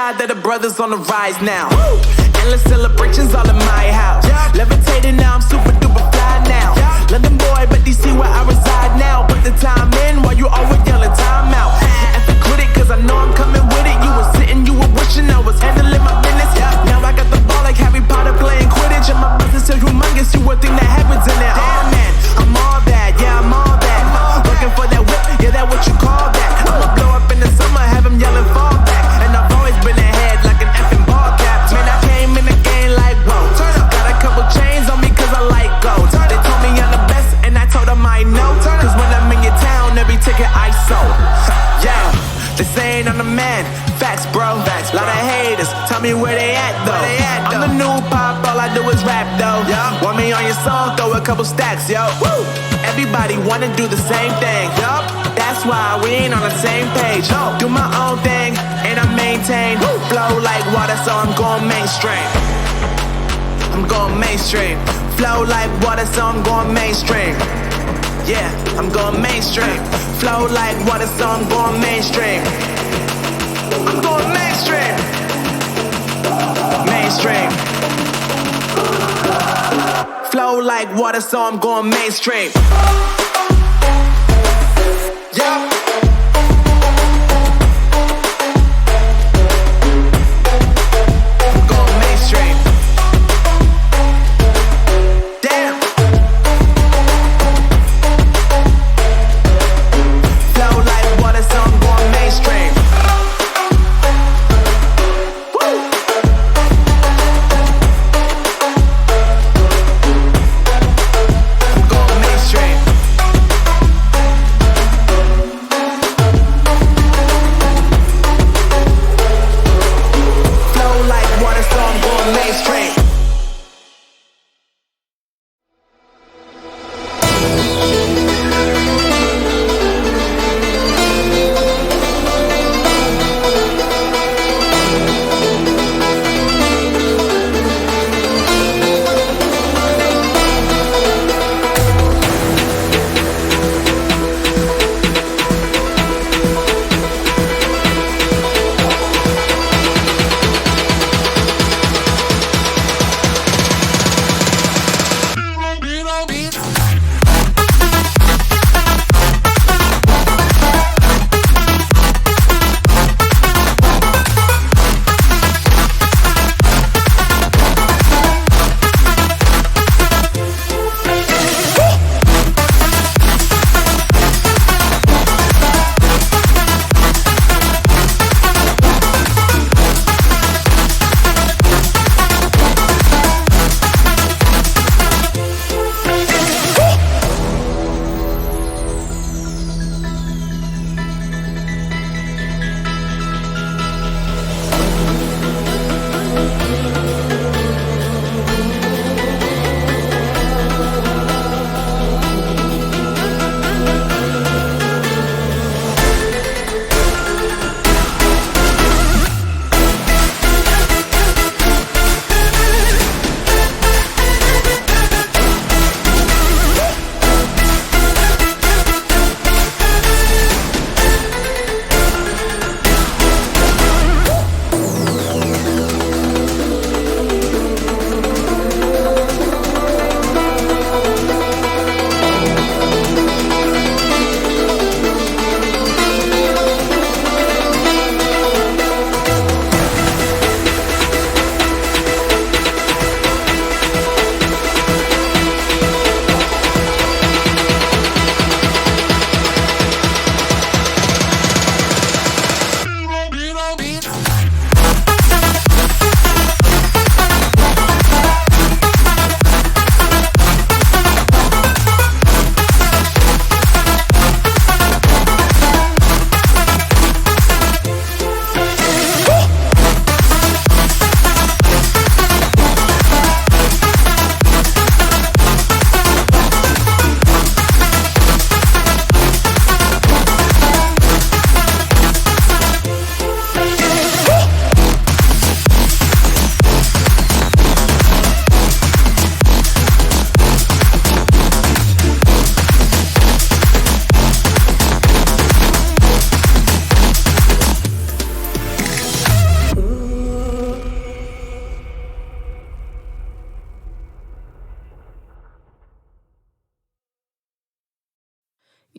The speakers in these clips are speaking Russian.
glad that the brothers on the rise now. Endless celebrations all in my house. Levitating now, I'm super duper fly now. London boy, but DC where I reside now. Put the time in while you always yelling time out. And to quit it, cause I know I'm coming with it. You were sitting, you were wishing I was handling my business. Now I got the ball like Harry Potter playing Quidditch. And my business is humongous, you would think that happens in it. Damn man, I'm all that, yeah I'm all that. Looking for that whip, yeah that what you call that. I'ma blow up in the summer, have him yelling fall back. And I've always been ahead like an effing ball cap. Man, I came in the game like whoa. Got a couple chains on me cause I like gold. They told me I'm the best and I told them I know. Cause when I'm in your town, every ticket I sold. Yeah, they saying I'm the man. Facts, bro. Facts, lot of haters. Tell me where they at though. I'm the new pop, all I do is rap though. Want me on your song, throw a couple stacks, yo. Woo! Everybody wanna do the same thing. Yup. That's why we ain't on the same page. Do my own thing and I maintain. Flow like water, so I'm going mainstream. I'm going mainstream. Flow like water, so I'm going mainstream. Yeah, I'm going mainstream. Flow like water, so I'm going mainstream. I'm going mainstream. Mainstream. Flow like water, so I'm going mainstream. Yeah.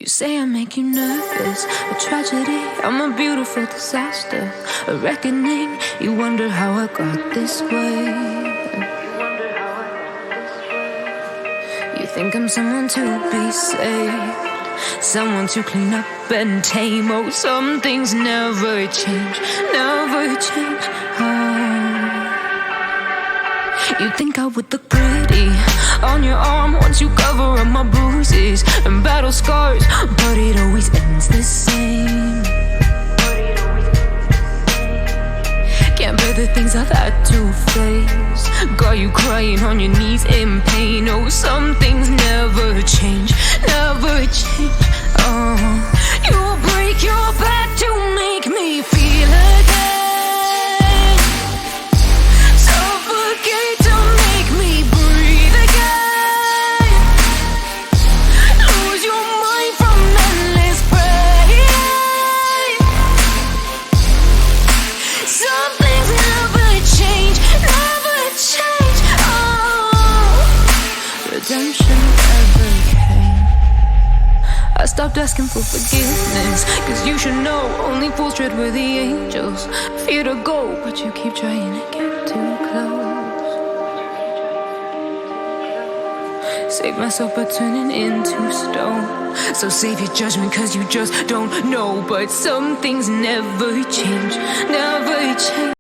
You say I make you nervous, a tragedy, I'm a beautiful disaster, a reckoning, you wonder how I got this way. You think I'm someone to be saved, someone to clean up and tame. Oh, some things never change, never change. You think I would look pretty on your arm once you cover up my bruises and battle scars, but it always ends the same. Can't bear the things I've had to face, got you crying on your knees in pain. Oh, some things never change, never change. Oh, you will break your back to make me feel again. I stopped asking for forgiveness, cause you should know only fools tread where the angels fear to go, but you keep trying to get too close. Save myself by turning into stone, so save your judgment cause you just don't know. But some things never change, never change.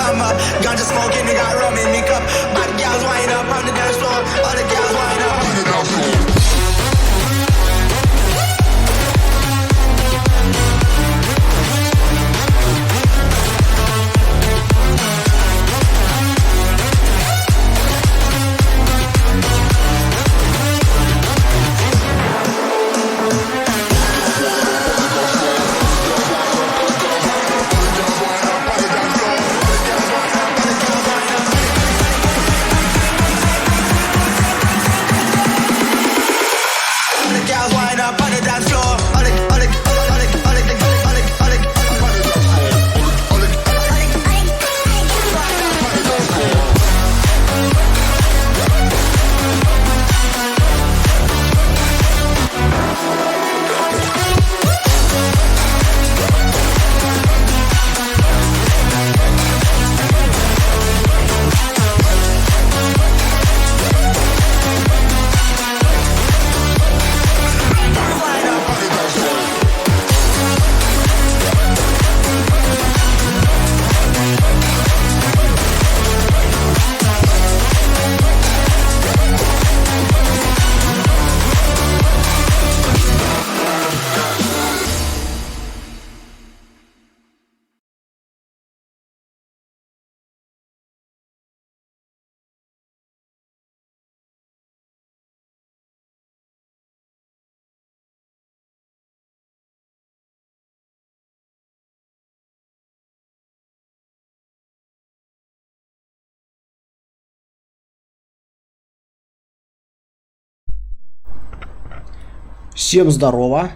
I'm up. Ganja smoking, they got rum in me cup. Bad girls wind up on the dance floor. All the girls wind up on the dance floor. Всем здорово,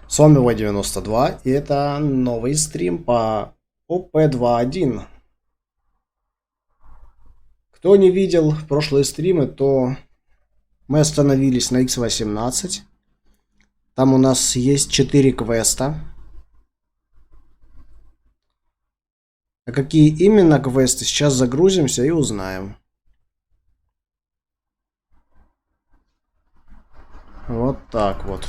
с вами В92, и это новый стрим по ОП2.1. Кто не видел прошлые стримы, то мы остановились на X18. Там у нас есть 4 квеста. А какие именно квесты, сейчас загрузимся и узнаем. Вот так вот.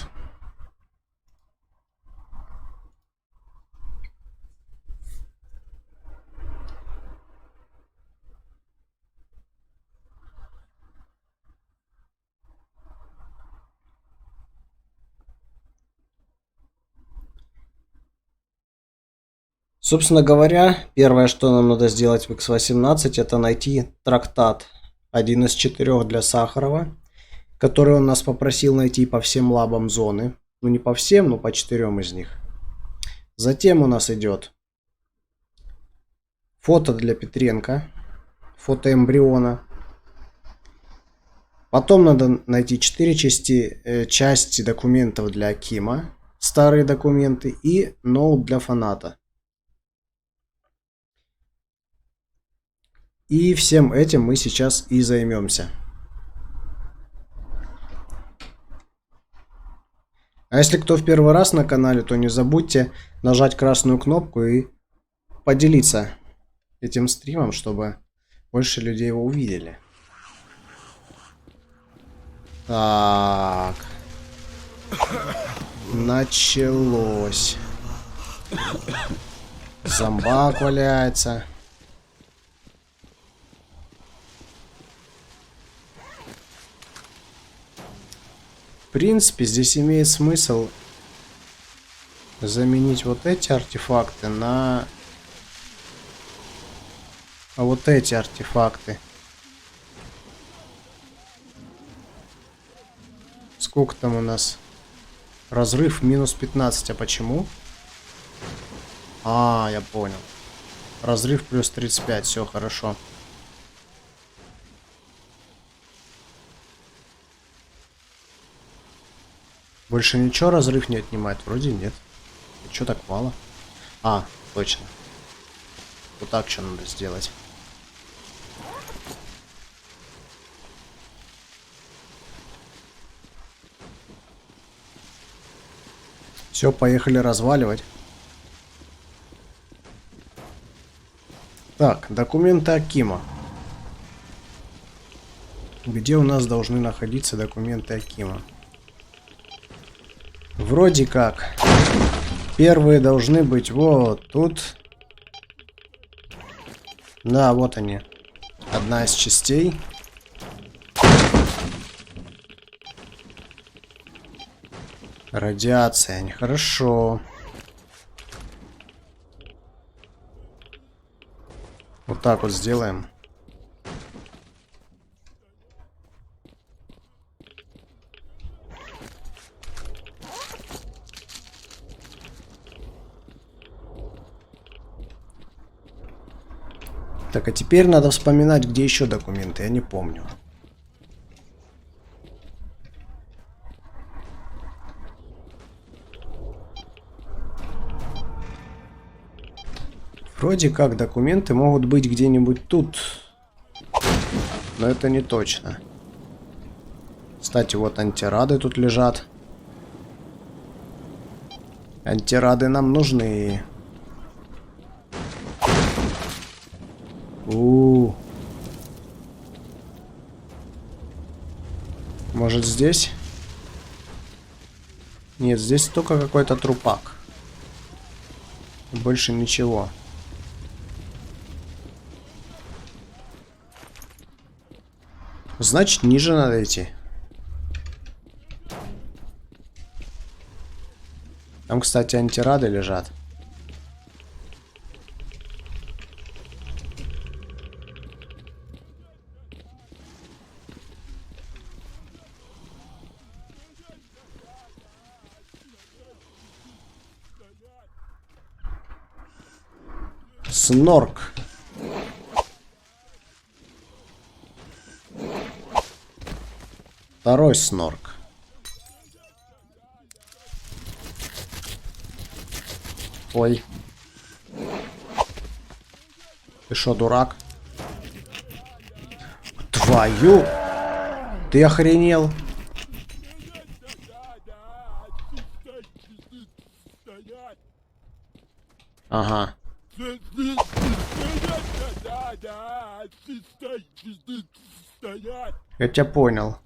Собственно говоря, первое, что нам надо сделать в X18, это найти трактат 1 из 4 для Сахарова, который он нас попросил найти по всем лабам зоны. Ну не по всем, но по 4 из них. Затем у нас идет фото для Петренко, фото эмбриона. Потом надо найти 4 части документов для Акима, старые документы, и ноут для фаната. И всем этим мы сейчас и займемся. А если кто в первый раз на канале, то не забудьте нажать красную кнопку и поделиться этим стримом, чтобы больше людей его увидели. Так. Началось. Зомбак валяется. В принципе, здесь имеет смысл заменить вот эти артефакты на вот эти артефакты. Сколько там у нас? Разрыв минус 15. А почему? А, я понял. Разрыв плюс 35. Все хорошо. Больше ничего разрыв не отнимает? Вроде нет. Чё так мало? А, точно. Вот так что надо сделать. Все, поехали разваливать. Так, документы Акима. Где у нас должны находиться документы Акима? Вроде как. Первые должны быть вот тут. Да, вот они. Одна из частей. Радиация, нехорошо. Вот так вот сделаем. Так, а теперь надо вспоминать, где еще документы, я не помню. Вроде как документы могут быть где-нибудь тут. Но это не точно. Кстати, вот антирады тут лежат. Антирады нам нужны. Может здесь? Нет, здесь только какой-то трупак. Больше ничего. Значит, ниже надо идти. Там, кстати, антирады лежат. Снорк. Второй снорк. Ой. Ты шо, дурак? Твою! Ты охренел? Ага. Я тебя понял.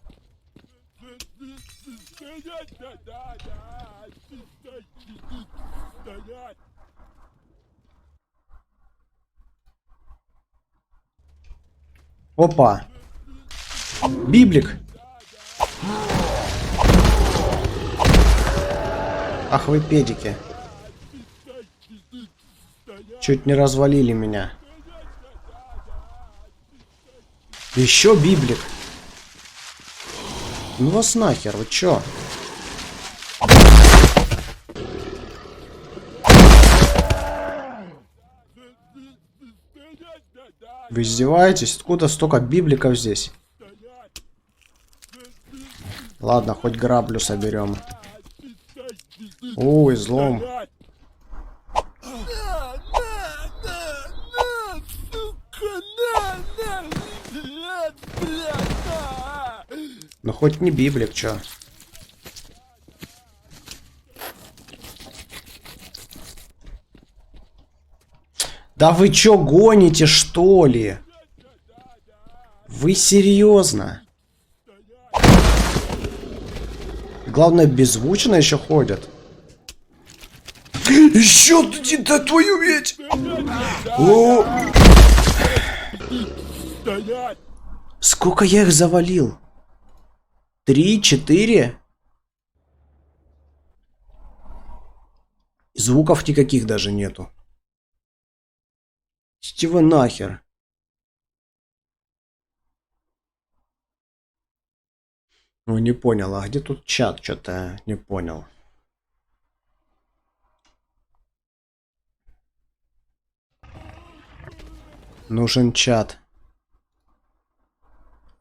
Опа. Библик. Ах вы педики. Чуть не развалили меня. Еще библик. Ну вас нахер, вы чё? Вы издеваетесь? Откуда столько библиков здесь? Ладно, хоть граблю соберем. Ой, злом. Ну хоть не библик, чё? Да вы чё гоните, что ли? Вы серьезно? Главное, беззвучно еще ходят. Еще да твою ведь! О! Сколько я их завалил? 3, 4? Звуков никаких даже нету. Стива нахер. Ну не понял, а где тут чат? Что-то не понял. Нужен чат.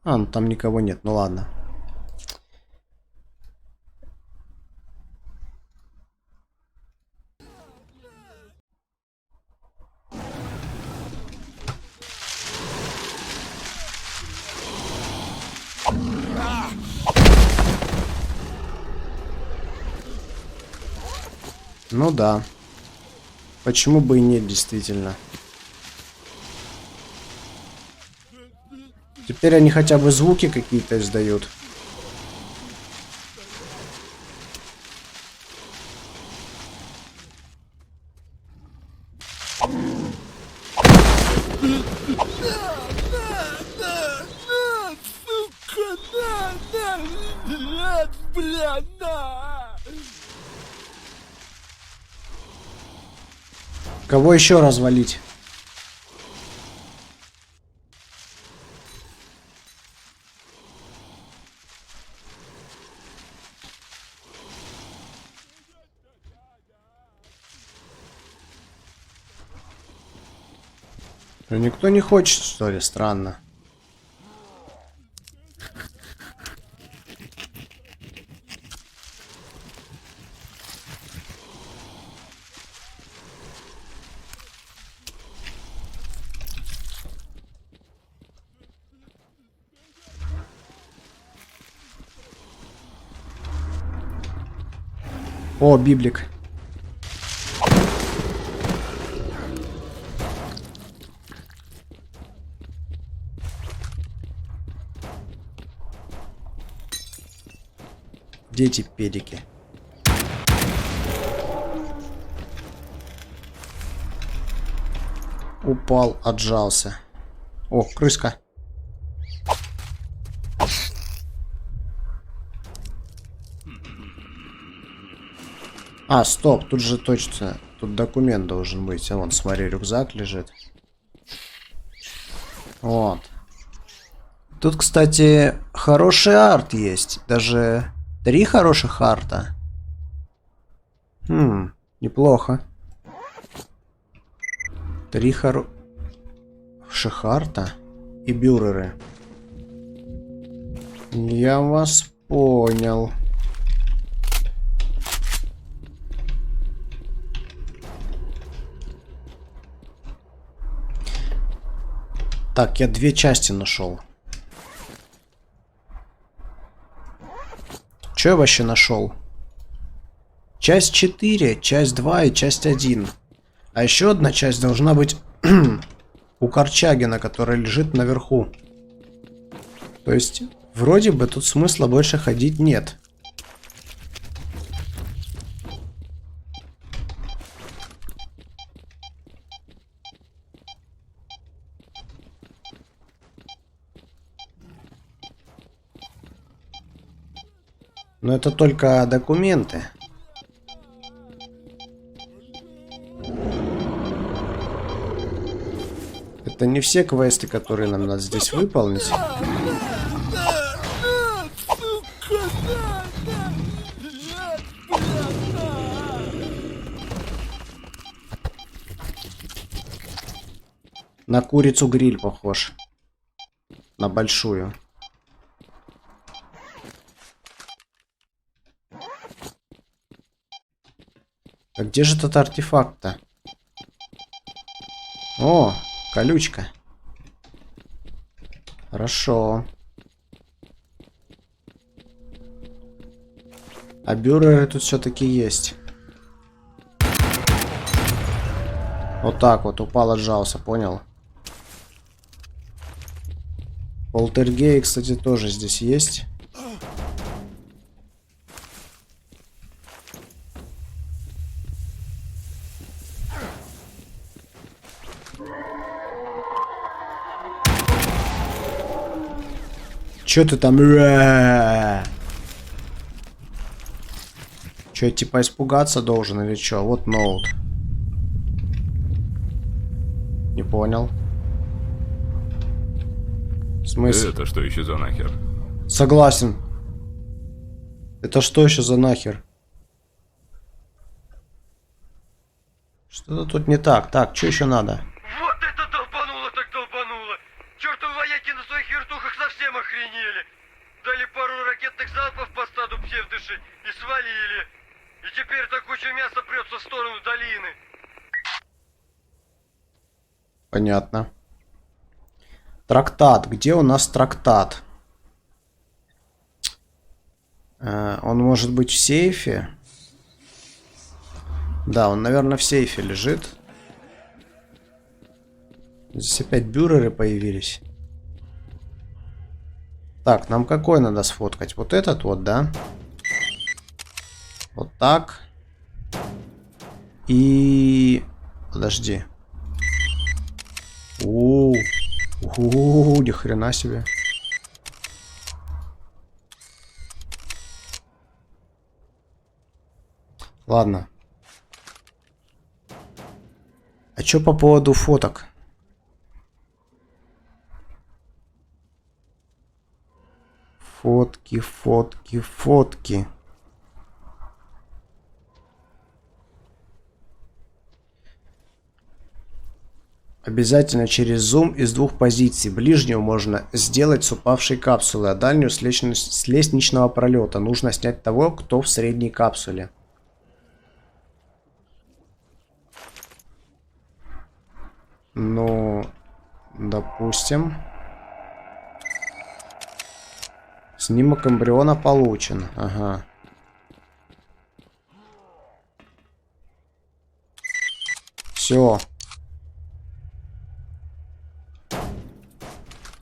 А, ну там никого нет, ну ладно. Ну да. Почему бы и нет, действительно. Теперь они хотя бы звуки какие-то издают. Кого еще развалить? Никто не хочет, что ли? Странно. О, библик. Дети педики. Упал, отжался. О, крыска. А, стоп, тут же точно. Тут документ должен быть. А вон, смотри, рюкзак лежит. Вот. Тут, кстати, хороший арт есть. Даже 3 хороших арта. Неплохо. 3 хороших арта и бюреры. Я вас понял. Так, я 2 части нашел. Что я вообще нашел? Часть 4, часть 2 и часть 1. А еще одна часть должна быть у Корчагина, которая лежит наверху. То есть, вроде бы тут смысла больше ходить нет. Но это только документы. Это не все квесты, которые нам надо здесь выполнить. На курицу гриль похож. На большую. А где же этот артефакт-то? О, колючка. Хорошо. А бюреры тут все-таки есть. Вот так вот упал, отжался, понял? Полтергей, кстати, тоже здесь есть. Чё ты там? Чё, я типа испугаться должен или чё? Вот ноут. Не понял. В смысле? Это что еще за нахер? Согласен. Это что еще за нахер? Что-то тут не так. Так, что еще надо? Вот это долбануло так долбануло! Чертовы вояки на своих вертухах совсем охренели! Дали пару ракетных залпов по стаду псевдыши и свалили. И теперь та куча мяса прется в сторону долины. Понятно. Трактат. Где у нас трактат? Он может быть в сейфе? Да, он, наверное, в сейфе лежит. Здесь опять бюреры появились. Так, нам какой надо сфоткать? Вот этот вот, да? Вот так. И... Подожди. Ух Ни хрена себе. Ладно. А чё по поводу фоток? Фотки, фотки, фотки. Обязательно через зум из двух позиций. Ближнюю можно сделать с упавшей капсулы, а дальнюю с лестничного пролета. Нужно снять того, кто в средней капсуле. Ну, допустим. Снимок эмбриона получен. Ага. Все.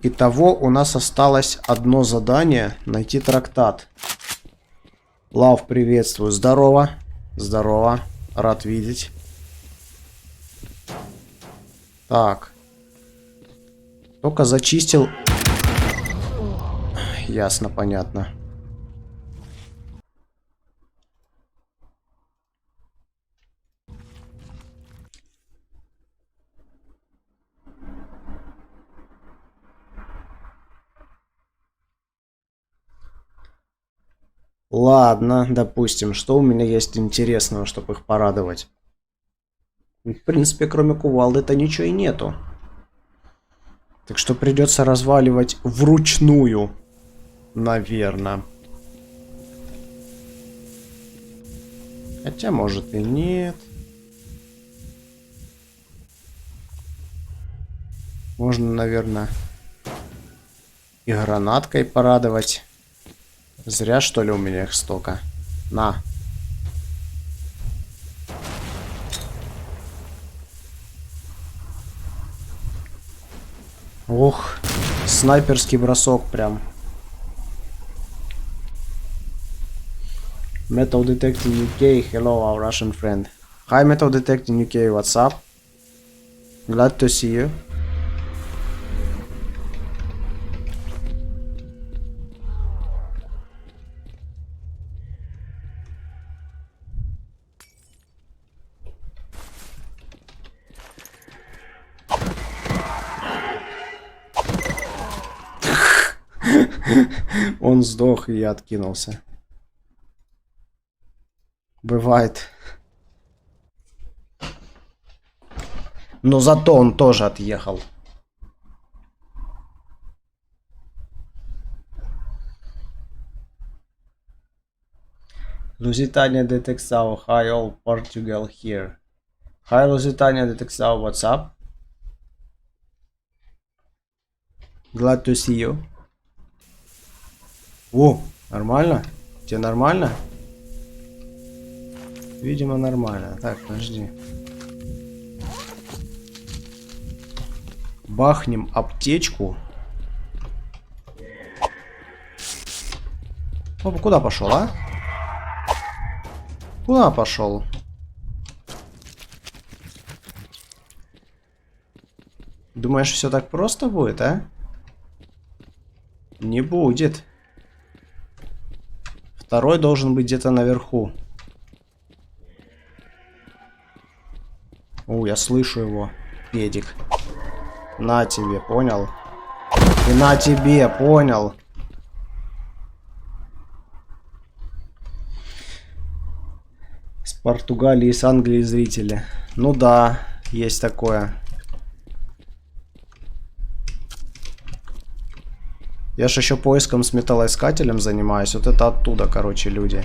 Итого у нас осталось одно задание. Найти трактат. Лав, приветствую. Здорово. Здорово. Рад видеть. Так. Только зачистил. Ясно, понятно. Ладно, допустим, что у меня есть интересного, чтобы их порадовать. В принципе, кроме кувалды-то ничего и нету. Так что придется разваливать вручную. Наверное. Хотя, может и нет. Можно, наверное, и гранаткой порадовать. Зря, что ли, у меня их столько. На. Ох, снайперский бросок прям. Metal Detecting UK, hello our Russian friend. Hi Metal Detecting UK, what's up? Glad to see you. Он сдох, и я откинулся. Бывает. Но зато он тоже отъехал. Lusitania Detexao, hi all Portugal here. Hi Lusitania Detexao, what's up? Glad to see you. О, нормально? Тебе нормально? Видимо, нормально. Так, подожди. Бахнем аптечку. Опа, куда пошел, а? Куда пошел? Думаешь, все так просто будет, а? Не будет. Второй должен быть где-то наверху. О, я слышу его. Педик. На тебе, понял? И на тебе, понял? С Португалии, с Англии зрители. Ну да, есть такое. Я ж еще поиском с металлоискателем занимаюсь. Вот это оттуда, короче, люди.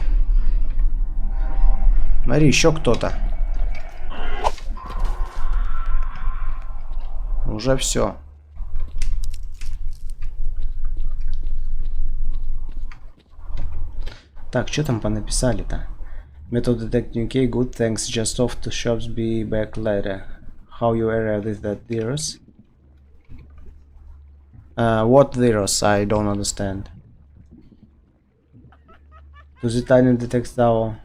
Смотри, еще кто-то. Уже все. Так, что там понаписали-то? Metal Detecting UK, good, thanks, just off to shops, be back later. How you arrived with that virus? What virus? I don't understand. Lusitania Detectao,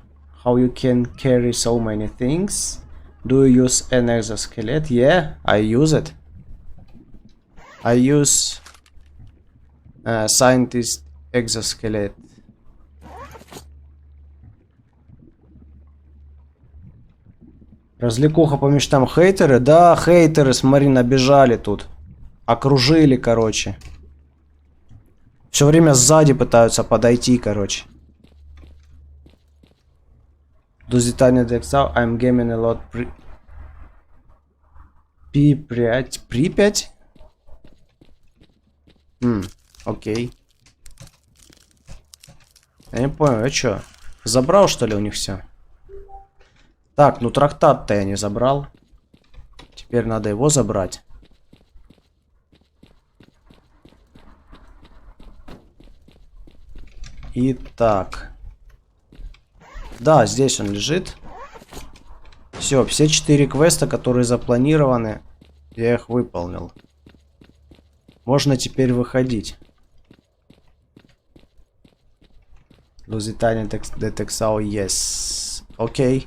how you can carry so many things? Do you use an exoskeleton? Yeah, I use it. I use scientist exoskeleton. Развлекуха по мечтам. Хейтеры? Да, хейтеры, смотри, набежали тут. Окружили, короче. Все время сзади пытаются подойти, короче. Does it any out? I'm gaming a lot. Припять? Припять? Окей. Я не понял, а чё? Забрал, что ли, у них все? Так, ну трактат-то я не забрал. Теперь надо его забрать. Итак. Да, здесь он лежит. Все 4 квеста, которые запланированы, я их выполнил. Можно теперь выходить. Lusitania Detexao, yes. Okay.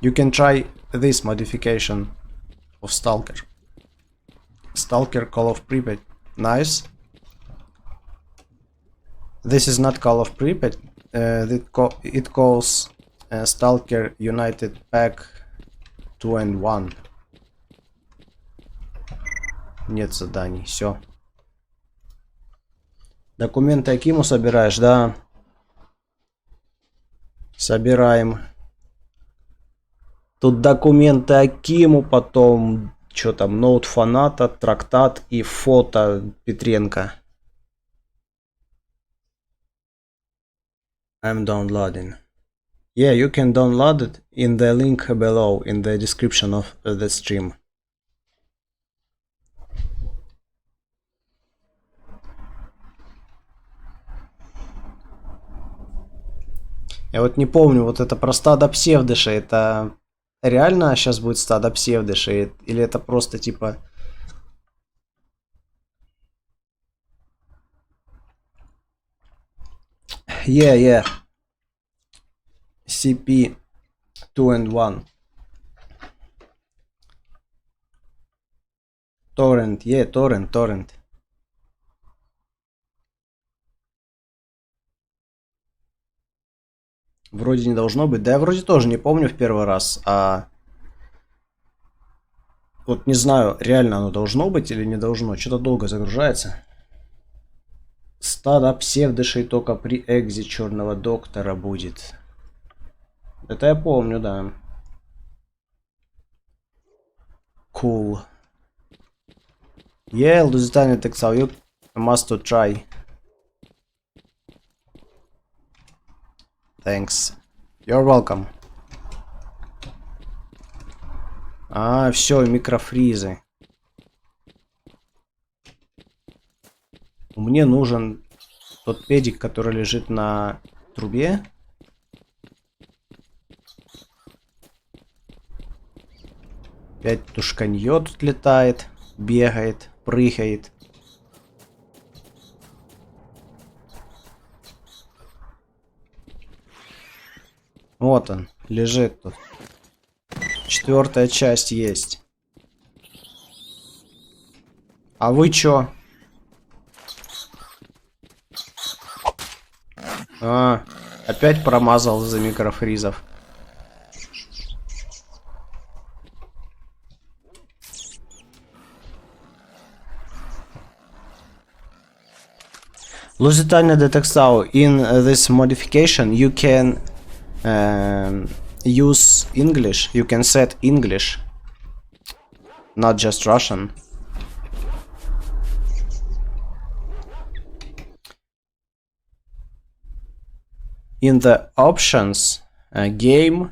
You can try this modification of Stalker. Stalker Call of Pripyat. Nice. This is not Call of Pripyat. It calls Stalker United Pack 2 and 1. Нет заданий, все. Документы Акиму собираешь, да? Собираем. Тут документы Акиму, потом что там, ноут фаната, трактат и фото Петренко. I'm downloading. Yeah, you can download it in the link below in the description of the stream. Я вот не помню, вот это про стадо псевдышей, это реально сейчас будет стадо псевдышей, или это просто типа... Yeah. CP 2 and 1. Torrent, yeah, torrent. Вроде не должно быть. Да я вроде тоже не помню в первый раз. А вот не знаю, реально оно должно быть или не должно. Что-то долго загружается. Стадо псевдышей только при экзе черного доктора будет. Это я помню, да. Cool. Yeah, Lusitania Texal, you must to try. Thanks. You're welcome. А, все, микрофризы. Мне нужен тот педик, который лежит на трубе. Опять тушканье тут летает, бегает, прыгает. Вот он, лежит тут. 4-я часть есть. А вы чё? А, опять промазал из-за микрофризов. Lusitania Detexao, in this modification you can use English, you can set English, not just Russian. In the options, game,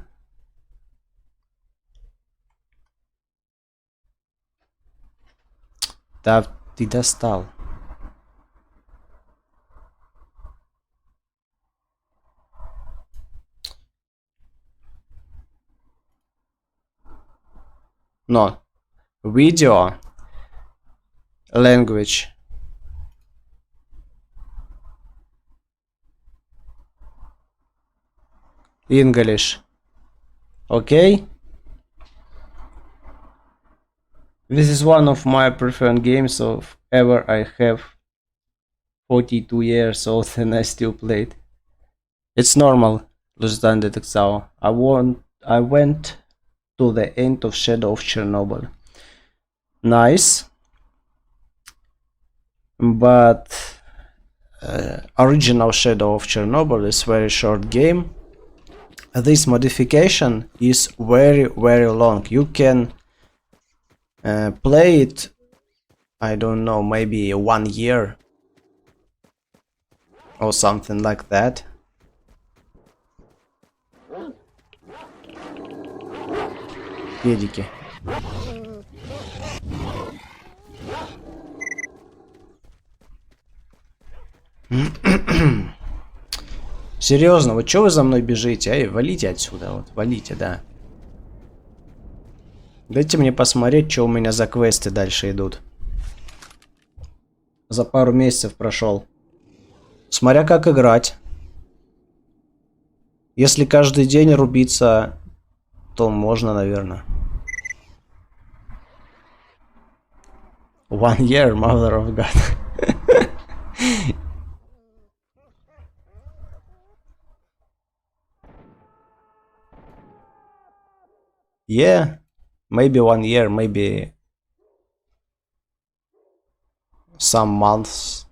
да, ты достал. No. Video. Language. English. Окей? This is one of my preferred games of ever. I have 42 years old and I still play it. It's normal, Luzdan Detexao. I went to the end of Shadow of Chernobyl. Nice. But original Shadow of Chernobyl is very short game. This modification is very long. You can play it, I don't know, maybe 1 year or something like that. Педики. Серьезно, вот что вы за мной бежите? Эй, валите отсюда, вот, валите, да. Дайте мне посмотреть, что у меня за квесты дальше идут. За пару месяцев прошел. Смотря как играть. Если каждый день рубиться, то можно, наверное. 1 year, mother of God. Yeah, maybe 1 year, maybe some months.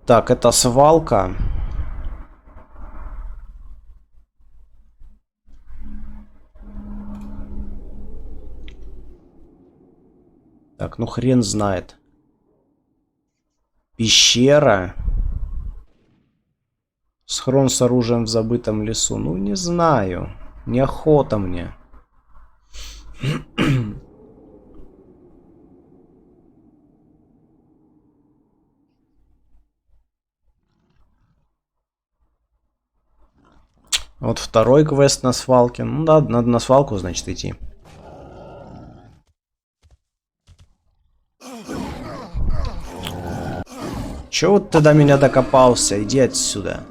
Так, это свалка. Так, ну хрен знает. Пещера. Схрон с оружием в забытом лесу. Ну, не знаю. Неохота мне. Вот второй квест на свалке. Ну да, надо на свалку, значит, идти. Чё вот ты до меня докопался? Иди отсюда.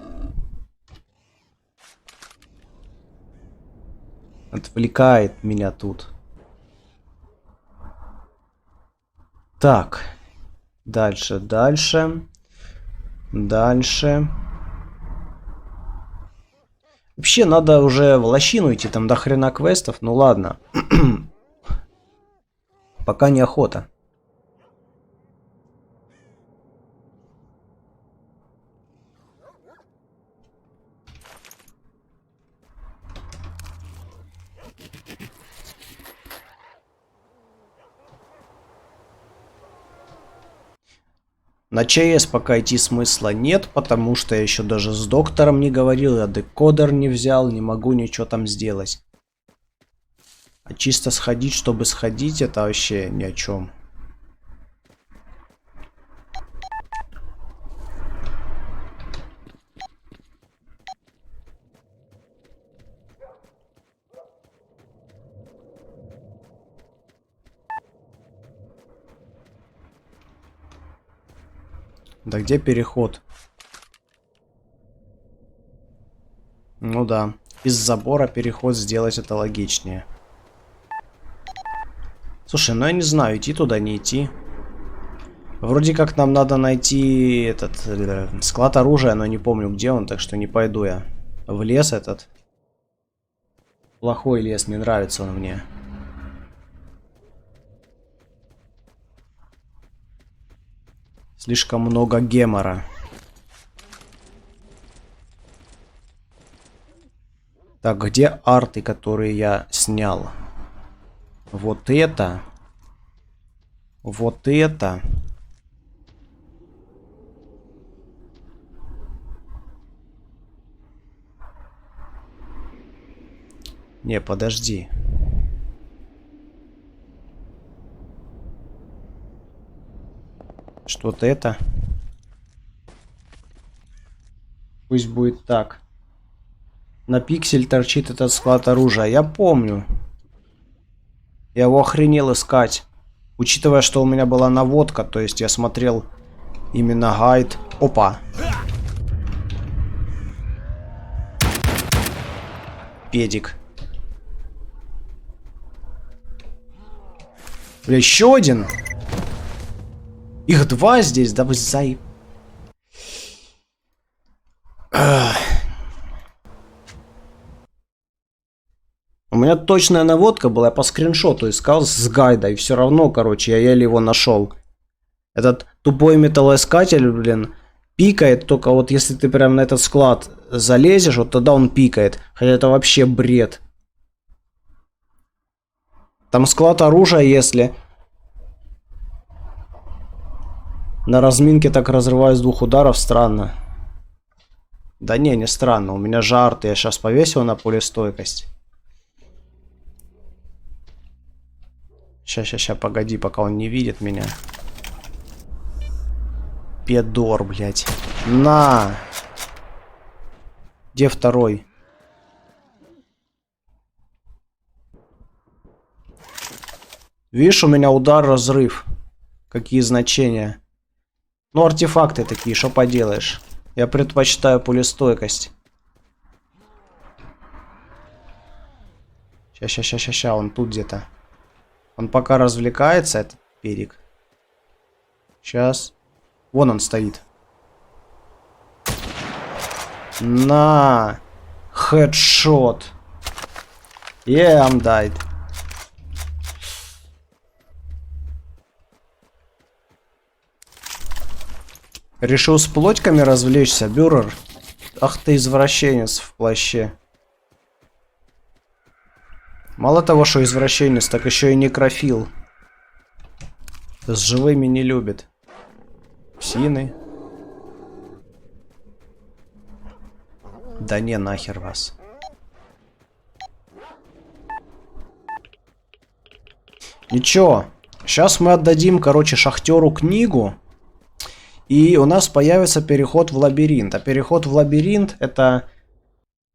Отвлекает меня тут. Так. Дальше. Вообще надо уже в лощину идти, там до хрена квестов. Ну ладно. Пока неохота. На ЧС пока идти смысла нет, потому что я еще даже с доктором не говорил, я декодер не взял, не могу ничего там сделать. А чисто сходить, чтобы сходить, это вообще ни о чем. Да где переход? Ну да. Из забора переход сделать это логичнее. Слушай, ну я не знаю, идти туда, не идти. Вроде как нам надо найти этот склад оружия, но не помню где он, так что не пойду я в лес этот. Плохой лес, не нравится он мне. Слишком много гемора. Так, где арты, которые я снял? Вот это. Вот это. Не, подожди. Что-то это. Пусть будет так. На пиксель торчит этот склад оружия. Я помню. Я его охренел искать. Учитывая, что у меня была наводка, то есть я смотрел именно гайд. Опа. Педик. Бля, еще один. Их два здесь, да вы заеб... У меня точная наводка была, я по скриншоту искал с гайда, и все равно, короче, я еле его нашел. Этот тупой металлоискатель, блин, пикает только вот если ты прям на этот склад залезешь, вот тогда он пикает. Хотя это вообще бред. Там склад оружия, если на разминке так разрываю с 2 ударов, странно. Да не странно, у меня жарт, я сейчас повесил на пулестойкость. Ща, погоди, пока он не видит меня. Педор, блядь. На! Где второй? Видишь, у меня удар, разрыв. Какие значения? Ну, артефакты такие, что поделаешь. Я предпочитаю пулестойкость. Ща, он тут где-то. Он пока развлекается, этот перик. Сейчас. Вон он стоит. На! Хедшот. Yeah, I'm died. Решил с плотьками развлечься, Бюрер? Ах ты извращенец в плаще. Мало того, что извращенец, так еще и некрофил. С живыми не любит. Псины. Да не, нахер вас. Ничего. Сейчас мы отдадим, короче, шахтеру книгу. И у нас появится переход в лабиринт. А переход в лабиринт это...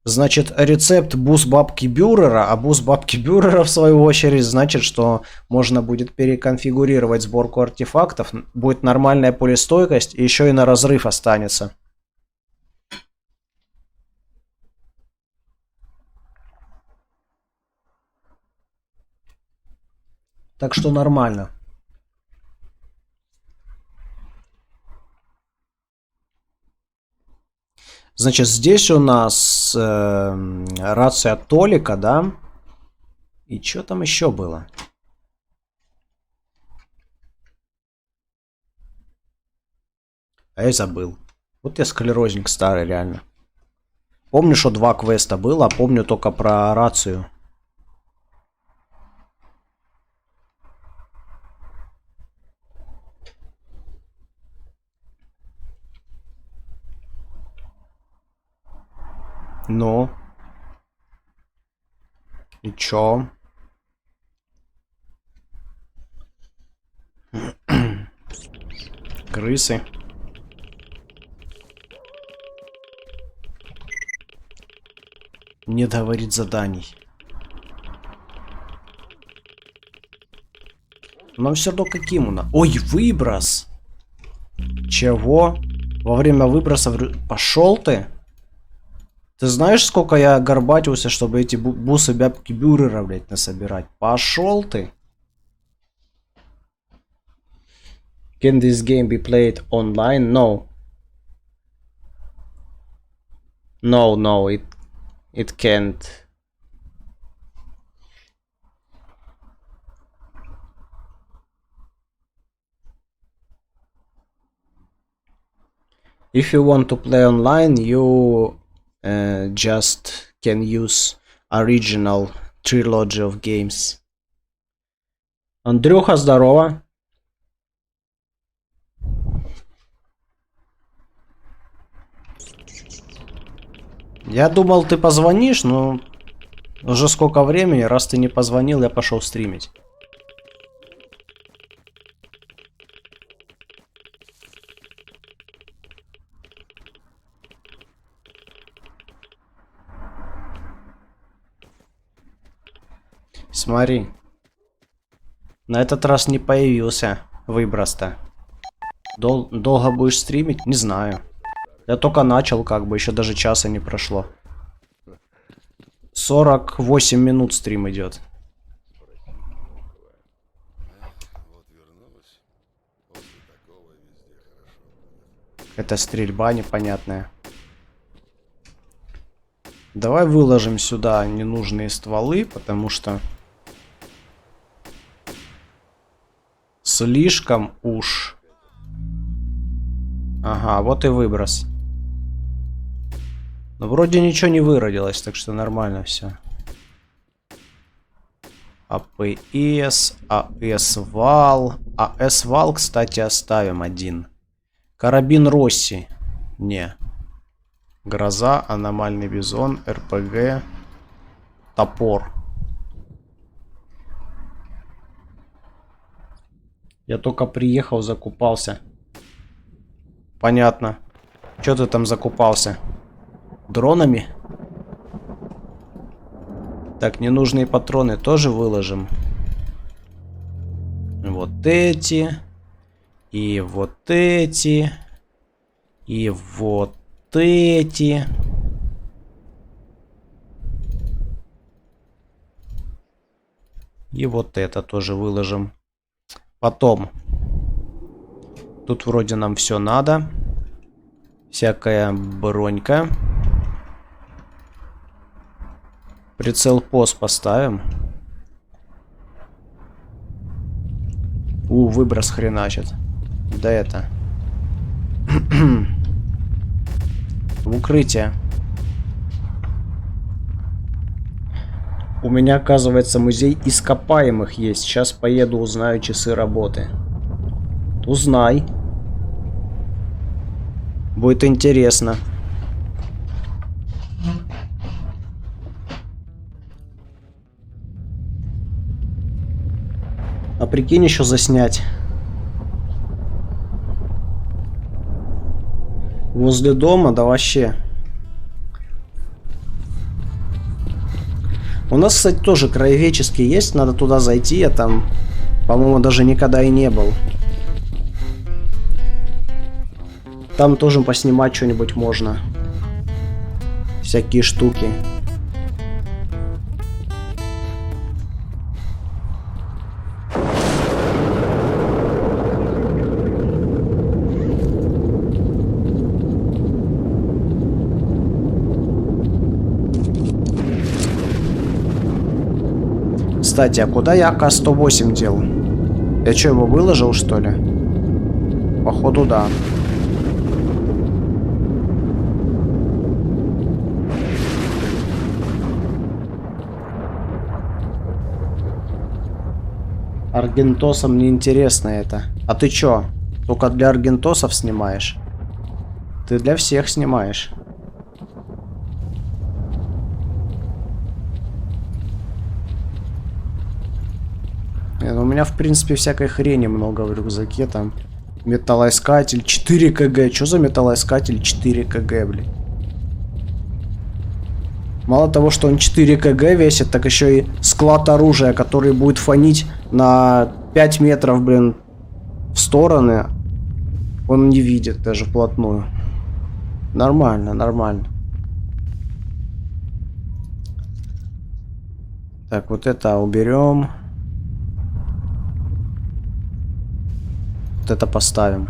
Значит, рецепт бус-бабки Бюрера, а бус-бабки Бюрера, в свою очередь, значит, что можно будет переконфигурировать сборку артефактов, будет нормальная пулестойкость, и еще и на разрыв останется. Так что нормально. Значит, здесь у нас рация Толика, да? И что там еще было? А я забыл. Вот я склерозник старый, реально. Помню, что 2 квеста было, а помню только про рацию. Ну. И чё? Крысы. Не договорить заданий. Но все равно каким у нас? Ой, выброс! Чего? Во время выброса... Пошел ты? Ты знаешь, сколько я горбатился, чтобы эти бусы бабки Бюрера, блядь, насобирать? Пошел ты! Can this game be played online? No. No, it can't. If you want to play online, you just can use original trilogy of games. Андрюха, здорово. Я думал, ты позвонишь, но уже сколько времени, раз ты не позвонил, я пошел стримить. Смотри. На этот раз не появился выброс-то. Долго будешь стримить? Не знаю. Я только начал, как бы, еще даже часа не прошло. 48 минут стрим идет. Это стрельба непонятная. Давай выложим сюда ненужные стволы, потому что слишком уж. Ага, вот и выброс. Но вроде ничего не выродилось, так что нормально все. АПС, АС-вал. АС-вал, кстати, оставим один. Карабин Росси. Не. Гроза, аномальный бизон, РПГ, топор. Я только приехал, закупался. Понятно. Чё ты там закупался? Дронами? Так, ненужные патроны тоже выложим. Вот эти. И вот эти. И вот эти. И вот это тоже выложим. Потом. Тут вроде нам все надо. Всякая бронька. Прицел ПОС поставим. Выброс хреначит. Да это. В укрытие. У меня, оказывается, музей ископаемых есть. Сейчас поеду, узнаю часы работы. Узнай. Будет интересно. А прикинь, еще заснять. Возле дома, да вообще. У нас, кстати, тоже краеведческий есть. Надо туда зайти. Я там, по-моему, даже никогда и не был. Там тоже поснимать что-нибудь можно. Всякие штуки. Кстати, а куда я АК-108 дел? Я что, его выложил, что ли? Походу, да. Аргентосам не интересно это. А ты чё? Только для аргентосов снимаешь? Ты для всех снимаешь. Ну, у меня, в принципе, всякой хрени много в рюкзаке. Там металлоискатель 4 кг. Чё за металлоискатель 4 кг, блин? Мало того, что он 4 кг весит, так еще и склад оружия, который будет фонить на 5 метров, блин, в стороны. Он не видит даже вплотную. Нормально, нормально. Так, вот это уберем. Вот это поставим.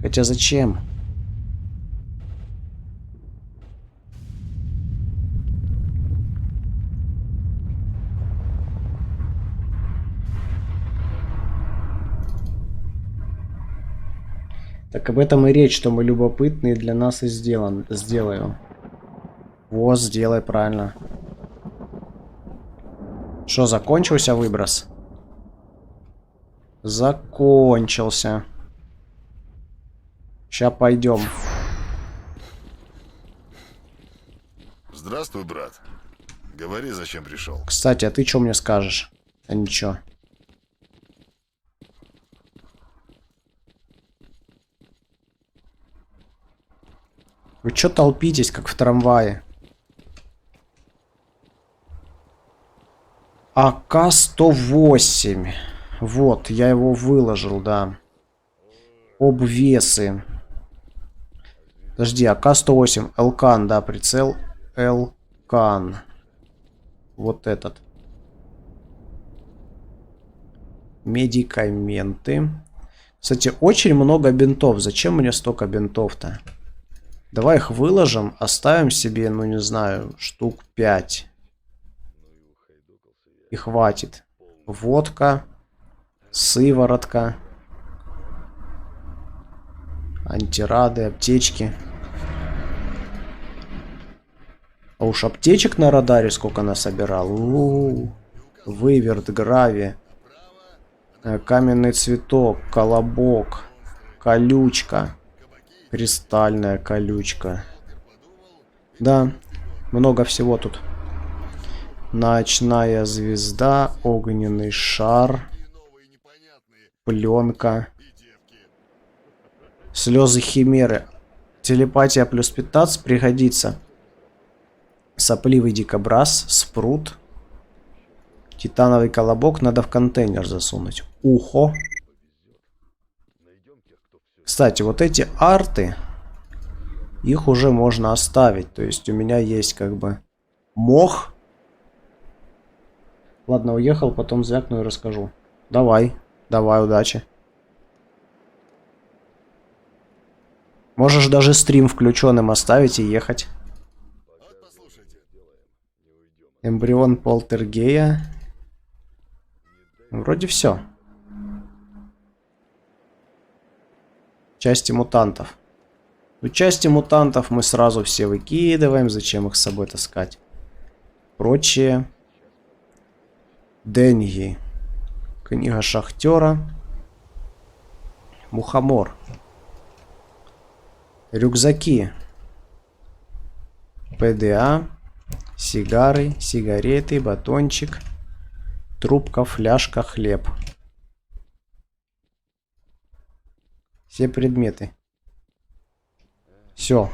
Хотя зачем? Так об этом и речь, что мы любопытные, для нас и сделаю. Вот, сделай правильно. Что, закончился выброс? Закончился. Сейчас пойдем. Здравствуй, брат. Говори, зачем пришел. Кстати, а ты что мне скажешь? А ничего. Вы чё толпитесь, как в трамвае? АК-108. Вот, я его выложил, да. Обвесы. Подожди, АК-108. Элкан, да, прицел. Элкан. Вот этот. Медикаменты. Кстати, очень много бинтов. Зачем мне столько бинтов-то? Давай их выложим, оставим себе, ну не знаю, штук 5. И хватит. Водка, сыворотка, антирады, аптечки. А уж аптечек на радаре сколько насобирал. Выверт, грави, каменный цветок, колобок, колючка, кристальная колючка. Да, много всего тут. Ночная звезда, огненный шар, пленка, слезы химеры, телепатия плюс 15 пригодится. Сопливый дикобраз, спрут, титановый колобок надо в контейнер засунуть. Ухо. Кстати, вот эти арты, их уже можно оставить. То есть у меня есть как бы мох. Ладно, уехал, потом звякну и расскажу. Давай, давай, удачи. Можешь даже стрим включенным оставить и ехать. Эмбрион полтергея. Вроде все. Части мутантов. Ну, части мутантов мы сразу все выкидываем. Зачем их с собой таскать? Прочие. Деньги. Книга шахтера. Мухомор. Рюкзаки. ПДА. Сигары, сигареты, батончик. Трубка, фляжка, хлеб. Все предметы. Все.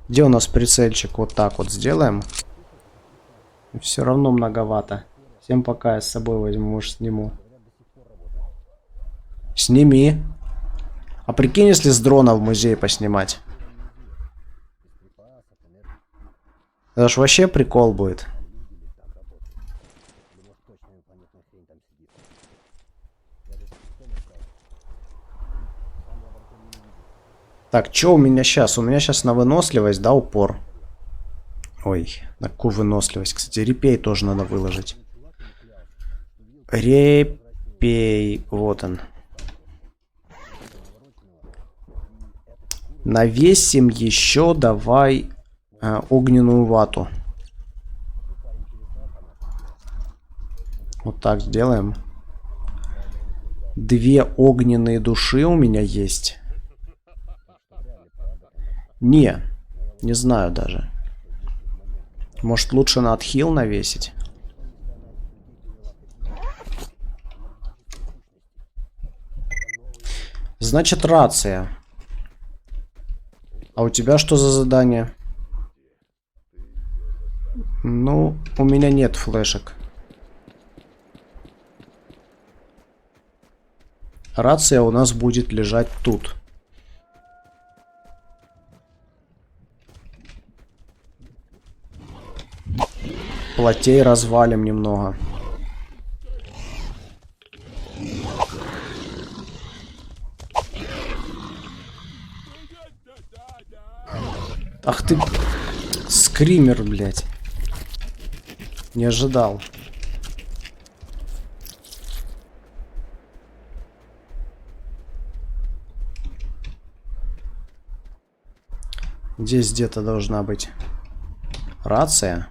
Где у нас прицельчик? Вот так вот сделаем. Все равно многовато. Всем пока, я с собой возьму, может сниму. Сними. А прикинь, если с дрона в музей поснимать. Это ж вообще прикол будет. Так, что у меня сейчас? У меня сейчас на выносливость, да, упор. Ой, на какую выносливость? Кстати, репей тоже надо выложить. Репей. Вот он. Навесим еще, давай, огненную вату. Вот так сделаем. 2 огненные души у меня есть. Не знаю даже. Может, лучше на отхил навесить? Значит, рация. А у тебя что за задание? Ну, у меня нет флешек. Рация у нас будет лежать тут. Плотей развалим немного. Ах ты, скример, блядь. Не ожидал. Здесь где-то должна быть рация.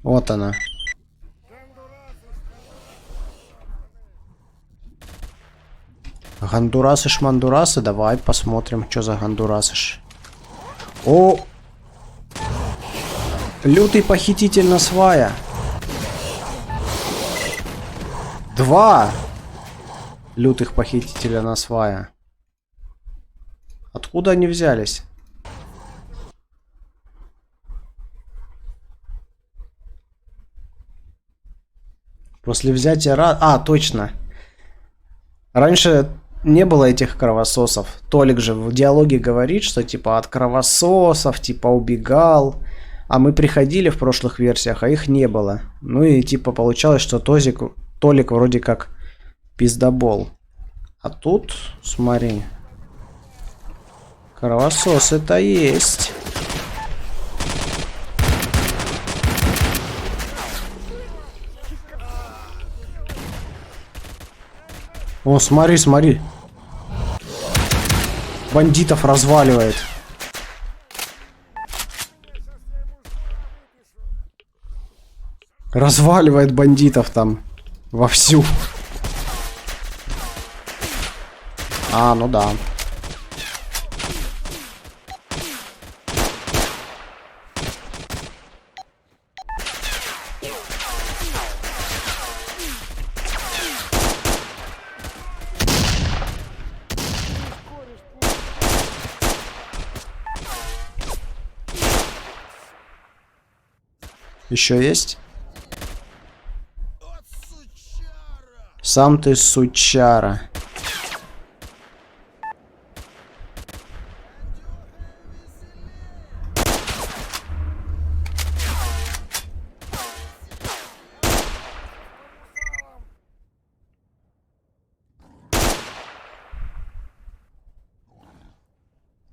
Вот она. Гондурасы-шмандурасы. Давай посмотрим, что за гондурасы. О! Лютый похититель на свая. 2 лютых похитителя на свая. Откуда они взялись? После взятия... А, точно. Раньше не было этих кровососов. Толик же в диалоге говорит, что типа от кровососов типа убегал. А мы приходили в прошлых версиях, а их не было. Ну и типа получалось, что Толик вроде как пиздобол. А тут, смотри, кровососы-то есть. О, смотри, смотри. Бандитов разваливает. Разваливает бандитов там вовсю. А, ну да. Еще есть? Сам ты сучара.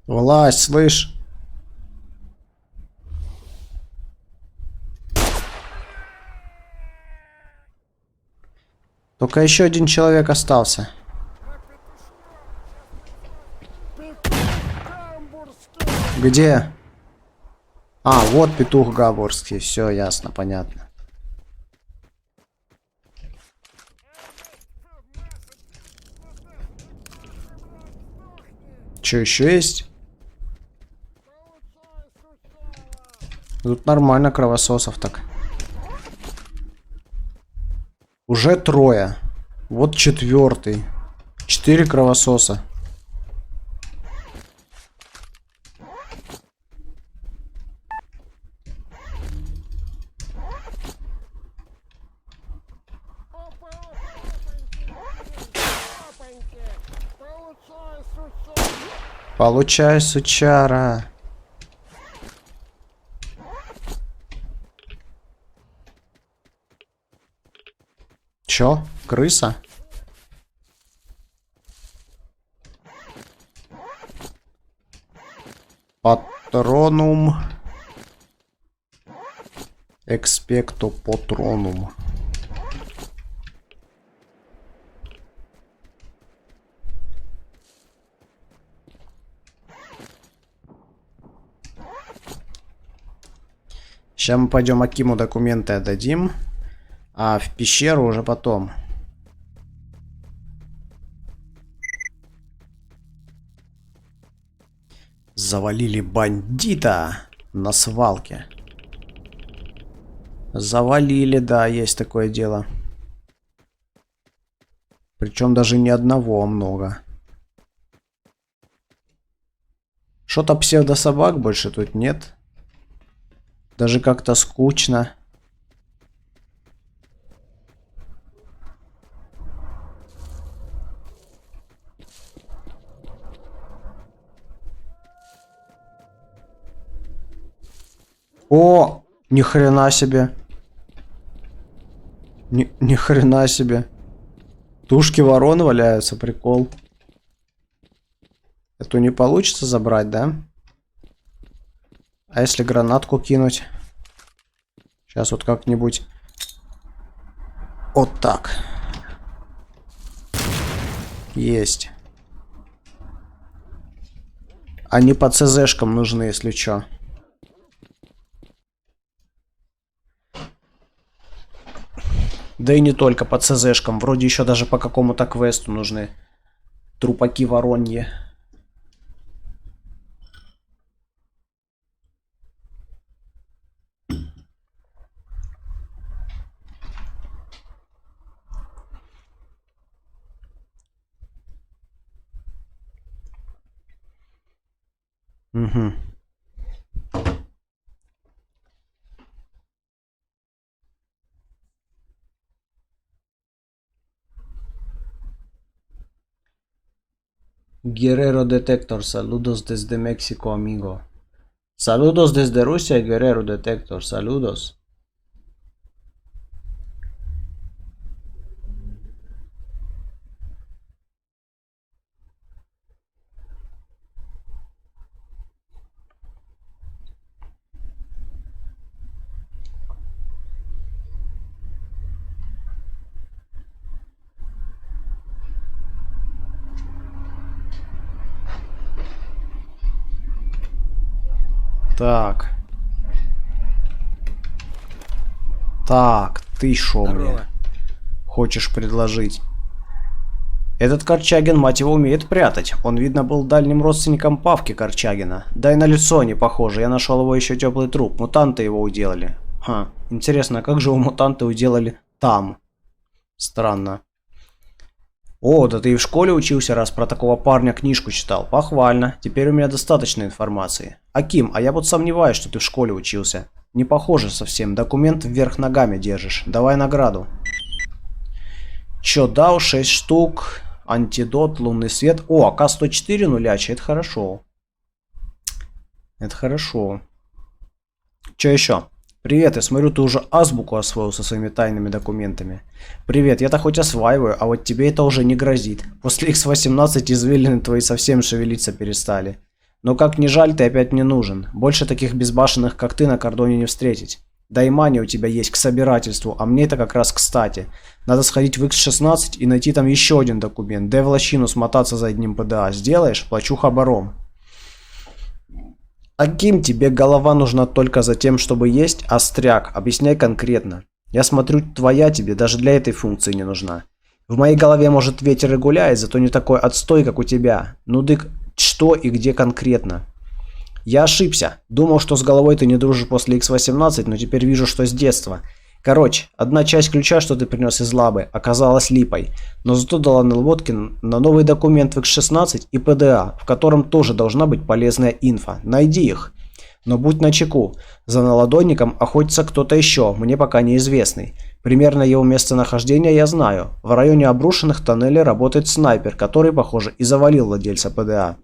Власть, слышь? Только еще один человек остался. Где? А, вот петух габурский. Все ясно, понятно. Че, еще есть? Тут нормально кровососов так. Уже трое. Вот четвертый. 4 кровососа. Получай, сучара. Чё? Крыса? Патронум. Экспекто патронум. Сейчас мы пойдем Акиму документы отдадим. А в пещеру уже потом. Завалили бандита на свалке. Завалили, да, есть такое дело. Причем даже не одного, а много. Что-то псевдособак больше тут нет. Даже как-то скучно. О, ни хрена себе. Ни хрена себе. Тушки ворон валяются, прикол. Эту не получится забрать, да? А если гранатку кинуть? Сейчас вот как-нибудь. Вот так. Есть. Они по ЦЗшкам нужны, если чё. Да и не только по ЦЗшкам. Вроде еще даже по какому-то квесту нужны трупаки вороньи. Угу. Guerrero Detector, saludos desde México, amigo. Saludos desde Rusia, Guerrero Detector, saludos. Так. Так, ты шо мне хочешь предложить? Этот Корчагин, мать его, умеет прятать. Он, видно, был дальним родственником Павки Корчагина. Да и на лицо не похоже. Я нашел его еще теплый труп. Мутанты его уделали. Ха, интересно, а как же его мутанты уделали там? Странно. О, да ты и в школе учился, раз про такого парня книжку читал. Похвально. Теперь у меня достаточно информации. Аким, а я вот сомневаюсь, что ты в школе учился. Не похоже совсем. Документ вверх ногами держишь. Давай награду. Чё дал? 6 штук. Антидот, лунный свет. О, АК-104 нулячий. Это хорошо. Это хорошо. Чё еще? Привет, я смотрю, ты уже азбуку освоил со своими тайными документами. Привет, я-то хоть осваиваю, а вот тебе это уже не грозит. После X18 извилины твои совсем шевелиться перестали. Но как ни жаль, ты опять не нужен. Больше таких безбашенных, как ты, на кордоне не встретить. Да и мания у тебя есть к собирательству, а мне это как раз кстати. Надо сходить в X16 и найти там еще один документ. Да и в лощину смотаться за одним ПДА. Сделаешь? Плачу хабаром. Аким, тебе голова нужна только за тем, чтобы есть, остряк. Объясняй конкретно. Я смотрю, твоя тебе даже для этой функции не нужна. В моей голове, может, ветер и гуляет, зато не такой отстой, как у тебя. Ну дык, что и где конкретно? Я ошибся. Думал, что с головой ты не дружишь после X18, но теперь вижу, что с детства. Короче, одна часть ключа, что ты принес из лабы, оказалась липой, но зато дала наводки на новый документ в X16 и ПДА, в котором тоже должна быть полезная инфа. Найди их. Но будь начеку. За наладонником охотится кто-то еще, мне пока неизвестный. Примерно его местонахождение я знаю. В районе обрушенных тоннелей работает снайпер, который, похоже, и завалил владельца ПДА.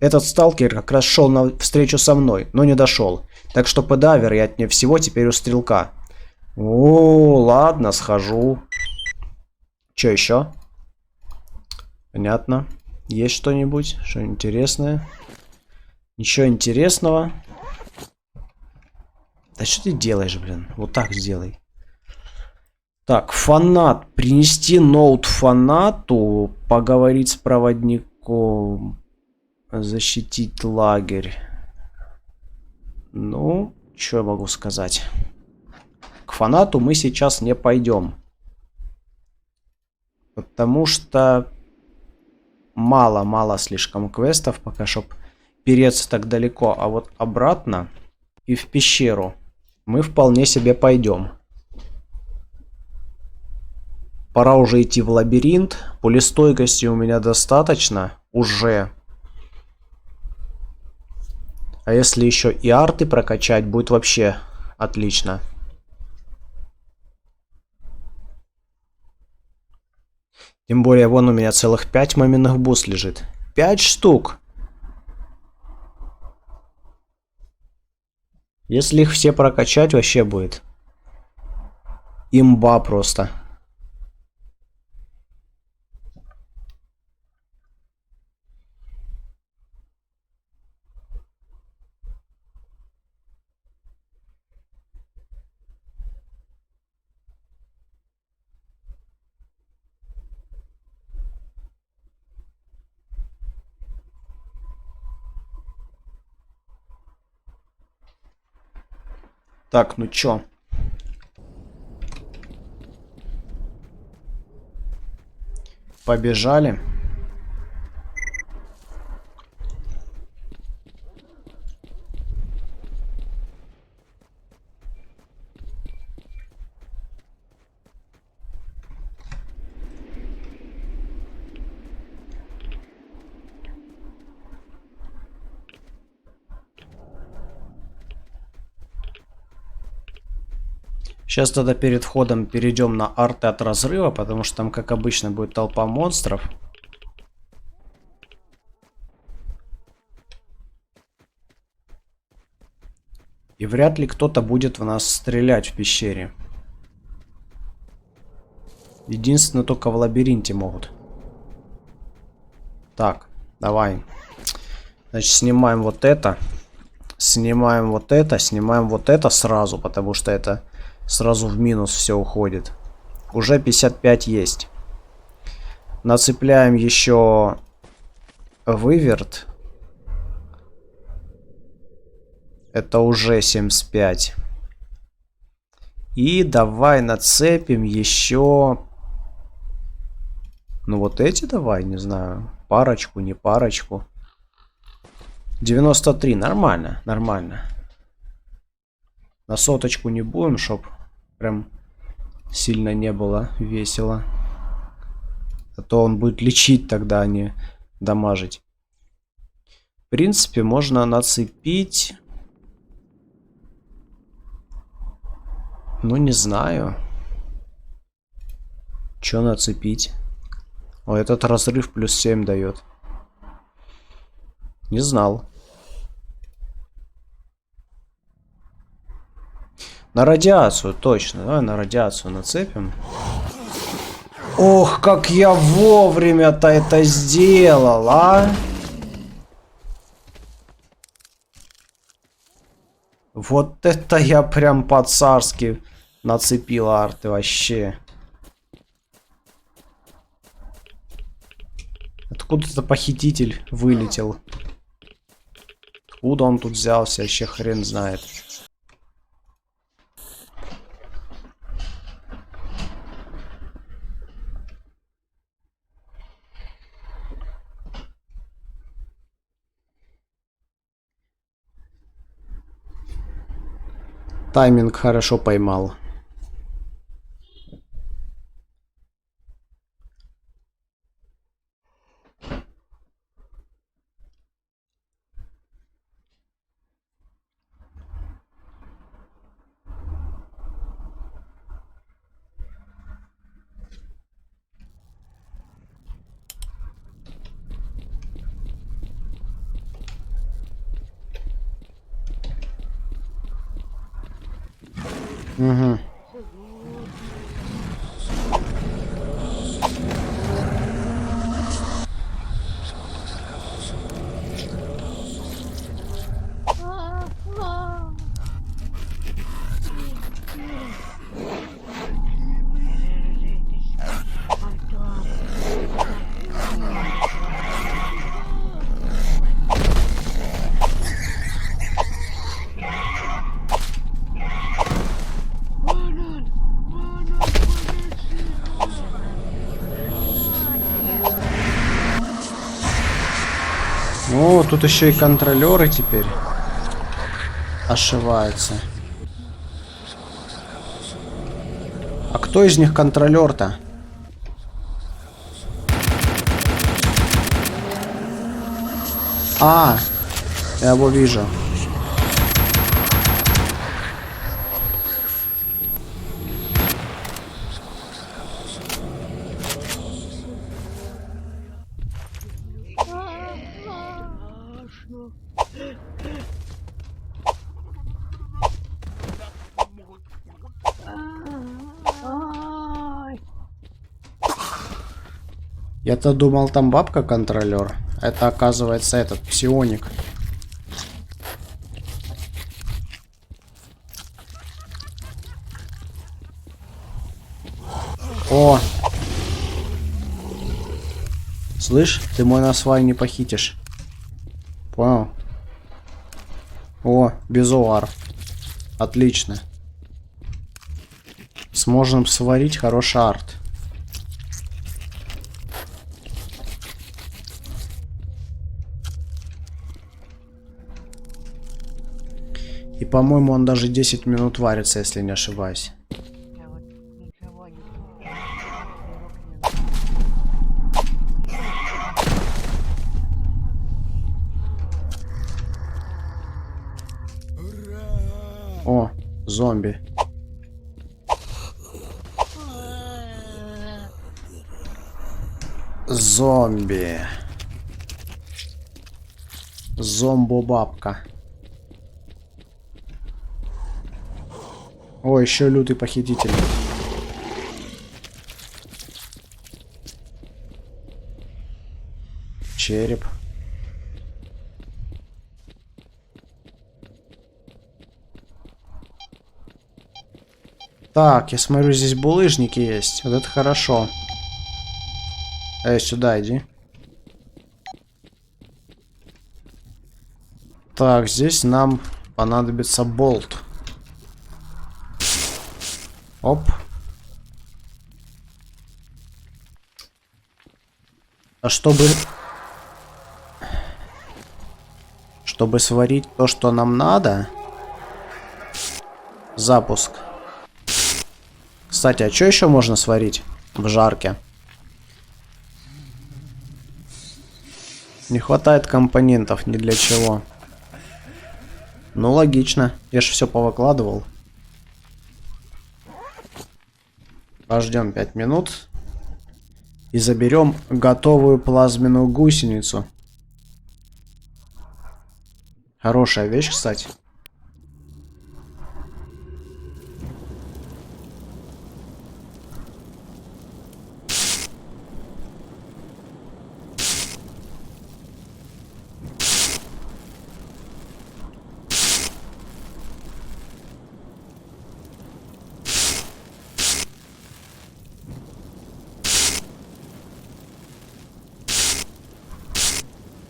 Этот сталкер как раз шел на встречу со мной, но не дошел. Так что ПДА, вероятнее всего, теперь у стрелка. О, ладно, схожу. Что еще? Понятно. Есть что-нибудь? Что интересное? Ничего интересного. Да что ты делаешь, блин? Вот так сделай. Так, фанат. Принести ноут фанату. Поговорить с проводником. Защитить лагерь. Ну, что я могу сказать? К фанату мы сейчас не пойдем. Потому что мало слишком квестов, пока чтоб переться так далеко. А вот обратно и в пещеру мы вполне себе пойдем. Пора уже идти в лабиринт. Пулестойкости у меня достаточно уже. А если еще и арты прокачать, будет вообще отлично. Тем более, вон у меня целых 5 маминых бус лежит. 5 штук! Если их все прокачать, вообще будет имба просто. Так, ну чё? Побежали. Сейчас тогда перед входом перейдем на арты от разрыва, потому что там, как обычно, будет толпа монстров. И вряд ли кто-то будет в нас стрелять в пещере. Единственное, только в лабиринте могут. Так, давай. Значит, снимаем вот это. Снимаем вот это. Снимаем вот это сразу, потому что это сразу в минус все уходит. Уже 55 есть. Нацепляем еще выверт. Это уже 75. И давай нацепим еще... Ну вот эти давай, не знаю. Парочку, не парочку. 93, нормально, нормально. На соточку не будем, чтоб прям сильно не было весело. А то он будет лечить тогда, а не дамажить. В принципе, можно нацепить... Ну, не знаю. Что нацепить? О, этот разрыв плюс 7 дает. Не знал. На радиацию, точно. Давай на радиацию нацепим. Ох, как я вовремя-то это сделал, а! Вот это я прям по-царски нацепил арты вообще. Откуда-то похититель вылетел. Откуда он тут взялся, вообще хрен знает. Тайминг хорошо поймал. Угу. О, тут еще и контролеры теперь ошиваются. А кто из них контролер-то? А, я его вижу. Я-то думал, там бабка-контролер. Это, оказывается, этот псионик. О! Слышь, ты мой насвай не похитишь. Понял? О, безуар. Отлично. Сможем сварить хороший арт. И, по-моему, он даже 10 минут варится, если не ошибаюсь. О, зомби. Зомби. Зомбо-бабка. О, еще лютый похититель. Череп. Так, я смотрю, здесь булыжники есть. Вот это хорошо. Сюда иди. Так, здесь нам понадобится болт. Оп. А чтобы сварить то, что нам надо. Запуск. Кстати, а что еще можно сварить в жарке? Не хватает компонентов ни для чего. Ну, логично. Я же все повыкладывал. Пождем 5 минут. И заберем готовую плазменную гусеницу. Хорошая вещь, кстати.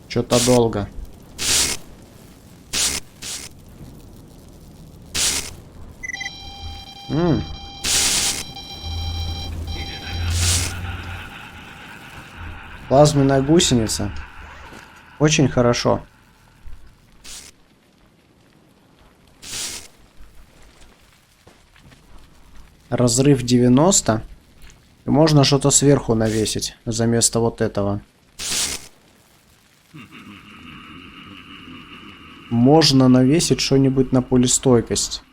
Что-то долго. Плазменная гусеница. Очень хорошо. Разрыв 90. И можно что-то сверху навесить за место вот этого. Можно навесить что-нибудь на пулестойкость.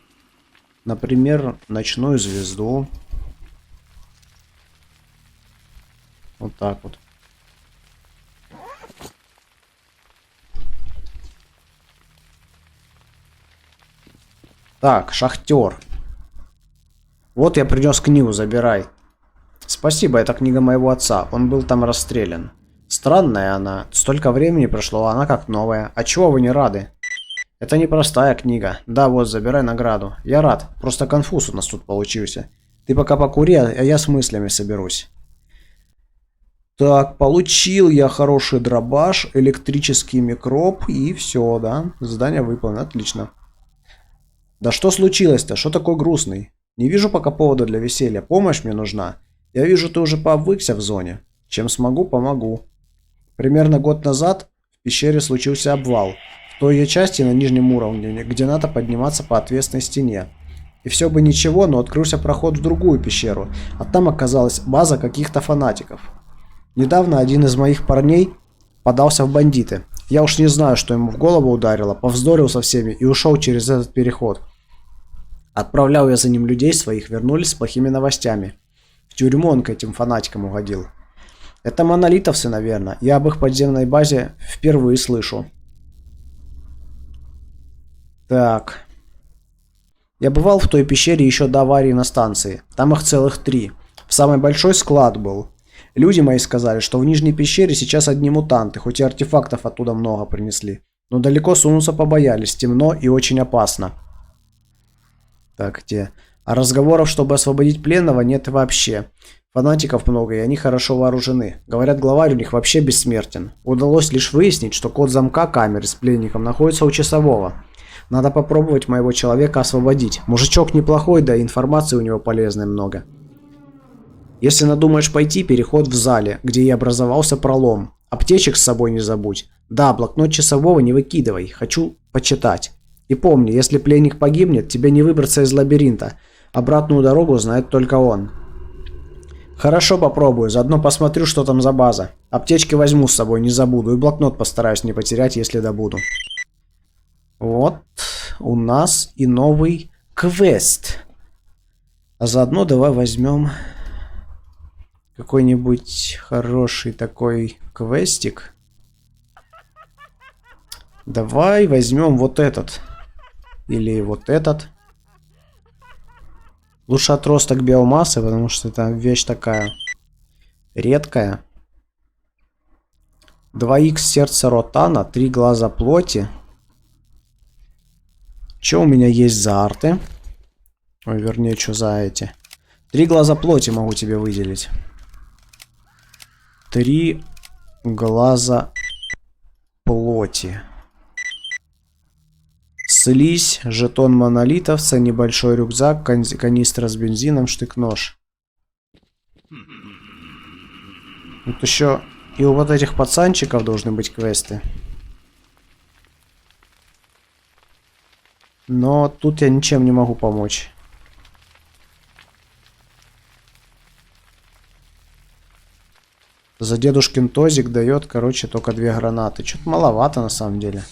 Например, ночную звезду. Вот так вот. Так, шахтер. Вот я принес книгу, забирай. Спасибо, это книга моего отца. Он был там расстрелян. Странная она. Столько времени прошло, а она как новая. А чего вы не рады? Это непростая книга. Да, вот, забирай награду. Я рад. Просто конфуз у нас тут получился. Ты пока покури, а я с мыслями соберусь. Так, получил я хороший дробаш, электрический микроб и все, да. Задание выполнено. Отлично. Да что случилось-то? Что такой грустный? Не вижу пока повода для веселья. Помощь мне нужна. Я вижу, ты уже пообвыкся в зоне. Чем смогу, помогу. Примерно год назад в пещере случился обвал. В той ее части на нижнем уровне, где надо подниматься по отвесной стене. И все бы ничего, но открылся проход в другую пещеру, а там оказалась база каких-то фанатиков. Недавно один из моих парней подался в бандиты. Я уж не знаю, что ему в голову ударило, повздорил со всеми и ушел через этот переход. Отправлял я за ним людей своих, вернулись с плохими новостями. В тюрьму он к этим фанатикам угодил. Это монолитовцы, наверное. Я об их подземной базе впервые слышу. Так. Я бывал в той пещере еще до аварии на станции. Там их целых 3. Самый большой склад был. Люди мои сказали, что в нижней пещере сейчас одни мутанты, хоть и артефактов оттуда много принесли. Но далеко сунуться побоялись, темно и очень опасно. Так, где? А разговоров, чтобы освободить пленного, нет вообще. Фанатиков много, и они хорошо вооружены. Говорят, главарь у них вообще бессмертен. Удалось лишь выяснить, что код замка камеры с пленником находится у часового. Надо попробовать моего человека освободить. Мужичок неплохой, да и информации у него полезной много. Если надумаешь пойти, переход в зале, где и образовался пролом. Аптечек с собой не забудь. Да, блокнот часового не выкидывай. Хочу почитать. И помни, если пленник погибнет, тебе не выбраться из лабиринта. Обратную дорогу знает только он. Хорошо, попробую. Заодно посмотрю, что там за база. Аптечки возьму с собой, не забуду. И блокнот постараюсь не потерять, если добуду. Вот у нас и новый квест. А заодно давай возьмем какой-нибудь хороший такой квестик. Давай возьмем вот этот. Или вот этот. Лучше отросток биомассы, потому что это вещь такая редкая. 2х сердца ротана, 3 глаза плоти. Что у меня есть за арты? Ой, вернее, что за эти? 3 глаза плоти могу тебе выделить. 3 глаза плоти. Слизь, жетон монолитовца, небольшой рюкзак, канистра с бензином, штык-нож. Вот еще и у вот этих пацанчиков должны быть квесты. Но тут я ничем не могу помочь. За дедушкин тозик дает, короче, только 2 гранаты. Что-то маловато на самом деле.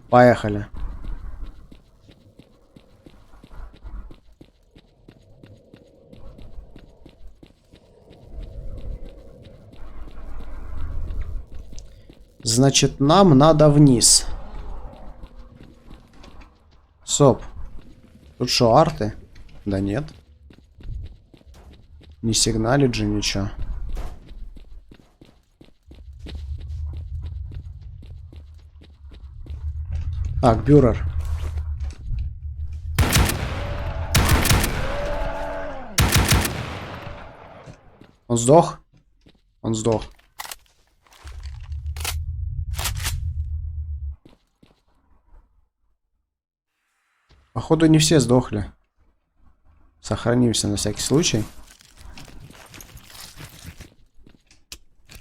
Поехали. Значит, нам надо вниз. Соп. Тут что, арты? Да нет. Не сигналит же ничего. Так, бюрер. Он сдох? Он сдох. Походу не все сдохли. Сохранимся на всякий случай.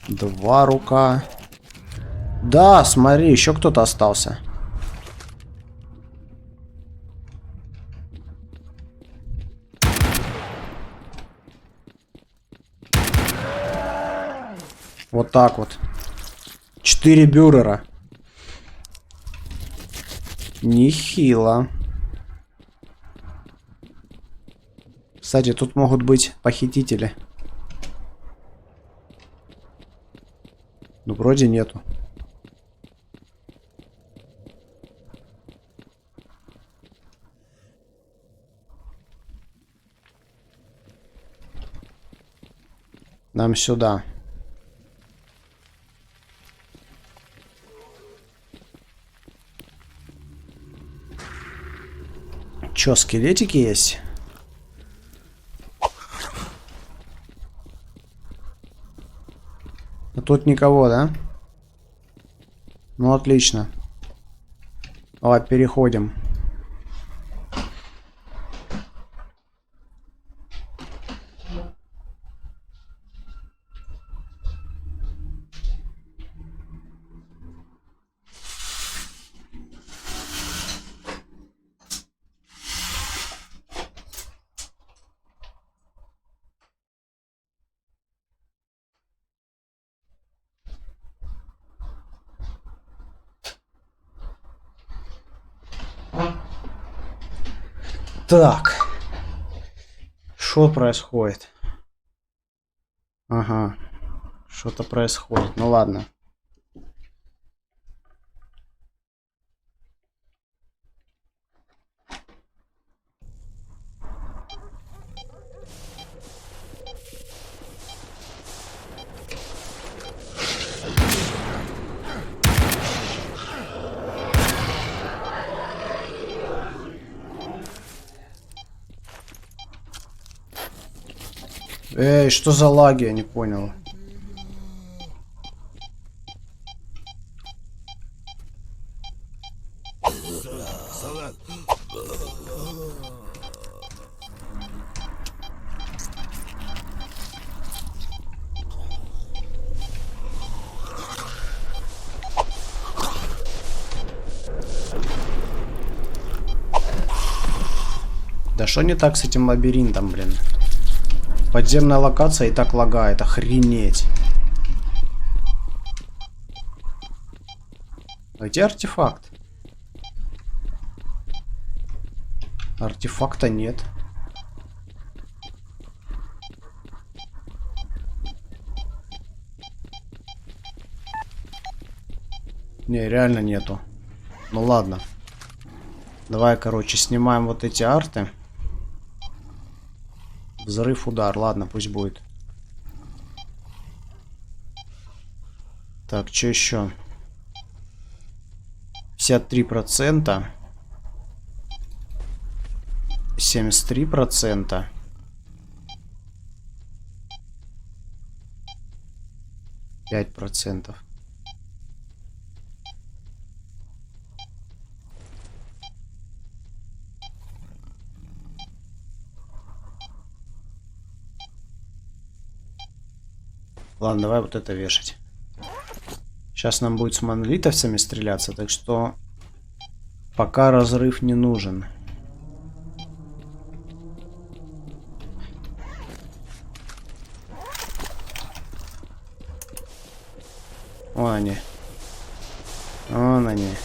2 рука. Да, смотри, еще кто-то остался. Вот так вот. 4 бюрера. Нехило. Кстати, тут могут быть похитители. Ну, вроде нету. Нам сюда. Чё, скелетики есть? А тут никого, да? Ну, отлично. Давай, переходим. Так. Что происходит? Ага. Что-то происходит. Ну ладно. Эй, что за лаги? Я не понял. Да что не так с этим лабиринтом, блин? Подземная локация и так лагает, охренеть. А где артефакт? Артефакта нет. Не, реально нету. Ну ладно. Давай, короче, снимаем вот эти арты. Взрыв, удар. Ладно, пусть будет. Так, что еще? 53%. 73%. 5%. Ладно, давай вот это вешать. Сейчас нам будет с монолитовцами стреляться, так что пока разрыв не нужен. Вон они. Вон они.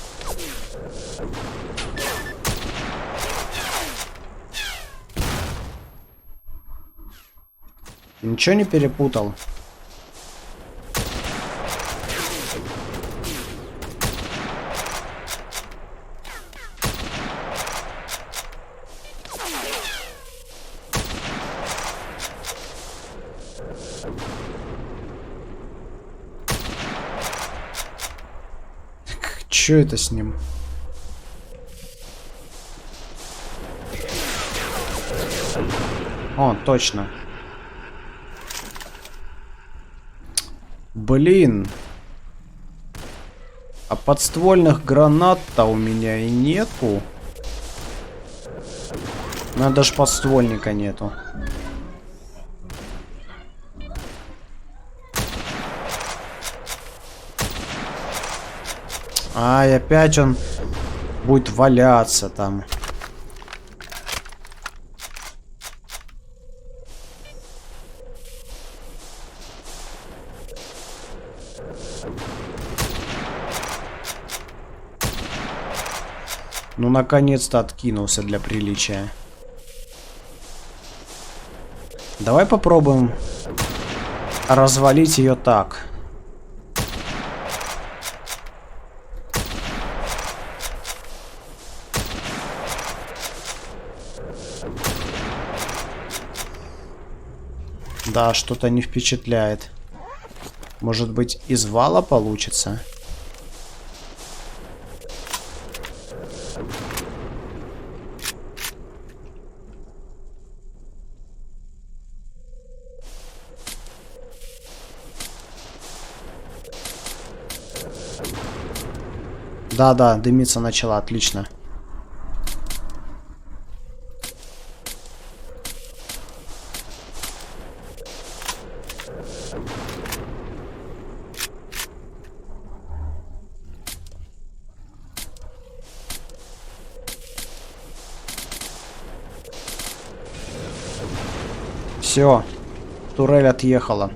Ничего не перепутал? Чё это с ним? О, точно. Блин. А подствольных гранат-то у меня и нету. У меня даже подствольника нету. Ай, опять он будет валяться там. Ну, наконец-то откинулся для приличия. Давай попробуем развалить ее так. Да, что-то не впечатляет. Может быть, из вала получится? Да, дымиться начала, отлично. Все, турель отъехала.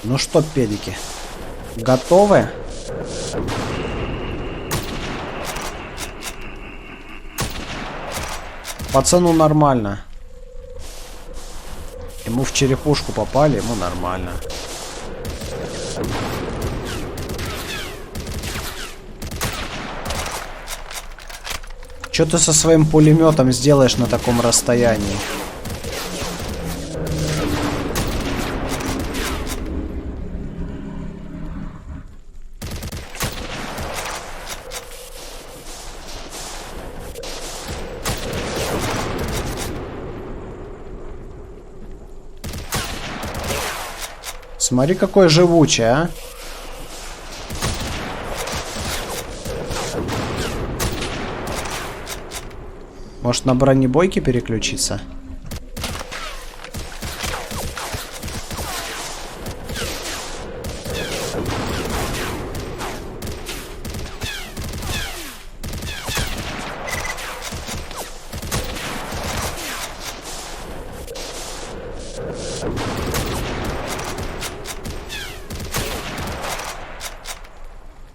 Ну что, педики, готовы? Пацану нормально. Ему в черепушку попали, ему нормально. Что ты со своим пулеметом сделаешь на таком расстоянии? Смотри, какой живучий, а. Может, на бронебойке переключиться?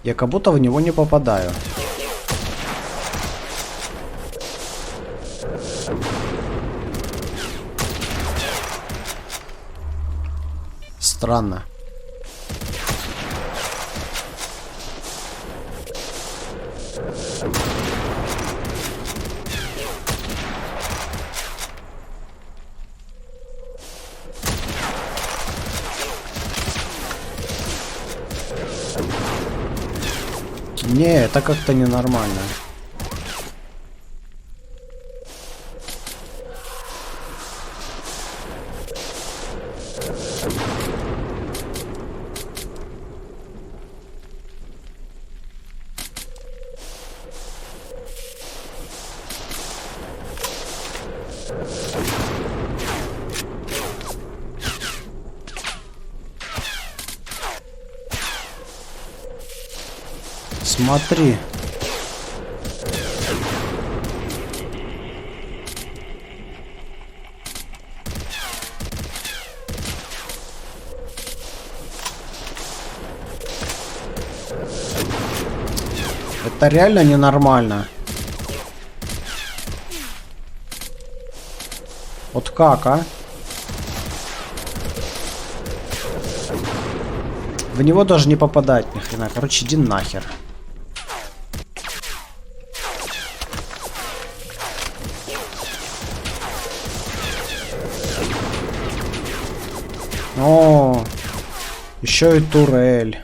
Я как будто в него не попадаю. Странно. Не, это как-то ненормально. Смотри. Это реально ненормально. Вот как, а? В него даже не попадать ни хрена. Короче, иди нахер. О, еще и турель.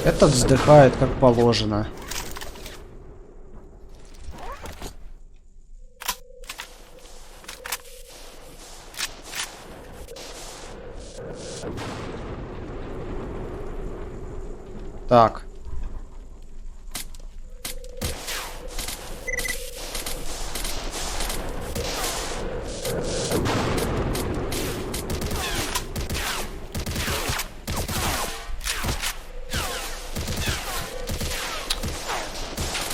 Этот вздыхает как положено. Так.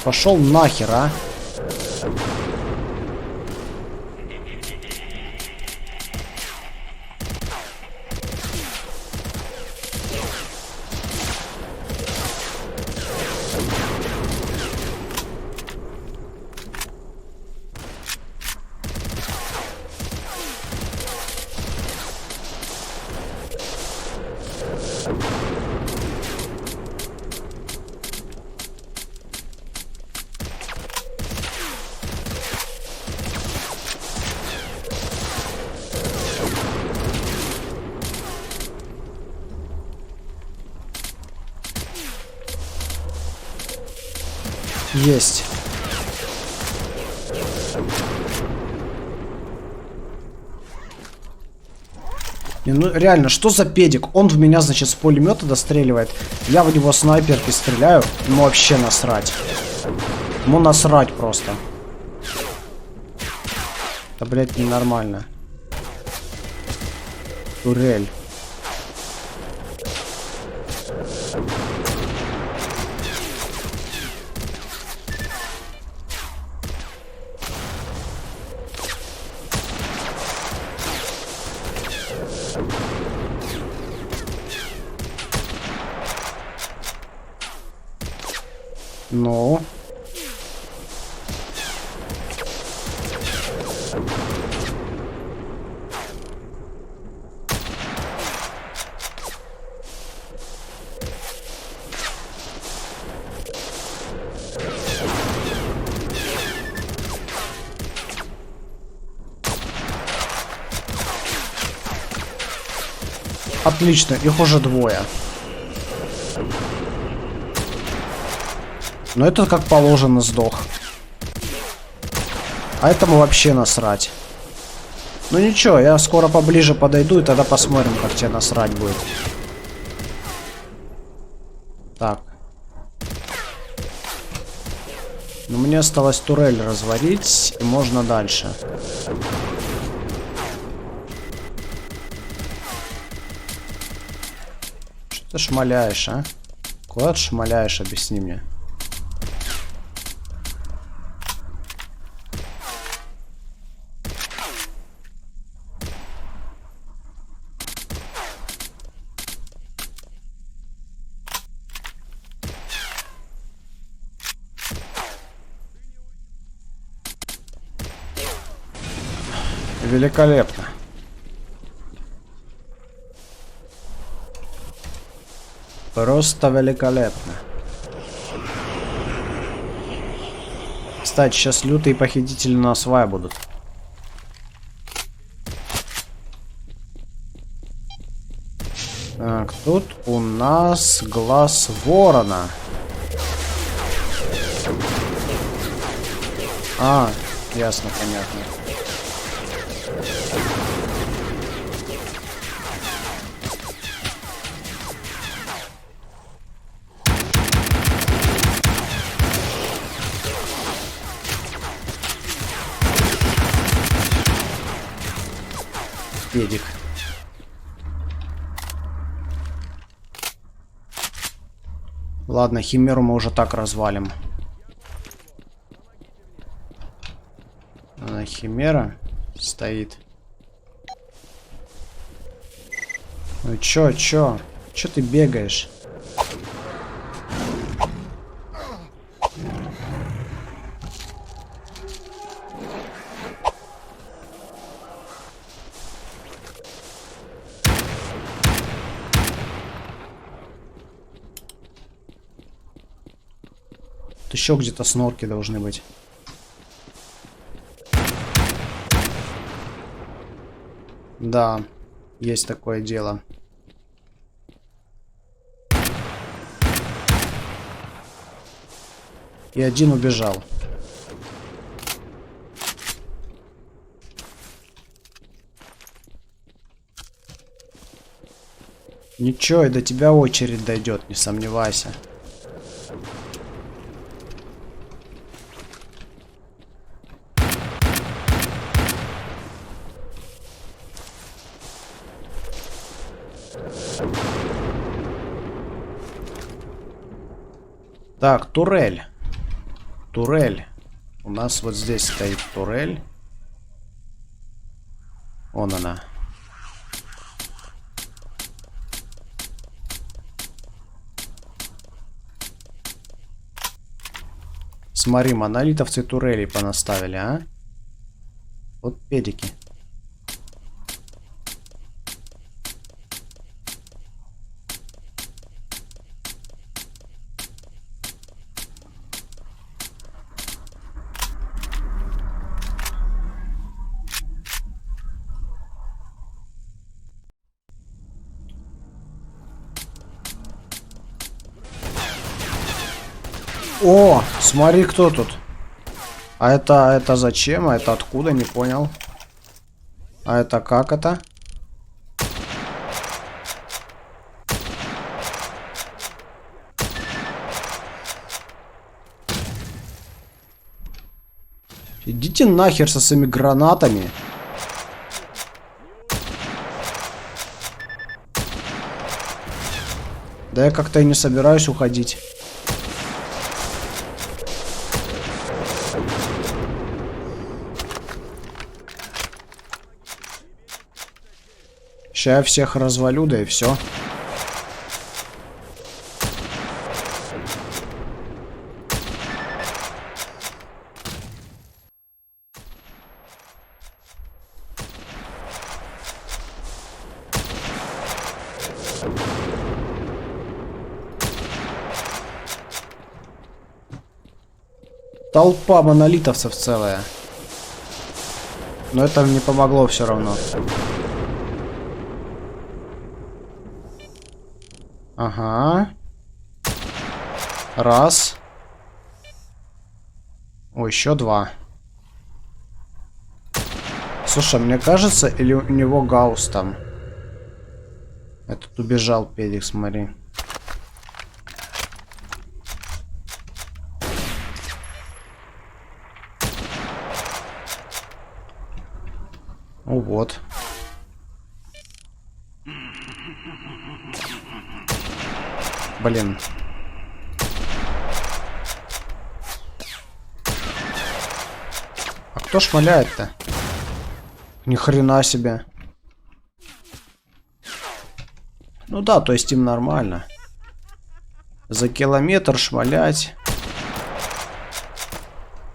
Пошел нахер, а? Есть. Не, ну реально, что за педик? Он в меня, значит, с пулемета достреливает. Я в него снайперкой стреляю. Ему вообще насрать. Ему насрать просто. Да, блядь, ненормально. Турель. Ну. Отлично, их уже двое. Но этот как положено сдох. А этому вообще насрать. Ну ничего, я скоро поближе подойду и тогда посмотрим, как тебе насрать будет. Так. Ну мне осталось турель развалить, и можно дальше. Что ты шмаляешь, а? Куда ты шмаляешь, объясни мне. Великолепно. Просто великолепно. Кстати, сейчас лютые похитители на свай будут. Так, тут у нас глаз ворона. А, ясно, понятно. Педик. Ладно, химеру мы уже так развалим. Химера стоит. Ну чё? Чё ты бегаешь? Тут еще где-то снорки должны быть. Да, есть такое дело. И один убежал. Ничего, и до тебя очередь дойдет, не сомневайся. Так, турель. Турель. У нас вот здесь стоит турель. Вон она. Смотри, монолитовцы турели понаставили, а? Вот педики. О, смотри, кто тут. А это зачем? А это откуда? Не понял. А это как это? Идите нахер со своими гранатами. Да я как-то и не собираюсь уходить. Сейчас я всех развалю, да и все. Толпа монолитовцев целая. Но это не помогло все равно. Ага. Раз. О, еще два. Слушай, мне кажется, или у него гаусс там. Этот убежал, педик, смотри. Ну вот. Блин. Кто шмаляет-то? Ни хрена себе. Ну да, то есть им нормально. За километр шмалять.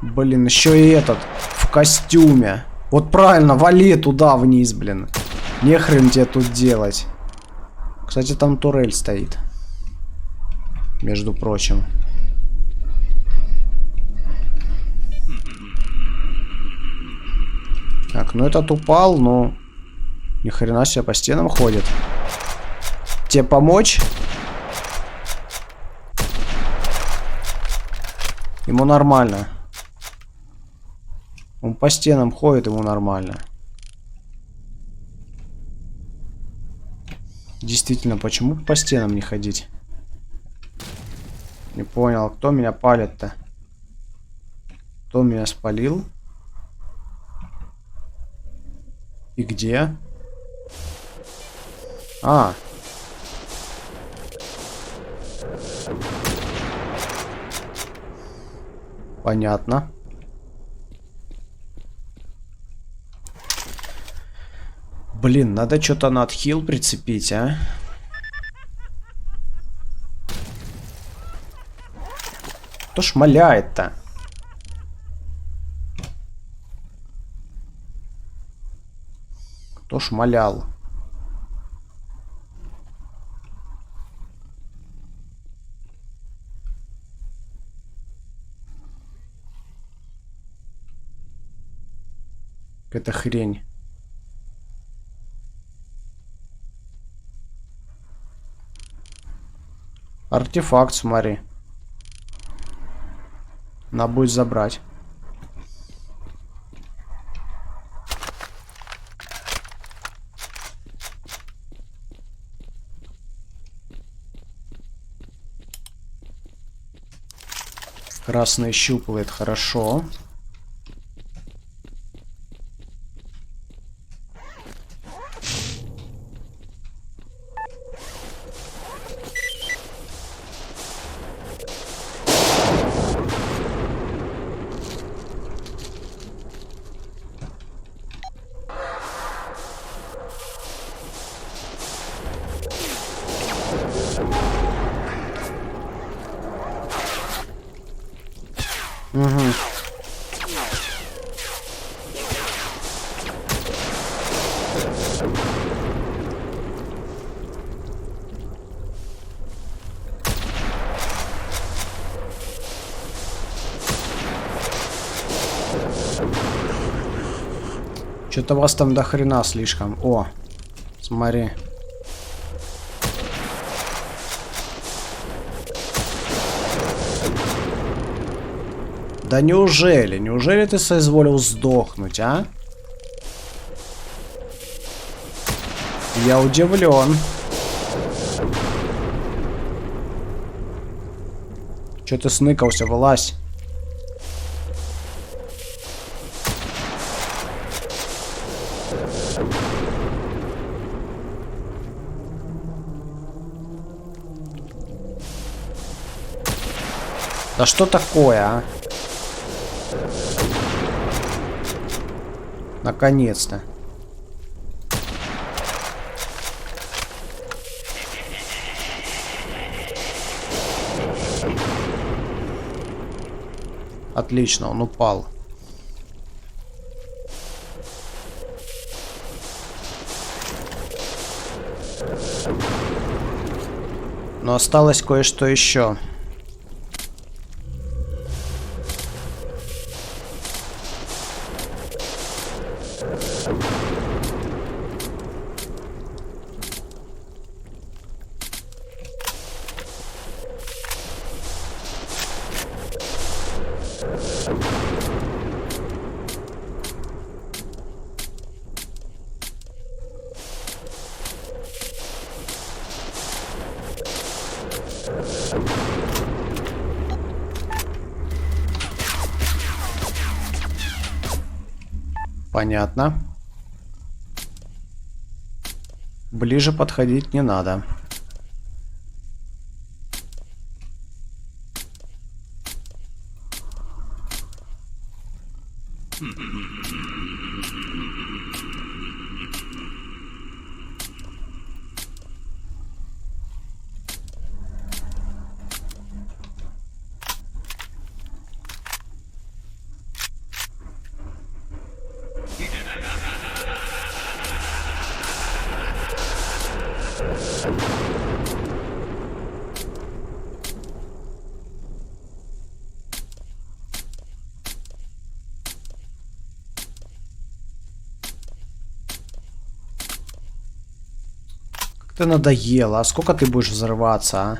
Блин, еще и этот в костюме. Вот правильно, вали туда вниз, блин. Не хрен тебе тут делать. Кстати, там турель стоит. Между прочим. Так, ну этот упал, но... Ни хрена себе по стенам ходит. Тебе помочь? Ему нормально. Он по стенам ходит, ему нормально. Действительно, почему по стенам не ходить? Не понял, кто меня палит-то? Кто меня спалил? И где? А. Понятно. Блин, надо что-то на отхил прицепить, а? Кто шмаляет-то? Кто шмалял? Какая-то хрень. Артефакт, смотри. Надо будет забрать. Красные щупла, это хорошо. Угу. Что-то вас там до хрена слишком. О, смотри. Да неужели? Неужели ты соизволил сдохнуть, а? Я удивлен. Че ты сныкался, вылазь. Да что такое, а? Наконец-то. Отлично, он упал. Но осталось кое-что еще. Понятно. Ближе подходить не надо. Ты надоела, а сколько ты будешь взрываться, а?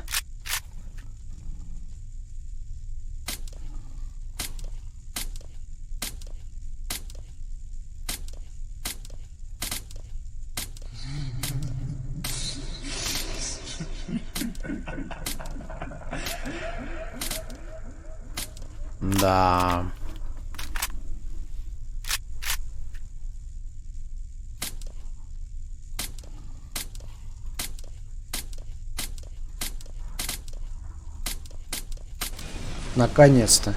Да. Наконец-то.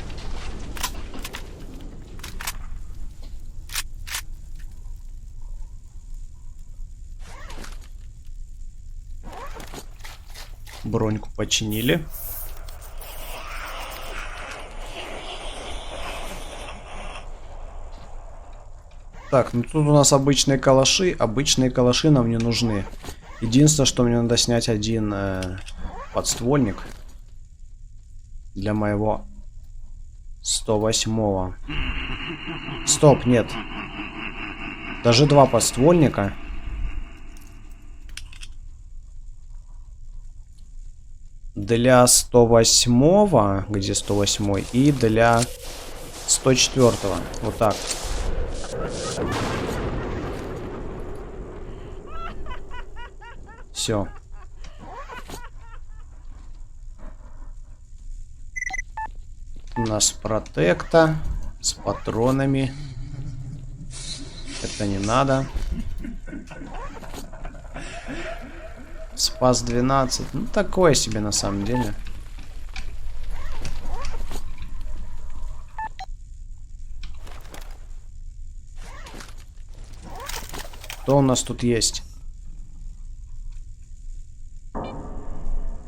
Броньку починили. Так, ну тут у нас обычные калаши. Обычные калаши нам не нужны. Единственное, что мне надо снять один подствольник. Для моего 108-го. Стоп, нет. Даже два подствольника. Для 108-го, где 108-й, и для 104-го. Вот так. Все. У нас протекта с патронами. Это не надо. Спас 12. Ну, такое себе на самом деле. Что у нас тут есть?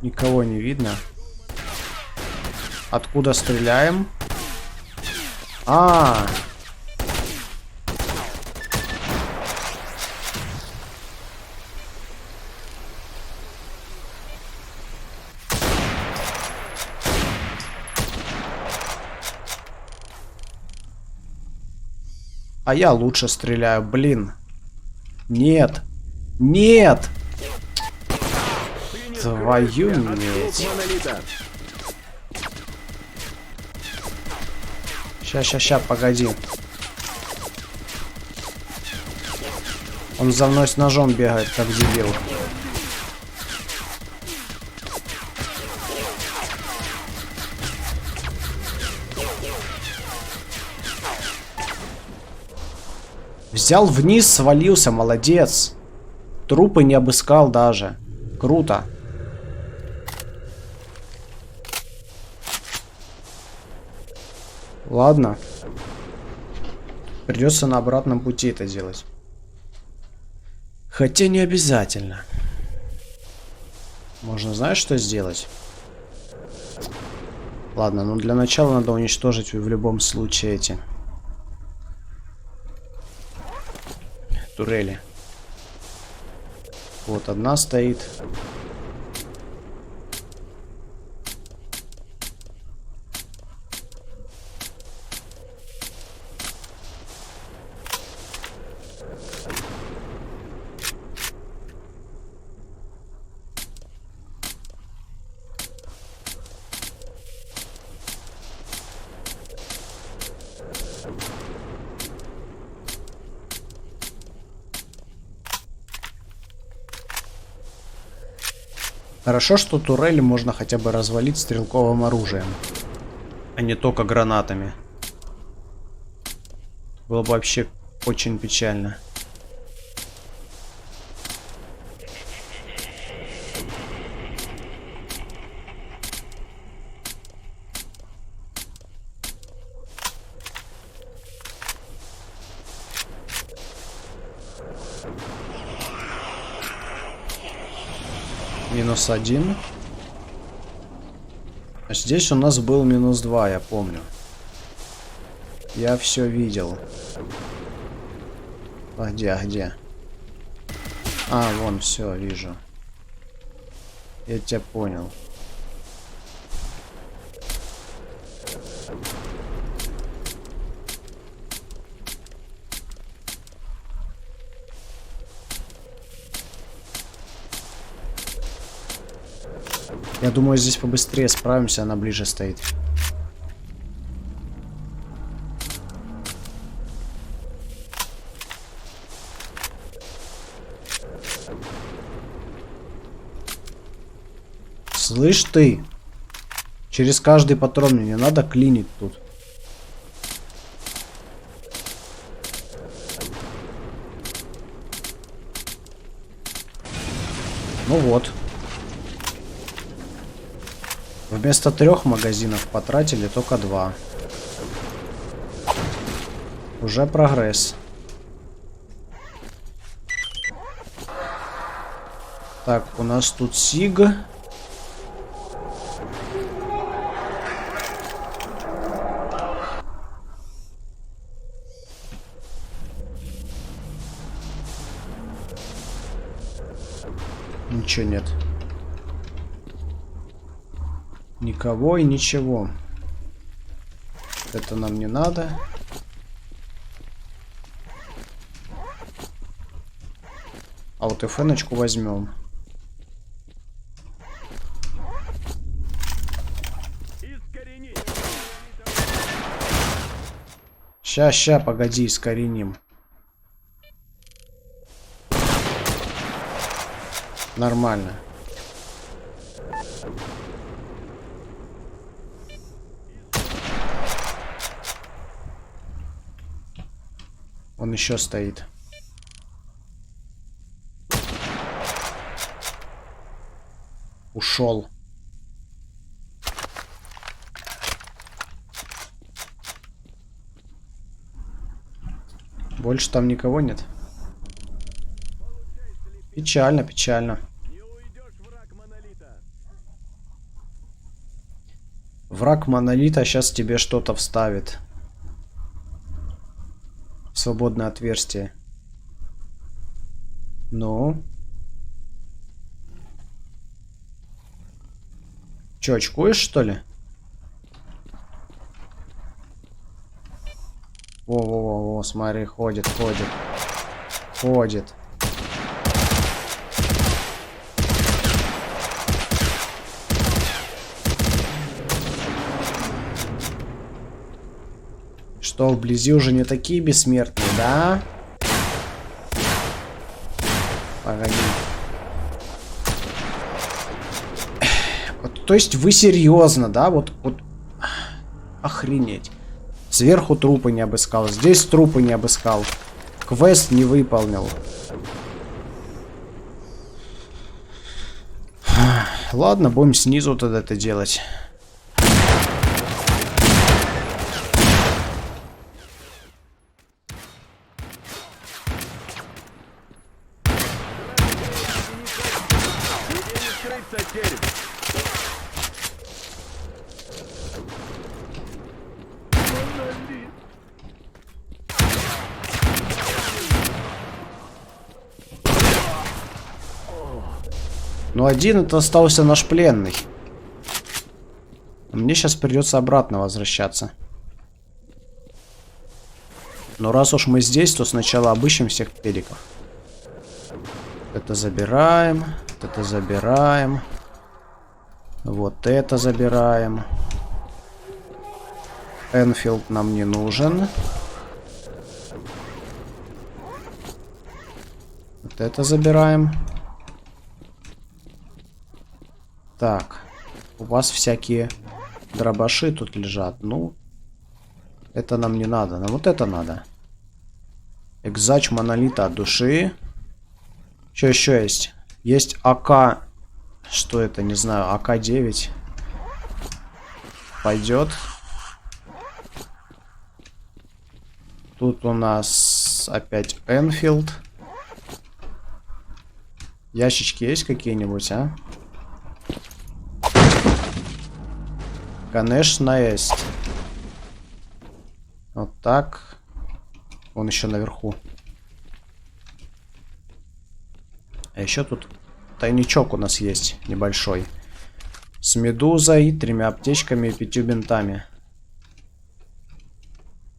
Никого не видно. Откуда стреляем? А, а я лучше стреляю, блин. Нет. Нет. Твою медь. Ща, погоди. Он за мной с ножом бегает, как дебил. Взял вниз, свалился, молодец. Трупы не обыскал даже. Круто. Ладно. Придется на обратном пути это делать. Хотя не обязательно. Можно, знаешь, что сделать? Ладно, ну для начала надо уничтожить в любом случае эти турели. Вот одна стоит. Хорошо, что турели можно хотя бы развалить стрелковым оружием, а не только гранатами. Было бы вообще очень печально. -1. А здесь у нас был -2, я помню. Я все видел. А где? А, вон, все, вижу. Я тебя понял. Я думаю, здесь побыстрее справимся, она ближе стоит. Слышь ты, через каждый патрон мне не надо клинить тут. Ну вот. Вместо 3 магазинов потратили только 2. Уже прогресс. Так, у нас тут Сиг. Ничего нет. Никого и ничего. Это нам не надо. А вот и феночку возьмем. Ща, погоди, искореним. Нормально. Он еще стоит. Ушел. Больше там никого нет. Печально, печально. Враг монолита сейчас тебе что-то вставит. Свободное отверстие. Ну. Че, очкуешь, что ли? Во-во-во, смотри, ходит. Что, вблизи уже не такие бессмертные, да? Погоди. Вот, то есть вы серьезно, да? Вот. Охренеть. Сверху трупы не обыскал, здесь трупы не обыскал. Квест не выполнил. Ладно, будем снизу тогда это делать. Ну, один это остался наш пленный. Мне сейчас придется обратно возвращаться. Но раз уж мы здесь, то сначала обыщем всех педиков. Это забираем. Это забираем. Вот это забираем. Энфилд нам не нужен. Вот это забираем. Так, у вас всякие дробаши тут лежат. Ну, это нам не надо. Нам вот это надо. Экзач монолита от души. Что еще есть? Есть АК. Что это? Не знаю. АК-9. Пойдет. Тут у нас опять Энфилд. Ящички есть какие-нибудь, а? Конечно, есть. Вот так. Он еще наверху. А еще тут тайничок у нас есть небольшой. С медузой, 3 аптечками и 5 бинтами.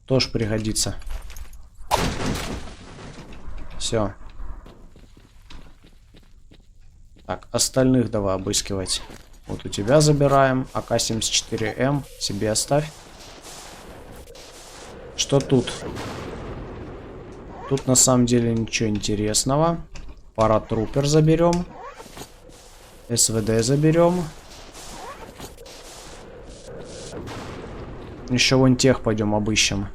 Тоже пригодится. Все. Так, остальных давай обыскивать. Вот у тебя забираем. АК-74М. Себе оставь. Что тут? Тут на самом деле ничего интересного. Паратрупер заберем. СВД заберем. Еще вон тех пойдем обыщем.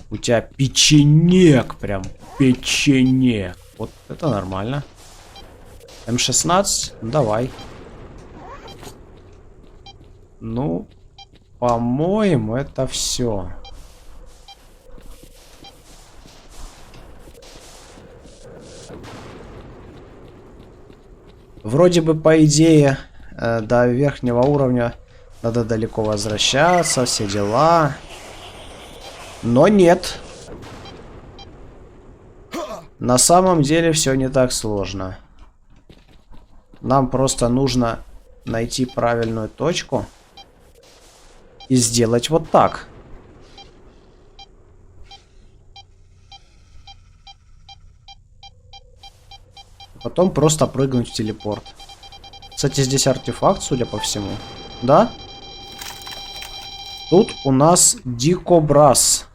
У тебя печенек прям. Печенек. Вот это нормально. М16? Давай. Ну, по-моему, это все. Вроде бы, по идее, до верхнего уровня надо далеко возвращаться, все дела. Но нет. На самом деле все не так сложно. Нам просто нужно найти правильную точку и сделать вот так. Потом просто прыгнуть в телепорт. Кстати, здесь артефакт, судя по всему. Да? Тут у нас дикобраз.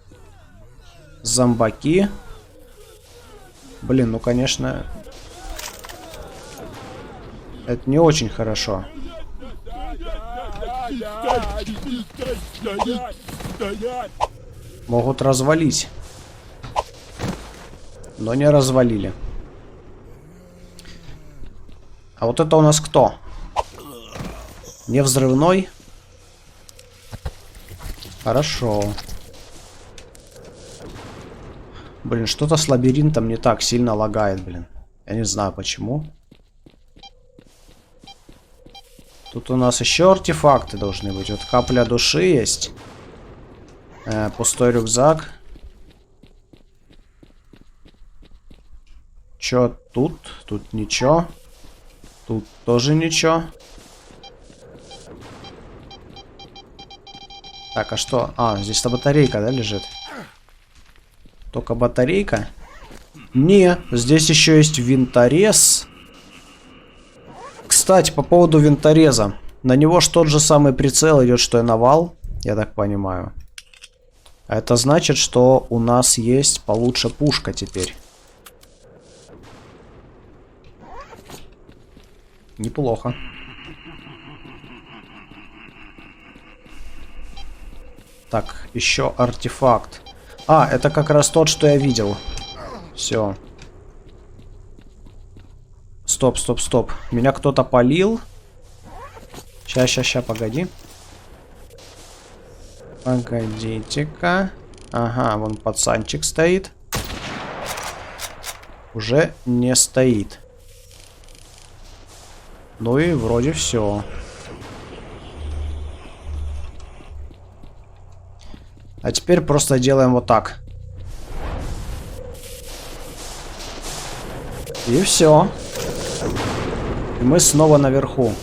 Зомбаки. Блин, ну конечно... Это не очень хорошо. Могут развалить. Но не развалили. А вот это у нас кто? Не взрывной? Хорошо. Блин, что-то с лабиринтом не так сильно лагает, блин. Я не знаю почему. Тут у нас еще артефакты должны быть. Вот капля души есть. Пустой рюкзак. Чё тут? Тут ничего. Тут тоже ничего. Так, а что? А, здесь-то батарейка, да, лежит? Только батарейка? Не, здесь еще есть винторез. Кстати, по поводу винтореза. На него ж тот же самый прицел идет, что и на вал, я так понимаю. А это значит, что у нас есть получше пушка теперь. Неплохо. Так, еще артефакт. А, это как раз тот, что я видел. Все. Стоп, стоп, стоп. Меня кто-то палил. Ща, погоди. Погодите-ка. Ага, вон пацанчик стоит. Уже не стоит. Ну и вроде все. А теперь просто делаем вот так. И все. И мы снова наверху.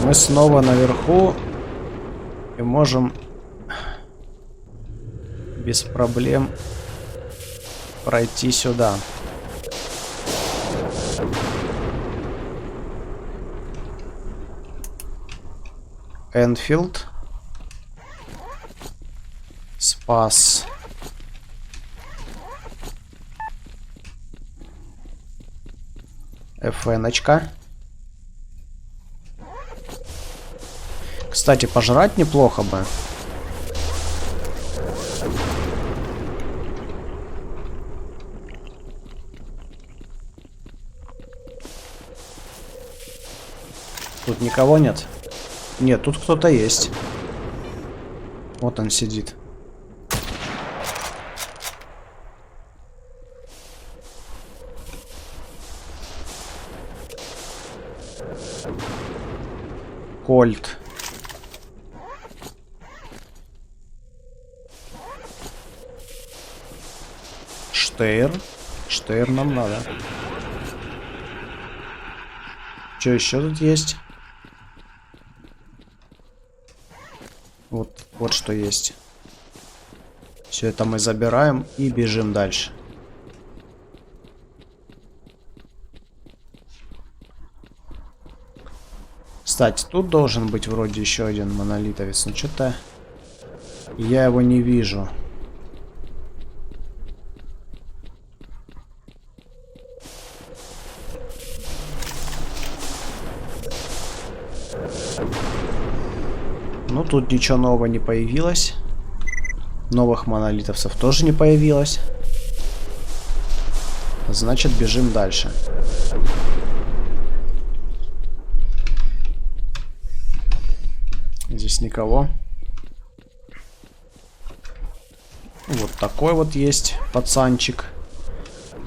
Мы снова наверху. И можем без проблем пройти сюда. Энфилд. Спас. ФН-очка. Кстати, пожрать неплохо бы. Тут никого нет? Нет, тут кто-то есть. Вот он сидит. Кольт. Штейр. Штейр нам надо. Что еще тут есть? Вот что есть. Все это мы забираем и бежим дальше. Кстати, тут должен быть вроде еще один монолитовец, но что-то я его не вижу. Ну, тут ничего нового не появилось. Новых монолитовцев тоже не появилось. Значит, бежим дальше. Здесь никого. Вот такой вот есть пацанчик.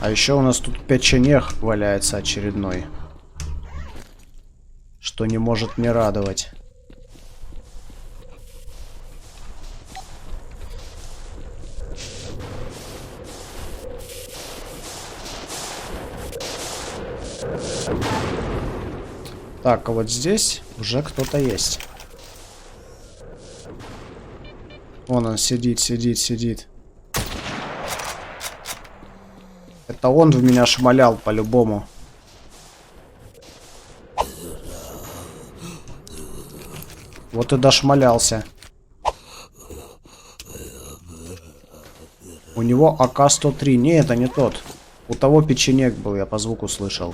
А еще у нас тут печенег валяется очередной. Что не может не радовать. Так, а вот здесь уже кто-то есть. Вон он сидит, сидит, сидит. Это он в меня шмалял по-любому. Вот и дошмалялся. У него АК-103. Не, это не тот. У того печенег был, я по звуку слышал.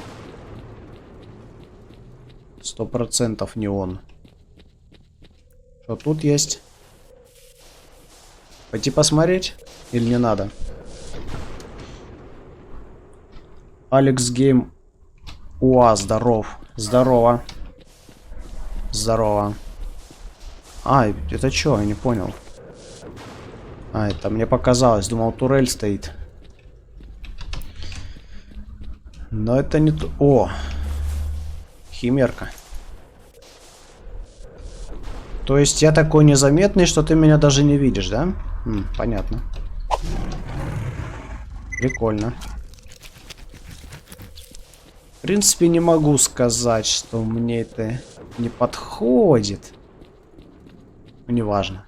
100% не он. Что тут есть? Пойти посмотреть? Или не надо? Алекс Гейм УА, здоров. Здорово. Здорово. А, это что? Я не понял. А, это мне показалось. Думал, турель стоит. Но это не то. О! Химерка. То есть я такой незаметный, что ты меня даже не видишь, да? Понятно. Прикольно. В принципе, не могу сказать, что мне это не подходит. Неважно.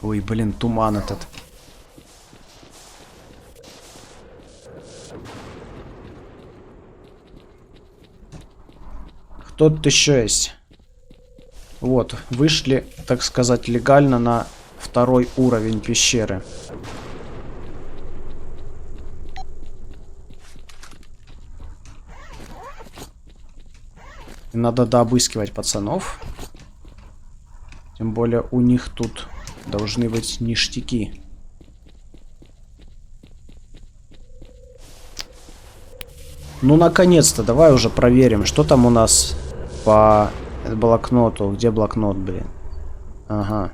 Ой, блин, туман этот. Кто тут еще есть? Вот, вышли, так сказать, легально на 2-й уровень пещеры. И надо дообыскивать пацанов. Тем более у них тут должны быть ништяки. Ну, наконец-то, давай уже проверим, что там у нас по блокноту. Где блокнот, блин? Ага.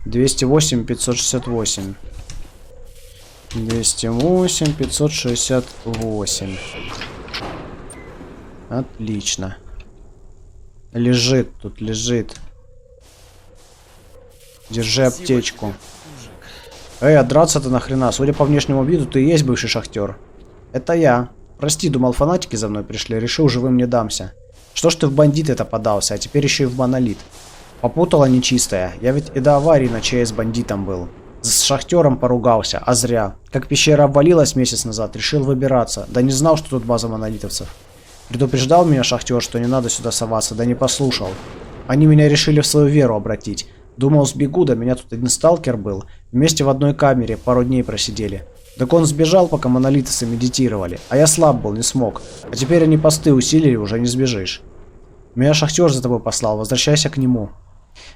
208, 568. 208, 568. Отлично. Лежит тут, лежит. Держи аптечку. Эй, а драться-то нахрена? Судя по внешнему виду, ты и есть бывший шахтер. Это я. Прости, думал, фанатики за мной пришли. Решил, живым не дамся. Что ж ты в бандиты-то подался, а теперь еще и в монолит. Попутала нечистая. Я ведь и до аварии на ЧС бандитом был. С шахтером поругался, а зря. Как пещера обвалилась месяц назад, решил выбираться. Да не знал, что тут база монолитовцев. Предупреждал меня шахтер, что не надо сюда соваться, да не послушал. Они меня решили в свою веру обратить. Думал, сбегу, да меня тут один сталкер был. Вместе в одной камере пару дней просидели. Так он сбежал, пока монолитовцы медитировали. А я слаб был, не смог. А теперь они посты усилили, уже не сбежишь. Меня шахтер за тобой послал, возвращайся к нему.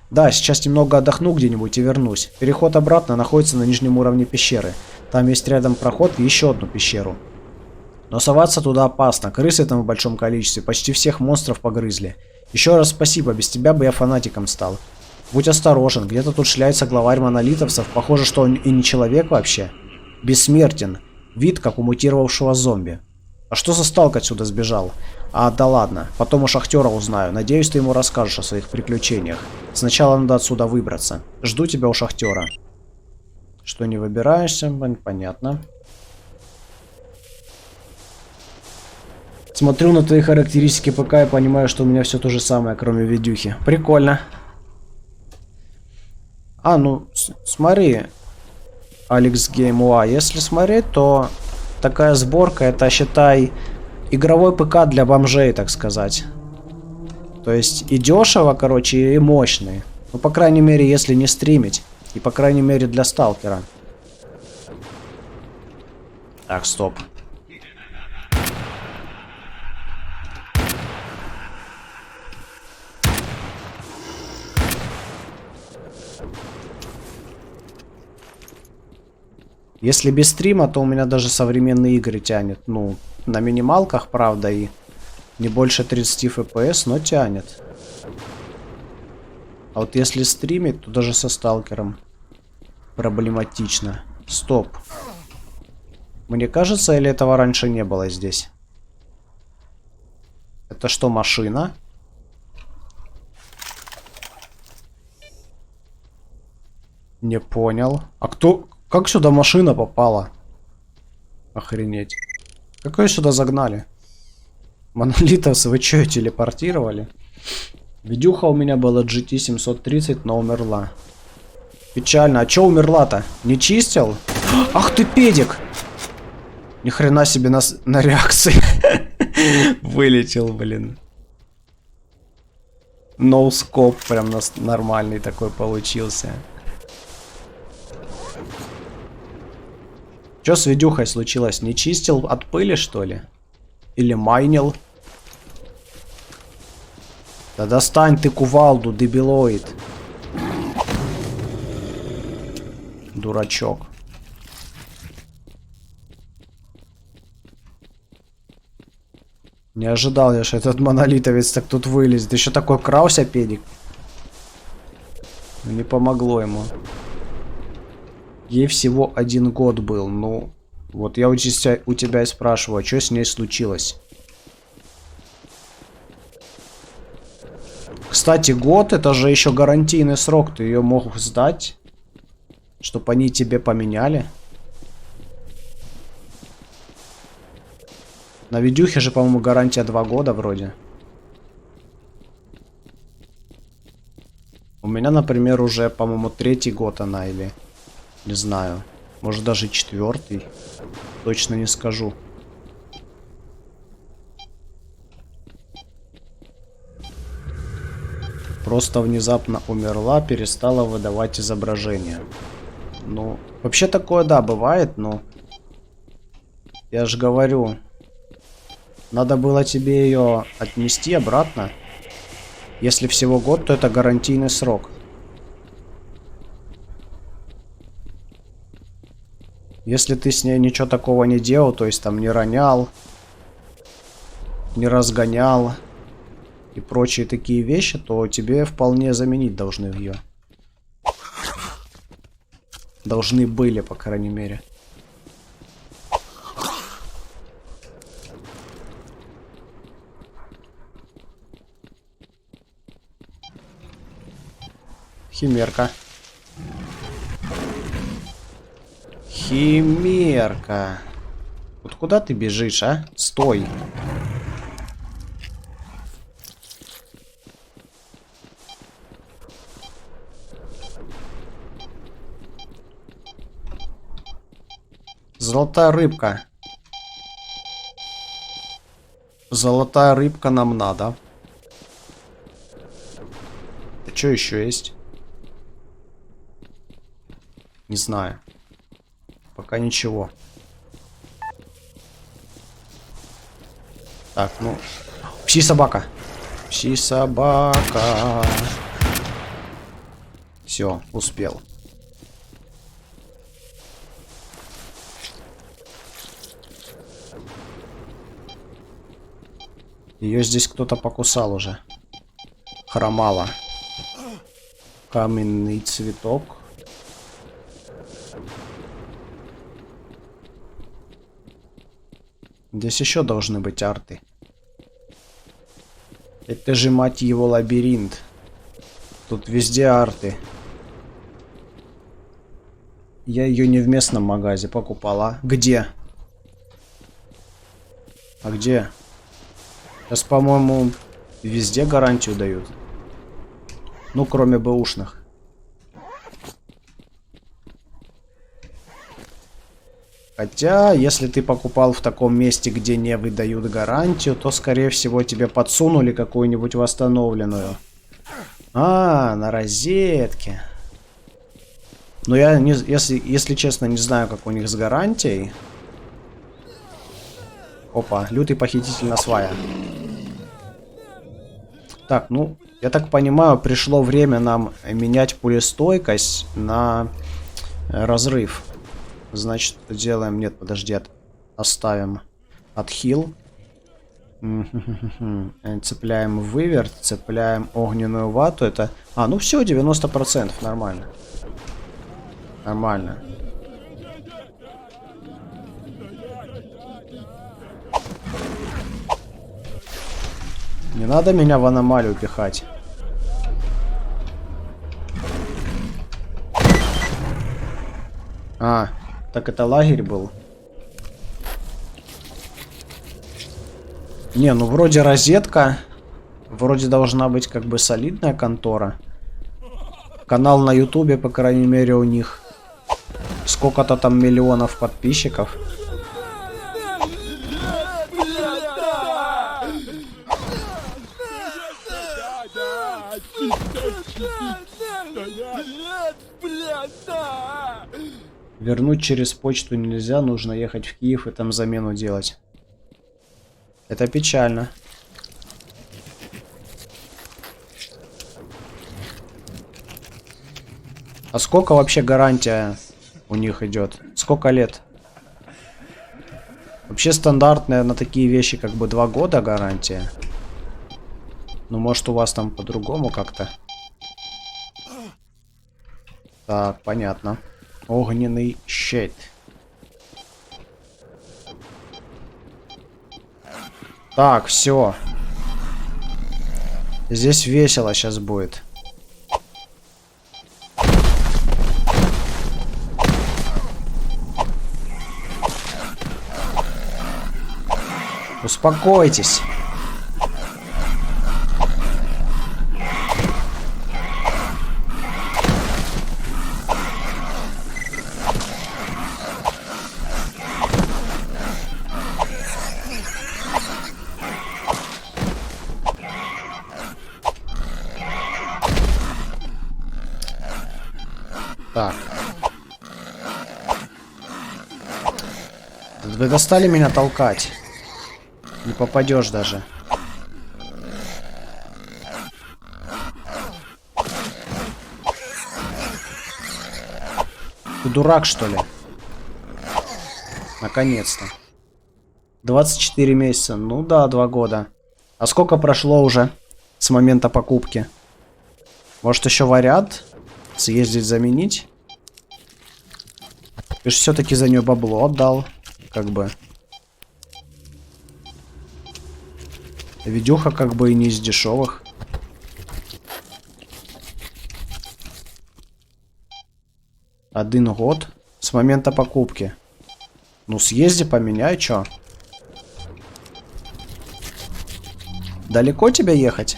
Да, сейчас немного отдохну где-нибудь и вернусь. Переход обратно находится на нижнем уровне пещеры. Там есть рядом проход в еще одну пещеру. Но соваться туда опасно. Крысы там в большом количестве. Почти всех монстров погрызли. Еще раз спасибо, без тебя бы я фанатиком стал. Будь осторожен, где-то тут шляется главарь монолитовцев. Похоже, что он и не человек вообще. Бессмертен. Вид, как у мутировавшего зомби. А что за сталк отсюда сбежал? А, да ладно. Потом у шахтера узнаю. Надеюсь, ты ему расскажешь о своих приключениях. Сначала надо отсюда выбраться. Жду тебя у шахтера. Что не выбираешься? Понятно. Смотрю на твои характеристики ПК и понимаю, что у меня все то же самое, кроме видюхи. Прикольно. А, ну, смотри, Алекс Гейм УА. Если смотреть, то такая сборка, это, считай, игровой ПК для бомжей, так сказать. То есть и дешево, короче, и мощный. Ну, по крайней мере, если не стримить. И, по крайней мере, для сталкера. Так, стоп. Если без стрима, то у меня даже современные игры тянет. Ну, на минималках, правда, и не больше 30 FPS, но тянет. А вот если стримить, то даже со сталкером проблематично. Стоп. Мне кажется, или этого раньше не было здесь? Это что, машина? Не понял. А кто... Как сюда машина попала? Охренеть. Как ее сюда загнали? Монолитовцы, вы что, телепортировали? Видюха у меня была GT 730, но умерла. Печально. А чё умерла-то? Не чистил? Ах ты, педик! Ни хрена себе на реакции. Вылетел, блин. Ноускоп прям нормальный такой получился. Чё с видюхой случилось? Не чистил от пыли, что ли? Или майнил? Да достань ты кувалду, дебилоид. Дурачок. Не ожидал я, что этот монолитовец так тут вылезет. Еще такой крался педик. Не помогло ему. Ей всего 1 год был. Ну, вот я у тебя и спрашиваю, что с ней случилось? Кстати, год это же еще гарантийный срок. Ты ее мог сдать, чтобы они тебе поменяли. На видюхе же, по-моему, гарантия 2 года вроде. У меня, например, уже, по-моему, 3-й год она или... Не знаю. Может, даже 4-й. Точно не скажу. Просто внезапно умерла, перестала выдавать изображение. Ну, вообще такое, да, бывает, но... Я же говорю... Надо было тебе ее отнести обратно. Если всего год, то это гарантийный срок. Если ты с ней ничего такого не делал, то есть там не ронял, не разгонял и прочие такие вещи, то тебе вполне заменить должны ее. Должны были, по крайней мере. Химерка. Химерка. Вот куда ты бежишь, а? Стой. Золотая рыбка. Золотая рыбка нам надо. А что еще есть? Не знаю. Пока ничего. Так, ну... Пси-собака. Пси-собака. Все, успел. Ее здесь кто-то покусал уже. Хромала. Каменный цветок. Здесь еще должны быть арты. Это же, мать его, лабиринт. Тут везде арты. Я ее не в местном магазе покупала. Где? А где? Сейчас, по-моему, везде гарантию дают. Ну, кроме бэушных. Хотя, если ты покупал в таком месте, где не выдают гарантию, то, скорее всего, тебе подсунули какую-нибудь восстановленную. А, на розетке. Но я, если честно, не знаю, как у них с гарантией. Опа, лютый похититель на свая. Так, ну, я так понимаю, пришло время нам менять пулестойкость на разрыв. Значит, делаем... Нет, подожди, оставим отхил. Цепляем выверт, цепляем огненную вату. Это... А, ну все, 90%, нормально. Нормально. Не надо меня в аномалию пихать. А, так это лагерь был. Не, ну вроде розетка. Вроде должна быть как бы солидная контора. Канал на ютубе, по крайней мере, у них сколько-то там миллионов подписчиков. Вернуть через почту нельзя, нужно ехать в Киев и там замену делать. Это печально. А сколько вообще гарантия у них идет? Сколько лет? Вообще стандартная на такие вещи как бы 2 года гарантия. Ну может у вас там по-другому как-то. Так, понятно. Огненный щит. Так, все. Здесь весело сейчас будет. Успокойтесь. Так. Вы достали меня толкать. Не попадешь даже. Ты дурак, что ли? Наконец-то. 24 месяца. Ну да, 2 года. А сколько прошло уже с момента покупки? Может еще вариант съездить заменить? Ты же все-таки за нее бабло отдал. Как бы. Видюха как бы и не из дешевых. Один год с момента покупки. Ну съезди, поменяй, чё? Далеко тебе ехать?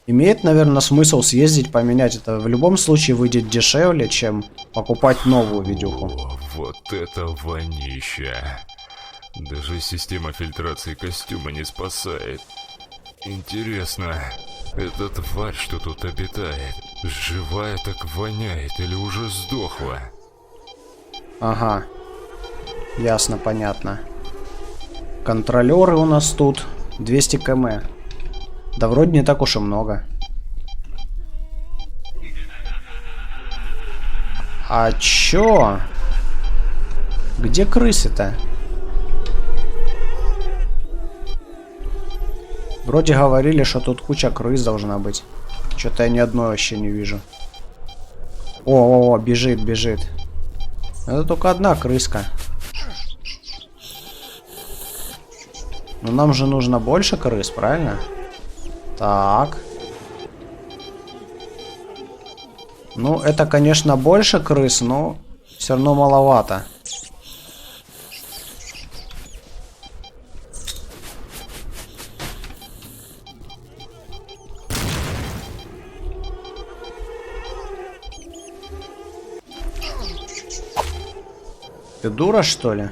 Имеет, наверное, смысл съездить, поменять. Это в любом случае выйдет дешевле, чем покупать новую видюху. О, вот это вонища. Даже система фильтрации костюма не спасает. Интересно, эта тварь, что тут обитает, живая так воняет или уже сдохла? Ага. Ясно, понятно. Контролеры у нас тут 200 км. Да вроде не так уж и много. А чё? Где крысы-то? Вроде говорили, что тут куча крыс должна быть. Что-то я ни одной вообще не вижу. О, бежит, бежит. Это только одна крыска. Но нам же нужно больше крыс, правильно? Так. Ну, это, конечно, больше крыс, но все равно маловато. Ты дура, что ли?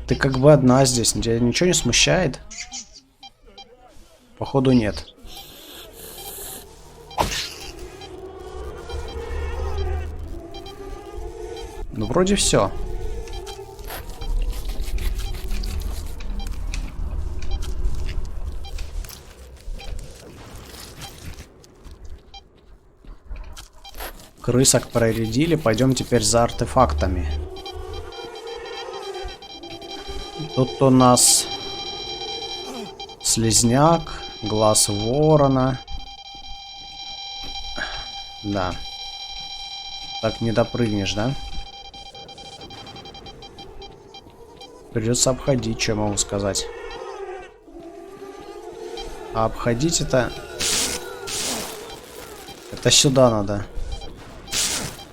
Ты как бы одна здесь. Тебя ничего не смущает? Походу, нет. Ну, вроде все. Крысок проредили. Пойдем теперь за артефактами. Тут у нас слизняк, глаз ворона. Да. Так не допрыгнешь, да? Придется обходить, что могу сказать. А обходить это... Это сюда надо.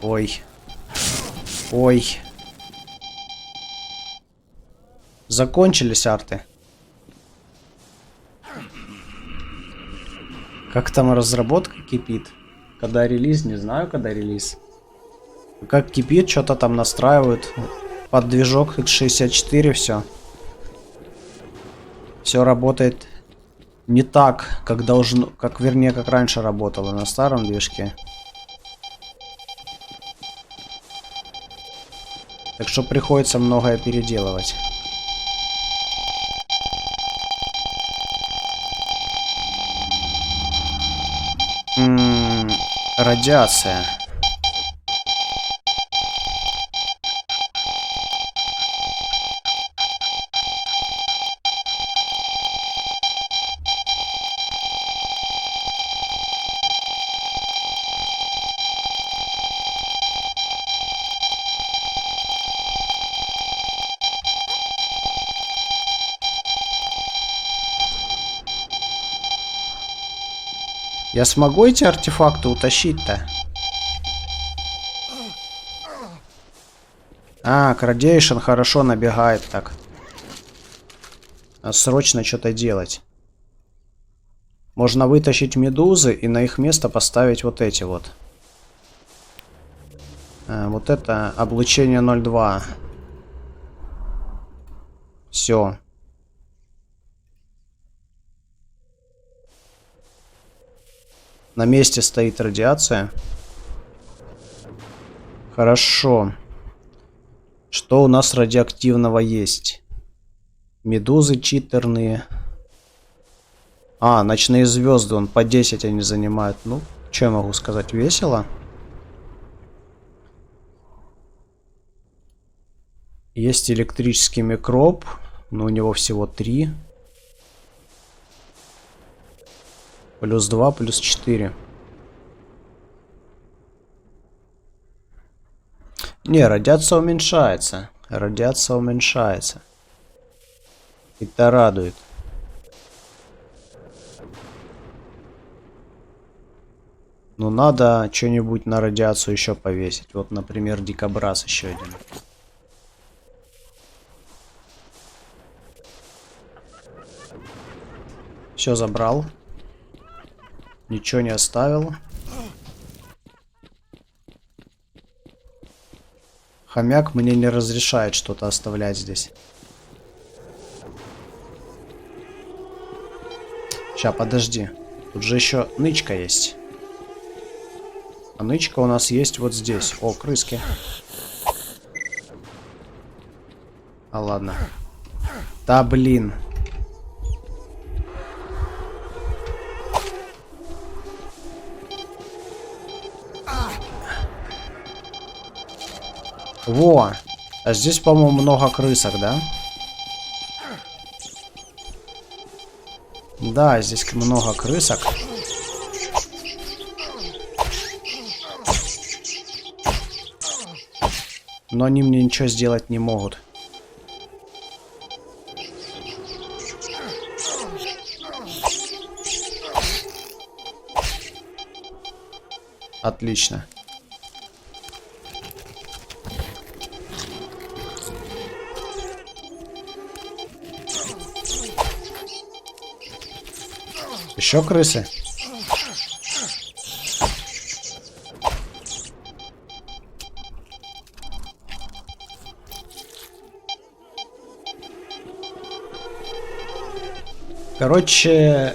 Ой. Ой. Закончились арты. Как там разработка кипит? Когда релиз? Не знаю, когда релиз. Как кипит, что-то там настраивают. Под движок x64 все. Все работает не так, как должно, как вернее, как раньше работало на старом движке. Так что приходится многое переделывать. Радиация. Я смогу эти артефакты утащить-то? А, Gradation хорошо набегает так. А срочно что-то делать. Можно вытащить медузы и на их место поставить вот эти вот. Вот это облучение 0.2. Все. На месте стоит радиация. Хорошо. Что у нас радиоактивного есть? Медузы читерные. А, ночные звезды. Он по 10 они занимают. Ну, что я могу сказать? Весело. Есть электрический микроб. Но у него всего 3. Плюс 2, плюс 4. Не, радиация уменьшается. Радиация уменьшается. Это радует. Но надо что-нибудь на радиацию еще повесить. Вот, например, дикобраз еще один. Все забрал. Ничего не оставил. Хомяк мне не разрешает что-то оставлять здесь. Ща, подожди. Тут же еще нычка есть. А нычка у нас есть вот здесь. О, крыски. А ладно. Да блин. Во! А здесь, по-моему, много крысок, да? Да, здесь много крысок. Но они мне ничего сделать не могут. Отлично. Еще крысы? Короче,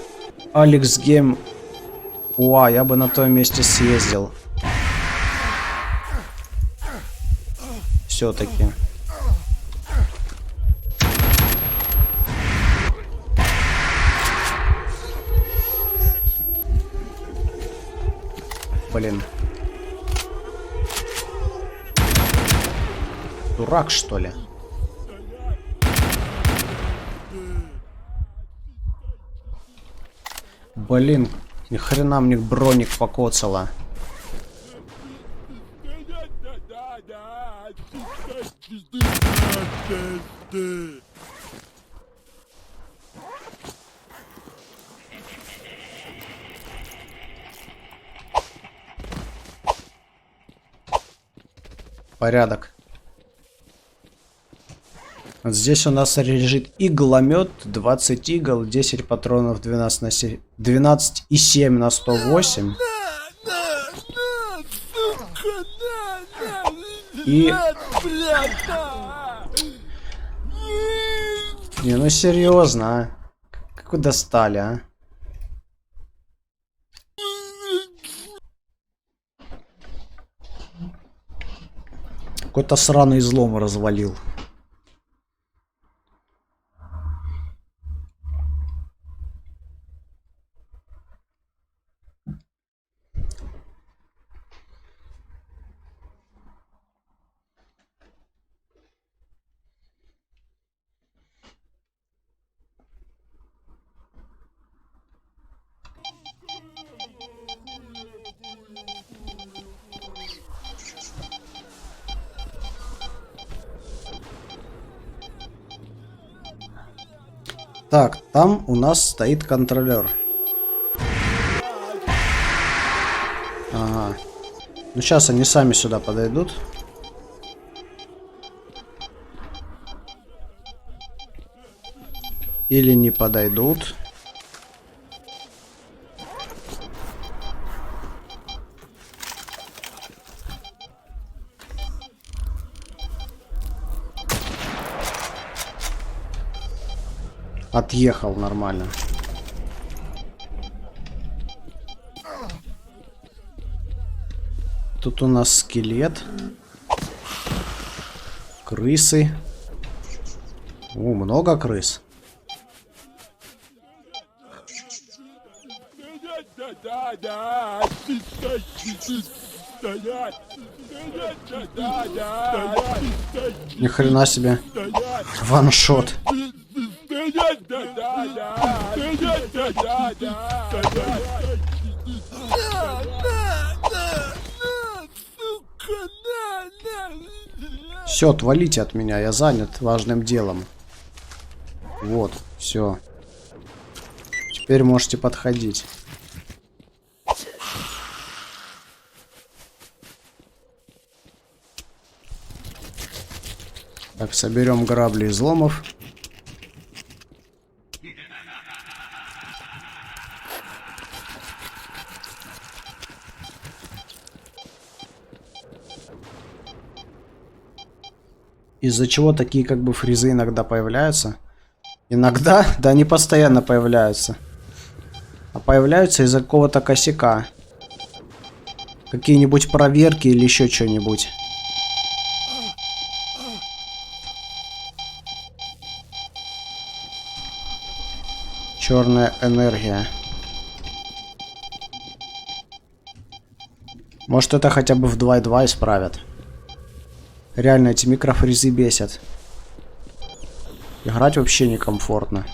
Алекс Гейм. Я бы на том месте съездил. Все-таки. Блин. Дурак, что ли? Блин, ни хрена мне броник покоцало. Порядок. Вот здесь у нас лежит игломет, 20 игл, 10 патронов, 12,7 на 108. И... Не, ну серьезно, а? Как вы достали, а? Какой-то сраный излом развалил. Так, там у нас стоит контролер. Ага. Ну сейчас они сами сюда подойдут. Или не подойдут. Отъехал нормально. Тут у нас скелет. Крысы. О, много крыс. Ни хрена себе. Ваншот. Все, отвалите от меня, я занят важным делом. Вот, все. Теперь можете подходить. Так, соберем грабли изломов. Из-за чего такие как бы фризы иногда появляются? Иногда? Да они постоянно появляются. А появляются из-за какого-то косяка. Какие-нибудь проверки или еще что-нибудь. Черная энергия. Может, это хотя бы в 2.2 исправят. Реально, эти микрофризы бесят. Играть вообще некомфортно.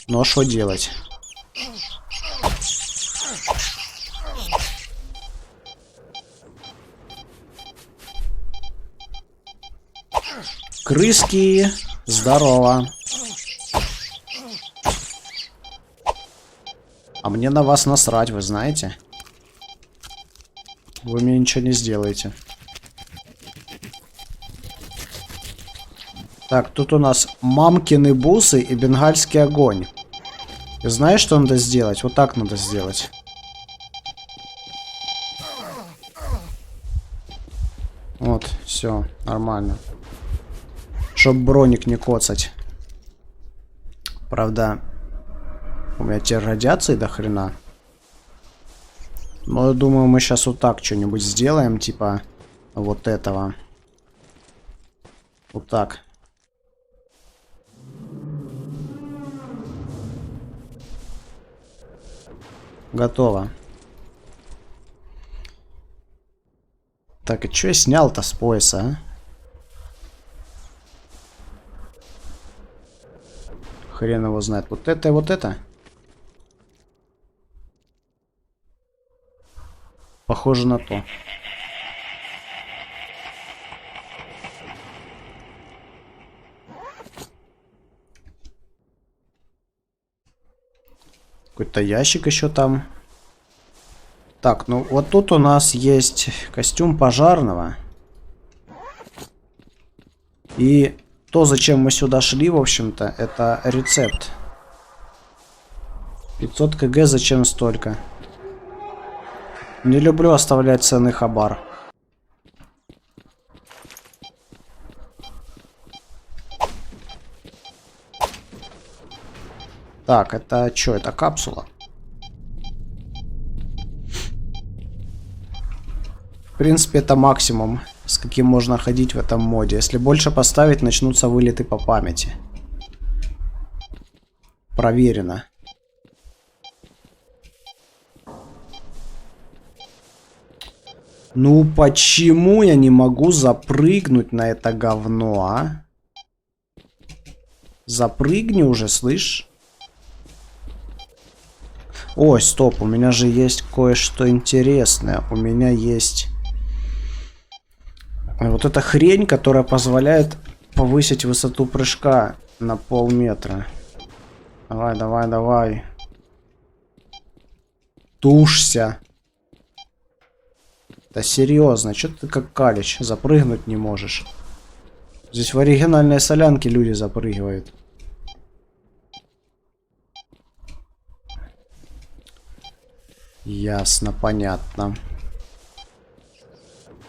Ну а что делать? Крыски, здорово. А мне на вас насрать, вы знаете? Вы мне ничего не сделаете. Так, тут у нас мамкины бусы и бенгальский огонь. Ты знаешь, что надо сделать? Вот так надо сделать. Вот, все, нормально. Чтоб броник не коцать. Правда, у меня теперь радиации до хрена. Но я думаю, мы сейчас вот так что-нибудь сделаем, типа вот этого. Вот так. Готово. Так, и что я снял-то с пояса, а? Хрен его знает. Вот это и вот это? Похоже на то. Какой-то ящик еще там. Так, ну вот тут у нас есть костюм пожарного. И то, зачем мы сюда шли, в общем-то, это рецепт. 500 кг, зачем столько? Не люблю оставлять ценный хабар. Так, это что? Это капсула. В принципе, это максимум, с каким можно ходить в этом моде. Если больше поставить, начнутся вылеты по памяти. Проверено. Ну почему я не могу запрыгнуть на это говно, а? Запрыгни уже, слышь? Ой, стоп, у меня же есть кое-что интересное. У меня есть вот эта хрень, которая позволяет повысить высоту прыжка на полметра. Давай, давай, давай. Тушься. Да серьезно, что ты как калич, запрыгнуть не можешь? Здесь в оригинальной солянке люди запрыгивают. Ясно, понятно.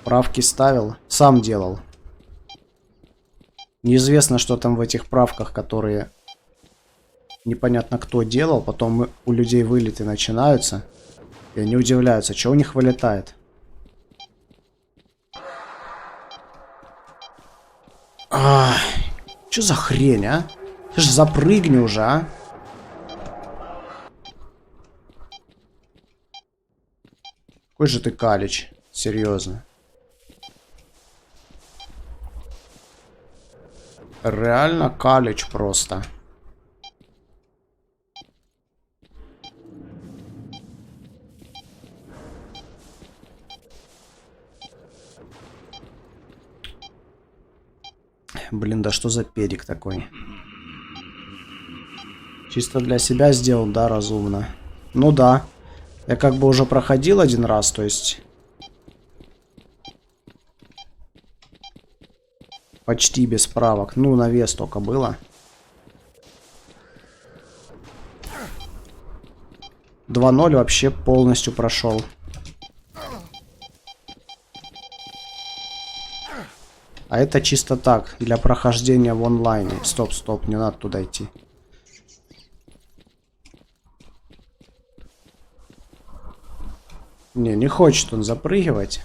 Правки ставил, сам делал. Неизвестно, что там в этих правках, которые непонятно кто делал. Потом у людей вылеты начинаются. И они удивляются, что у них вылетает. Что за хрень, а? Ты ж запрыгни уже, а? Какой же ты калич, серьезно. Реально калич просто. Блин, да что за педик такой? Чисто для себя сделал, да, разумно. Ну да. Я как бы уже проходил один раз, то есть... Почти без правок. Ну, на вес только было. 2-0 вообще полностью прошел. А это чисто так, для прохождения в онлайне. Стоп, стоп, не надо туда идти. Не хочет он запрыгивать.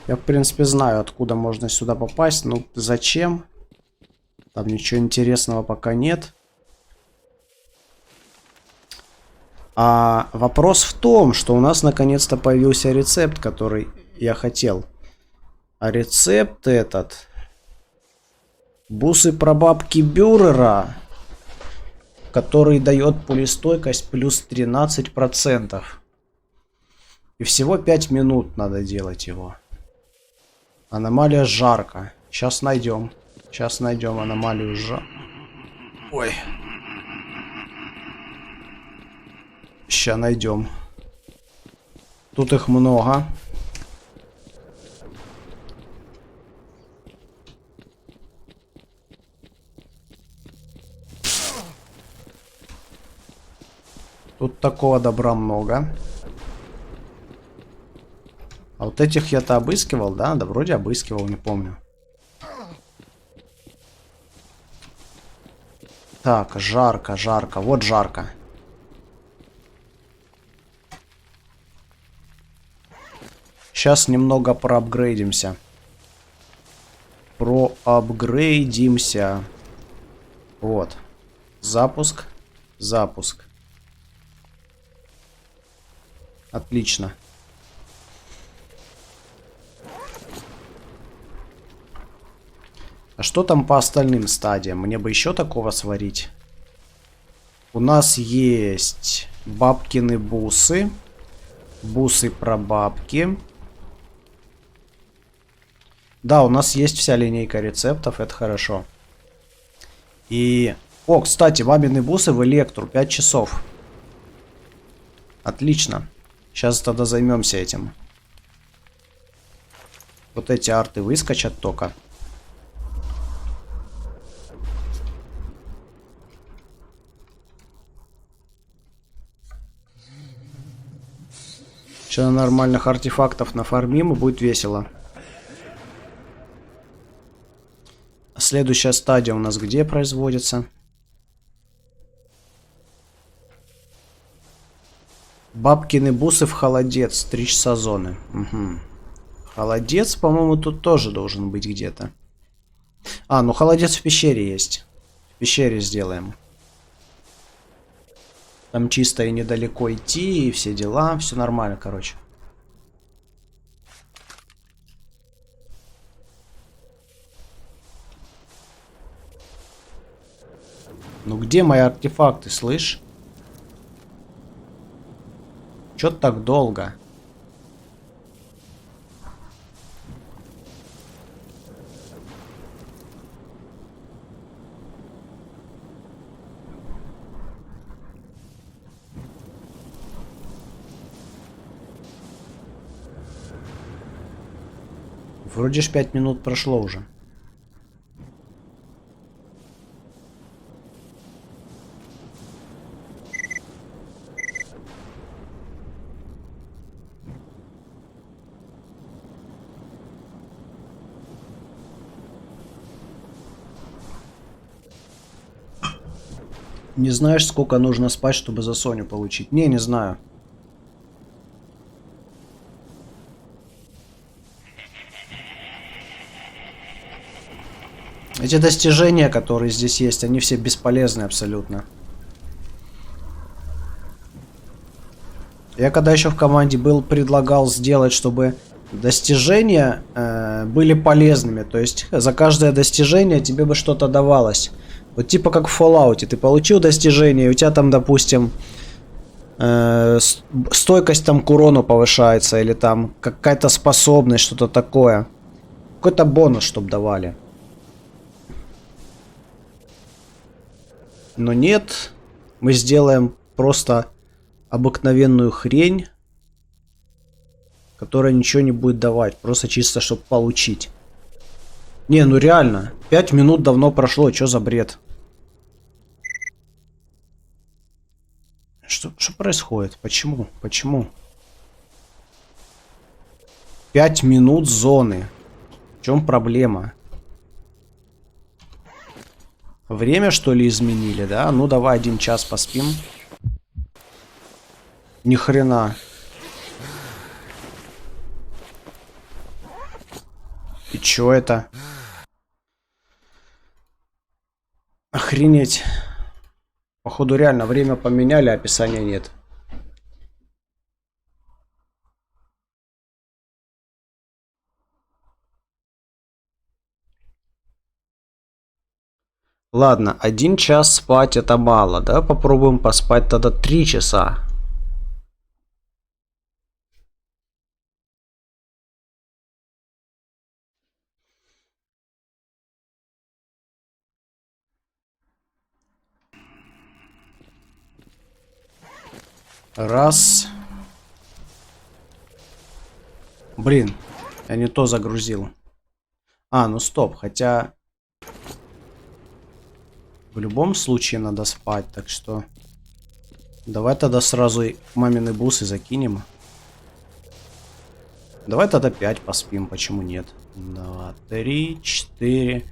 Я, в принципе, знаю, откуда можно сюда попасть. Ну, зачем? Там ничего интересного пока нет. А вопрос в том, что у нас наконец-то появился рецепт, который я хотел. А рецепт этот... Бусы прабабки Бюрера, который дает пулестойкость плюс 13%. И всего 5 минут надо делать его. Аномалия жарко. Сейчас найдем. Сейчас найдем аномалию Ой. Сейчас найдем. Тут их много. Тут такого добра много. А вот этих я-то обыскивал, да? Да вроде обыскивал, не помню. Так, жарко, жарко. Вот жарко. Сейчас немного проапгрейдимся. Проапгрейдимся. Вот. Запуск. Запуск. Отлично. А что там по остальным стадиям? Мне бы еще такого сварить. У нас есть бабкины бусы. Бусы про бабки. Да, у нас есть вся линейка рецептов, это хорошо. И... О, кстати, бабины бусы в Электру, 5 часов. Отлично. Сейчас тогда займемся этим. Вот эти арты выскочат только. Сейчас нормальных артефактов нафармим и будет весело. Следующая стадия у нас где производится? Бабкины бусы в холодец. 3 часа зоны. Угу. Холодец, по-моему, тут тоже должен быть где-то. А, ну холодец в пещере есть. В пещере сделаем. Там чисто и недалеко идти, и все дела. Все нормально, короче. Ну где мои артефакты, слышь? Чё так долго? Вроде ж 5 минут прошло уже. Не знаешь, сколько нужно спать, чтобы за Соню получить? Не знаю. Эти достижения, которые здесь есть, они все бесполезны абсолютно. Я когда еще в команде был, предлагал сделать, чтобы достижения были полезными. То есть за каждое достижение тебе бы что-то давалось. Вот типа как в Fallout. Ты получил достижение, и у тебя там, допустим, стойкость там к урону повышается. Или там какая-то способность, что-то такое. Какой-то бонус, чтобы давали. Но нет. Мы сделаем просто обыкновенную хрень, которая ничего не будет давать. Просто чисто, чтобы получить. Не, ну реально. 5 минут давно прошло. Что за бред? Что происходит? Почему? Почему? 5 минут зоны. В чем проблема? Время, что ли, изменили, да? Ну, давай 1 час поспим. Ни хрена. И чё это? Охренеть. Походу реально время поменяли, а описания нет. Ладно, 1 час спать это мало, да? Попробуем поспать тогда 3 часа. Раз. Блин, я не то загрузил. А, ну стоп, хотя... В любом случае надо спать, так что... Давай тогда сразу мамины бусы закинем. Давай тогда 5 поспим, почему нет? 2, 3, 4,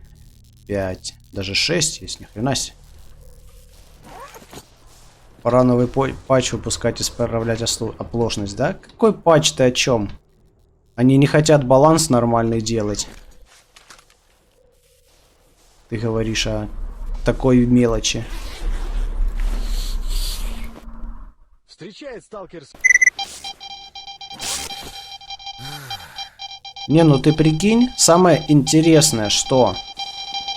5. Даже 6 есть, ни хрена себе. Пора новый патч выпускать, исправлять оплошность, да? Какой патч, ты о чем? Они не хотят баланс нормальный делать. Ты говоришь о такой мелочи. Встречает сталкер. Не, ну ты прикинь, самое интересное, что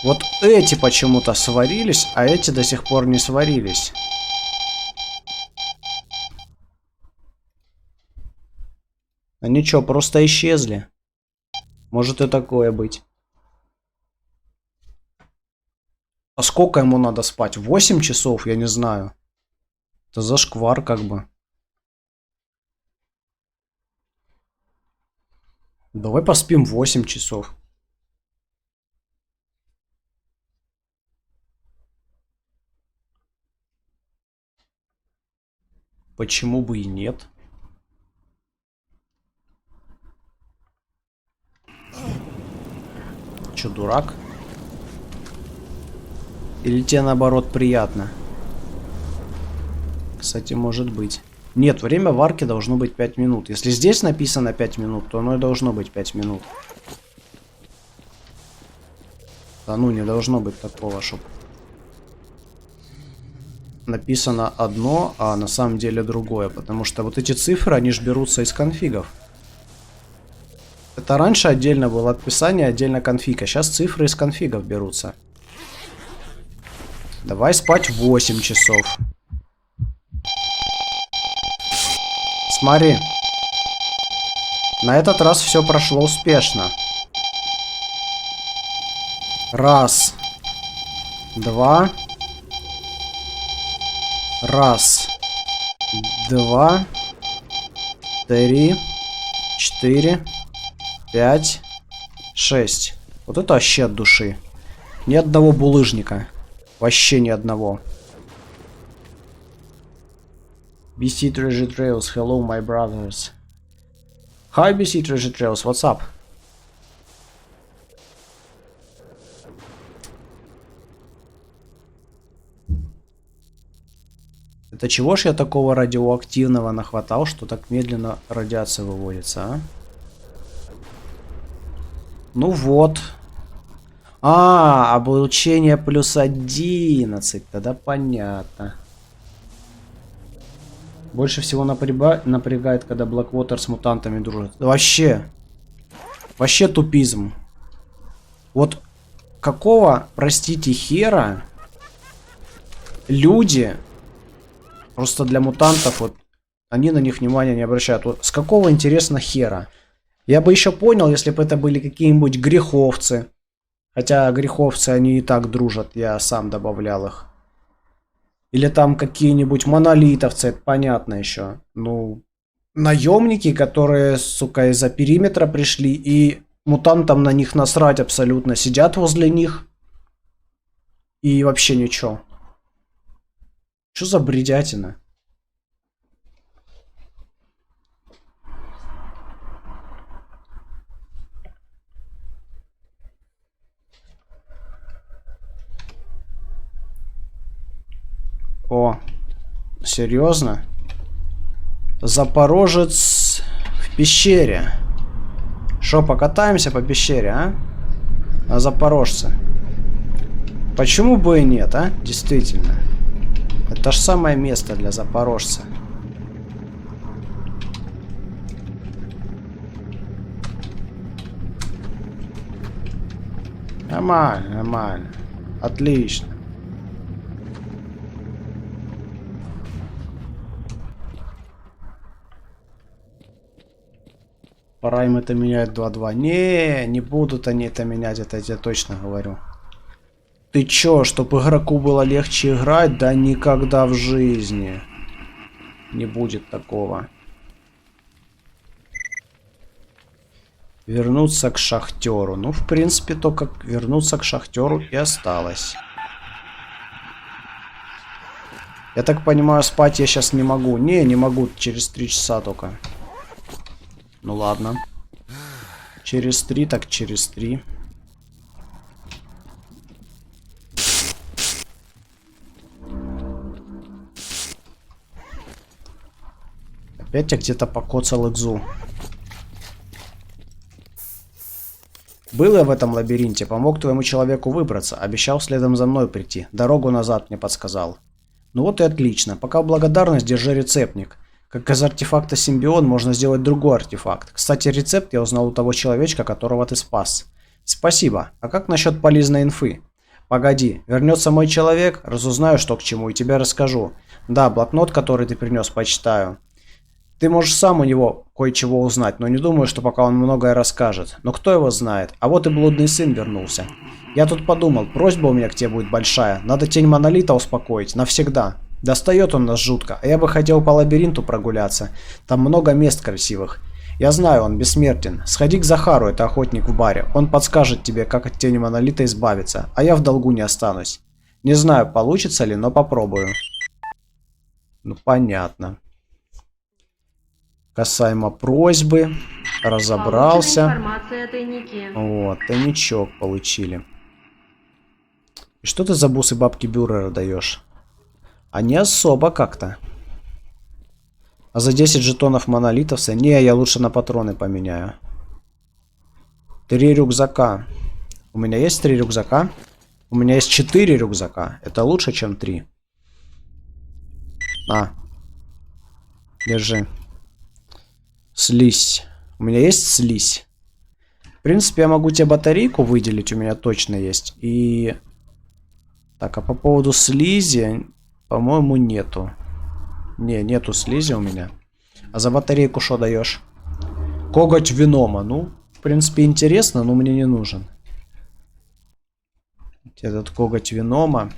вот эти почему-то сварились, а эти до сих пор не сварились. Они что, просто исчезли? Может и такое быть. А сколько ему надо спать? 8 часов? Я не знаю. Это зашквар как бы. Давай поспим 8 часов. Почему бы и нет? Чё, дурак? Или тебе наоборот приятно? Кстати, может быть. Нет, время варки должно быть 5 минут. Если здесь написано 5 минут, то оно и должно быть 5 минут. Да ну, не должно быть такого, чтоб написано одно, а на самом деле другое. Потому что вот эти цифры, они же берутся из конфигов. Это раньше отдельно было описание, отдельно конфиг, а сейчас цифры из конфигов берутся. Давай спать 8 часов. Смотри. На этот раз все прошло успешно. Раз. Два. Раз. Два. 3. 4. 5. 6. Вот это вообще от души. Ни одного булыжника. Вообще ни одного. BC Treasure Trails, hello my brothers. Hi BC Treasure Trails, what's up? Это чего ж я такого радиоактивного нахватал, что так медленно радиация выводится, а? Ну вот. Облучение плюс 11. Тогда понятно. Больше всего напрягает, когда Blackwater с мутантами дружит. Вообще тупизм. Вот какого, простите, хера люди просто для мутантов, вот они на них внимания не обращают. Вот с какого, интересно, хера? Я бы еще понял, если бы это были какие-нибудь греховцы. Хотя греховцы, они и так дружат, я сам добавлял их. Или там какие-нибудь монолитовцы, это понятно еще. Ну, наемники, которые, сука, из-за периметра пришли, и мутантам на них насрать абсолютно. Сидят возле них. И вообще ничего. Что за бредятина? О, серьезно? Запорожец в пещере. Шо, покатаемся по пещере, а? На запорожце. Почему бы и нет, а? Действительно. Это ж самое место для запорожца. Нормально, нормально. Отлично. Пора им это менять 2-2. Не будут они это менять, это я тебе точно говорю. Ты чё, чтобы игроку было легче играть? Да никогда в жизни. Не будет такого. Вернуться к шахтеру. Ну, в принципе, только вернуться к шахтеру и осталось. Я так понимаю, спать я сейчас не могу. Не могу. Через 3 часа только. Ну ладно. Через 3, так через 3. Опять я где-то покоцал экзу. Был я в этом лабиринте, помог твоему человеку выбраться, обещал следом за мной прийти, дорогу назад мне подсказал. Ну вот и отлично, пока в благодарность держи рецептник. Как из артефакта симбион можно сделать другой артефакт. Кстати, рецепт я узнал у того человечка, которого ты спас. Спасибо, а как насчет полезной инфы? Погоди, вернется мой человек, разузнаю, что к чему, и тебе расскажу. Да, блокнот, который ты принес, почитаю. Ты можешь сам у него кое-чего узнать, но не думаю, что пока он многое расскажет. Но кто его знает? А вот и блудный сын вернулся. Я тут подумал, просьба у меня к тебе будет большая. Надо тень монолита успокоить, навсегда. Достает он нас жутко, а я бы хотел по лабиринту прогуляться. Там много мест красивых. Я знаю, он бессмертен. Сходи к Захару, это охотник в баре. Он подскажет тебе, как от тени монолита избавиться, а я в долгу не останусь. Не знаю, получится ли, но попробую. Ну, понятно. Касаемо просьбы, разобрался. Вот, тайничок получили. И что ты за бусы бабки Бюрера даешь? А не особо как-то. А за 10 жетонов монолитовца? Не, я лучше на патроны поменяю. 3 рюкзака. У меня есть 3 рюкзака? У меня есть 4 рюкзака. Это лучше, чем 3. На. Держи. Слизь. У меня есть слизь. В принципе, я могу тебе батарейку выделить. У меня точно есть. И... Так, а по поводу слизи... По-моему, нету. Не, нету слизи у меня. А за батарейку что даешь? Коготь Венома. Ну, в принципе, интересно, но мне не нужен. Этот коготь Венома.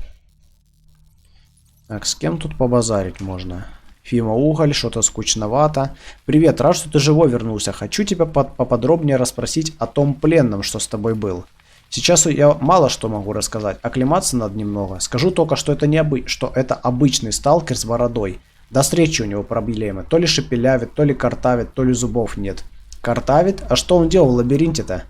Так, с кем тут побазарить можно? Фима Уголь, что-то скучновато. Привет, рад, что ты живой вернулся. Хочу тебя поподробнее расспросить о том пленном, что с тобой был. Сейчас я мало что могу рассказать. Оклематься надо немного. Скажу только, что это обычный сталкер с бородой. До встречи у него проблемы. То ли шепелявит, то ли картавит, то ли зубов нет. Картавит? А что он делал в лабиринте-то?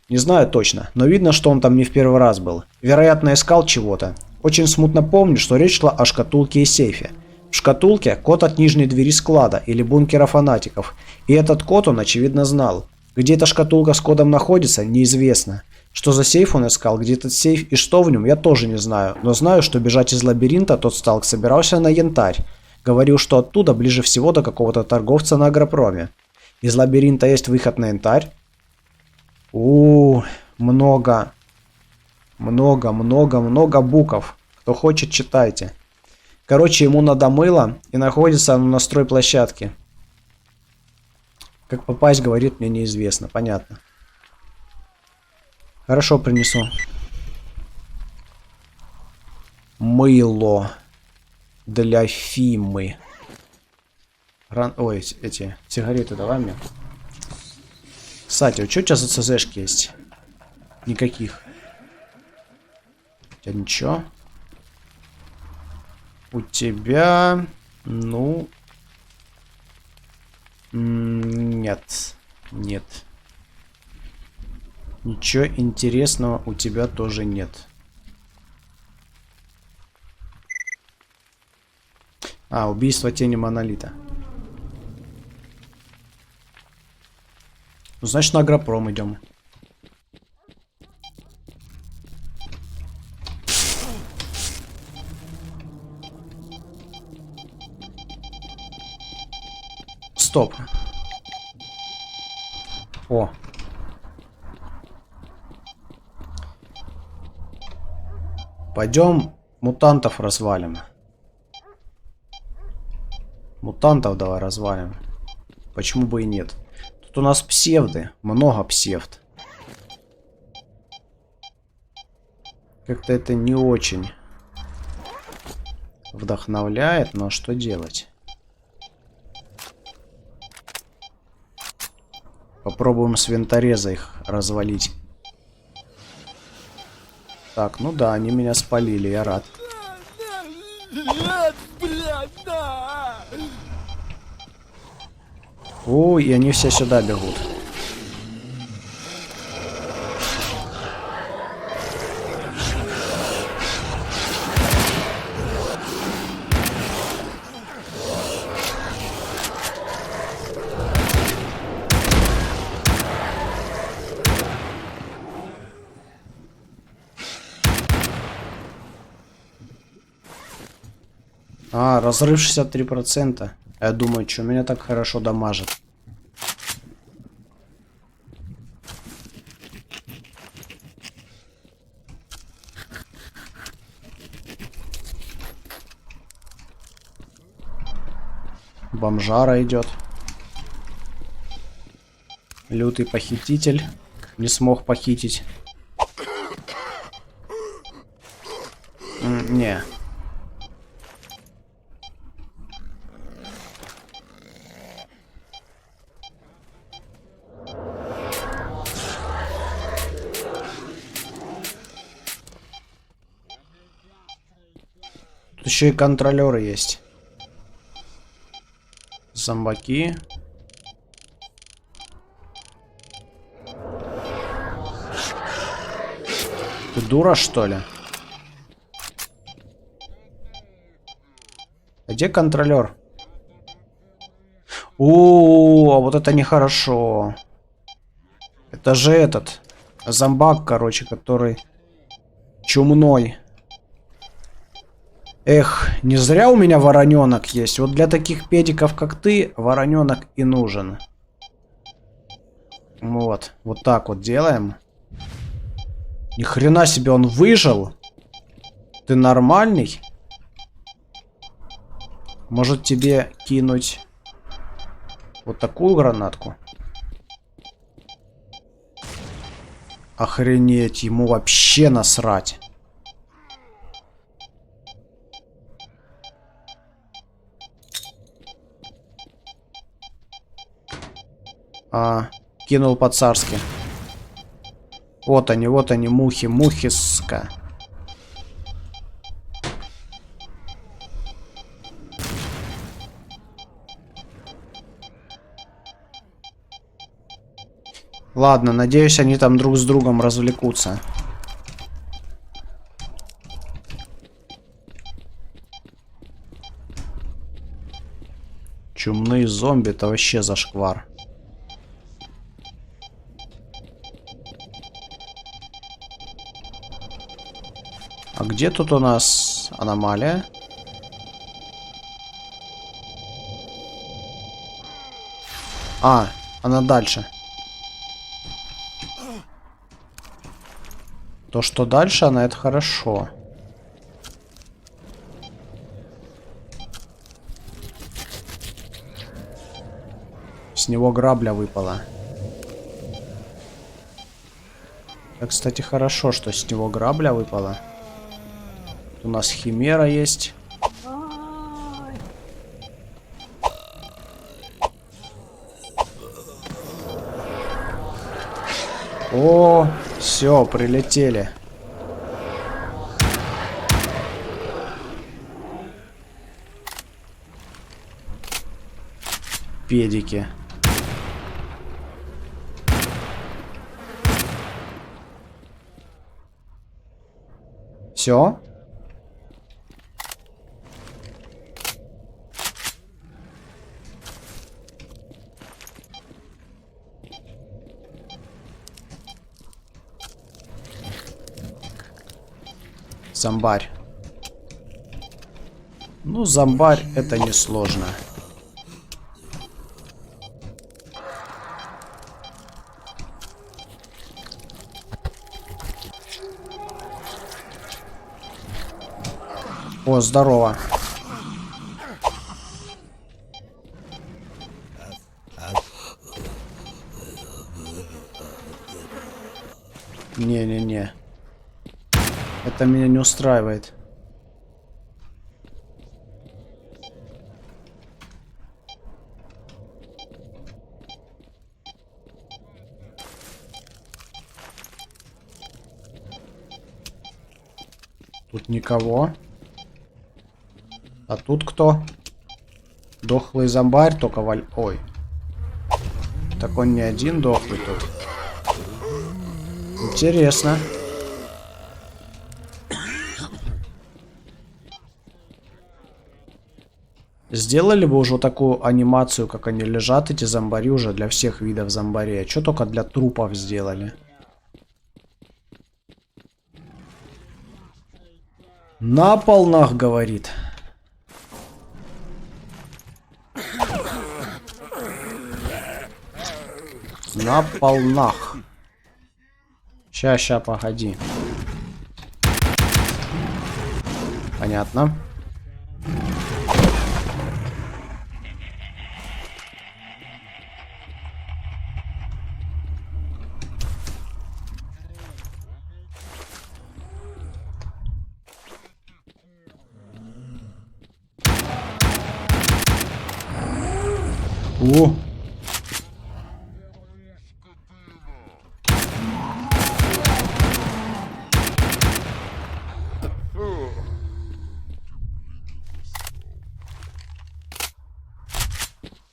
Не знаю точно, но видно, что он там не в первый раз был. Вероятно, искал чего-то. Очень смутно помню, что речь шла о шкатулке и сейфе. В шкатулке код от нижней двери склада или бункера фанатиков. И этот код он, очевидно, знал. Где эта шкатулка с кодом находится, неизвестно. Что за сейф он искал, где этот сейф и что в нем, я тоже не знаю. Но знаю, что бежать из лабиринта тот сталк собирался на янтарь. Говорил, что оттуда ближе всего до какого-то торговца на агропроме. Из лабиринта есть выход на янтарь? Много. Много букв. Кто хочет, читайте. Короче, ему надо мыло, и находится оно на стройплощадке. Как попасть, говорит, мне неизвестно. Понятно. Хорошо, принесу. Мыло. Для Фимы. Ой, эти сигареты давай мне. Кстати, что у тебя за ЦЗшки есть? Никаких. У тебя ничего? У тебя... Ну... Нет. Нет. Ничего интересного у тебя тоже нет. А, убийство тени монолита. Ну, значит, на агропром идем. Стоп. О. Пойдем мутантов развалим. Мутантов давай развалим. Почему бы и нет? Тут у нас псевды. Много псевд. Как-то это не очень вдохновляет, но что делать? Попробуем с винтореза их развалить. Так, ну да, они меня спалили, я рад. Ой, и они все сюда бегут. А, разрыв 63%. Я думаю, что меня так хорошо дамажит. Бомжара идет. Лютый похититель. Не смог похитить. Не. Тут еще и контролеры есть. Зомбаки. Ты дура, что ли? А где контролер? О, а вот это нехорошо. Это же этот зомбак, короче, который чумной. Эх, не зря у меня вороненок есть. Вот для таких педиков, как ты, вороненок и нужен. Вот, вот так вот делаем. Ни хрена себе, он выжил. Ты нормальный? Может тебе кинуть вот такую гранатку? Охренеть, ему вообще насрать. Кинул по-царски. Вот они, мухи, мухиска. Ладно, надеюсь, они там друг с другом развлекутся. Чумные зомби — это вообще зашквар. А где тут у нас аномалия? А, она дальше. То, что дальше она, это хорошо. С него грабля выпала. Это, кстати, хорошо, что с него грабля выпала. У нас химера есть. О, все, прилетели. Педики. Все? Зомбарь. Ну, зомбарь это несложно. О, здорово. Не-не-не. Это меня не устраивает. Тут никого. А тут кто? Дохлый зомбарь, только валь... Ой. Так он не один дохлый тут. Интересно. Сделали бы уже такую анимацию, как они лежат, эти зомбари, уже для всех видов зомбарей. А что только для трупов сделали? На полнах, говорит. На полнах. Ща, погоди. Понятно. О!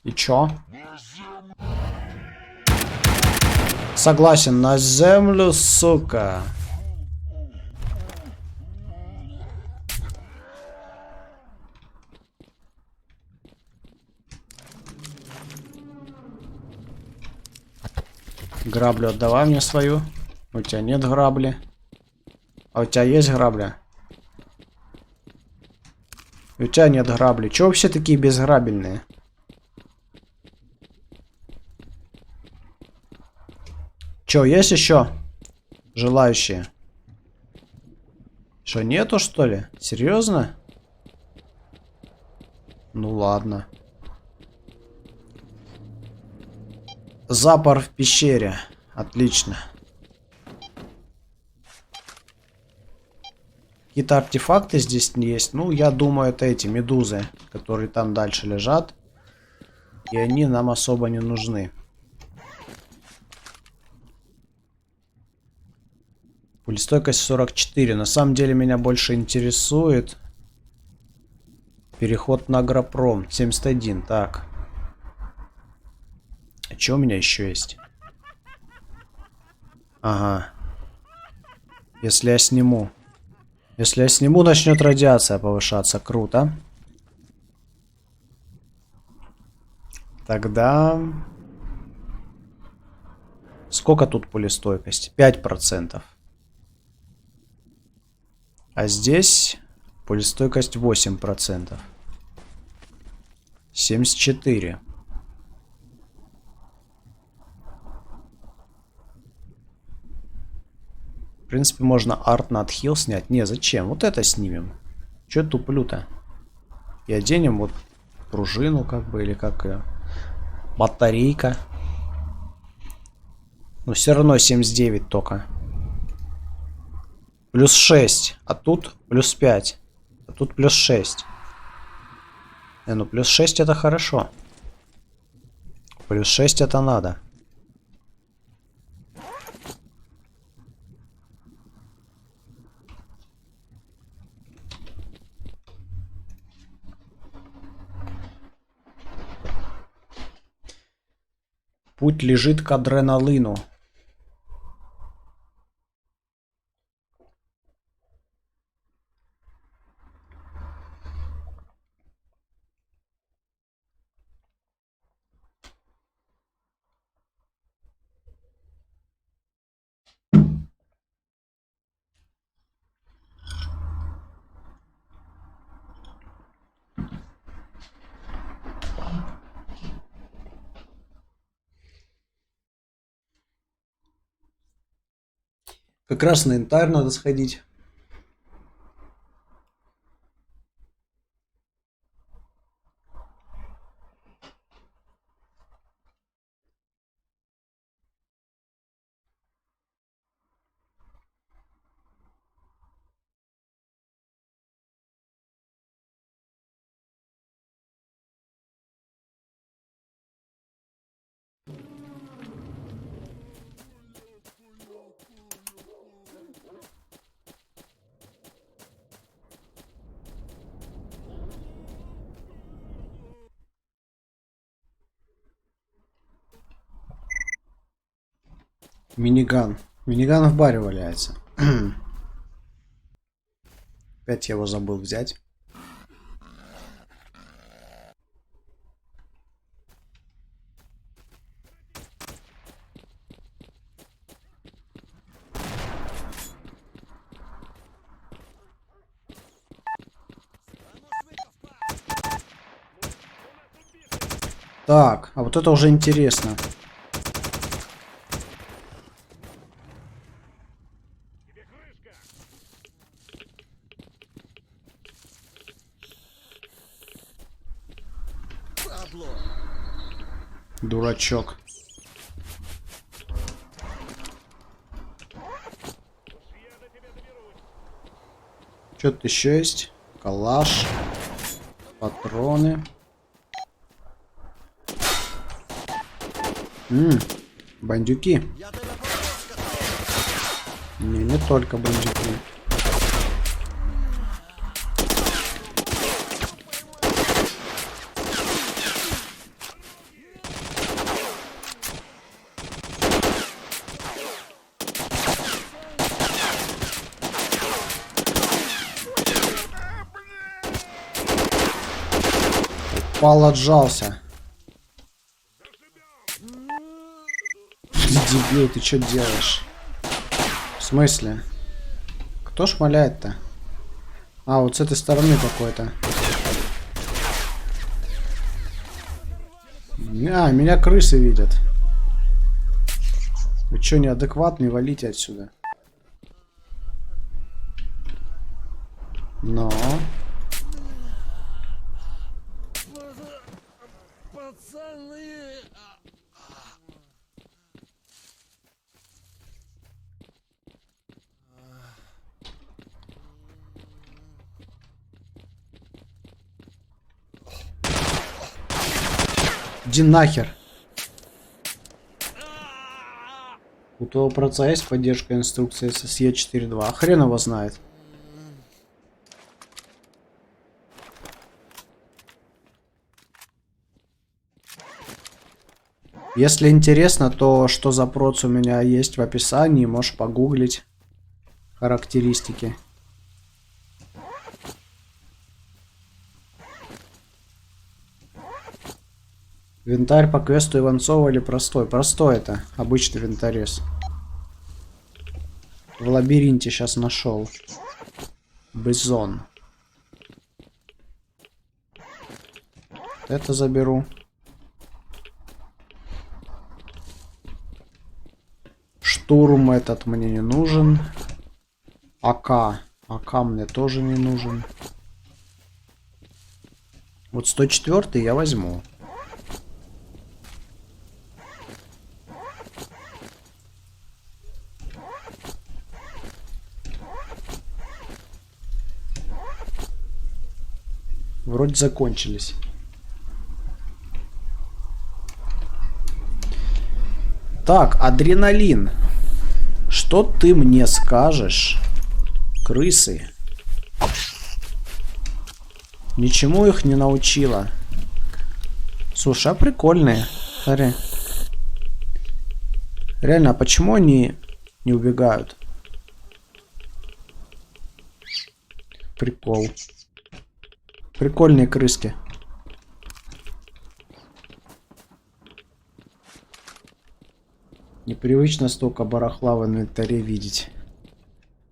И чё? Согласен, на землю, сука. Граблю отдавай мне свою. У тебя нет грабли. А у тебя есть грабля? У тебя нет грабли. Чего вообще такие безграбельные? Чё, есть еще желающие? Что, нету, что ли? Серьезно? Ну ладно. Запор в пещере. Отлично. Какие-то артефакты здесь есть. Ну, я думаю, это эти медузы, которые там дальше лежат. И они нам особо не нужны. Пулестойкость 44. На самом деле меня больше интересует переход на агропром. 71. Так. А что у меня еще есть? Ага. Если я сниму. Если я сниму, начнет радиация повышаться. Круто. Тогда... Сколько тут пулестойкости? 5%. А здесь пулестойкость 8%. 74. В принципе, можно арт на отхил снять. Не, зачем? Вот это снимем. Че туплю-то? И оденем вот пружину, как бы, или как ее. Батарейка. Но все равно 79 только. Плюс 6. А тут плюс 5. А тут плюс 6. Ну плюс 6 это хорошо. Плюс 6 это надо. Путь лежит к адреналину. Как раз на янтарь надо сходить. Миниган. Миниган в баре валяется. Опять я его забыл взять. Так, а вот это уже интересно. Дурачок. Что-то еще есть? Калаш. Патроны. Бандюки. Не только бандюки. Упал, отжался. Дебил, ты что делаешь? В смысле? Кто шмаляет-то? А, вот с этой стороны какой-то. А, меня крысы видят. Вы что, неадекватные? Валите отсюда. Но... Иди нахер. У твоего проца есть поддержка инструкции SSE 4.2? А хрен его знает. Если интересно, то что за проц у меня есть в описании, можешь погуглить характеристики. Винтарь по квесту Иванцова или простой? Простой это, обычный винторез. В лабиринте сейчас нашел. Бизон. Это заберу. Штурм этот мне не нужен. АК. АК мне тоже не нужен. Вот 104 я возьму. Вроде закончились. Так, адреналин. Что ты мне скажешь? Крысы. Ничему их не научила. Слушай, а прикольные. Смотри. Реально, а почему они не убегают? Прикол. Прикольные крыски. Непривычно столько барахла в инвентаре видеть.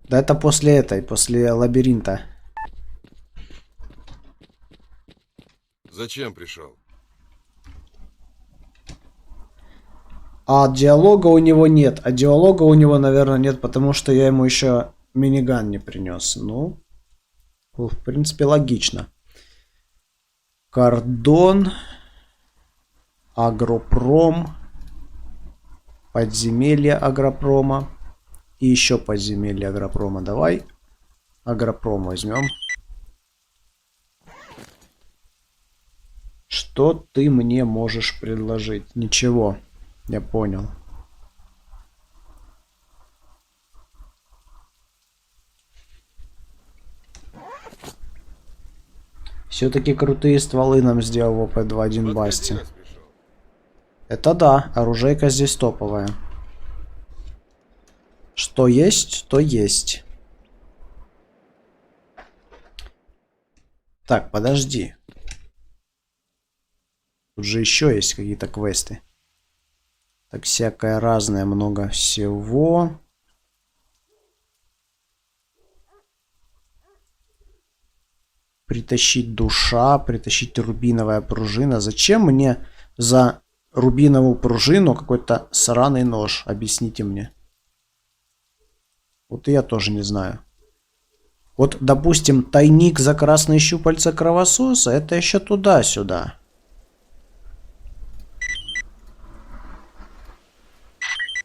Да это после лабиринта. Зачем пришел? А диалога у него нет. А диалога у него, наверное, нет, потому что я ему еще миниган не принес. Ну, в принципе, логично. Кордон. Агропром. Подземелье агропрома. И еще подземелье агропрома. Давай агропром возьмем. Что ты мне можешь предложить? Ничего. Я понял. Все-таки крутые стволы нам сделал ОП-2-1 Басти. Это да, оружейка здесь топовая. Что есть, то есть. Так, подожди. Тут же еще есть какие-то квесты. Так, всякое разное, много всего. Притащить душа, притащить рубиновая пружина. Зачем мне за рубиновую пружину какой-то сраный нож? Объясните мне. Вот я тоже не знаю. Вот, допустим, тайник за красные щупальца кровососа, это еще туда-сюда.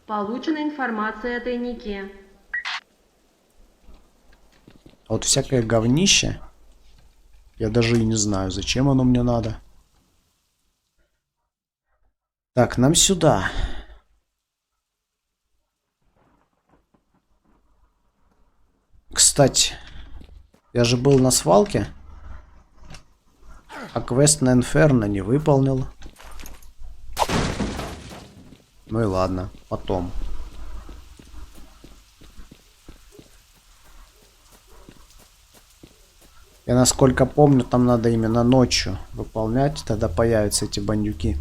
Получена информация о тайнике. А вот всякое говнище, я даже и не знаю, зачем оно мне надо. Так, нам сюда. Кстати, я же был на свалке, а квест на Инферно не выполнил. Ну и ладно, потом. Я насколько помню, там надо именно ночью выполнять, тогда появятся эти бандюки.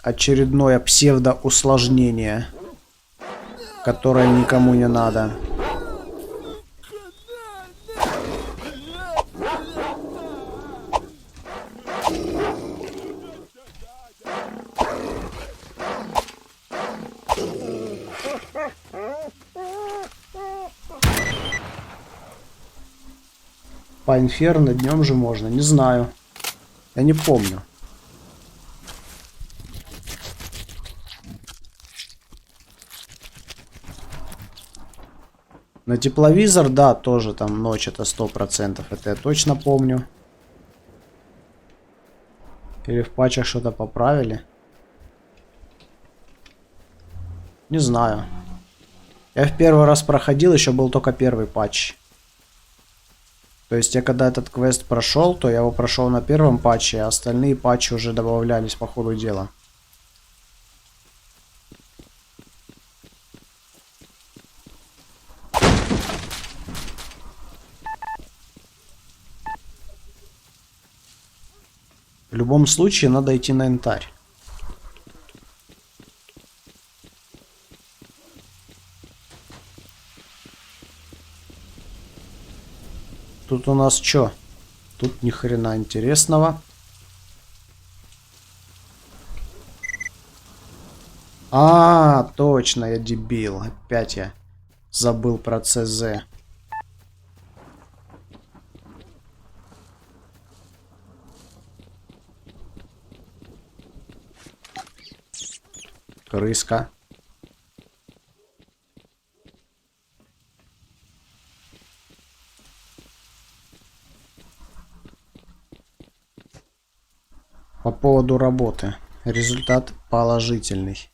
Очередное псевдоусложнение, которое никому не надо. По Инферно днем же можно, не знаю. Я не помню. На тепловизор, да, тоже там ночь, это 100%. Это я точно помню. Или в патчах что-то поправили. Не знаю. Я в первый раз проходил, еще был только первый патч. То есть я когда этот квест прошел, то я его прошел на первом патче, а остальные патчи уже добавлялись по ходу дела. В любом случае надо идти на янтарь. Тут у нас что? Тут ни хрена интересного. А, точно, я дебил. Опять я забыл про ЦЗ. Крыска. По поводу работы. Результат положительный.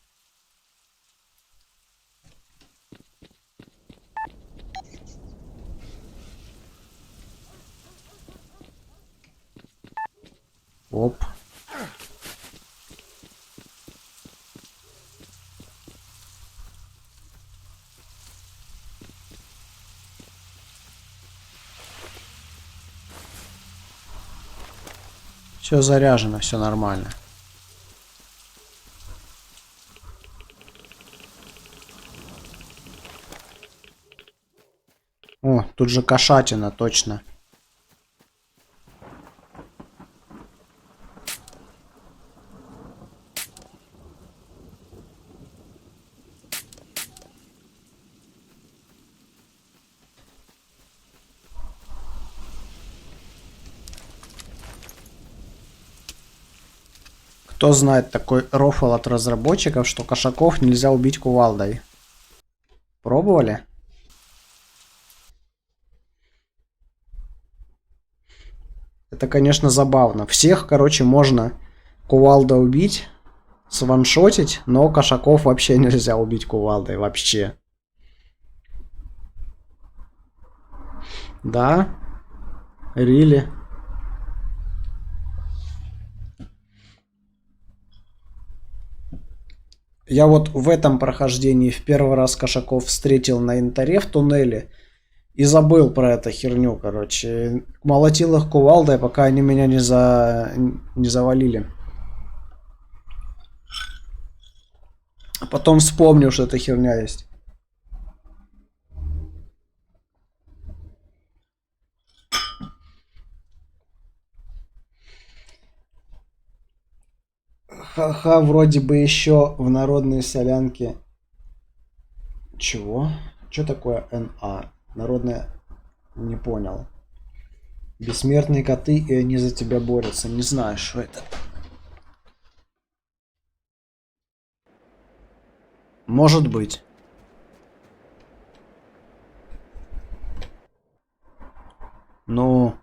Оп. Все заряжено, все нормально. О, тут же кошатина, точно. Кто знает такой рофл от разработчиков, что кошаков нельзя убить кувалдой? Пробовали? Это, конечно, забавно. Всех, короче, можно кувалда убить, сваншотить, но кошаков вообще нельзя убить кувалдой. Вообще. Да? Really? Я вот в этом прохождении в первый раз кошаков встретил на янтаре в туннеле и забыл про эту херню, короче. Молотил их кувалдой, пока они меня не завалили. Потом вспомнил, что эта херня есть. Ха-ха, вроде бы еще в народной солянке. Чего? Что такое НА? Народная... Не понял. Бессмертные коты, и они за тебя борются. Не знаю, что это. Может быть. Ну...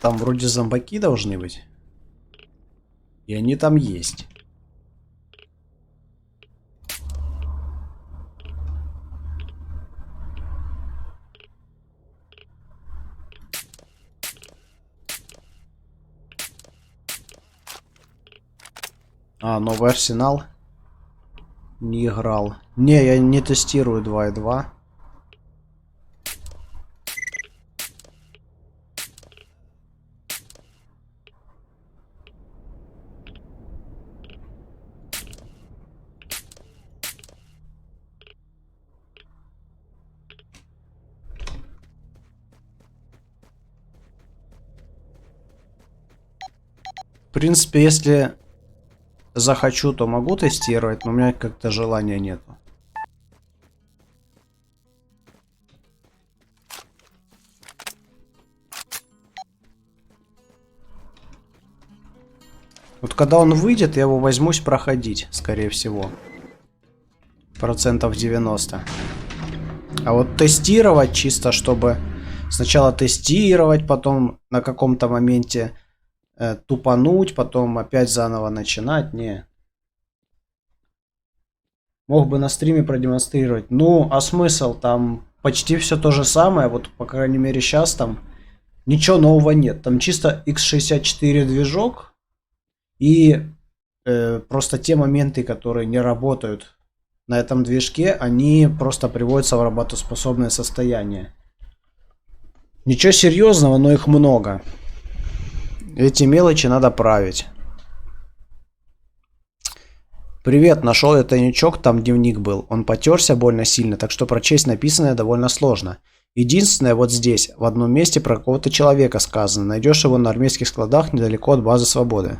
Там вроде зомбаки должны быть. И они там есть. А, новый арсенал. Не играл. Не, я не тестирую 2.2. В принципе, если захочу, то могу тестировать, но у меня как-то желания нету. Вот когда он выйдет, я его возьмусь проходить, скорее всего. Процентов 90. А вот тестировать чисто, чтобы сначала тестировать, потом на каком-то моменте тупануть, потом опять заново начинать, не. Мог бы на стриме продемонстрировать. Ну, а смысл? Там почти все то же самое, вот по крайней мере сейчас там ничего нового нет. Там чисто x64 движок и просто те моменты, которые не работают на этом движке, они просто приводятся в работоспособное состояние. Ничего серьезного, но их много. Эти мелочи надо править. Привет, нашел я тайничок, там дневник был. Он потерся больно сильно, так что прочесть написанное довольно сложно. Единственное, вот здесь, в одном месте про какого-то человека сказано. Найдешь его на армейских складах недалеко от базы Свободы.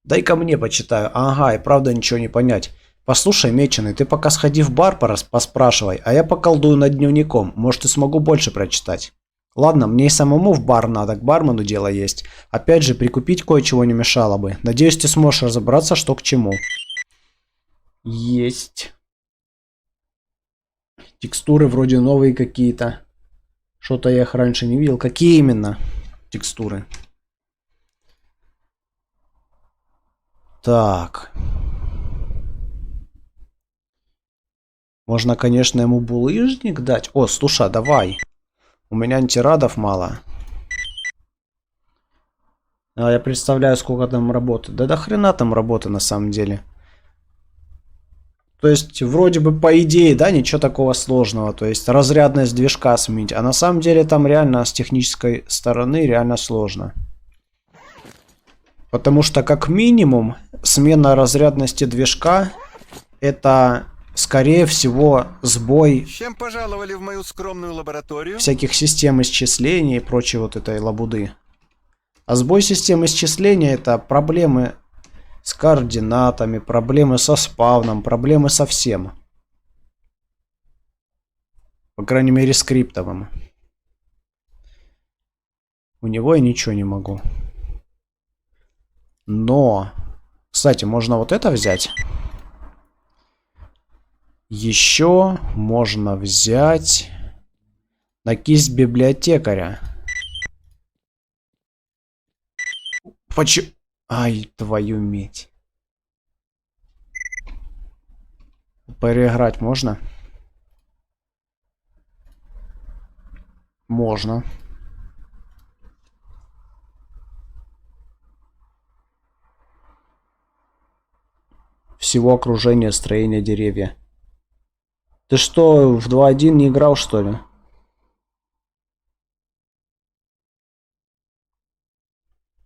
Дай-ка мне почитаю. Ага, и правда ничего не понять. Послушай, Меченый, ты пока сходи в бар поспрашивай, а я поколдую над дневником. Может, и смогу больше прочитать. Ладно, мне и самому в бар надо, к бармену дело есть. Опять же, прикупить кое-чего не мешало бы. Надеюсь, ты сможешь разобраться, что к чему. Есть. Текстуры вроде новые какие-то. Что-то я их раньше не видел. Какие именно текстуры? Так. Можно, конечно, ему булыжник дать. О, слушай, давай. У меня антирадов мало. А я представляю, сколько там работы. Да до хрена там работы на самом деле. То есть, вроде бы по идее, да, ничего такого сложного. То есть, разрядность движка сменить. А на самом деле там реально с технической стороны реально сложно. Потому что, как минимум, смена разрядности движка это... Скорее всего, сбой Чем пожаловали в мою скромную лабораторию? всяких систем исчисления и прочей вот этой лабуды. А сбой систем исчисления это проблемы с координатами, проблемы со спавном, проблемы со всем. По крайней мере, скриптовым. У него я ничего не могу. Но, кстати, можно вот это взять. Еще можно взять на кисть библиотекаря. Почему? Ай, твою медь. Переиграть можно? Можно. Всего окружения, строения, деревья. Ты что, в 2.1 не играл, что ли?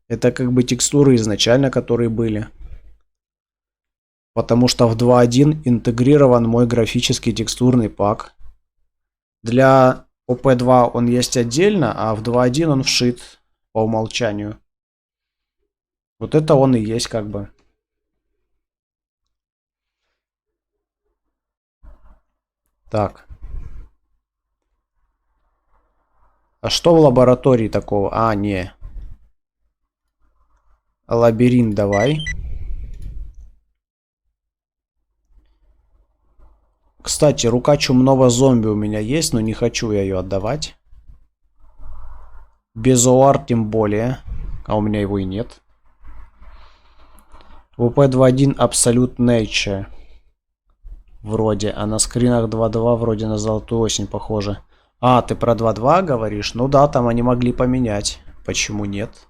Это как бы текстуры изначально, которые были. Потому что в 2.1 интегрирован мой графический текстурный пак. Для OP2 он есть отдельно, а в 2.1 он вшит по умолчанию. Вот это он и есть как бы. Так. А что в лаборатории такого? А, не. Лабиринт давай. Кстати, рука чумного зомби у меня есть, но не хочу я ее отдавать. Безуар тем более. А у меня его и нет. ВП 2.1 Absolute Nature. Вроде. А на скринах 2.2 вроде на Золотую Осень похоже. А, ты про 2.2 говоришь? Ну да, там они могли поменять. Почему нет?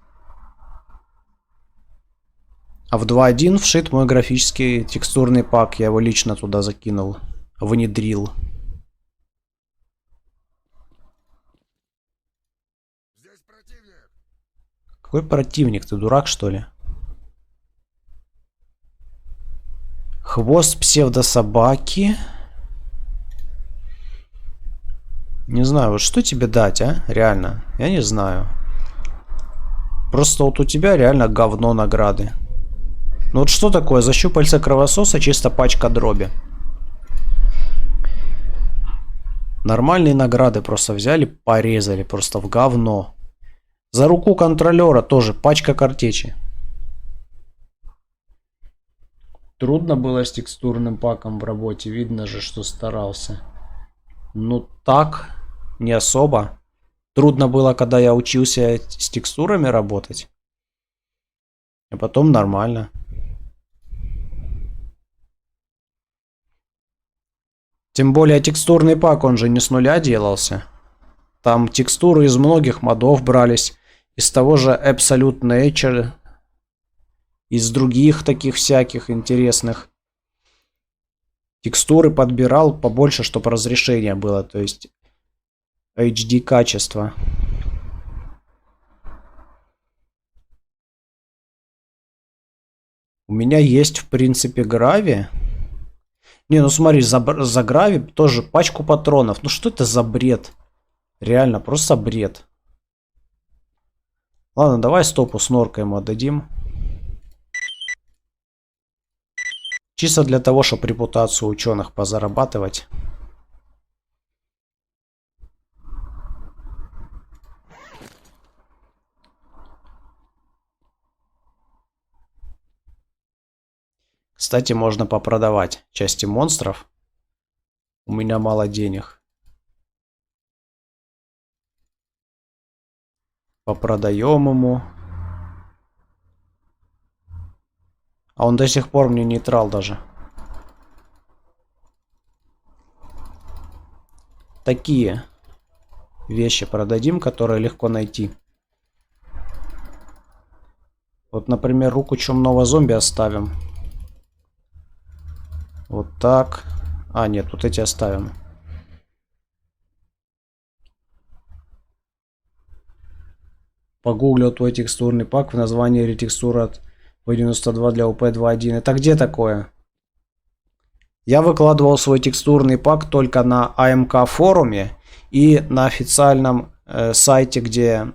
А в 2.1 вшит мой графический текстурный пак. Я его лично туда закинул. Внедрил. Здесь противник. Какой противник? Ты дурак, что ли? Хвост псевдособаки. Не знаю, вот что тебе дать, а? Реально. Я не знаю. Просто вот у тебя реально говно награды. Ну вот что такое? За щупальца кровососа чисто пачка дроби. Нормальные награды просто взяли, порезали просто в говно. За руку контролера тоже пачка картечи. Трудно было с текстурным паком в работе. Видно же, что старался. Ну так, не особо. Трудно было, когда я учился с текстурами работать. А потом нормально. Тем более текстурный пак, он же не с нуля делался. Там текстуры из многих модов брались. Из того же Absolute Nature. Из других таких всяких интересных. Текстуры подбирал побольше, чтобы разрешение было. То есть HD качество. У меня есть, в принципе, грави. Не, ну смотри, за грави тоже пачку патронов. Ну что это за бред? Реально, просто бред. Ладно, давай стопу с норкой ему отдадим. Чисто для того, чтобы репутацию ученых позарабатывать. Кстати, можно попродавать части монстров. У меня мало денег. Попродаем ему. А он до сих пор мне нейтрал даже. Такие вещи продадим, которые легко найти. Вот, например, руку чумного зомби оставим. Вот так. А, нет, вот эти оставим. Погуглил твой текстурный пак в названии ретекстура от V92 для OP 2.1. Это где такое? Я выкладывал свой текстурный пак только на AMK форуме и на официальном сайте, где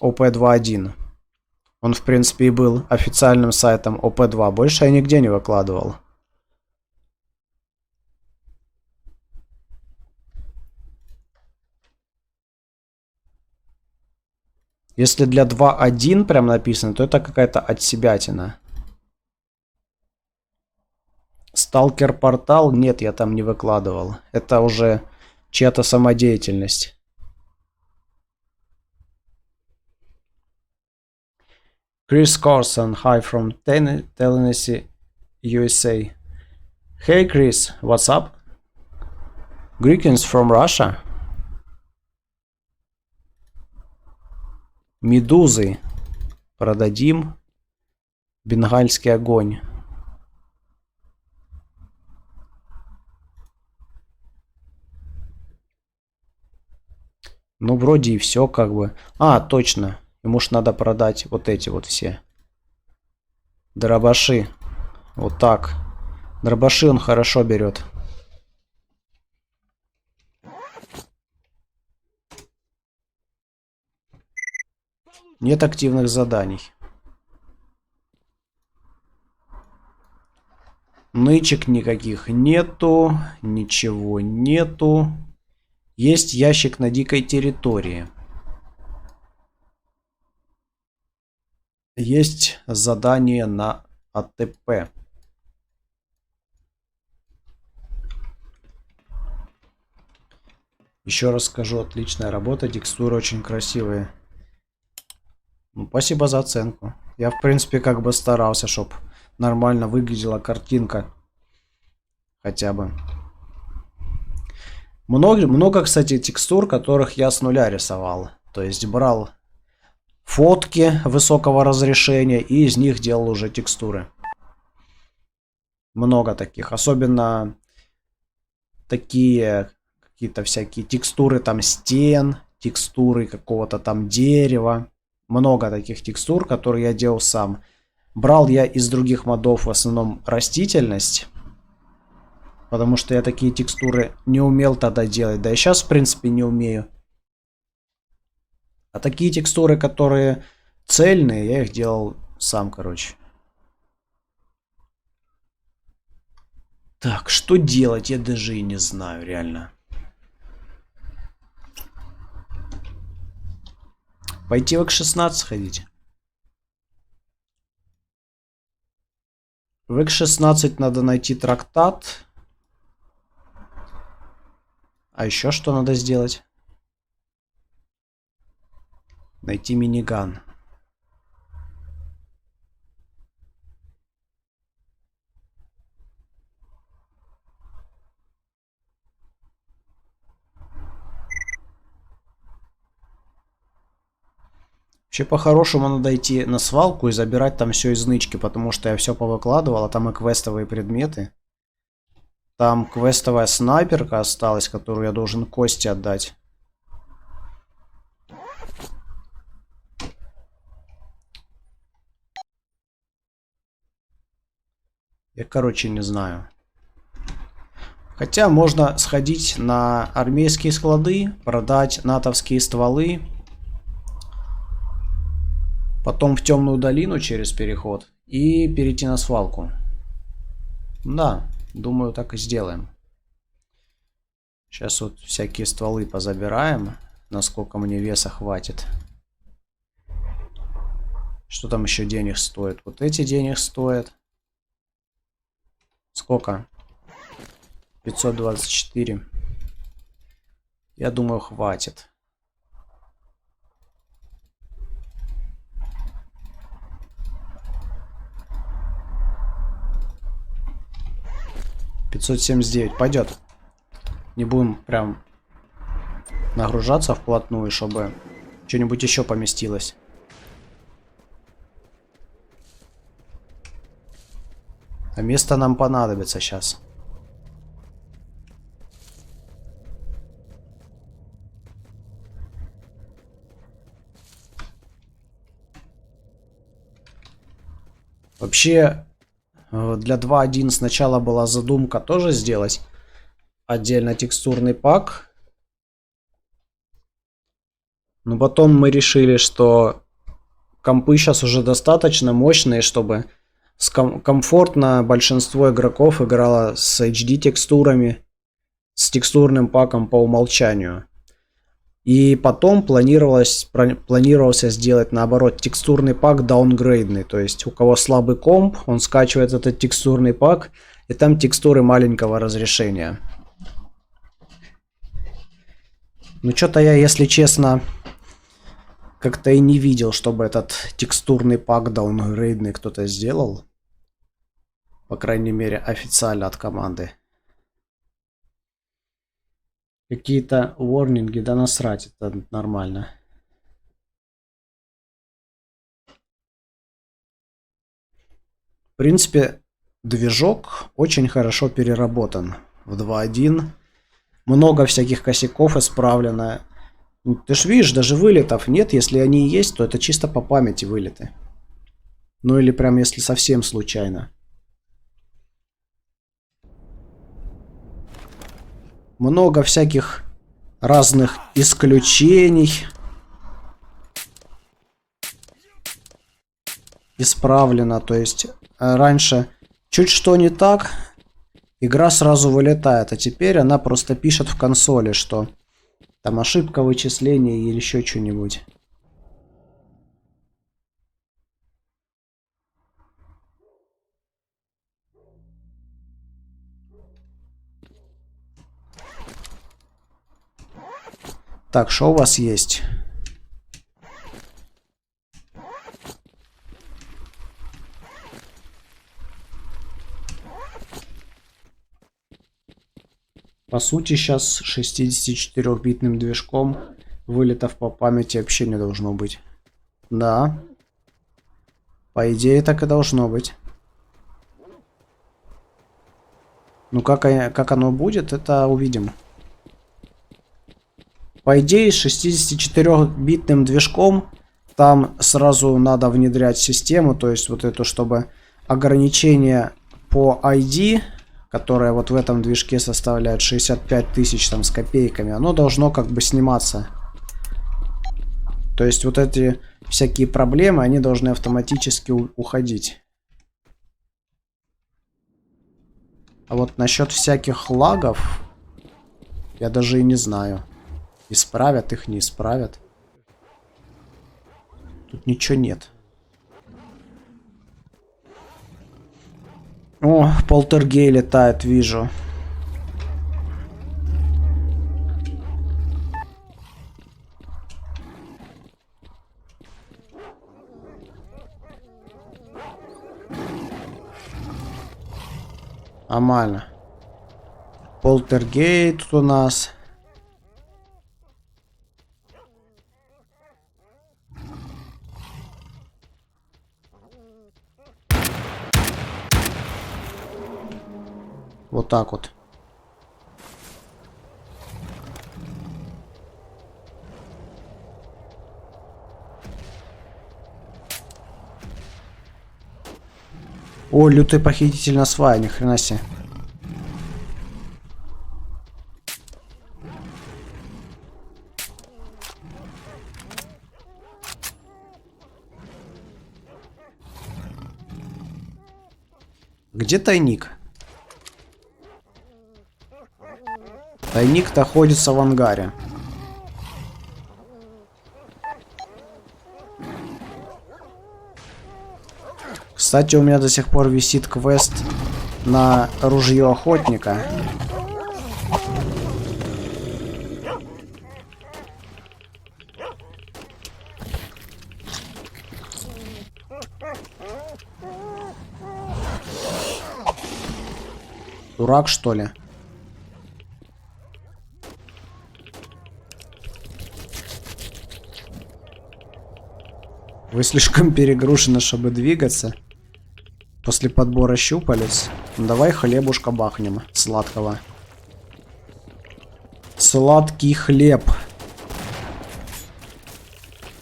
OP 2.1. Он, в принципе, и был официальным сайтом OP 2. Больше я нигде не выкладывал. Если для 2.1 прям написано, то это какая-то отсебятина. Сталкер портал? Нет, я там не выкладывал. Это уже чья-то самодеятельность. Chris Carson, hi from Tennessee, USA. Hey Chris, what's up? Greetings from Russia. Медузы продадим. Бенгальский огонь. Ну, вроде и все, как бы. А, точно. Ему ж надо продать вот эти вот все. Дробаши. Вот так. Дробаши он хорошо берет. Нет активных заданий. Нычек никаких нету. Ничего нету. Есть ящик на дикой территории. Есть задание на АТП. Еще раз скажу, отличная работа, текстуры очень красивые. Ну, спасибо за оценку. Я, в принципе, как бы старался, чтобы нормально выглядела картинка. Хотя бы. Много, кстати, текстур, которых я с нуля рисовал. То есть брал фотки высокого разрешения и из них делал уже текстуры. Много таких. Особенно такие какие-то всякие текстуры там стен, текстуры какого-то там дерева. Много таких текстур, которые я делал сам. Брал я из других модов в основном растительность. Потому что я такие текстуры не умел тогда делать. Да и сейчас, в принципе, не умею. А такие текстуры, которые цельные, я их делал сам, короче. Так, что делать, я даже и не знаю, реально. Пойти в X16 сходить. В X16 надо найти трактат. А еще что надо сделать? Найти миниган. Вообще, по-хорошему, надо идти на свалку и забирать там все из нычки, потому что я все повыкладывал, а там и квестовые предметы. Там квестовая снайперка осталась, которую я должен Косте отдать. Я, короче, не знаю. Хотя можно сходить на армейские склады, продать натовские стволы. Потом в темную долину через переход и перейти на свалку. Да, думаю, так и сделаем. Сейчас вот всякие стволы позабираем, насколько мне веса хватит. Что там еще денег стоит? Вот эти денег стоят. Сколько? 524. Я думаю, хватит. $579 пойдет. Не будем прям нагружаться вплотную, чтобы что-нибудь еще поместилось. А место нам понадобится сейчас. Вообще, для 2.1 сначала была задумка тоже сделать отдельно текстурный пак. Но потом мы решили, что компы сейчас уже достаточно мощные, чтобы комфортно большинство игроков играло с HD текстурами, с текстурным паком по умолчанию. И потом планировался сделать наоборот текстурный пак даунгрейдный. То есть у кого слабый комп, он скачивает этот текстурный пак, и там текстуры маленького разрешения. Ну что-то я, если честно, как-то и не видел, чтобы этот текстурный пак даунгрейдный кто-то сделал. По крайней мере, официально от команды. Какие-то ворнинги, да насрать, это нормально. принципе, движок очень хорошо переработан в 2.1. Много всяких косяков исправлено. Ты ж видишь, даже вылетов нет. Если они и есть, то это чисто по памяти вылеты. Ну или прям если совсем случайно. Много всяких разных исключений. Исправлено. То есть раньше чуть что не так, игра сразу вылетает. А теперь она просто пишет в консоли, что там ошибка вычисления или еще что-нибудь. Так, что у вас есть? По сути, сейчас 64-битным движком вылетов по памяти вообще не должно быть. Да. По идее, так и должно быть. Ну, как оно будет, это увидим. По идее, с 64-битным движком там сразу надо внедрять систему, то есть вот эту, чтобы ограничение по ID, которое вот в этом движке составляет 65 тысяч там с копейками, оно должно как бы сниматься. То есть вот эти всякие проблемы, они должны автоматически уходить. А вот насчет всяких лагов, я даже и не знаю. Исправят их, не исправят. Тут ничего нет. О, полтергей летает, вижу. Нормально. Полтергей тут у нас. Вот так вот. О, лютый похититель на свае, ни хрена себе. Где тайник? Тайник находится в ангаре. Кстати, у меня до сих пор висит квест на ружье охотника. Дурак, что ли? Вы слишком перегружены, чтобы двигаться. После подбора щупалец. Ну, давай хлебушка бахнем. Сладкого. Сладкий хлеб.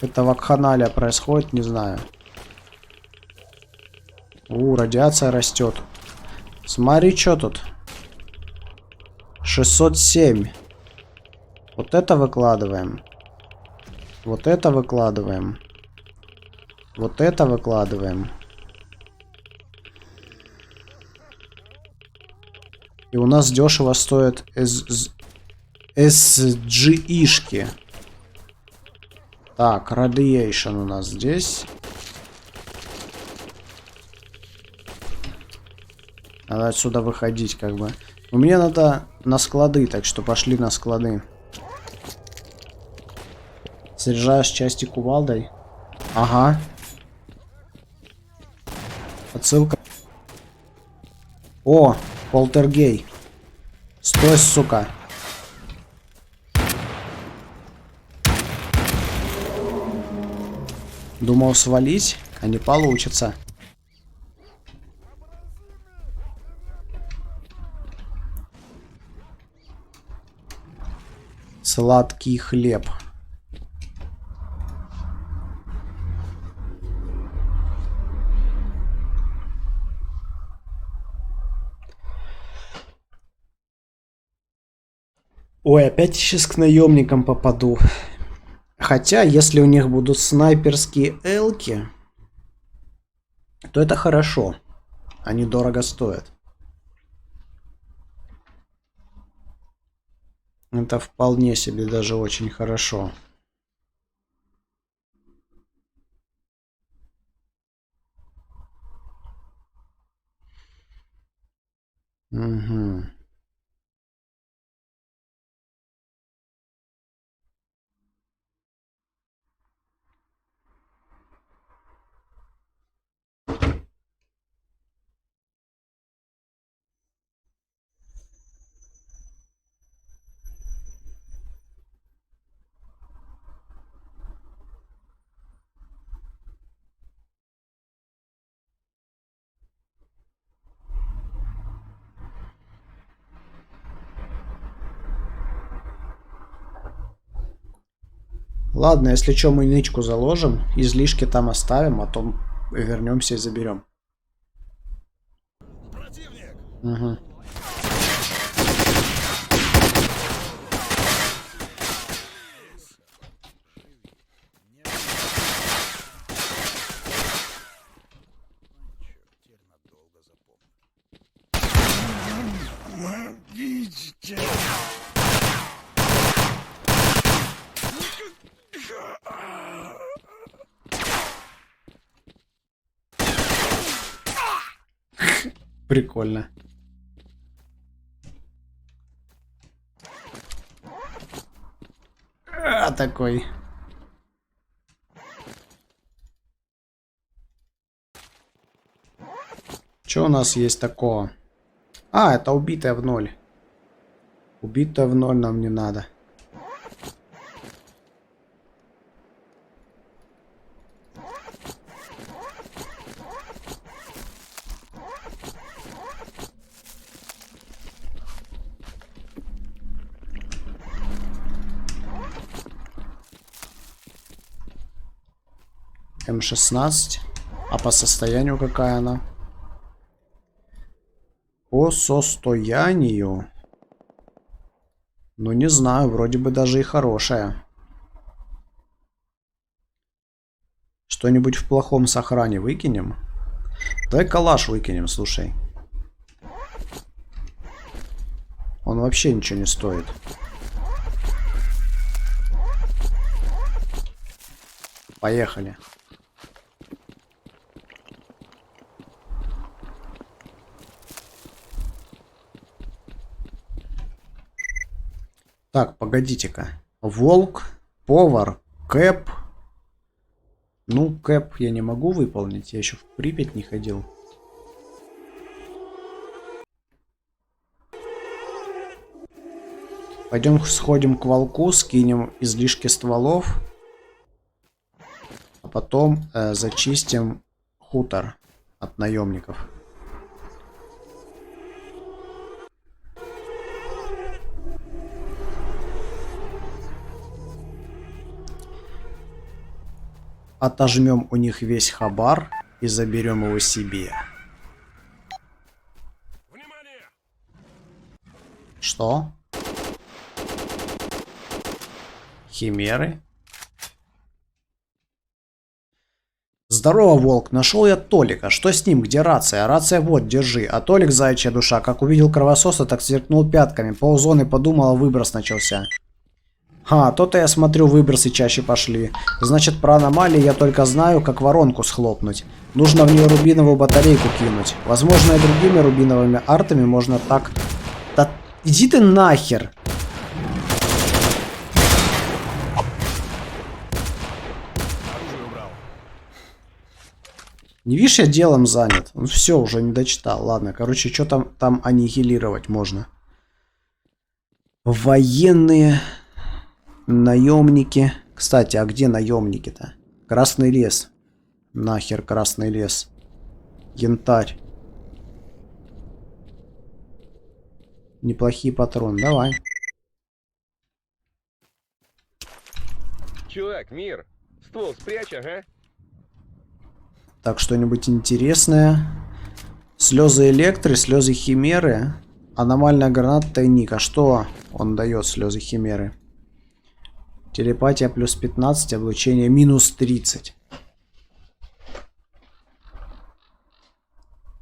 Это вакханалия происходит, не знаю. Радиация растет. Смотри, что тут. 607. Вот это выкладываем. Вот это выкладываем. Вот это выкладываем. И у нас дешево стоят SG-ишки. Так, Radiation у нас здесь. Надо отсюда выходить, как бы. Но мне надо на склады, так что пошли на склады. Заряжаешь части кувалдой. Ага. Отсылка. О, полтергей. Стой, сука. Думал свалить, а не получится. Сладкий хлеб. Ой, опять сейчас к наемникам попаду. Хотя, если у них будут снайперские элки, то это хорошо. Они дорого стоят. Это вполне себе даже очень хорошо. Угу. Ладно, если что, мы нычку заложим, излишки там оставим, а то вернемся и заберем. Противник! Угу. Прикольно. Такой. Что у нас есть такого? А, это убитая в ноль. Убитая в ноль нам не надо. М16. А по состоянию какая она? По состоянию? Ну, не знаю, вроде бы даже и хорошая. Что-нибудь в плохом сохране выкинем? Давай калаш выкинем, слушай. Он вообще ничего не стоит. Поехали. Так, погодите-ка. Волк, повар, Кэп. Ну, Кэп я не могу выполнить. Я еще в Припять не ходил. Пойдем сходим к волку, скинем излишки стволов. А потом зачистим хутор от наемников. Отожмем у них весь хабар и заберем его себе. Внимание! Что? Химеры? Здорово, волк. Нашел я Толика. Что с ним? Где рация? Рация вот, держи. А Толик, заячья душа, как увидел кровососа, так сверкнул пятками. Ползоны подумал, а выброс начался. То-то я смотрю, выбросы чаще пошли. Значит, про аномалии я только знаю, как воронку схлопнуть. Нужно в нее рубиновую батарейку кинуть. Возможно, и другими рубиновыми артами можно так... Да иди ты нахер! Оружие убрал. Не видишь, я делом занят. Ну все, уже не дочитал. Ладно, короче, что там аннигилировать можно? Военные... Наемники. Кстати, а где наемники-то? Красный лес. Нахер красный лес. Янтарь. Неплохие патроны. Давай. Чувак, мир. Ствол спрячь, ага. Так, что-нибудь интересное. Слезы Электры, слезы Химеры. Аномальная граната, тайник. А что он дает, слезы Химеры? Телепатия плюс 15, облучение минус 30.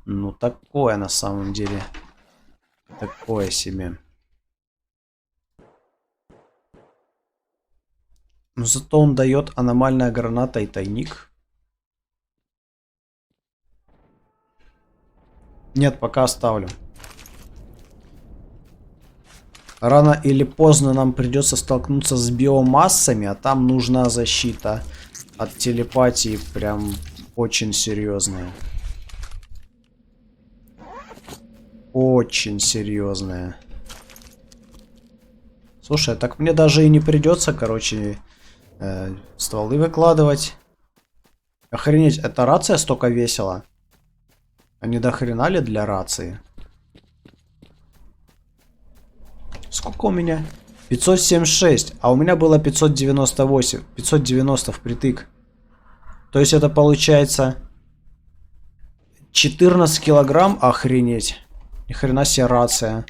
Ну, такое на самом деле. Такое себе. Но зато он дает аномальная граната и тайник. Нет, пока оставлю. Рано или поздно нам придется столкнуться с биомассами, а там нужна защита от телепатии прям очень серьезная. Очень серьезная. Слушай, так мне даже и не придется, короче, стволы выкладывать. Охренеть, эта рация столько весила. А не до хрена ли для рации? Сколько у меня? 576, а у меня было 598. 590 впритык. То есть это получается 14 килограмм, охренеть. Ни хрена себе рация.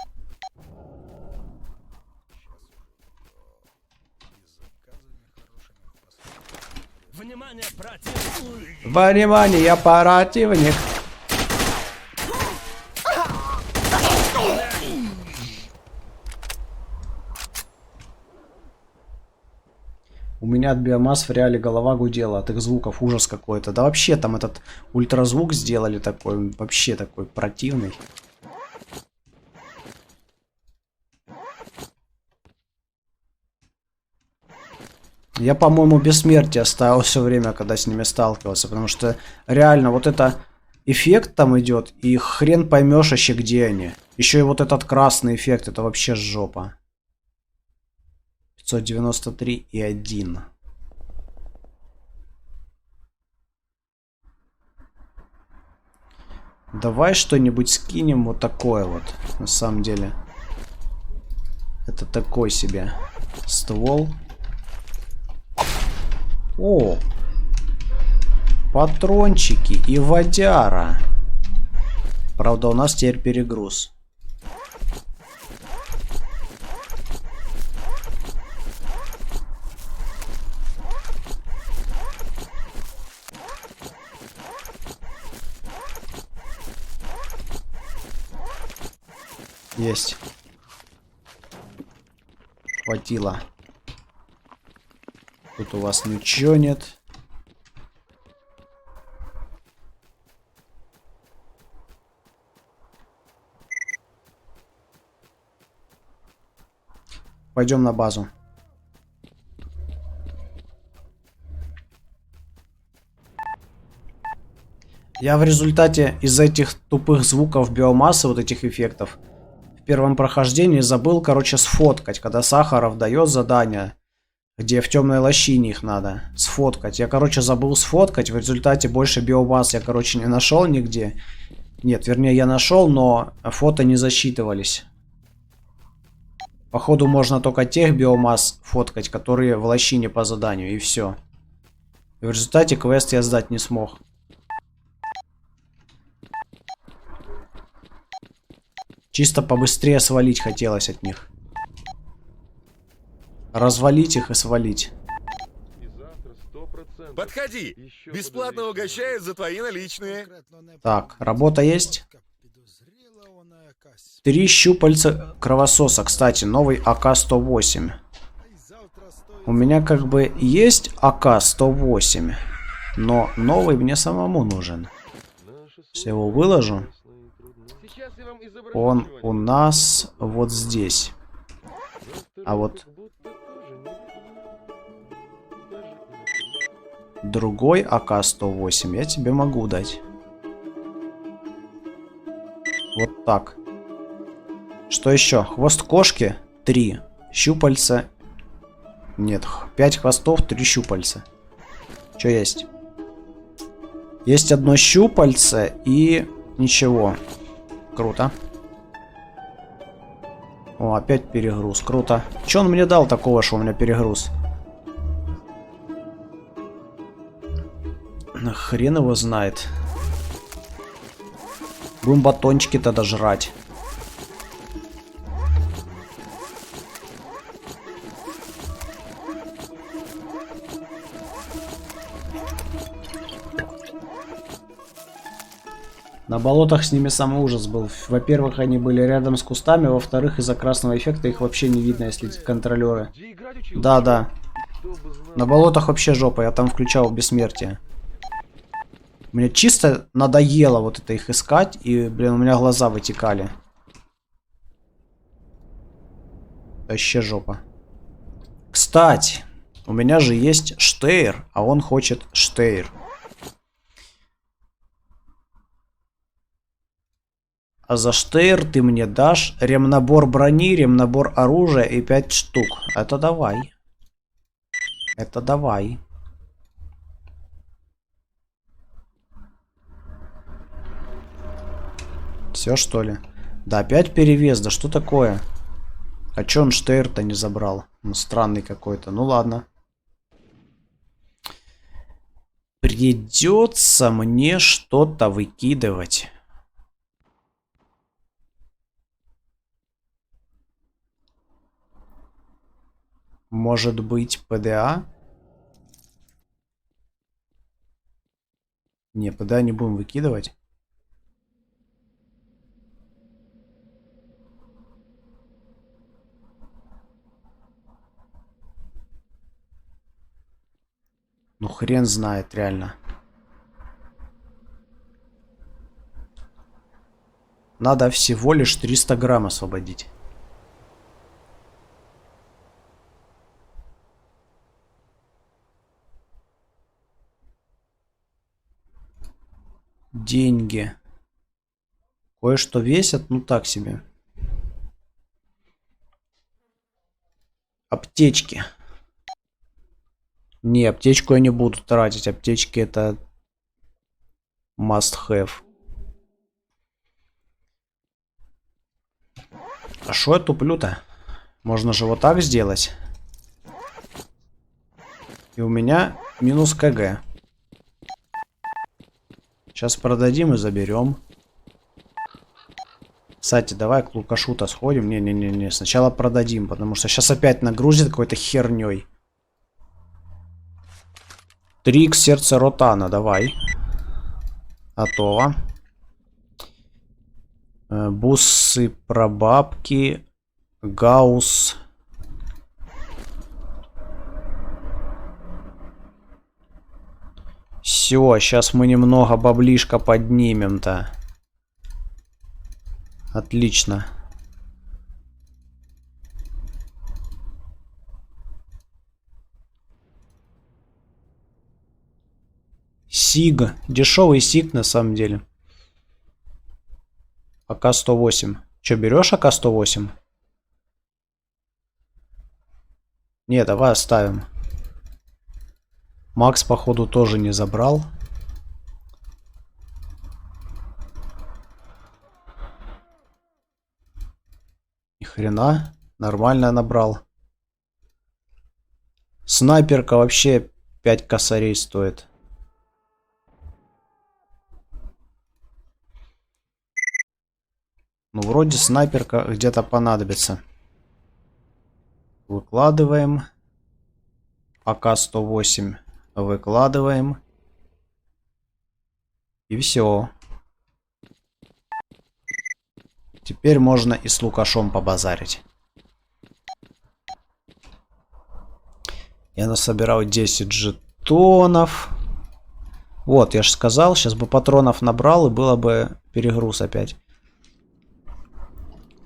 Внимание, противник! Внимание, я противник. У меня от биомасс в реале голова гудела от их звуков, ужас какой-то. Да вообще там этот ультразвук сделали такой, вообще такой противный. Я, по-моему, бессмертие ставил все время, когда с ними сталкивался, потому что реально вот это эффект там идет, и хрен поймешь еще где они. Еще и вот этот красный эффект, это вообще жопа. 593 и 1. Давай что-нибудь скинем вот такое вот, на самом деле. Это такой себе ствол. О! Патрончики и водяра. Правда, у нас теперь перегруз. Есть. Хватило. Тут у вас ничего нет. Пойдем на базу. Я в результате из этих тупых звуков биомассы, вот этих эффектов, в первом прохождении забыл, короче, сфоткать, когда Сахаров дает задание, где в темной лощине их надо сфоткать. Я, короче, забыл сфоткать, в результате больше биомасс я, короче, не нашел нигде. Нет, вернее, я нашел, но фото не засчитывались. Походу, можно только тех биомасс фоткать, которые в лощине по заданию, и все. И в результате квест я сдать не смог. Чисто побыстрее свалить хотелось от них. Развалить их и свалить. Подходи! Бесплатно угощают за твои наличные. Так, работа есть. 3 щупальца кровососа. Кстати, новый АК-108. У меня как бы есть АК-108, но новый мне самому нужен. Всего выложу. Он у нас вот здесь. А вот другой АК-108 я тебе могу дать. Вот так. Что еще? Хвост кошки 3. Щупальца. Нет, 5 хвостов, 3 щупальца. Что есть? Есть одно щупальце и ничего. Круто. О, опять перегруз. Круто. Че он мне дал такого, что у меня перегруз? Хрен его знает. Будем батончики тогда жрать. На болотах с ними самый ужас был. Во-первых, они были рядом с кустами, во-вторых, из-за красного эффекта их вообще не видно, если контролеры. Да, да. На болотах вообще жопа, я там включал бессмертие. Мне чисто надоело вот это их искать, и, блин, у меня глаза вытекали. Вообще жопа. Кстати, у меня же есть Штейр, а он хочет Штейр. А за Штейр ты мне дашь ремнабор брони, ремнабор оружия и 5 штук. Это давай. Это давай. Все, что ли? Да, опять перевес. Да что такое? А чё он Штейр-то не забрал? Он странный какой-то. Ну ладно. Придется мне что-то выкидывать. Может быть, ПДА? Не, ПДА не будем выкидывать. Ну хрен знает, реально. Надо всего лишь 300 грамм освободить. Деньги. Кое-что весят, ну так себе. Аптечки. Не, аптечку я не буду тратить. Аптечки это must have. А шо я туплю-то? Можно же вот так сделать. И у меня минус КГ. Сейчас продадим и заберем. Кстати, давай к Лукашу-то сходим. Не-не-не-не. Сначала продадим, потому что сейчас опять нагрузит какой-то херней. Трикс, сердце Ротана, давай. Готово. Бусы, прабабки. Гаусс. Все, сейчас мы немного баблишка поднимем-то. Отлично. Сиг. Дешевый сиг на самом деле. АК-108. Че, берешь АК-108? Не, давай оставим. Макс, походу, тоже не забрал. Ни хрена. Нормально набрал. Снайперка вообще 5 косарей стоит. Ну, вроде снайперка где-то понадобится. Выкладываем. АК-108 выкладываем. И все. Теперь можно и с Лукашом побазарить. Я насобирал 10 жетонов. Вот, я же сказал, сейчас бы патронов набрал и было бы перегруз опять.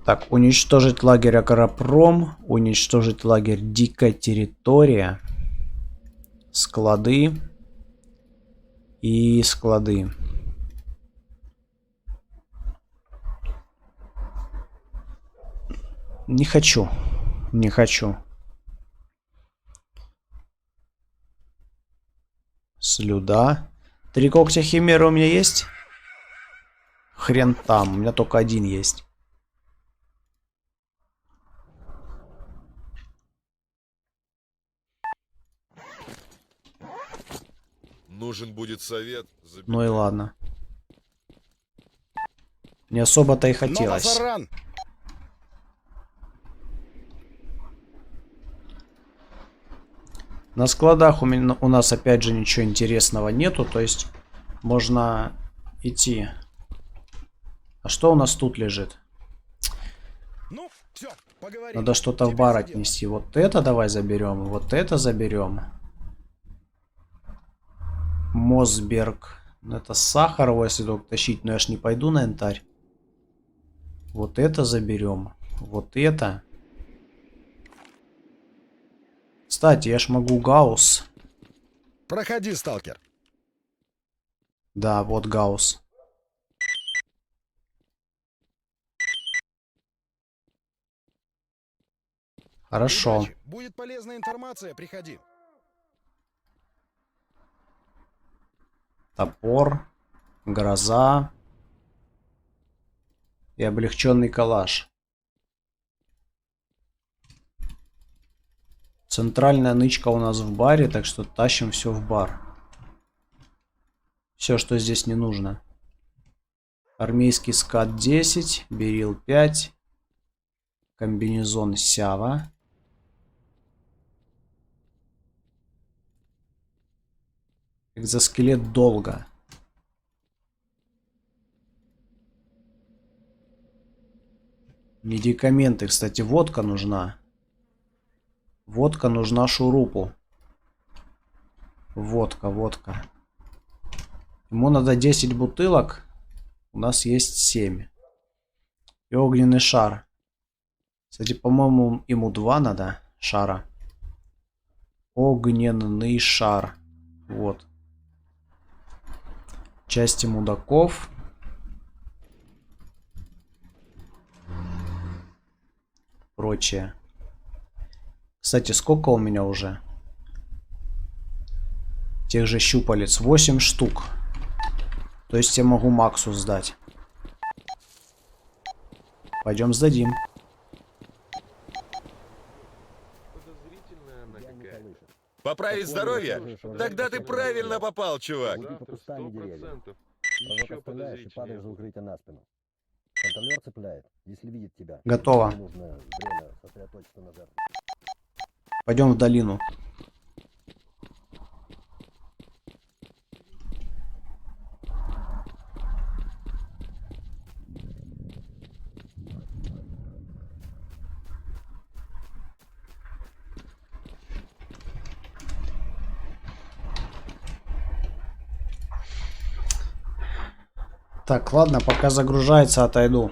Так, уничтожить лагерь Агропром, уничтожить лагерь Дикая территория, склады и склады. Не хочу, не хочу. Слюда. 3 когтя химеры у меня есть? Хрен там, у меня только один есть. Нужен будет совет. Ну и ладно. Не особо-то и хотелось. На складах у нас опять же ничего интересного нету, то есть можно идти. А что у нас тут лежит? Ну, все, поговорим. Надо что-то в бар отнести. Вот это давай заберем, вот это заберем. Мосберг. Ну, это Сахарова, если только тащить, но я ж не пойду на янтарь. Вот это заберем. Вот это. Кстати, я ж могу Гаусс. Проходи, сталкер. Да, вот Гаусс. Хорошо. Удачи. Будет полезная информация, приходи. Топор. Гроза. И облегченный калаш. Центральная нычка у нас в баре, так что тащим все в бар. Все, что здесь не нужно. Армейский скат 10, берил 5, комбинезон Сява. Экзоскелет долго. Медикаменты, кстати, водка нужна. Водка нужна шурупу. Водка. Ему надо 10 бутылок. У нас есть 7. И огненный шар. Кстати, по-моему, ему 2 надо шара. Огненный шар. Вот. Части мудаков. Прочее. Кстати, сколько у меня уже? Тех же щупалец. 8 штук. То есть я могу Максу сдать. Пойдем сдадим. Поправить здоровье? Тогда ты правильно попал, чувак. Готово. Пойдем в долину. Так, ладно, пока загружается, отойду.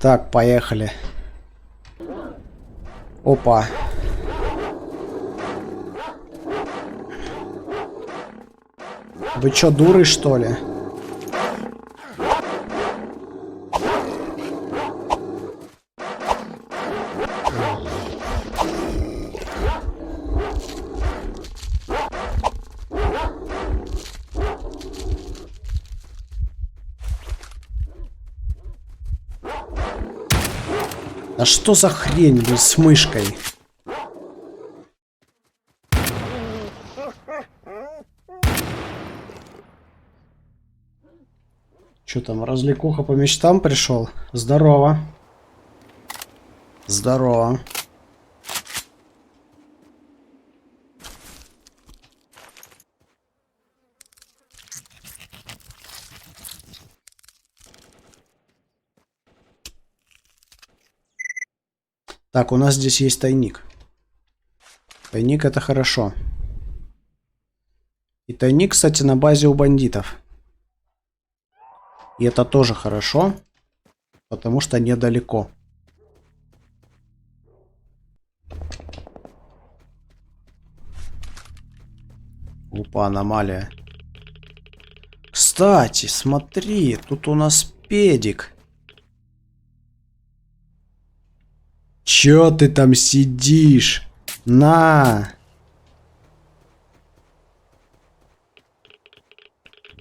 Так, поехали. Опа. Вы чё, дуры, что ли? А что за хрень, блин, с мышкой? Чё там, развлекуха по мечтам пришел? Здорово. Здорово. Так, у нас здесь есть тайник. Тайник — это хорошо. И тайник, кстати, на базе у бандитов. И это тоже хорошо, потому что недалеко. Опа, аномалия. Кстати, смотри, тут у нас педик. Чё ты там сидишь? На!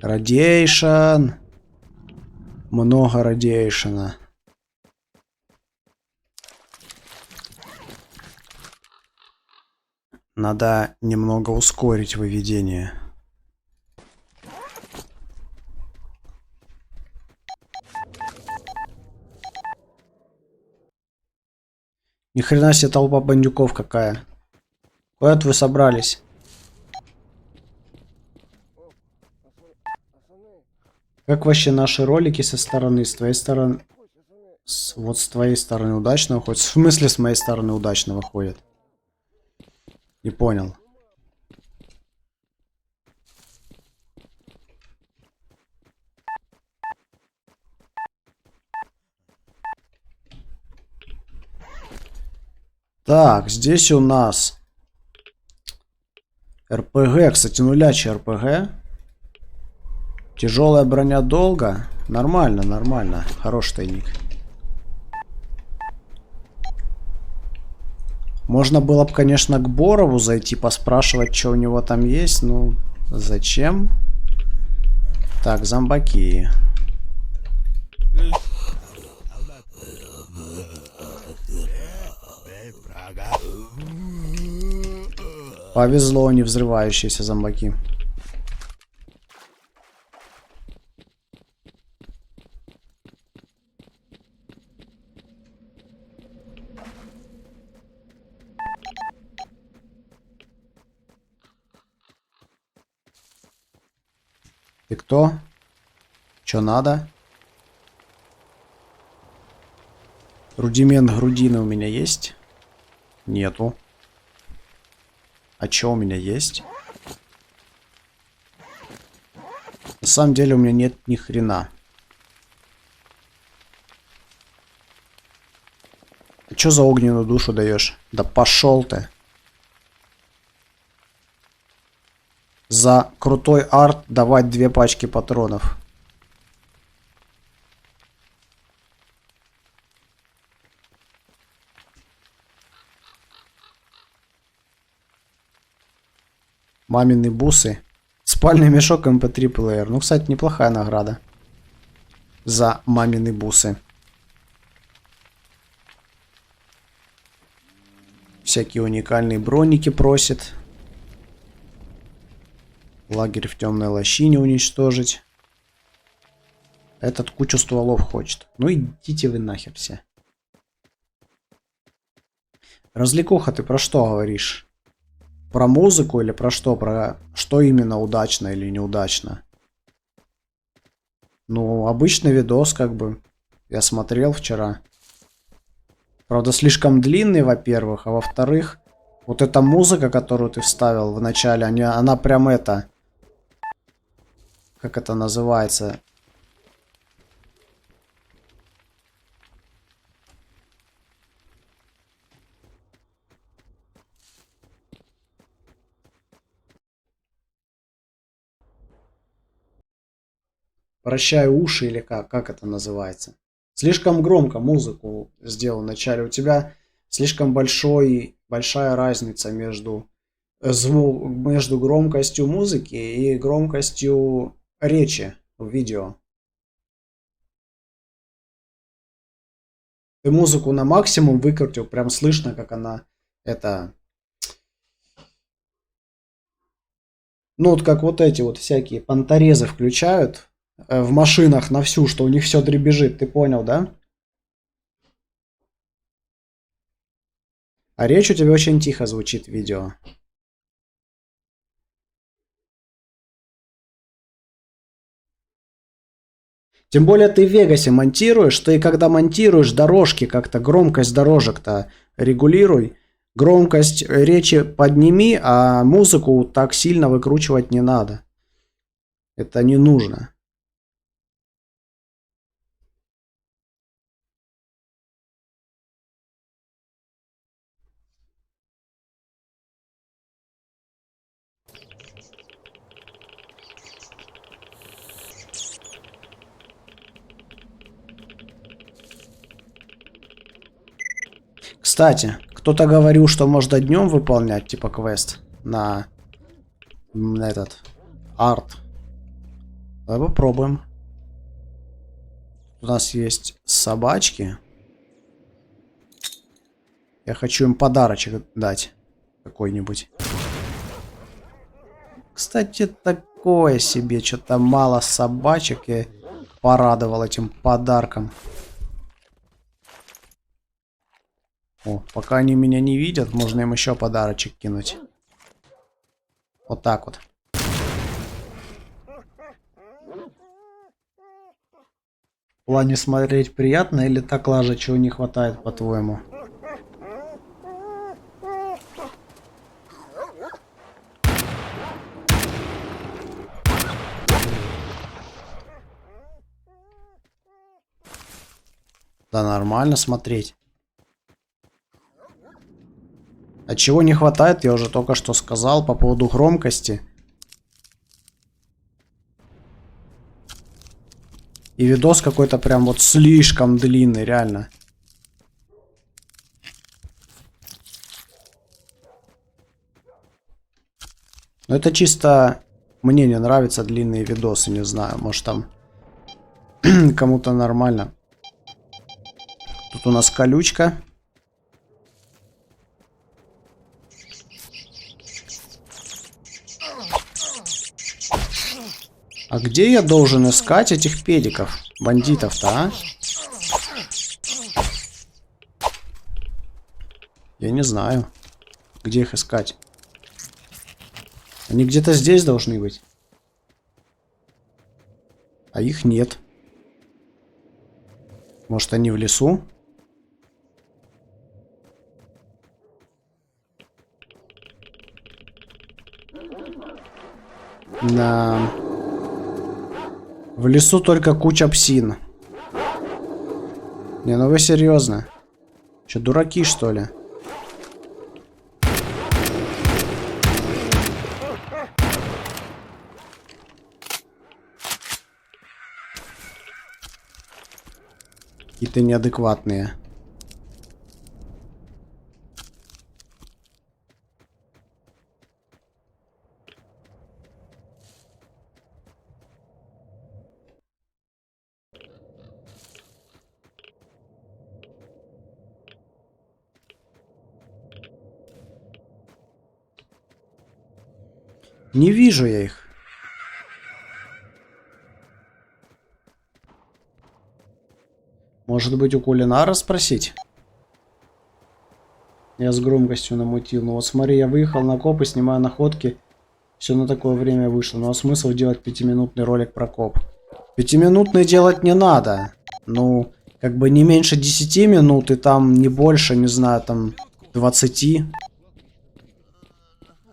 Радиейшн. Много радиейшена. Надо немного ускорить выведение. Ни хрена себе толпа бандюков какая. Куда вы собрались? Как вообще наши ролики со стороны? С твоей стороны... Вот с твоей стороны удачно выходит. В смысле с моей стороны удачно выходит? Не понял. Так, здесь у нас РПГ, кстати, нулячий РПГ. Тяжелая броня долго. Нормально, нормально. Хороший тайник. Можно было бы, конечно, к Борову зайти, поспрашивать, что у него там есть. Ну, зачем? Так, зомбаки. Повезло, не взрывающиеся зомбаки. Ты кто? Чё надо? Рудимент грудины у меня есть? Нету. А чё у меня есть? На самом деле у меня нет ни хрена. А чё за огненную душу даешь? Да пошел ты. За крутой арт давать 2 пачки патронов. Мамины бусы. Спальный мешок MP3 плеер. Ну, кстати, неплохая награда. За мамины бусы. Всякие уникальные броники просит. Лагерь в темной лощине уничтожить. Этот кучу стволов хочет. Ну идите вы нахер все. Развлекуха, ты про что говоришь? Про музыку или про что? Про что именно удачно или неудачно? Ну, обычный видос, как бы. Я смотрел вчера. Правда, слишком длинный, во-первых. А во-вторых, вот эта музыка, которую ты вставил в начале, она прям это... Как это называется? Прощай уши или как это называется. Слишком громко музыку сделал вначале. У тебя слишком большая разница между между громкостью музыки и громкостью речи в видео. Ты музыку на максимум выкрутил, прям слышно, как она это... Ну вот как вот эти вот всякие понторезы включают в машинах на всю, что у них все дребезжит, ты понял, да? А речь у тебя очень тихо звучит в видео. Тем более ты в Вегасе монтируешь, ты когда монтируешь дорожки как-то, громкость дорожек-то регулируй. Громкость речи подними, а музыку так сильно выкручивать не надо. Это не нужно. Кстати, кто-то говорил, что можно днем выполнять, типа квест на этот арт. Давай попробуем. У нас есть собачки. Я хочу им подарочек дать. Какой-нибудь. Кстати, такое себе. Что-то мало собачек. Я порадовал этим подарком. О, пока они меня не видят, можно им еще подарочек кинуть. Вот так вот. В плане смотреть приятно или так лажа, чего не хватает, по-твоему? Да нормально смотреть. А чего не хватает, я уже только что сказал по поводу громкости. И видос какой-то прям вот слишком длинный, реально. Но это чисто мне не нравятся длинные видосы, не знаю, может там кому-то нормально. Тут у нас колючка. А где я должен искать этих педиков? Бандитов-то, а? Я не знаю, где их искать. Они где-то здесь должны быть. А их нет. Может, они в лесу? Да. В лесу только куча псин. Не, ну вы серьезно? Че, дураки, что ли? Какие-то неадекватные. Не вижу я их. Может быть, у кулинара спросить? Я с громкостью намутил. Ну вот смотри, я выехал на коп и снимаю находки. Все на такое время вышло. Ну а смысл делать 5-минутный ролик про коп? 5-минутный делать не надо. Ну, как бы не меньше 10 минут и там не больше, не знаю, там 20.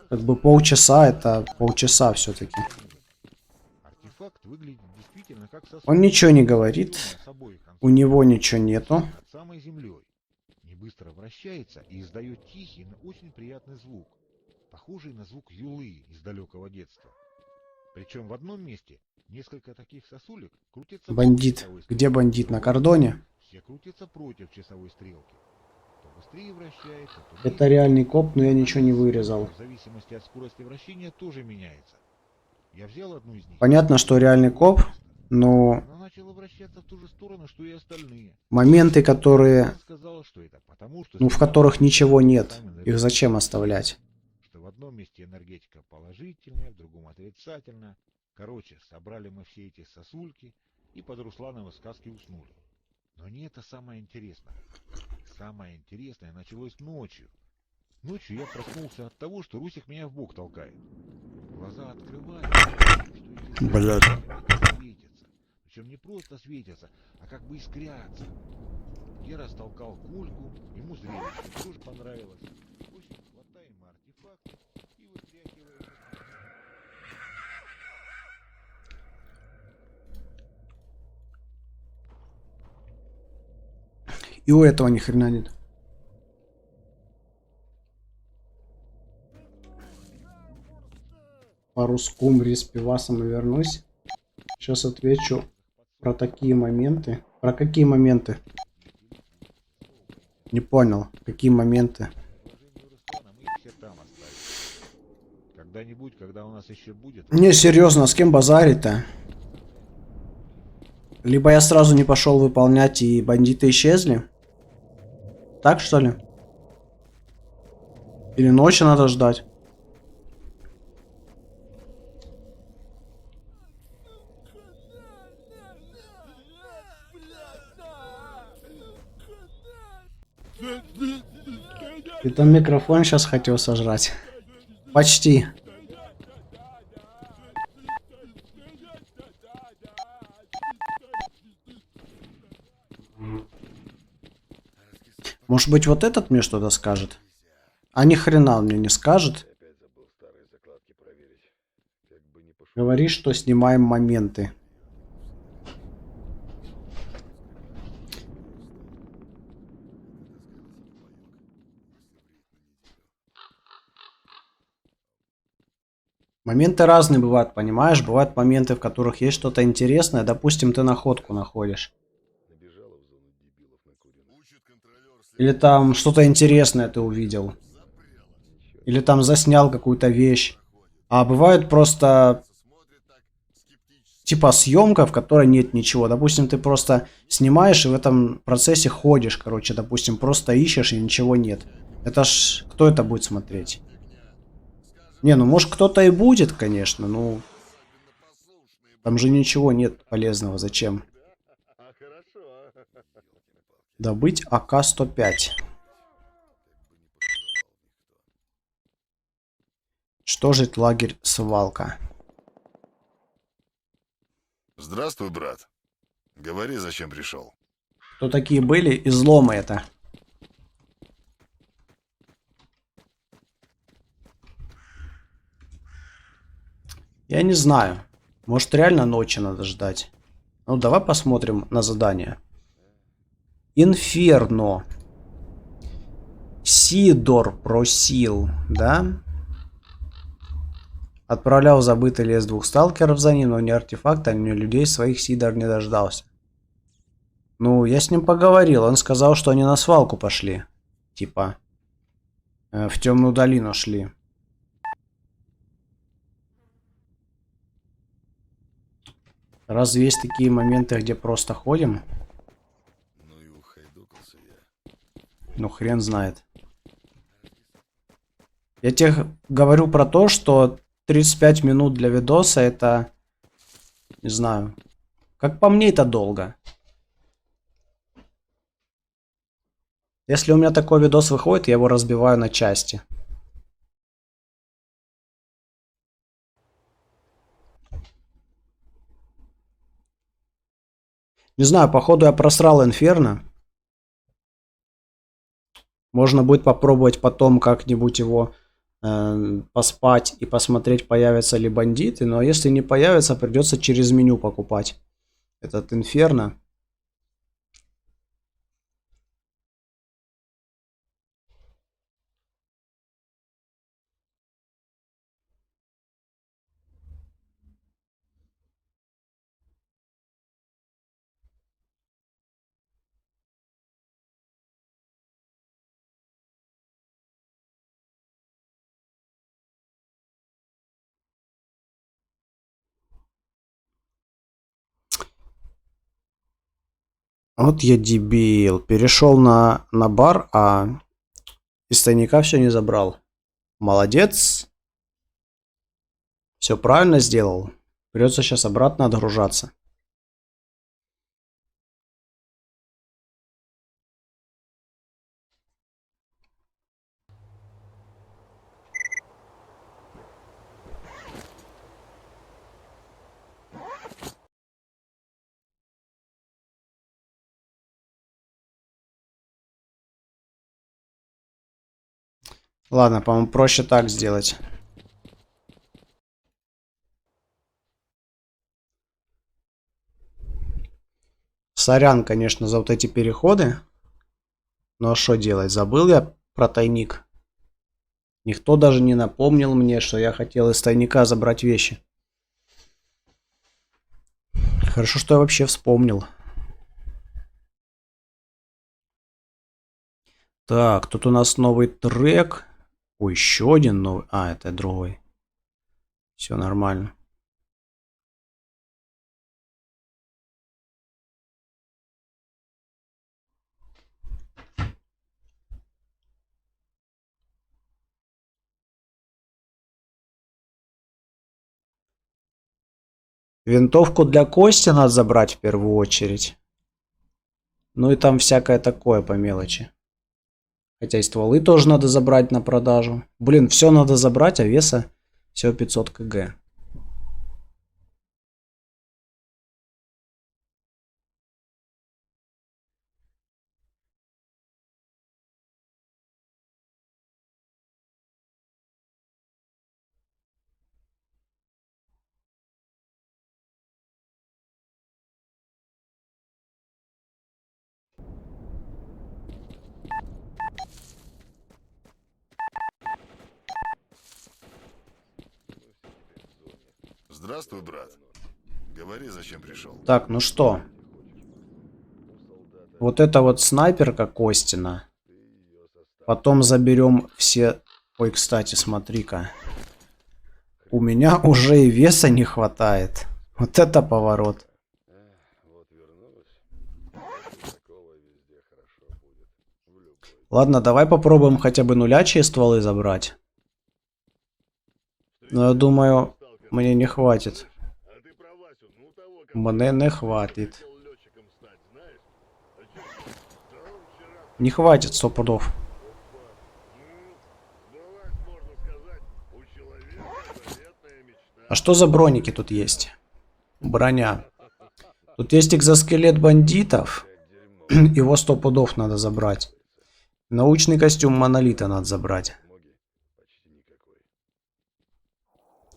Как бы полчаса, это полчаса все-таки. Он ничего не говорит. У него ничего нету. Самой землей. Не быстро вращается и издает тихий, но очень приятный звук, похожий на звук юлы из далекого детства. Причем в одном месте несколько таких сосулек крутятся Бандит. против часовой Где стрелки. бандит? На кордоне? Все крутятся против часовой стрелки. То быстрее вращается, то Это медленнее. реальный коп, но я ничего не вырезал. В зависимости от скорости вращения тоже меняется. Я взял одну из них. Понятно, что реальный коп, но Она начала вращаться в ту же сторону, что и остальные. моменты, которые, Он сказал, что это потому, что ну, в сигнал которых ничего нет, сами их энергетика. зачем оставлять? Что в одном месте энергетика положительная, в другом отрицательная. Короче, собрали мы все эти сосульки и под Руслановы сказки уснули. Но не это самое интересное. Самое интересное началось ночью. Ночью я проснулся от того, что Русик меня в бок толкает. Глаза открываю, что эти Блядь. светятся. Причем не просто светятся, а как бы искрятся. Я растолкал Кольку, ему зрелище тоже понравилось. В общем, хватаем мы артефакт и вытряхиваем. И у этого ни хрена нет. Пару скумбрий с пивасом и вернусь. Сейчас отвечу про такие моменты. Про какие моменты? Не понял. Какие моменты? Руслана мы их все там оставим. Когда-нибудь, когда у нас еще будет... Не, серьезно, с кем базарить-то? Либо я сразу не пошел выполнять, и бандиты исчезли? Так, что ли? Или ночи надо ждать? Ты там микрофон сейчас хотел сожрать. Почти. Может быть, вот этот мне что-то скажет? А ни хрена он мне не скажет. Говори, что снимаем моменты. Моменты разные бывают, понимаешь? Бывают моменты, в которых есть что-то интересное. Допустим, ты находку находишь. Или там что-то интересное ты увидел. Или там заснял какую-то вещь. А бывает просто типа съемка, в которой нет ничего. Допустим, ты просто снимаешь и в этом процессе ходишь, короче, допустим, просто ищешь и ничего нет. Это ж кто это будет смотреть? Не, ну может кто-то и будет, конечно, ну там же ничего нет полезного. Зачем? Добыть АК-105. Что же это лагерь свалка? Здравствуй, брат. Говори, зачем пришел. Кто такие были? Изломы это. Я не знаю. Может реально ночи надо ждать. Ну давай посмотрим на задание. Инферно. Сидор просил, да? Отправлял в забытый лес 2 сталкеров за ним, но ни артефакта, ни людей своих Сидор не дождался. Ну, я с ним поговорил. Он сказал, что они на свалку пошли. Типа, в темную долину шли. Разве есть такие моменты, где просто ходим? Ну и ухайдокался я. Ну, хрен знает. Я тебе говорю про то, что 35 минут для видоса это... Не знаю. Как по мне, это долго. Если у меня такой видос выходит, я его разбиваю на части. Не знаю, походу я просрал Инферно. Можно будет попробовать потом как-нибудь его поспать и посмотреть, появятся ли бандиты. Но если не появятся, придется через меню покупать этот Инферно. Вот я дебил. Перешел на бар, а из тайника все не забрал. Молодец. Все правильно сделал. Придется сейчас обратно отгружаться. Ладно, по-моему, проще так сделать. Сорян, конечно, за вот эти переходы. Ну а что делать? Забыл я про тайник. Никто даже не напомнил мне, что я хотел из тайника забрать вещи. Хорошо, что я вообще вспомнил. Так, тут у нас новый трек. Ой, еще один новый. А, это другой. Все нормально. Винтовку для Кости надо забрать в первую очередь. Ну и там всякое такое по мелочи. Хотя и стволы тоже надо забрать на продажу. Блин, все надо забрать, а веса всего 500 кг. Здравствуй, брат. Говори, зачем пришел. Так, ну что? Вот это вот снайперка Костина. Потом заберем все... Ой, кстати, смотри-ка. У меня уже и веса не хватает. Вот это поворот. Ладно, давай попробуем хотя бы нулячие стволы забрать. Но я думаю, мне не хватит. Мне не хватит. Не хватит 100 пудов. А что за броники тут есть? Броня. Тут есть экзоскелет бандитов. Его 100 пудов надо забрать. Научный костюм монолита надо забрать.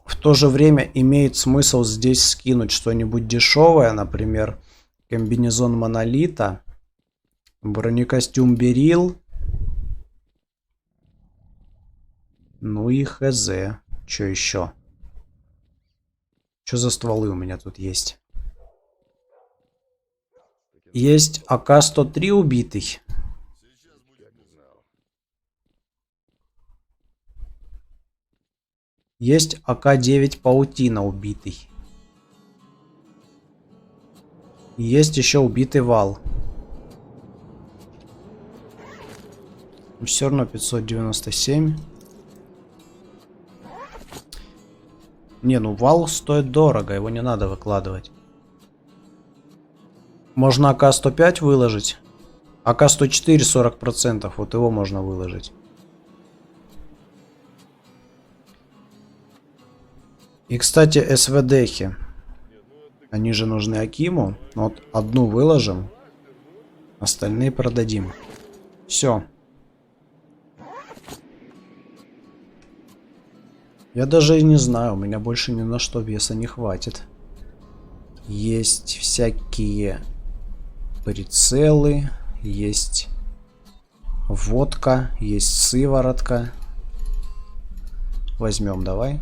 В то же время имеет смысл здесь скинуть что-нибудь дешевое. Например, комбинезон монолита. Бронекостюм Берил. Ну и хз. Что еще? Что за стволы у меня тут есть? Есть АК-103 убитый. Есть АК-9 Паутина убитый. Есть еще убитый вал. Все равно 597. Не, ну вал стоит дорого, его не надо выкладывать. Можно АК-105 выложить. АК-104 40%, вот его можно выложить. И, кстати, СВДхи. Они же нужны Акиму. Вот одну выложим. Остальные продадим. Все. Я даже и не знаю. У меня больше ни на что веса не хватит. Есть всякие прицелы. Есть водка. Есть сыворотка. Возьмем, давай.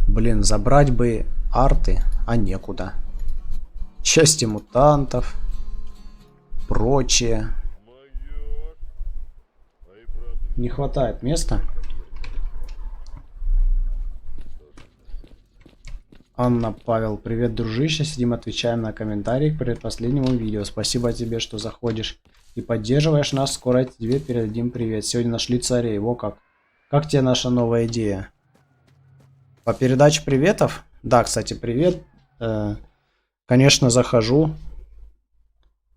Блин, забрать бы арты, а некуда. Части мутантов. Прочее. Не хватает места. Анна, Павел, привет, дружище. Сидим, отвечаем на комментарии к предпоследнему видео. Спасибо тебе, что заходишь и поддерживаешь нас. Скоро тебе передадим привет. Сегодня нашли царей. Во как. Как тебе наша новая идея? По передаче приветов? Да, кстати, привет. Конечно, захожу.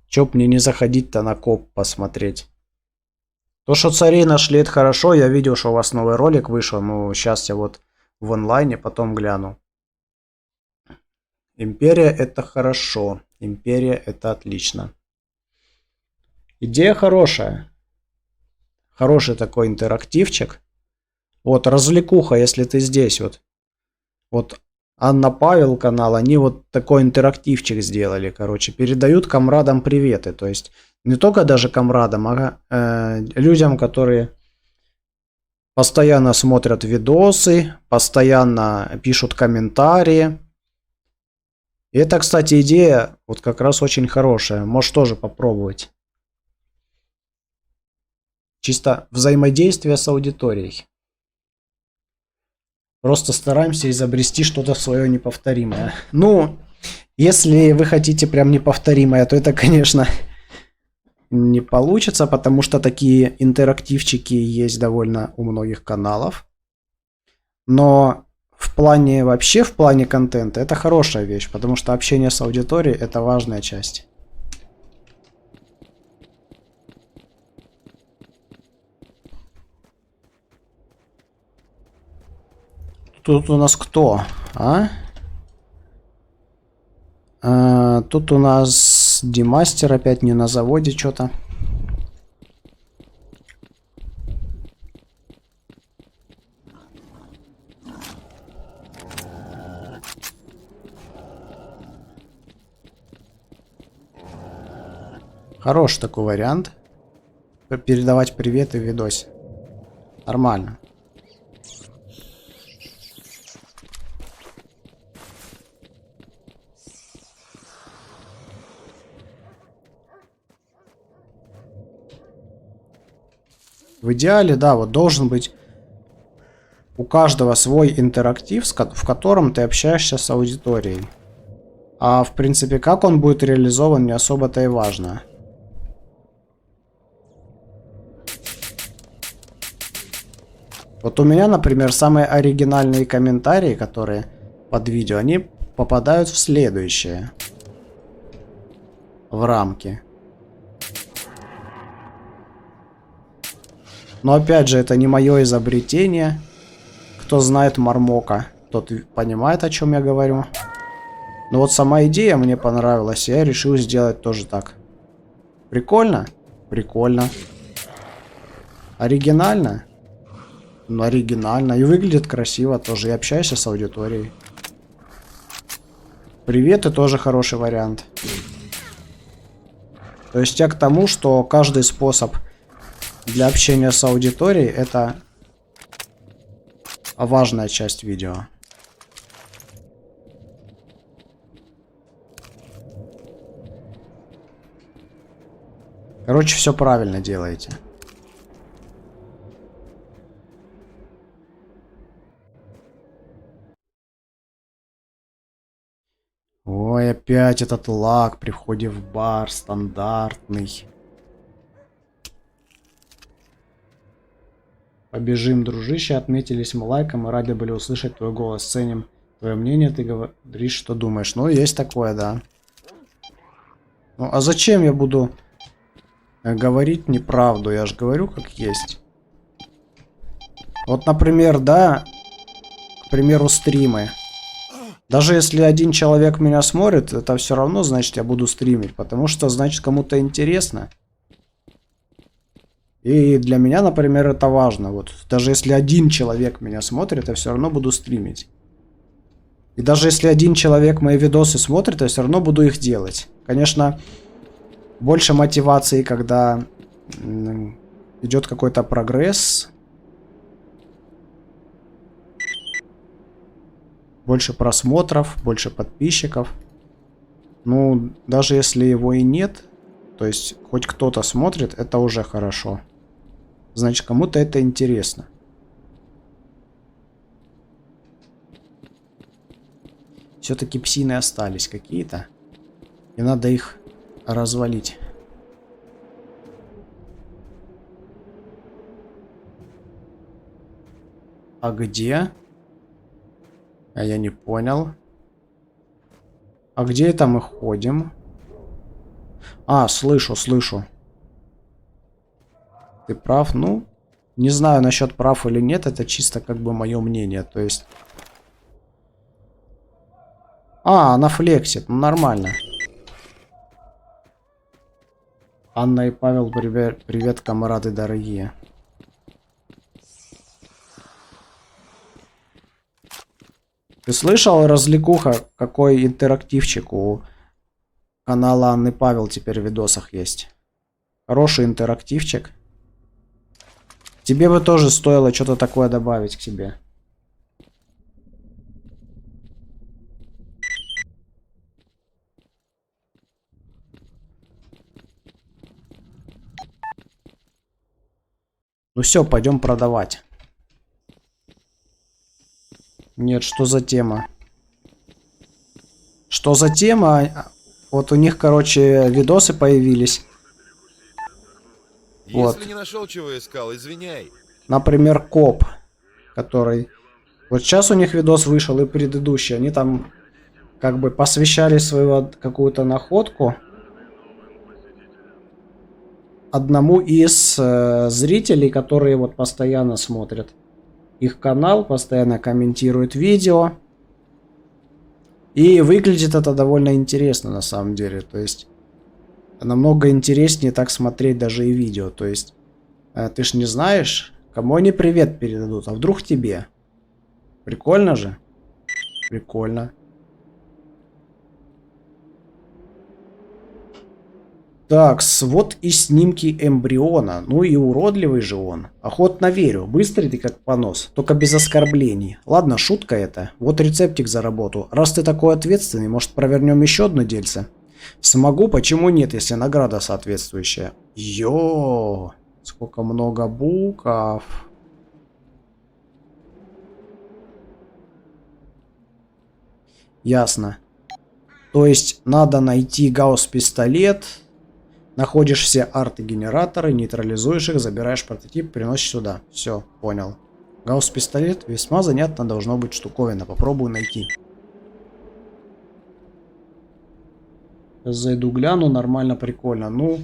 Чё б мне не заходить-то на коп посмотреть? То, что царей нашли, это хорошо. Я видел, что у вас новый ролик вышел. Ну, сейчас я вот в онлайне потом гляну. Империя это хорошо. Империя это отлично. Идея хорошая. Хороший такой интерактивчик. Вот, развлекуха, если ты здесь вот. Вот Анна, Павел канал, они вот такой интерактивчик сделали, короче. Передают комрадам приветы. То есть не только даже комрадам, а людям, которые постоянно смотрят видосы, постоянно пишут комментарии. И это, кстати, идея вот как раз очень хорошая. Можешь тоже попробовать. Чисто взаимодействие с аудиторией. Просто стараемся изобрести что-то свое неповторимое. Ну, если вы хотите прям неповторимое, то это, конечно, не получится, потому что такие интерактивчики есть довольно у многих каналов. Но в плане вообще, в плане контента, это хорошая вещь, потому что общение с аудиторией — это важная часть. Тут у нас кто? Тут у нас Димастер опять не на заводе что-то. Хороший такой вариант. Передавать приветы в видосе. Нормально. В идеале, да, вот должен быть у каждого свой интерактив, в котором ты общаешься с аудиторией. А в принципе, как он будет реализован, не особо-то и важно. Вот у меня, например, самые оригинальные комментарии, которые под видео, они попадают в следующее. В рамки. Но опять же, это не мое изобретение. Кто знает Мармока, тот понимает, о чем я говорю. Но вот сама идея мне понравилась, и я решил сделать тоже так. Прикольно? Прикольно. Оригинально? Ну, оригинально. И выглядит красиво тоже. И общаешься с аудиторией. Приветы тоже хороший вариант. То есть я к тому, что каждый способ для общения с аудиторией — это важная часть видео. Короче, все правильно делаете. Ой, опять этот лаг при входе в бар стандартный. Побежим, дружище, отметились мы лайком и рады были услышать твой голос. Ценим твое мнение, ты говоришь, что думаешь. Ну, есть такое, да. Ну, а зачем я буду говорить неправду? Я же говорю, как есть. Вот, например, да, к примеру, стримы. Даже если один человек меня смотрит, это все равно значит, я буду стримить. Потому что, значит, кому-то интересно. И для меня, например, это важно. Вот, даже если один человек меня смотрит, я все равно буду стримить. И даже если один человек мои видосы смотрит, я все равно буду их делать. Конечно, больше мотивации, когда идет какой-то прогресс. Больше просмотров, больше подписчиков. Ну, даже если его и нет, то есть хоть кто-то смотрит, это уже хорошо. Значит, кому-то это интересно. Все-таки псины остались какие-то. И надо их развалить. А где? А я не понял. А где это мы ходим? А, слышу. Ты прав, ну... Не знаю насчет прав или нет, это чисто как бы мое мнение, то есть... А, она флексит, ну нормально. Анна и Павел, привет, камрады дорогие. Ты слышал, развлекуха, какой интерактивчик у канала Анны Павел теперь в видосах есть? Хороший интерактивчик. Тебе бы тоже стоило что-то такое добавить к себе. Ну все, пойдем продавать. Нет, что за тема? Что за тема? Вот у них, короче, видосы появились. Если Вот. не нашел, чего искал, извиняй. Например, коп, который... Вот сейчас у них видос вышел и предыдущий. Они там как бы посвящали свою какую-то находку одному из зрителей, которые вот постоянно смотрят их канал, постоянно комментируют видео. И выглядит это довольно интересно на самом деле. То есть намного интереснее так смотреть даже и видео. То есть ты ж не знаешь, кому они привет передадут, а вдруг тебе. Прикольно же? Прикольно. Так, вот и снимки эмбриона. Ну и уродливый же он. Охотно верю. Быстрый ты как понос. Только без оскорблений. Ладно, шутка это. Вот рецептик за работу. Раз ты такой ответственный, может провернем еще одно дельце? Смогу, почему нет, если награда соответствующая? Йо, сколько много букв. Ясно. То есть надо найти гаусс-пистолет. Находишь все арты-генераторы, нейтрализуешь их, забираешь прототип, приносишь сюда. Все, понял. Гаусс-пистолет весьма занятно должно быть штуковина. Попробую найти. Сейчас зайду гляну, нормально, прикольно. Ну,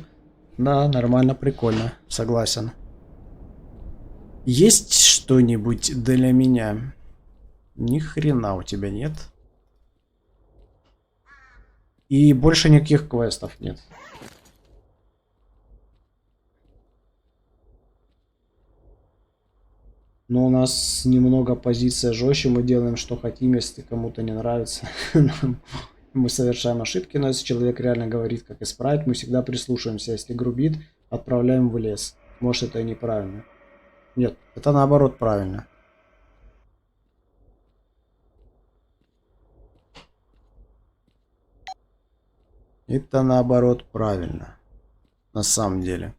да, нормально, прикольно. Согласен. Есть что-нибудь для меня? Ни хрена у тебя нет. И больше никаких квестов нет. Но у нас немного позиция жестче, мы делаем что хотим, если кому-то не нравится. Мы совершаем ошибки, но если человек реально говорит, как исправить, мы всегда прислушиваемся. Если грубит, отправляем в лес. Может, это и неправильно. Нет, это наоборот правильно. Это наоборот правильно. На самом деле.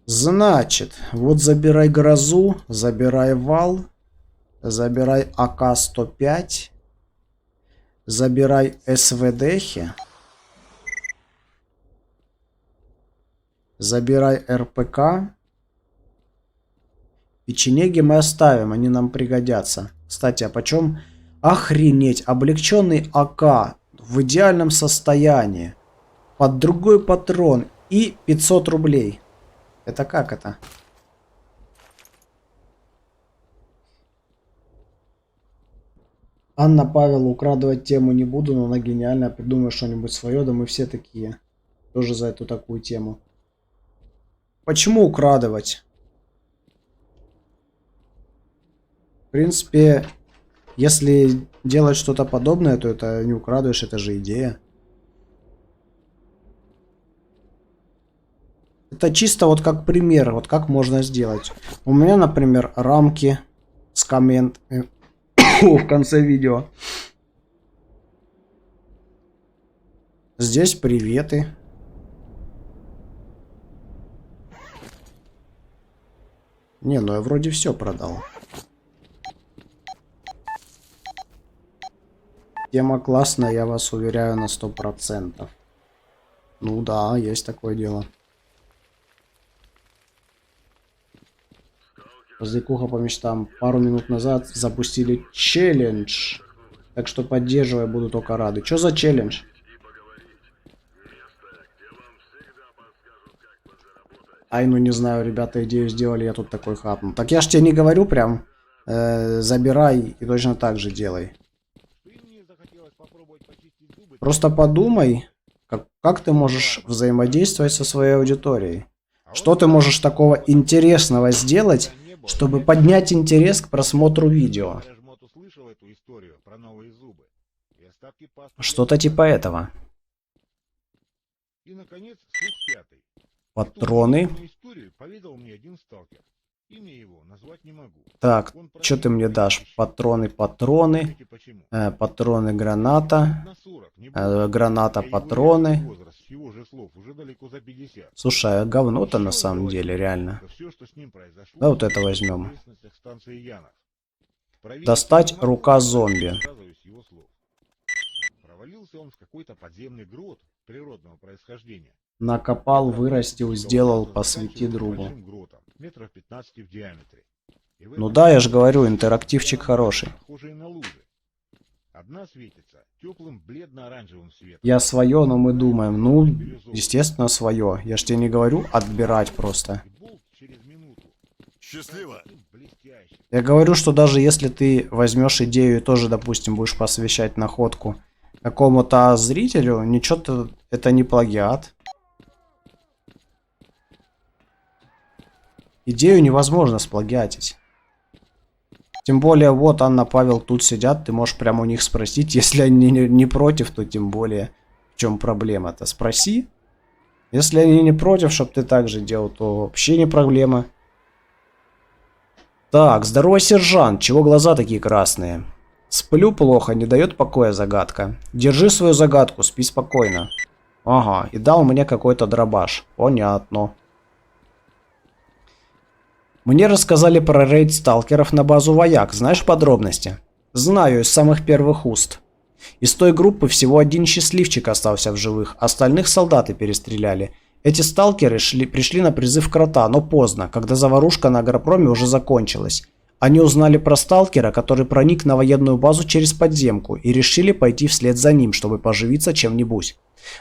Значит, вот забирай грозу, забирай вал, забирай АК-105, забирай СВДхи, забирай РПК. Печенеги мы оставим, они нам пригодятся. Кстати, а почем? Охренеть, облегченный АК в идеальном состоянии, под другой патрон и 500 рублей. Это как это? Анна Павел, украдывать тему не буду, но она гениальная. Придумаю что-нибудь свое, да мы все такие. Тоже за эту такую тему. Почему украдывать? В принципе, если делать что-то подобное, то это не украдываешь, это же идея. Это чисто вот как пример, вот как можно сделать. У меня, например, рамки с комментами в конце видео. Здесь приветы. Не, ну я вроде все продал. Тема классная, я вас уверяю на 100%. Ну да, есть такое дело. Развлекуха по мечтам. Пару минут назад запустили челлендж. Так что поддерживай, буду только рады. Что за челлендж? Ай, ну не знаю, ребята идею сделали, я тут такой хапнул. Так я ж тебе не говорю прям, забирай и точно так же делай. Просто подумай, как ты можешь взаимодействовать со своей аудиторией. Что ты можешь такого интересного сделать, чтобы поднять интерес к просмотру видео? Что-то типа этого. И, наконец, слух пятый. Патроны. Поведал мне один сталкер. Имя его назвать не могу. Так, что ты мне дашь? Патроны, патроны. Патроны, граната. Граната, патроны. Слушай, а говно-то на самом деле, реально. Да, вот это возьмем. Достать рука зомби. Провалился он в какой-то подземный грот природного происхождения. Накопал, вырастил, сделал, посвяти другу. Метров 15 в диаметре. Ну да, я же говорю, интерактивчик хороший. Одна светится теплым бледно-оранжевым светом. Я свое, но мы думаем. Ну, естественно, свое. Я ж тебе не говорю отбирать просто. Счастливо. Я говорю, что даже если ты возьмешь идею и тоже, допустим, будешь посвящать находку какому-то зрителю, ничего-то это не плагиат. Идею невозможно сплагиатить. Тем более, вот Анна, Павел тут сидят, ты можешь прямо у них спросить. Если они не против, то тем более, в чем проблема-то? Спроси. Если они не против, чтобы ты так же делал, то вообще не проблема. Так, здорово, сержант. Чего глаза такие красные? Сплю плохо, не дает покоя загадка. Держи свою загадку, спи спокойно. Ага, и дал мне какой-то дробаш. Понятно. Мне рассказали про рейд сталкеров на базу вояк. Знаешь подробности? Знаю, из самых первых уст. Из той группы всего один счастливчик остался в живых. Остальных солдаты перестреляли. Эти сталкеры пришли на призыв крота, но поздно, когда заварушка на агропроме уже закончилась. Они узнали про сталкера, который проник на военную базу через подземку, и решили пойти вслед за ним, чтобы поживиться чем-нибудь.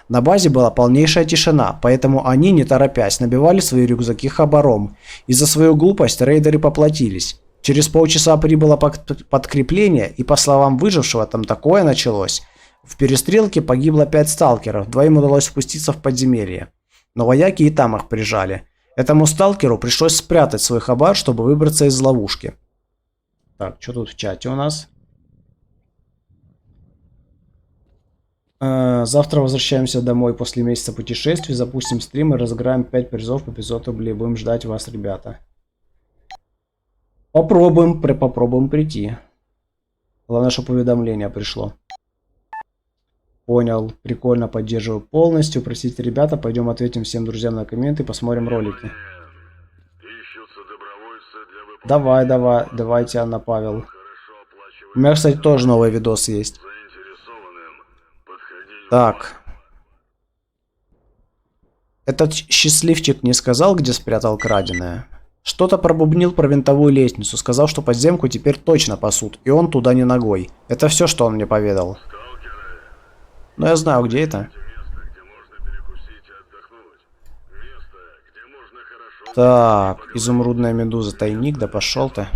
На базе была полнейшая тишина, поэтому они, не торопясь, набивали свои рюкзаки хабаром. И за свою глупость рейдеры поплатились. Через полчаса прибыло подкрепление, и по словам выжившего, там такое началось. В перестрелке погибло 5 сталкеров, двоим удалось спуститься в подземелье. Но вояки и там их прижали. Этому сталкеру пришлось спрятать свой хабар, чтобы выбраться из ловушки. Так, что тут в чате у нас? Завтра возвращаемся домой после месяца путешествий, запустим стрим и разыграем 5 призов по 500 рублей. Будем ждать вас, ребята. Попробуем прийти. Главное, чтобы уведомление пришло. Понял, прикольно, поддерживаю полностью. Простите, ребята, пойдем ответим всем друзьям на комменты и посмотрим ролики. Давайте, Анна, Павел. У меня, кстати, тоже новый видос есть. Так. Этот счастливчик не сказал, где спрятал краденое? Что-то пробубнил про винтовую лестницу, сказал, что подземку теперь точно пасут, и он туда не ногой. Это все, что он мне поведал. Но я знаю, где это. Так, изумрудная медуза, тайник, да пошел ты.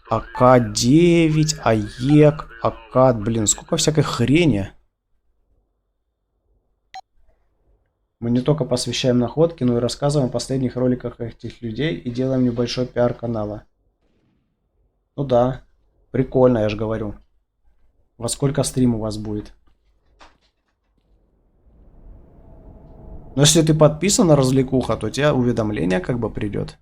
АК-9, АЕК, АК, блин, сколько всякой хрени. Мы не только посвящаем находки, но и рассказываем о последних роликах этих людей и делаем небольшой пиар канала. Ну да, прикольно, я же говорю. Во сколько стрим у вас будет? Но если ты подписан на развлекуха, то у тебя уведомление как бы придет.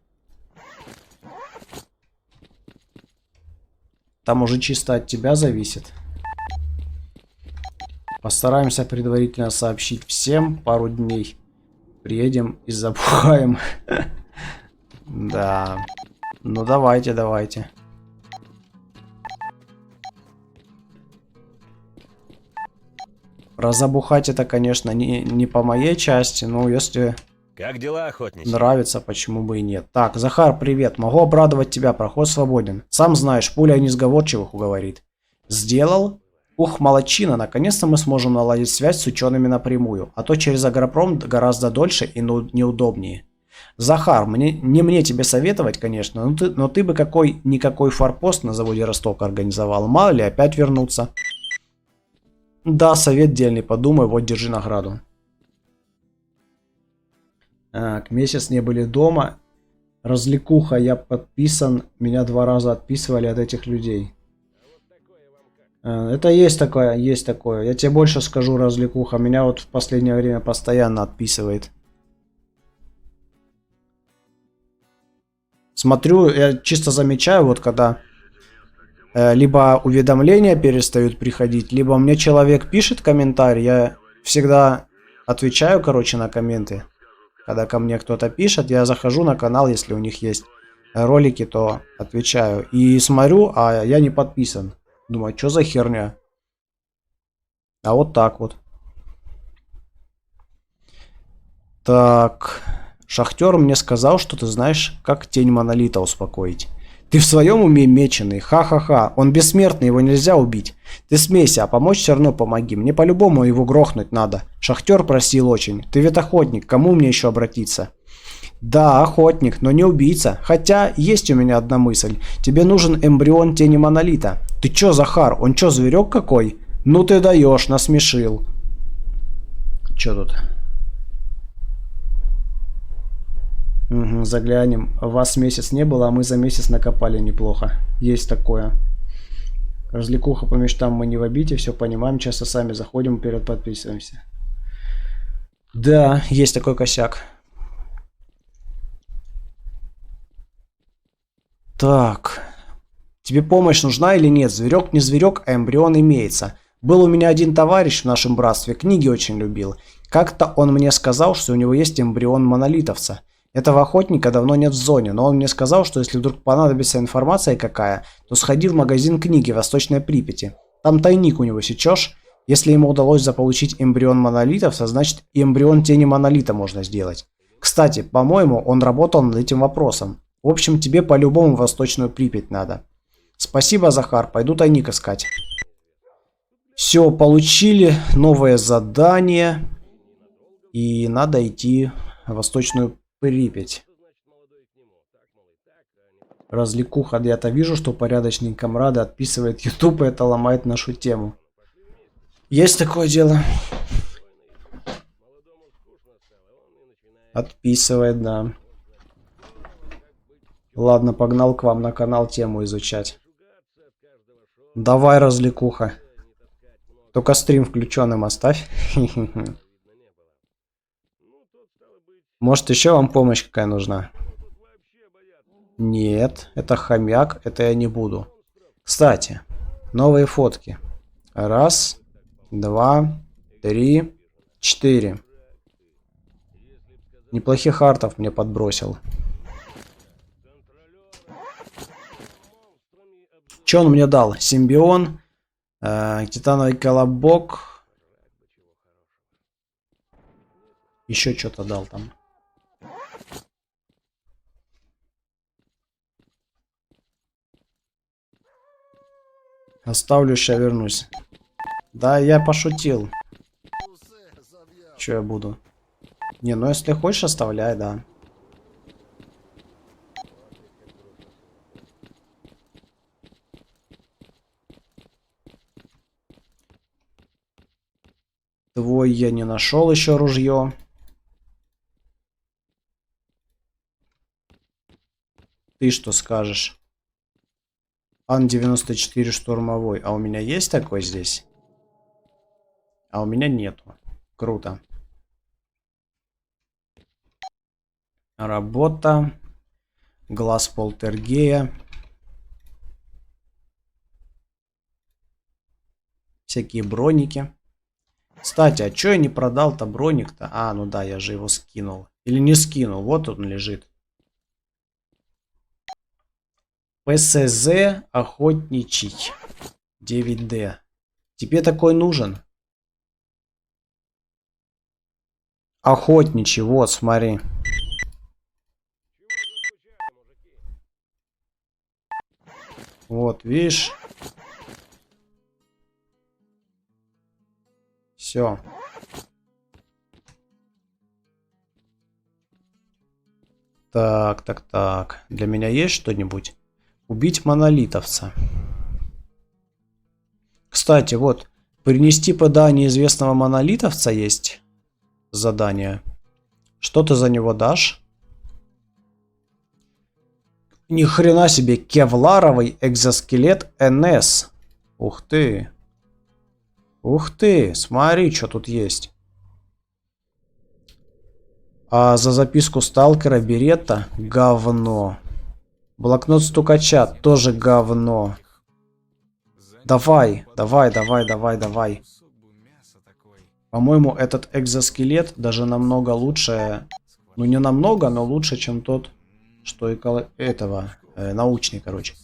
Там уже чисто от тебя зависит. Постараемся предварительно сообщить всем. Пару дней приедем и забухаем. Да. Ну давайте. Разобухать это, конечно, не по моей части, но если Как дела, охотничий? нравится, почему бы и нет. Так, Захар, привет. Могу обрадовать тебя, проход свободен. Сам знаешь, пуля несговорчивых уговорит. Сделал? Ух, молодчина, наконец-то мы сможем наладить связь с учеными напрямую, а то через агропром гораздо дольше и неудобнее. Захар, не мне тебе советовать, конечно, но ты бы какой-никакой форпост на заводе Росток организовал, мало ли опять вернуться. Да, совет дельный, подумай, вот держи награду. Так, месяц не были дома. Развлекуха, я подписан, меня 2 раза отписывали от этих людей. Это есть такое, есть такое. Я тебе больше скажу, развлекуха, меня вот в последнее время постоянно отписывает. Смотрю, я чисто замечаю, вот когда либо уведомления перестают приходить, либо мне человек пишет комментарий, я всегда отвечаю, короче, на комменты. Когда ко мне кто-то пишет, я захожу на канал, если у них есть ролики, то отвечаю. И смотрю, а я не подписан. Думаю, что за херня? А вот так вот. Так, шахтер мне сказал, что ты знаешь, как тень монолита успокоить. Ты в своем уме меченый? Ха-ха-ха. Он бессмертный, его нельзя убить. Ты смейся, а помочь все равно помоги. Мне по-любому его грохнуть надо. Шахтер просил очень. Ты ведь охотник, к кому мне еще обратиться? Да, охотник, но не убийца. Хотя есть у меня одна мысль. Тебе нужен эмбрион тени монолита. Ты че, Захар, он че, зверек какой? Ну ты даешь, насмешил. Че тут? Угу, заглянем. Вас месяц не было, а мы за месяц накопали неплохо. Есть такое. Развлекуха по мечтам мы не в обиде, все понимаем, часто сами заходим, вперед подписываемся. Да, есть такой косяк. Так. Тебе помощь нужна или нет? Зверек не зверек, а эмбрион имеется. Был у меня один товарищ в нашем братстве, книги очень любил. Как-то он мне сказал, что у него есть эмбрион монолитовца. Этого охотника давно нет в зоне, но он мне сказал, что если вдруг понадобится информация какая, то сходи в магазин книги в Восточной Припяти. Там тайник у него, сечешь? Если ему удалось заполучить эмбрион монолитовца, значит и эмбрион тени монолита можно сделать. Кстати, по-моему, он работал над этим вопросом. В общем, тебе по-любому в Восточную Припять надо. Спасибо, Захар, пойду тайник искать. Все, получили новое задание. И надо идти в Восточную Припять. Развлекуха. Я-то вижу, что порядочный комрады отписывает YouTube, и это ломает нашу тему. Есть такое дело. Отписывает, да. Ладно, погнал к вам на канал тему изучать. Давай, развлекуха. Только стрим включенным оставь. Может, еще вам помощь какая нужна? Нет, это хомяк, это я не буду. Кстати, новые фотки. 1, 2, 3, 4. Неплохих артов мне подбросил. Что он мне дал? Симбион, титановый колобок. Еще что-то дал там. Оставлю, сейчас вернусь. Да, я пошутил. Че я буду? Не, ну если хочешь, оставляй, да. Твой я не нашел еще ружье. Ты что скажешь? Ан-94 штурмовой. А у меня есть такой здесь? А у меня нету. Круто. Работа. Глаз полтергея. Всякие броники. Кстати, а чё я не продал-то броник-то? А, ну да, я же его скинул. Или не скинул. Вот он лежит. ПСЗ охотничий 9D. Тебе такой нужен? охотничий, вот, смотри. Вот, видишь? Все. Так. Для меня есть что-нибудь? Убить монолитовца. Кстати, вот. Принести ПДА неизвестного монолитовца есть задание. Что ты за него дашь? Ни хрена себе, кевларовый экзоскелет НС. Ух ты. Ух ты, смотри, что тут есть. А за записку сталкера Беретта говно. Блокнот стукача тоже говно. Давай. По-моему, этот экзоскелет даже намного лучше. Ну, не намного, но лучше, чем тот, что и этого. Научный, короче.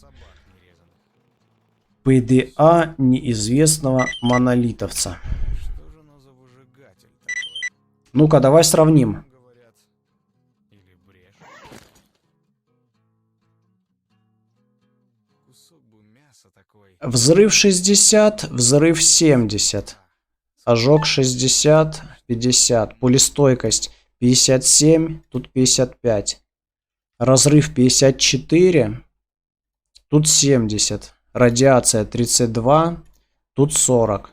ПДА неизвестного монолитовца. Ну-ка, давай сравним. Взрыв 60, взрыв 70. Ожог 60, 50. Пулестойкость 57, тут 55. Разрыв 54, тут 70. Радиация 32, тут 40.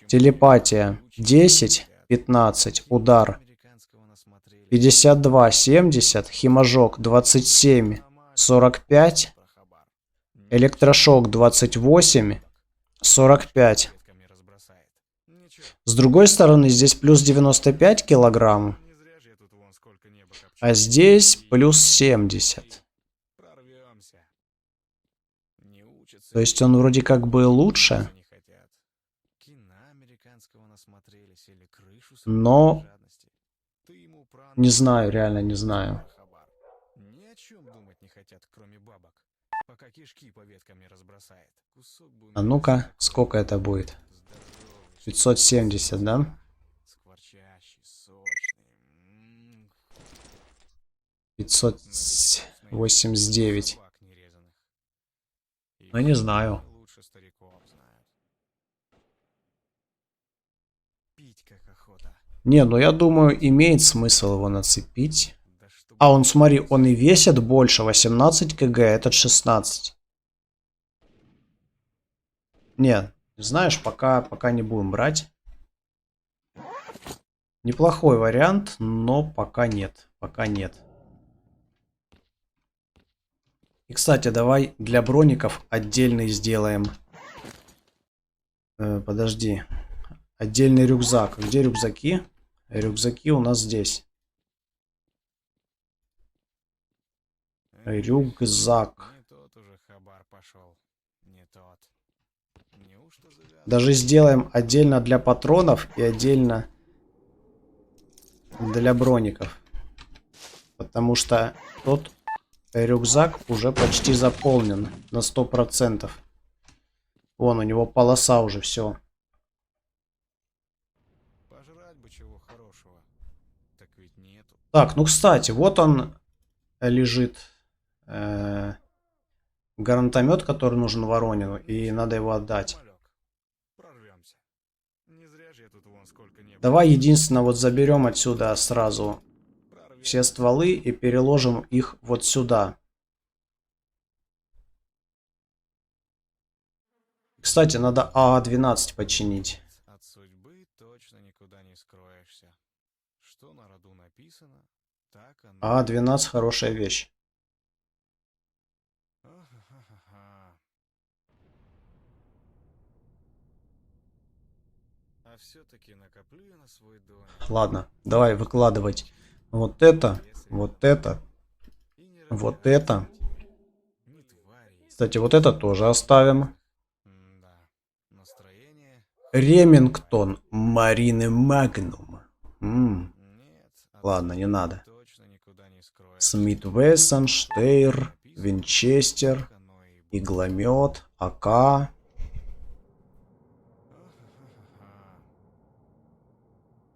Телепатия 10, 15. Удар 52, 70. Химожог 27, 45. Электрошок 28, 45. С другой стороны, здесь плюс 95 килограмм. А здесь плюс 70. То есть он вроде как бы лучше. Но не знаю, реально не знаю. А ну-ка, сколько это будет? 570, да? 589. Ну, не знаю. Не, ну я думаю, имеет смысл его нацепить. А он, смотри, он и весит больше. 18 кг, этот 16. Не, знаешь, пока не будем брать. Неплохой вариант, но пока нет. Пока нет. И, кстати, давай для броников отдельный сделаем. Подожди. Отдельный рюкзак. Где рюкзаки? Рюкзаки у нас здесь. Рюкзак. Даже сделаем отдельно для патронов и отдельно для броников. Потому что тот рюкзак уже почти заполнен на 100%. Вон, у него полоса уже, все. Так, ну кстати, вот он лежит. Гранатомет, который нужен Воронину, и надо его отдать. Давай единственное вот заберем отсюда сразу все стволы и переложим их вот сюда. Кстати, надо АА-12 починить. От судьбы точно никуда не скроешься. Что на роду написано, так оно... АА-12 хорошая вещь. А все-таки накоплю я на свой дом. Ладно, давай выкладывать вот это, вот это, вот это. Кстати, вот это тоже оставим. Ремингтон Марины Магнум. Ладно, не надо. Смит Вессон, Штейр, Винчестер, Игломет, АК.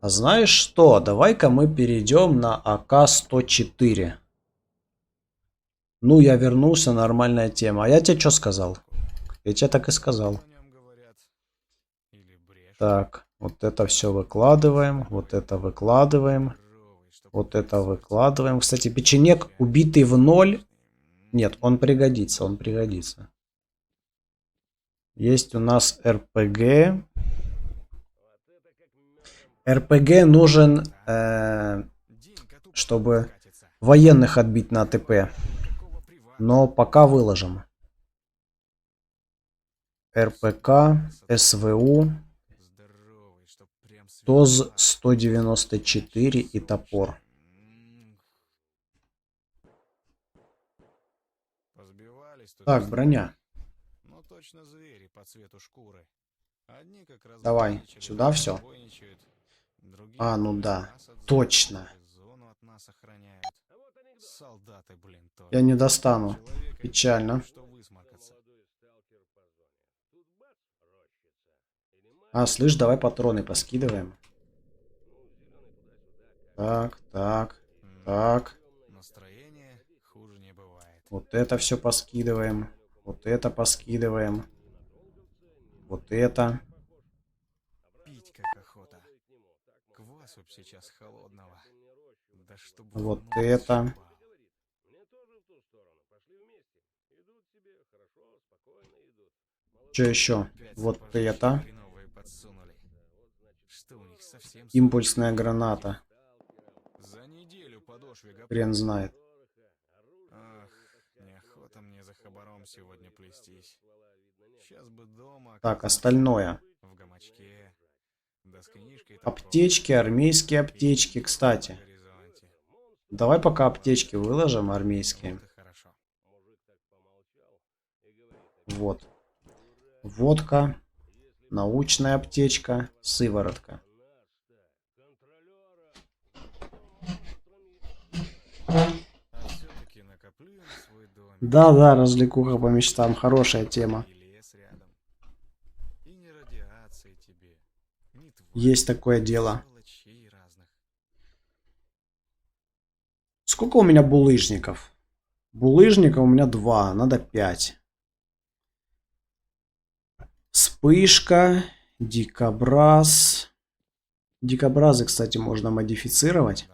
А знаешь что? Давай-ка мы перейдем на АК-104. Ну, я вернулся, нормальная тема. А я тебе что сказал? Я тебе так и сказал. Так, вот это все выкладываем. Вот это выкладываем. Вот это выкладываем. Кстати, печенек, убитый в 0. Нет, он пригодится, он пригодится. Есть у нас РПГ. РПГ нужен, чтобы военных отбить на АТП. Но пока выложим. РПК, СВУ, ТОЗ-194 и топор. Так, броня. Давай, сюда все. А, ну да, точно. Я не достану. Печально. А, слышь, давай патроны поскидываем. Так, так, так. Вот это все поскидываем. Вот это поскидываем. Вот это. Вот это. Что еще? Вот это. Импульсная граната. Хрен знает. Так, остальное. Аптечки, армейские аптечки, кстати. Давай пока аптечки выложим, армейские. Вот. Водка. Научная аптечка. Сыворотка. Да, развлекуха по мечтам. Хорошая тема. Есть такое дело. Сколько у меня булыжников? Булыжников у меня 2. Надо 5. Вспышка. Дикобраз. Дикобразы, кстати, можно модифицировать.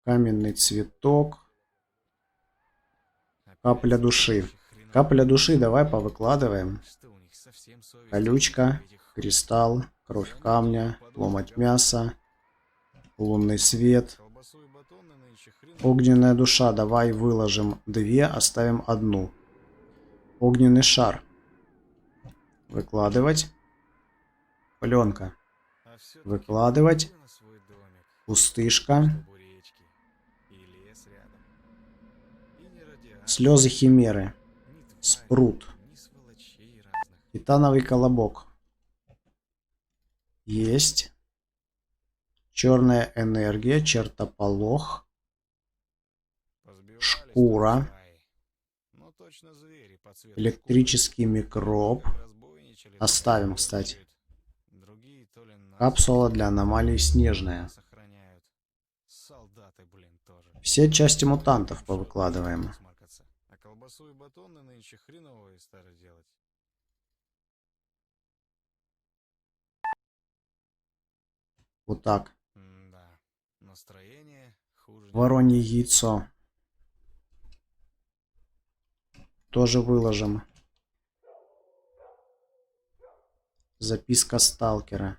Каменный цветок. Капля души. Капля души давай повыкладываем. Колючка. Кристалл. Кровь камня. Ломоть мяса. Лунный свет. Огненная душа. Давай выложим 2, оставим 1. Огненный шар. Выкладывать. Пленка. Выкладывать. Пустышка. Слезы химеры. Спрут. Титановый колобок. Есть. Черная энергия. Чертополох. Шкура. Электрический микроб. Оставим, кстати. Капсула для аномалий снежная. Все части мутантов повыкладываем. Вот так. Воронье яйцо. Тоже выложим. Записка сталкера.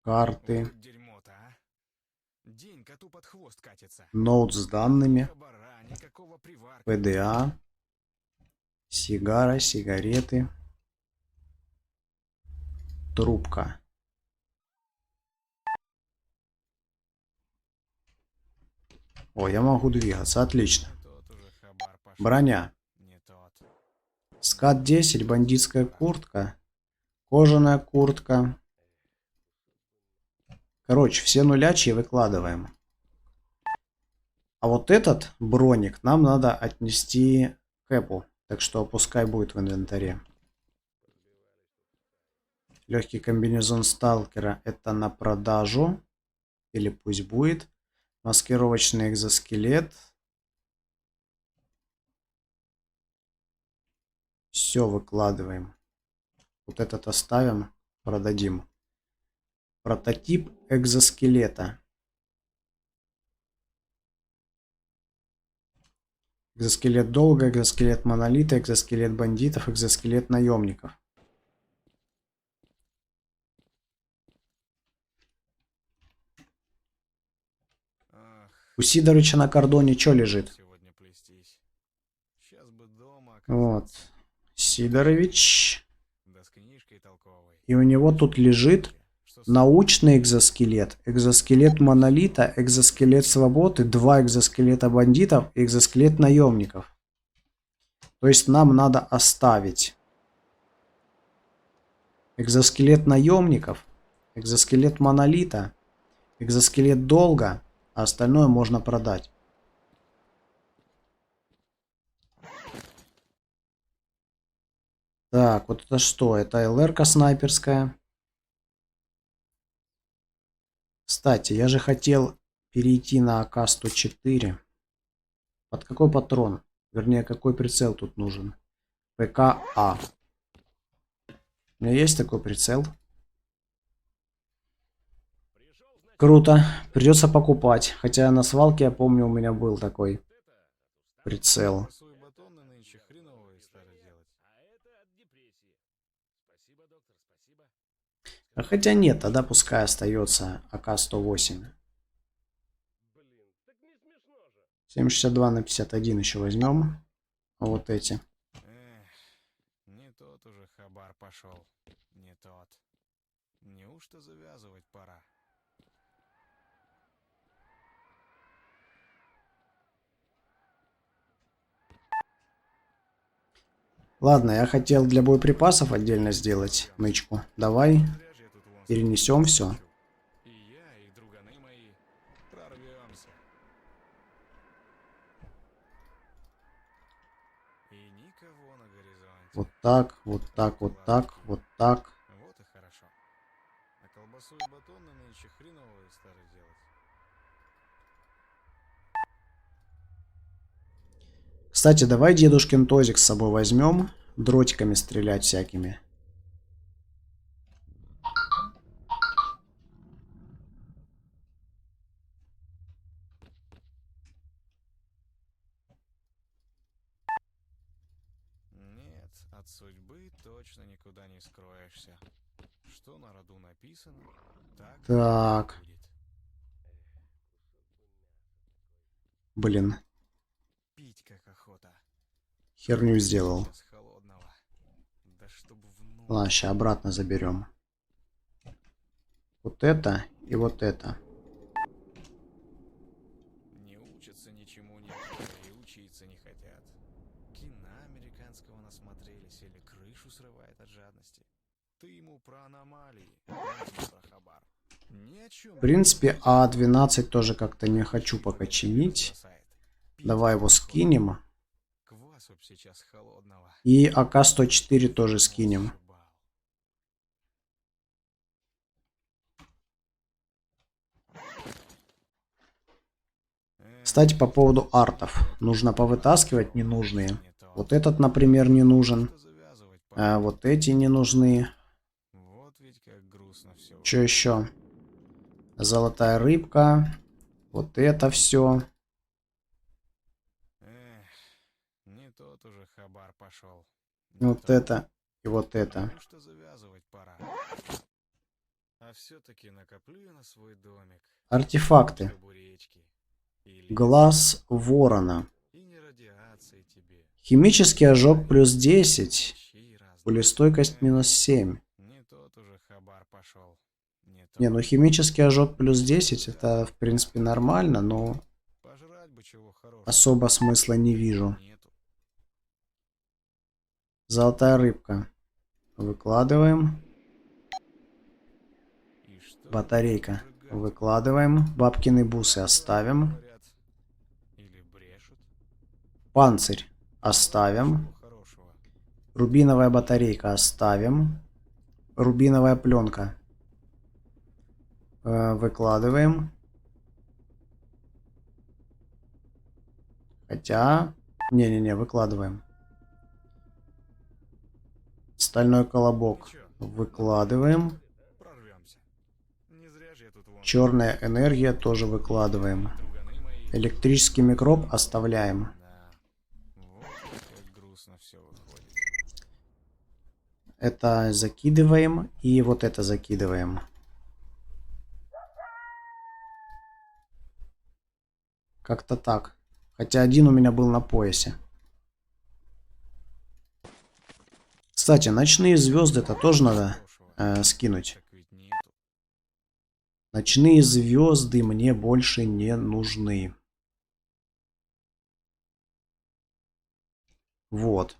Карты. Ноут с данными. ПДА. Сигара, сигареты. Трубка. О, я могу двигаться. Отлично. Броня. Скат 10, бандитская куртка. Кожаная куртка. Короче, все нулячие выкладываем. А вот этот броник нам надо отнести кэпу. Так что пускай будет в инвентаре. Легкий комбинезон сталкера это на продажу. Или пусть будет. Маскировочный экзоскелет. Все выкладываем. Вот этот оставим. Продадим. Прототип экзоскелета. Экзоскелет долга, экзоскелет монолита, экзоскелет бандитов, экзоскелет наемников. У Сидорыча на кордоне что лежит? Вот. Сидорович. И у него тут лежит научный экзоскелет, экзоскелет монолита, экзоскелет свободы, 2 экзоскелета бандитов и экзоскелет наемников. То есть нам надо оставить экзоскелет наемников, экзоскелет монолита, экзоскелет долга, а остальное можно продать. Так, вот это что? Это ЛР-ка снайперская. Кстати, я же хотел перейти на АК-104. Под какой патрон? Вернее, какой прицел тут нужен? ПК-А. У меня есть такой прицел. Круто. Придется покупать. Хотя на свалке, я помню, у меня был такой прицел. А хотя нет, тогда пускай остается АК-108. 7,62 на 51 еще возьмем. А вот эти. Не тот уже хабар пошел. Не тот. Неужто завязывать пора? Ладно, я хотел для боеприпасов отдельно сделать нычку. Давай перенесем все. И я, и друганы мои прорвемся. И никого на горизонте. Вот так, вот так, вот так, вот так. Вот и хорошо. А колбасу и батоны нынче хреновые стали делать. Кстати, давай дедушкин тозик с собой возьмем. Дротиками стрелять всякими. Нет, от судьбы точно никуда не скроешься. Что на роду написано, Так. Блин. пить как охота. Херню сделал. Сейчас холодного. Да чтоб в Ладно, сейчас обратно заберем. Вот это и вот это. Не учатся ничему некоторые и учиться не хотят. Кино американского насмотрелись или крышу срывает от жадности. Ты ему про аномалии, он тебе про хабар. Ни о чем. В принципе, А12 тоже как-то не хочу пока чинить. Давай его скинем. Квасу сейчас холодного. И АК-104 тоже скинем. Кстати, по поводу артов. Нужно повытаскивать ненужные. Вот этот, например, не нужен. А вот эти не нужны. Вот ведь как грустно все. Что еще? Золотая рыбка. Вот это все. Эх, не тот уже хабар пошел. Вот это и вот это. Ну что завязывать пора. А все-таки накоплю я на свой домик. Артефакты. Глаз ворона. И не радиации тебе. Химический ожог плюс 10. Пулестойкость минус 7. Не тот уже хабар пошел. Не, ну химический ожог плюс 10 это в принципе нормально, но Пожрать бы чего хорошего. особо смысла не вижу. Нету. Золотая рыбка. Выкладываем. И что? Батарейка. Выкладываем. Бабкины бусы оставим. Или брешут. Панцирь. Оставим. Рубиновая батарейка. Оставим. Рубиновая пленка. Выкладываем. Хотя... Не-не-не, выкладываем. Стальной колобок. Выкладываем. Черная энергия тоже выкладываем. Электрический микроб оставляем. Это закидываем. И вот это закидываем. Как-то так. Хотя один у меня был на поясе. Кстати, ночные звезды-то тоже надо скинуть. Ночные звезды мне больше не нужны. Вот.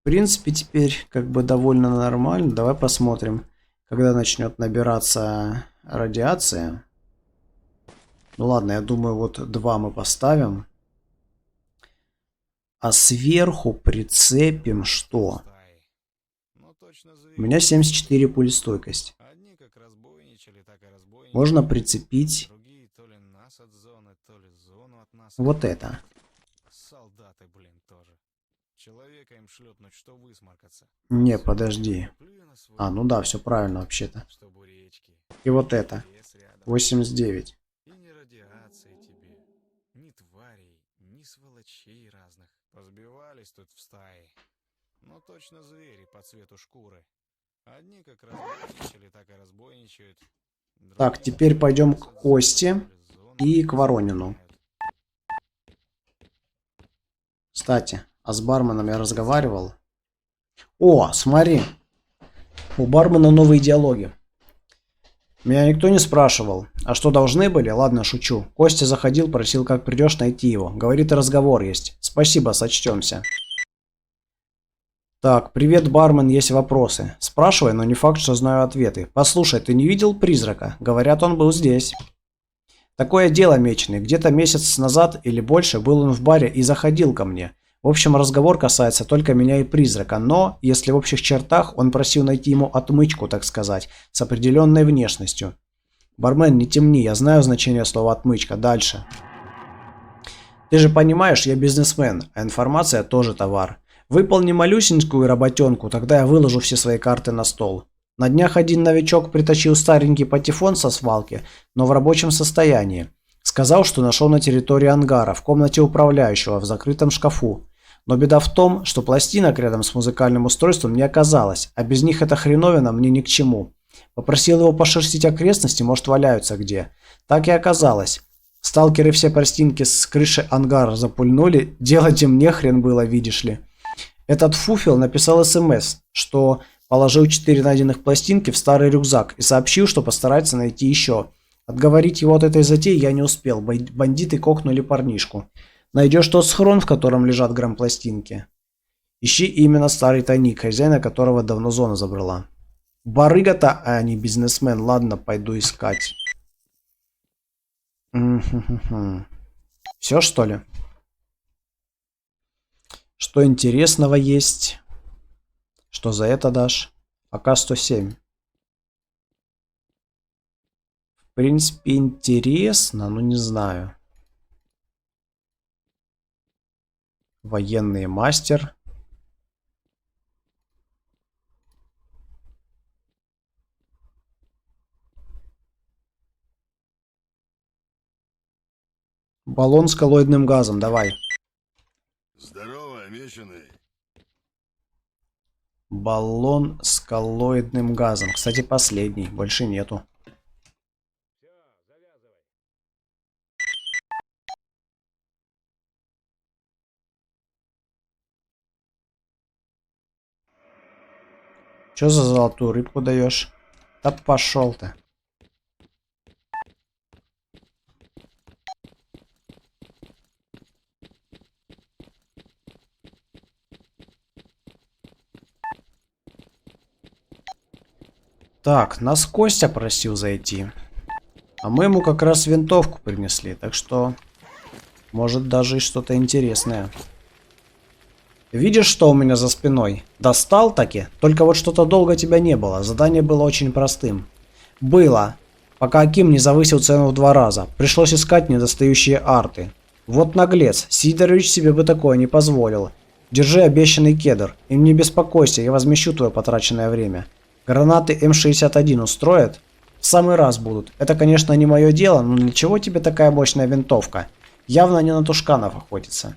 В принципе, теперь как бы довольно нормально. Давай посмотрим, когда начнет набираться радиация. Ну ладно, я думаю, вот 2 мы поставим. А сверху прицепим что? У меня 74 пулестойкость. Можно прицепить вот это. Не, подожди. А, ну да, все правильно вообще-то. И вот это. 89. Сволочей разных. Позбивались тут в стае. Ну точно звери по цвету шкуры. Одни как разбойничали, так и разбойничают. Так, теперь пойдем к Косте и к Воронину. Кстати, а с барменом я разговаривал. О, смотри. У бармена новые диалоги. Меня никто не спрашивал. А что, должны были? Ладно, шучу. Костя заходил, просил, как придешь, найти его. Говорит, разговор есть. Спасибо, сочтемся. Так, привет, бармен, есть вопросы. Спрашивай, но не факт, что знаю ответы. Послушай, ты не видел призрака? Говорят, он был здесь. Такое дело, Меченый. Где-то месяц назад или больше был он в баре и заходил ко мне. В общем, разговор касается только меня и призрака, но, если в общих чертах, он просил найти ему отмычку, так сказать, с определенной внешностью. Бармен, не темни, я знаю значение слова «отмычка». Дальше. Ты же понимаешь, я бизнесмен, а информация тоже товар. Выполни малюсенькую работенку, тогда я выложу все свои карты на стол. На днях один новичок притащил старенький патефон со свалки, но в рабочем состоянии. Сказал, что нашел на территории ангара, в комнате управляющего, в закрытом шкафу. Но беда в том, что пластинок рядом с музыкальным устройством не оказалось, а без них эта хреновина мне ни к чему. Попросил его пошерстить окрестности, может, валяются где. Так и оказалось. Сталкеры все пластинки с крыши ангара запульнули, делать им нехрен было, видишь ли. Этот фуфел написал СМС, что положил 4 найденных пластинки в старый рюкзак и сообщил, что постарается найти еще. Отговорить его от этой затеи я не успел, бандиты кокнули парнишку. Найдешь тот схрон, в котором лежат грампластинки. Ищи именно старый тайник, хозяина которого давно зона забрала. Барыга-то, а не бизнесмен. Ладно, пойду искать. Все, что ли? Что интересного есть? Что за это дашь? АК-107. В принципе, интересно, но не знаю. Военный мастер. Баллон с коллоидным газом, давай. Здорово, Меченый. Баллон с коллоидным газом. Кстати, последний, больше нету. Что за золотую рыбку даешь? Да пошел ты. Так, нас Костя просил зайти. А мы ему как раз винтовку принесли, так что Может, даже и что-то интересное. Видишь, что у меня за спиной? Достал таки? Только вот что-то долго тебя не было. Задание было очень простым. Было. Пока Аким не завысил цену в 2 раза. Пришлось искать недостающие арты. Вот наглец. Сидорович себе бы такое не позволил. Держи обещанный кедр. И не беспокойся, я возмещу твое потраченное время. Гранаты М61 устроят? В самый раз будут. Это, конечно, не мое дело, но для чего тебе такая мощная винтовка? Явно не на тушканов охотится.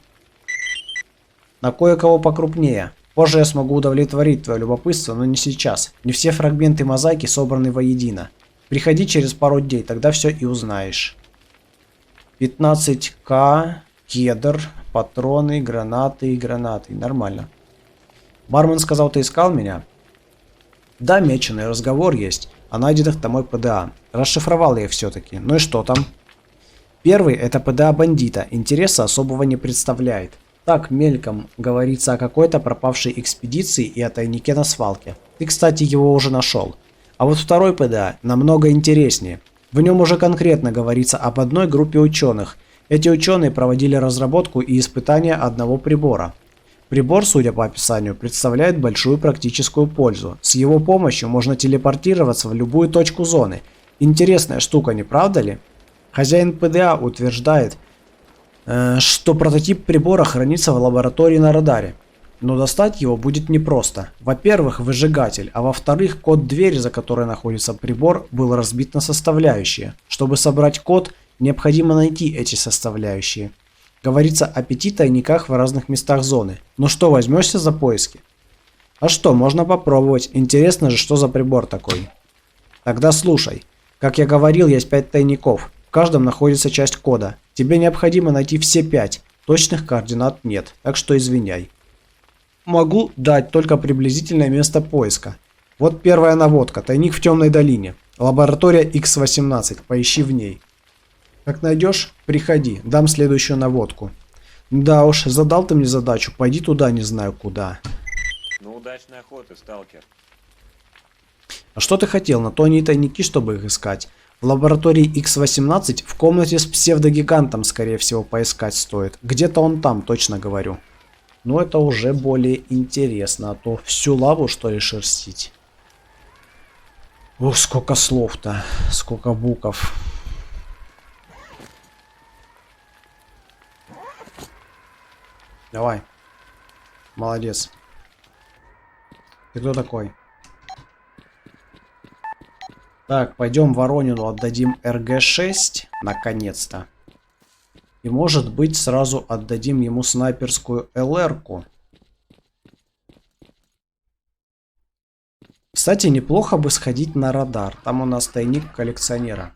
На кое-кого покрупнее. Позже я смогу удовлетворить твое любопытство, но не сейчас. Не все фрагменты мозаики собраны воедино. Приходи через пару дней, тогда все и узнаешь. 15к, кедр, патроны, гранаты и гранаты. Нормально. Бармен сказал, ты искал меня? Да, меченый, разговор есть. О найденных тобой ПДА. Расшифровал я их все-таки. Ну и что там? Первый это ПДА бандита. Интереса особого не представляет. Так, мельком говорится о какой-то пропавшей экспедиции и о тайнике на свалке. Ты, кстати, его уже нашел. А вот второй ПДА намного интереснее. В нем уже конкретно говорится об одной группе ученых. Эти ученые проводили разработку и испытания одного прибора. Прибор, судя по описанию, представляет большую практическую пользу. С его помощью можно телепортироваться в любую точку зоны. Интересная штука, не правда ли? Хозяин ПДА утверждает, что прототип прибора хранится в лаборатории на радаре. Но достать его будет непросто. Во-первых, выжигатель, а во-вторых, код двери, за которой находится прибор, был разбит на составляющие. Чтобы собрать код, необходимо найти эти составляющие. Говорится о 5 тайниках в разных местах зоны. Ну что, возьмешься за поиски? А что, можно попробовать. Интересно же, что за прибор такой. Тогда слушай. Как я говорил, есть 5 тайников. В каждом находится часть кода. Тебе необходимо найти все 5. Точных координат нет, так что извиняй. Могу дать только приблизительное место поиска. Вот первая наводка. Тайник в темной долине. Лаборатория X18. Поищи в ней. Как найдешь, приходи. Дам следующую наводку. Да уж, задал ты мне задачу. Пойди туда, не знаю куда. Ну, удачной охоты, сталкер. А что ты хотел? На то они и тайники, чтобы их искать. В лаборатории X18 в комнате с псевдогигантом, скорее всего, поискать стоит. Где-то он там, точно говорю. Но это уже более интересно, а то всю лаву, что ли, шерстить. Ох, сколько слов-то, сколько букв. Давай. Молодец. Ты кто такой? Так, пойдем Воронину отдадим РГ-6. Наконец-то. И может быть сразу отдадим ему снайперскую ЛР-ку. Кстати, неплохо бы сходить на радар. Там у нас тайник коллекционера.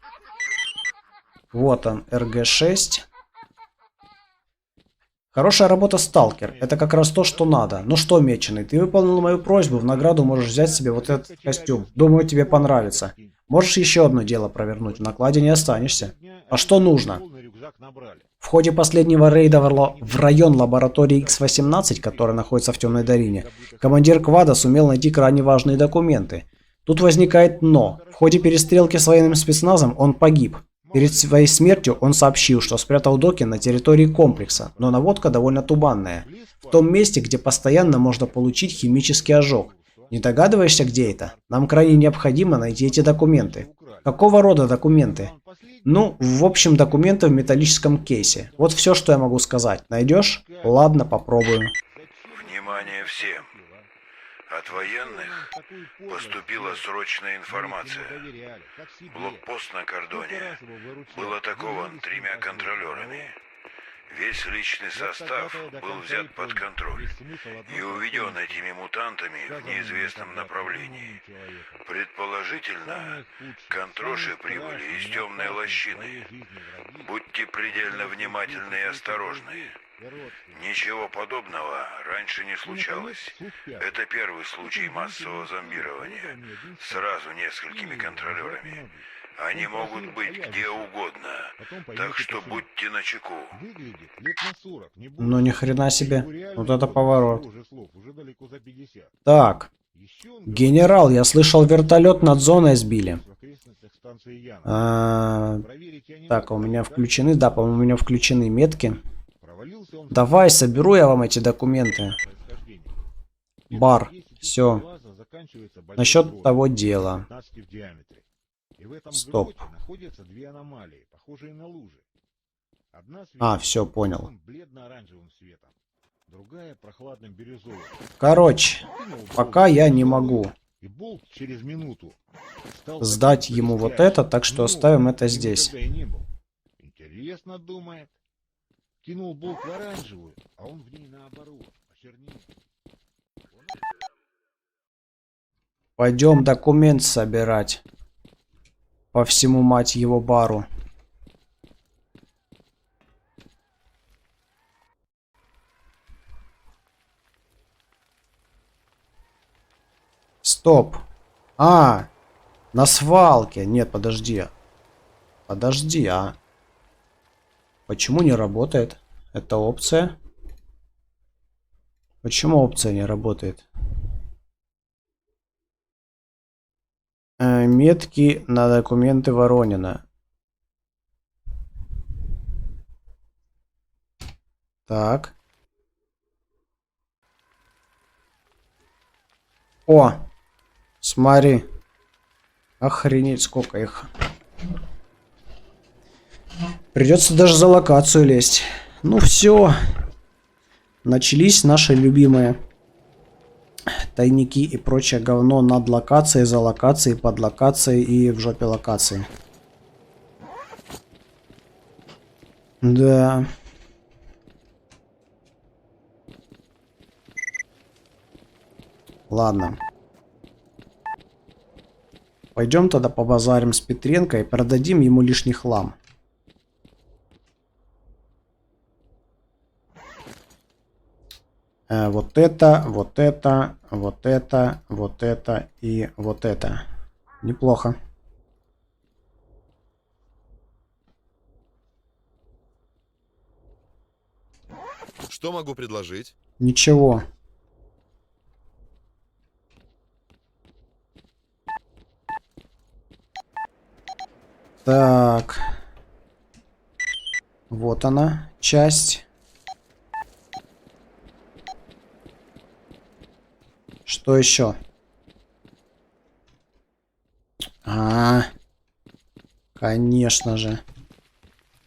Вот он, РГ-6. Хорошая работа, сталкер. Это как раз то, что надо. Ну что, меченый, ты выполнил мою просьбу. В награду можешь взять себе вот этот костюм. Думаю, тебе понравится. Можешь еще одно дело провернуть. В накладе не останешься. А что нужно? В ходе последнего рейда в район лаборатории X18, которая находится в Темной долине, командир квада сумел найти крайне важные документы. Тут возникает но. В ходе перестрелки с военным спецназом он погиб. Перед своей смертью он сообщил, что спрятал доки на территории комплекса, но наводка довольно туманная. В том месте, где постоянно можно получить химический ожог. Не догадываешься, где это? Нам крайне необходимо найти эти документы. Какого рода документы? Ну, в общем, документы в металлическом кейсе. Вот все, что я могу сказать. Найдешь? Ладно, попробую. Внимание всем. От военных поступила срочная информация. Блокпост на кордоне был атакован 3 контролерами. Весь личный состав был взят под контроль и уведен этими мутантами в неизвестном направлении. Предположительно, контроши прибыли из темной лощины. Будьте предельно внимательны и осторожны. Ничего подобного раньше не случалось. Это первый случай массового зомбирования. Сразу несколькими контролерами. Они могут быть где угодно. Так что будьте начеку. Ну ни хрена себе. Вот это поворот. Так, Еще он Генерал, я слышал, вертолет над зоной сбили. в окрестностях станции Яна. Проверить я не Так, а у мог, меня да? включены, да, по-моему, у меня включены метки. Провалился он в Давай, соберу я вам эти документы. происхождение. Бар, 10 футов все. глаза заканчивается большой Насчет грот, того дела. 15 в диаметре. И в этом Стоп. гроте находятся две аномалии, похожие на лужи. Одна А, все, понял. светит бледно-оранжевым светом, другая прохладным бирюзовым. Короче, Кинул болт пока я не в могу и болт через минуту стал сдать таким ему вот блестящим, это, так что ну, оставим это каким здесь. никогда и не был. Интересно, думает. Кинул болт в оранжевую, а он в ней наоборот, почернел. Пойдем документ собирать. По всему, мать его, бару. Стоп. А, на свалке. Нет, подожди. Подожди, а. Почему не работает? Это опция. Почему опция не работает? Метки на документы Воронина. Так. О! Смотри. Охренеть, сколько их. Придется даже за локацию лезть. Ну все. Начались наши любимые тайники и прочее говно над локацией, за локацией, под локацией и в жопе локации. Да. Ладно. Пойдем тогда побазарим с Петренко и продадим ему лишний хлам. Вот это, вот это, вот это, вот это и вот это. Неплохо. Что могу предложить? Ничего. Так. Вот она, часть. Что еще? Конечно же.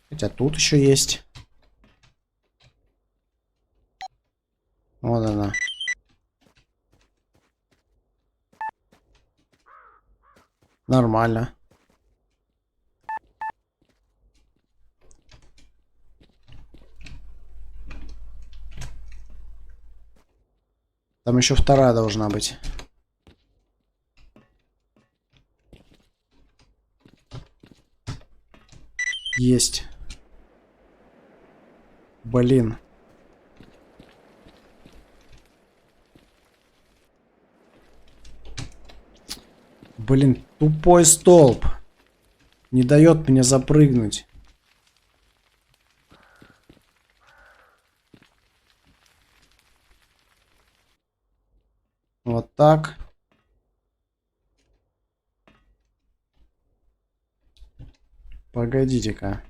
Хотя тут еще есть. Вот она. Нормально. Там еще вторая должна быть. Есть. Блин. Блин, тупой столб. Не дает мне запрыгнуть. Вот так. Погодите-ка.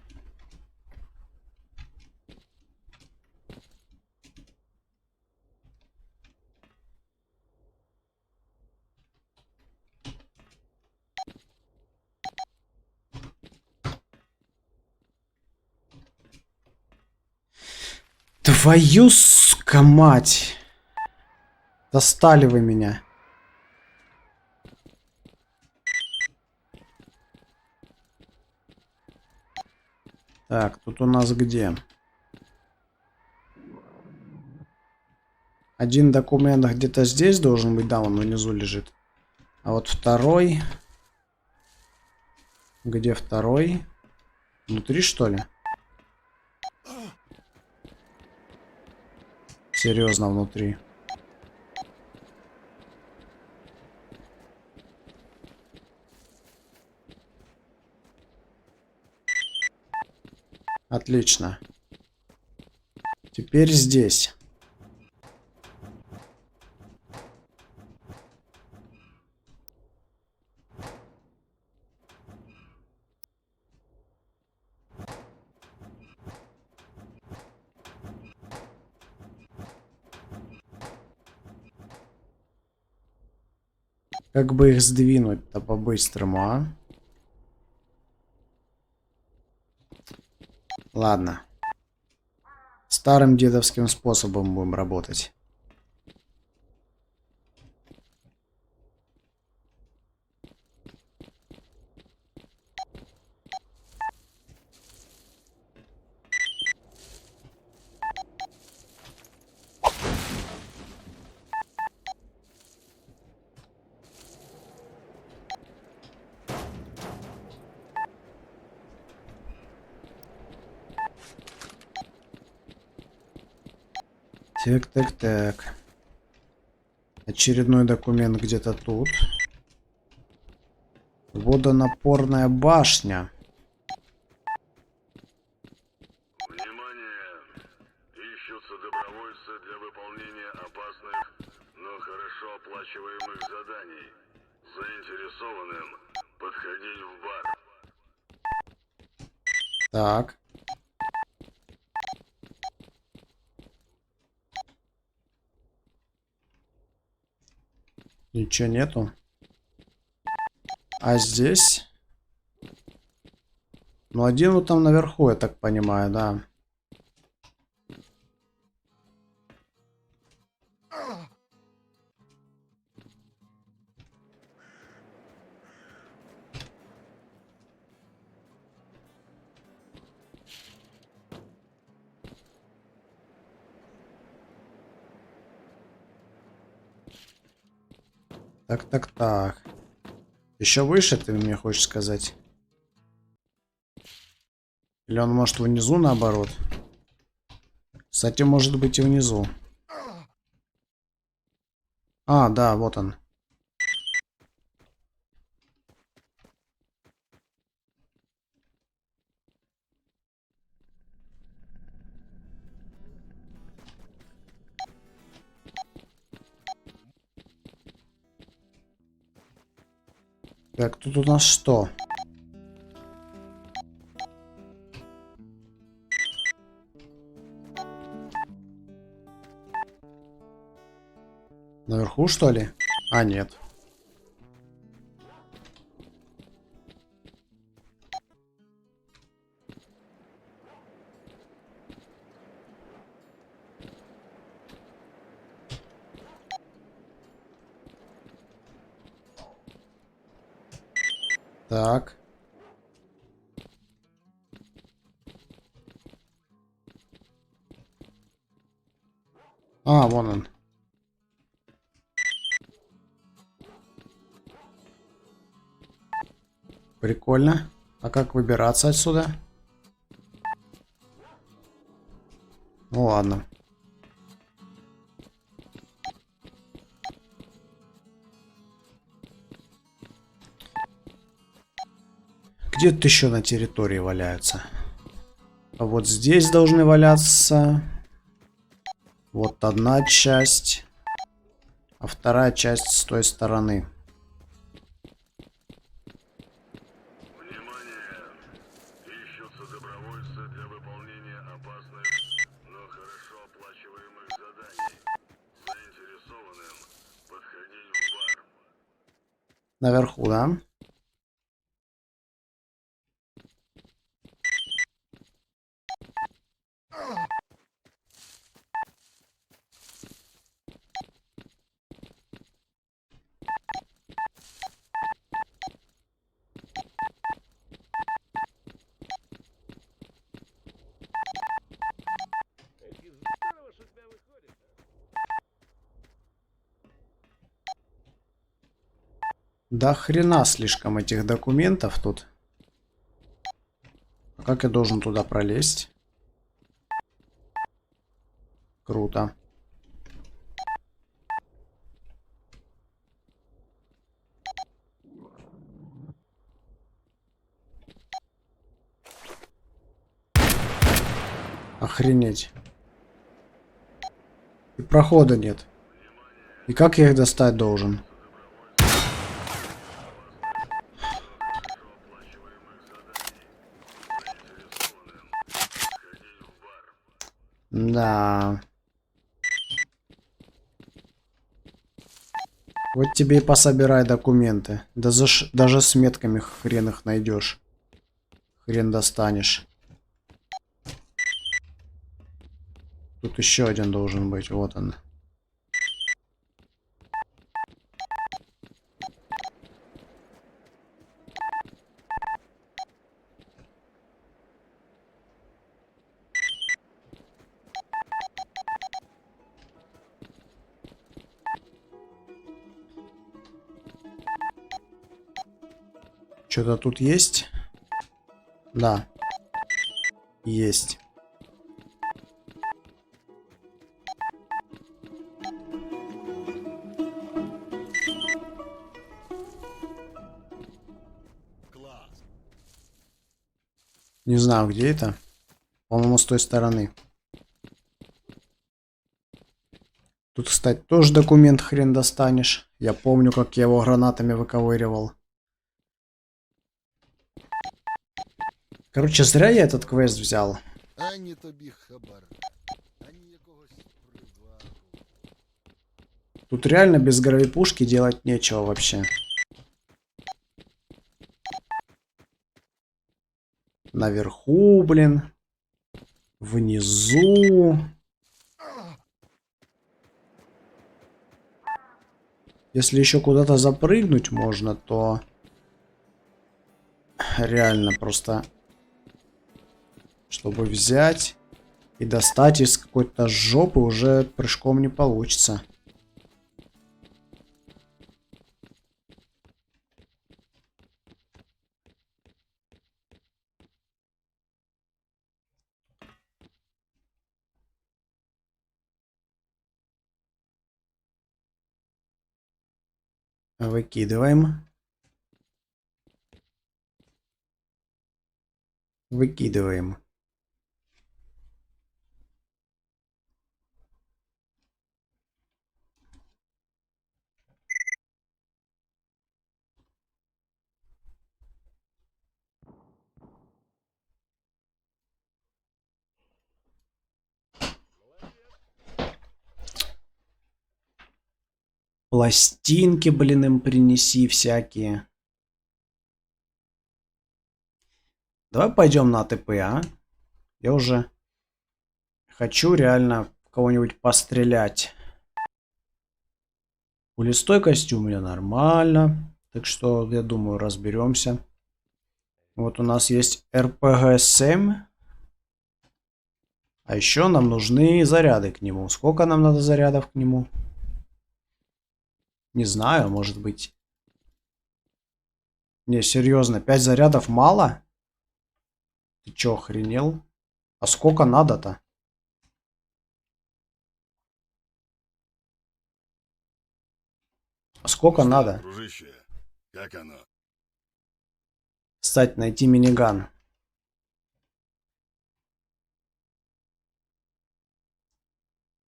Твою сука мать. Достали вы меня. Так, тут у нас где? Один документ где-то здесь должен быть, да, он внизу лежит. А вот второй... Где второй? Внутри, что ли? Серьезно, внутри. Отлично. Теперь здесь. Как бы их сдвинуть-то по-быстрому, а? Ладно. Старым дедовским способом будем работать. Так. Очередной документ где-то тут. Водонапорная башня. Внимание! Ищутся добровольцы для выполнения опасных, но хорошо оплачиваемых заданий. Заинтересованным подходить в бар. Так. Ничего нету. А здесь? Ну, один вот там наверху, я так понимаю, да. Так. Еще выше, ты мне хочешь сказать? Или он может внизу, наоборот? Кстати, может быть и внизу. А, да, вот он. Так, тут у нас что? Наверху, что ли? А, нет. Так. А, вон он. Прикольно. А как выбираться отсюда? Ну ладно. Где-то еще на территории валяются. А вот здесь должны валяться. Вот одна часть. А вторая часть с той стороны. Внимание! Ищутся добровольцы для выполнения опасных, но хорошо оплачиваемых заданий. Заинтересованным подходить в бар. Наверху, да? Да хрена слишком этих документов тут. А как я должен туда пролезть? Круто. Охренеть. И прохода нет. И как я их достать должен? Да. Вот тебе и пособирай документы. Даже с метками хрен их найдешь. Хрен достанешь. Тут еще один должен быть. Вот он. Что-то тут есть? Да. Есть. Не знаю, где это. По-моему, с той стороны. Тут, кстати, тоже документ хрен достанешь. Я помню, как я его гранатами выковыривал. Короче, зря я этот квест взял. Ані тобі хабар, ані якогось привагу. Тут реально без гравипушки делать нечего вообще. Наверху, блин. Внизу. Если еще куда-то запрыгнуть можно, то реально просто, чтобы взять и достать из какой-то жопы, уже прыжком не получится. Выкидываем. Выкидываем. Пластинки, блин, им принеси всякие. Давай пойдем на АТП, а? Я уже хочу реально кого-нибудь пострелять. Пулестой костюм у меня нормально. Так что, я думаю, разберемся. Вот у нас есть РПГ-7. А еще нам нужны заряды к нему. Сколько нам надо зарядов к нему? Не знаю, может быть. Не, серьезно, 5 зарядов мало? Ты чё, охренел? А сколько надо-то? А сколько надо? Дружище, как оно? Кстати, найти миниган.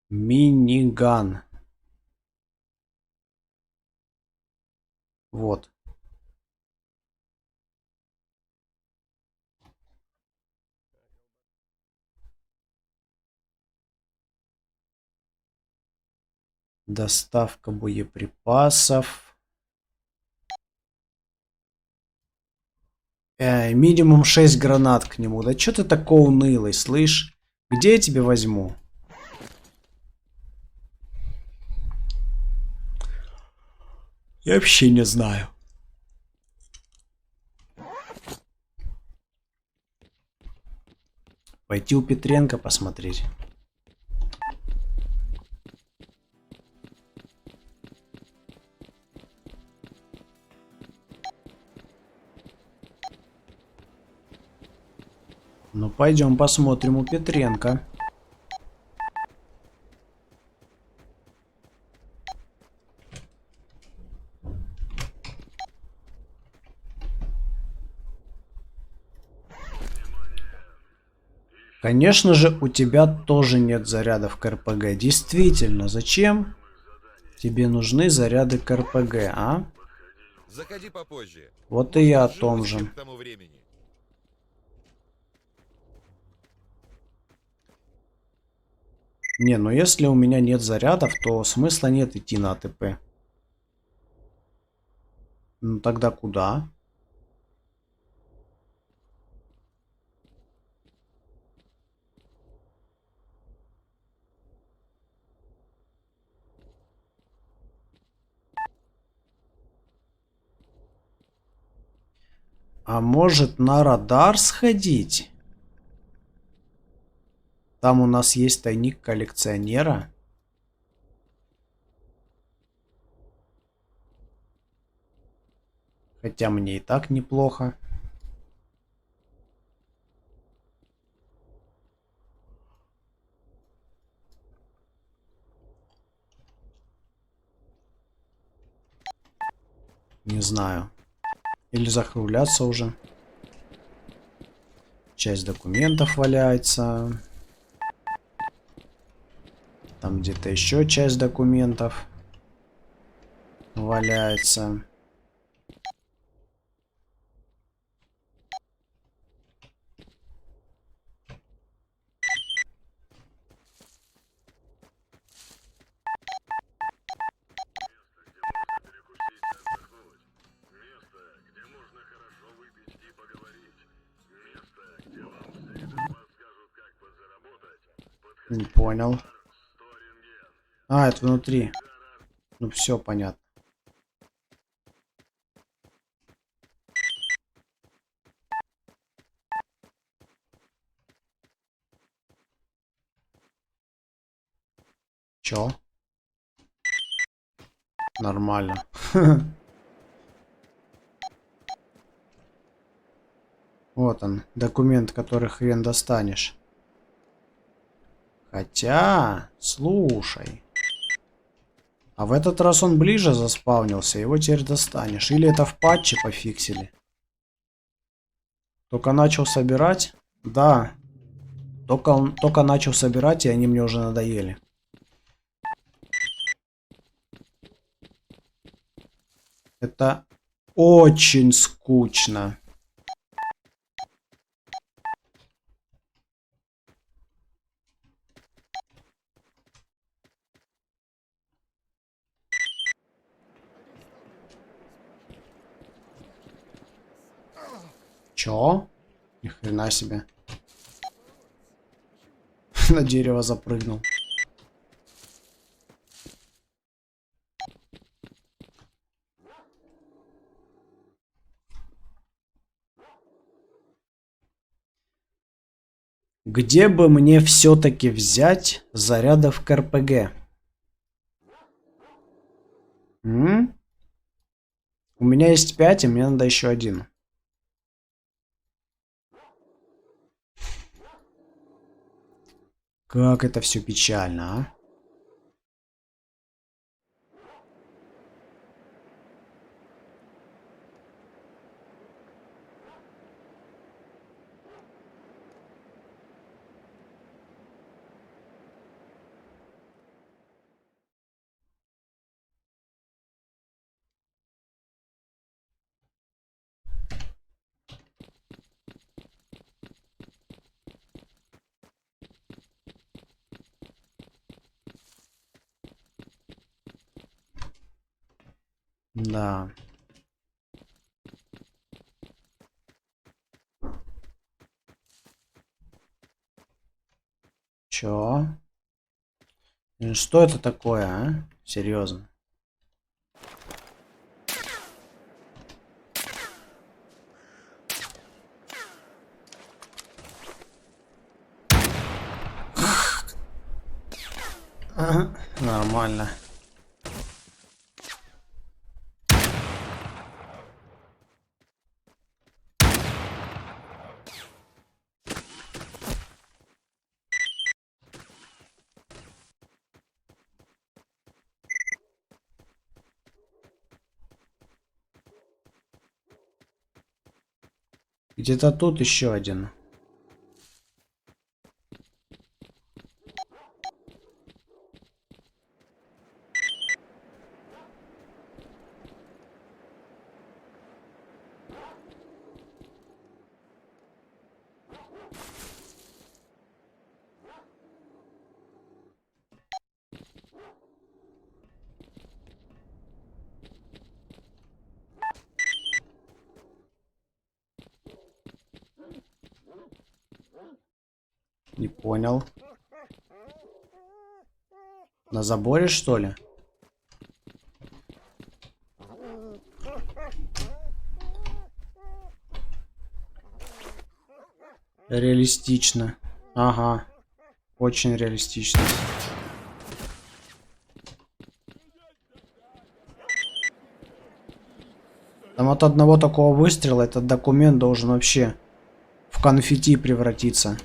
Миниган. Вот. Доставка боеприпасов. Минимум 6 гранат к нему. Да что ты такой унылый, слышь? Где я тебе возьму? Я вообще не знаю. Пойти у Петренко посмотреть. Ну пойдем посмотрим у Петренко. Конечно же, у тебя тоже нет зарядов к РПГ. Действительно, зачем тебе нужны заряды к РПГ, а? Заходи попозже. Вот и я о том же. К тому времени. Не, ну если у меня нет зарядов, то смысла нет идти на АТП. Ну тогда куда? А может на радар сходить? Там у нас есть тайник коллекционера. Хотя мне и так неплохо. Не знаю. Или закругляться уже. Часть документов валяется. Там где-то еще часть документов валяется. Не понял. А, это внутри. Ну все понятно. Чё? Нормально. Вот он, документ, который хрен достанешь. Хотя, слушай. А в этот раз он ближе заспавнился, его теперь достанешь. Или это в патче пофиксили? Только начал собирать? Да. Только начал собирать, и они мне уже надоели. Это очень скучно. Чё? Ни хрена себе. На дерево запрыгнул. Где бы мне все-таки взять зарядов к РПГ? У меня есть 5, и мне надо еще 1. Как это все печально, а? Да. Чё? Что это такое, а? Серьезно. Нормально. Где-то тут еще один. Понял. На заборе, что ли? Реалистично. Ага. Очень реалистично. Там от одного такого выстрела этот документ должен вообще в конфетти превратиться.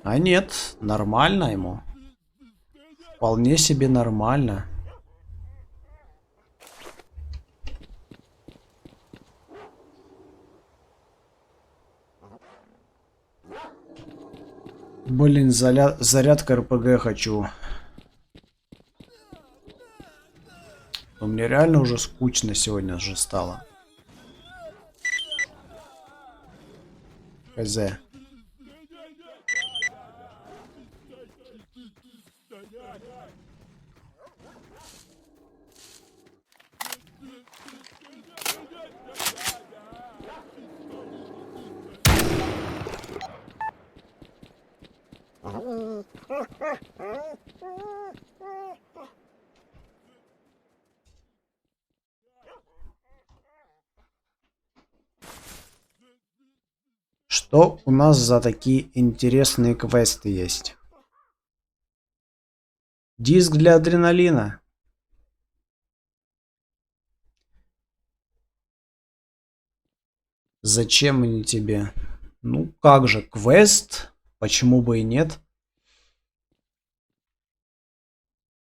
А нет, нормально ему. Вполне себе нормально. Блин, зарядка РПГ хочу. Но мне реально уже скучно сегодня же стало. Хз. Что у нас за такие интересные квесты есть? Диск для адреналина. Зачем они тебе? Ну как же, квест? Почему бы и нет?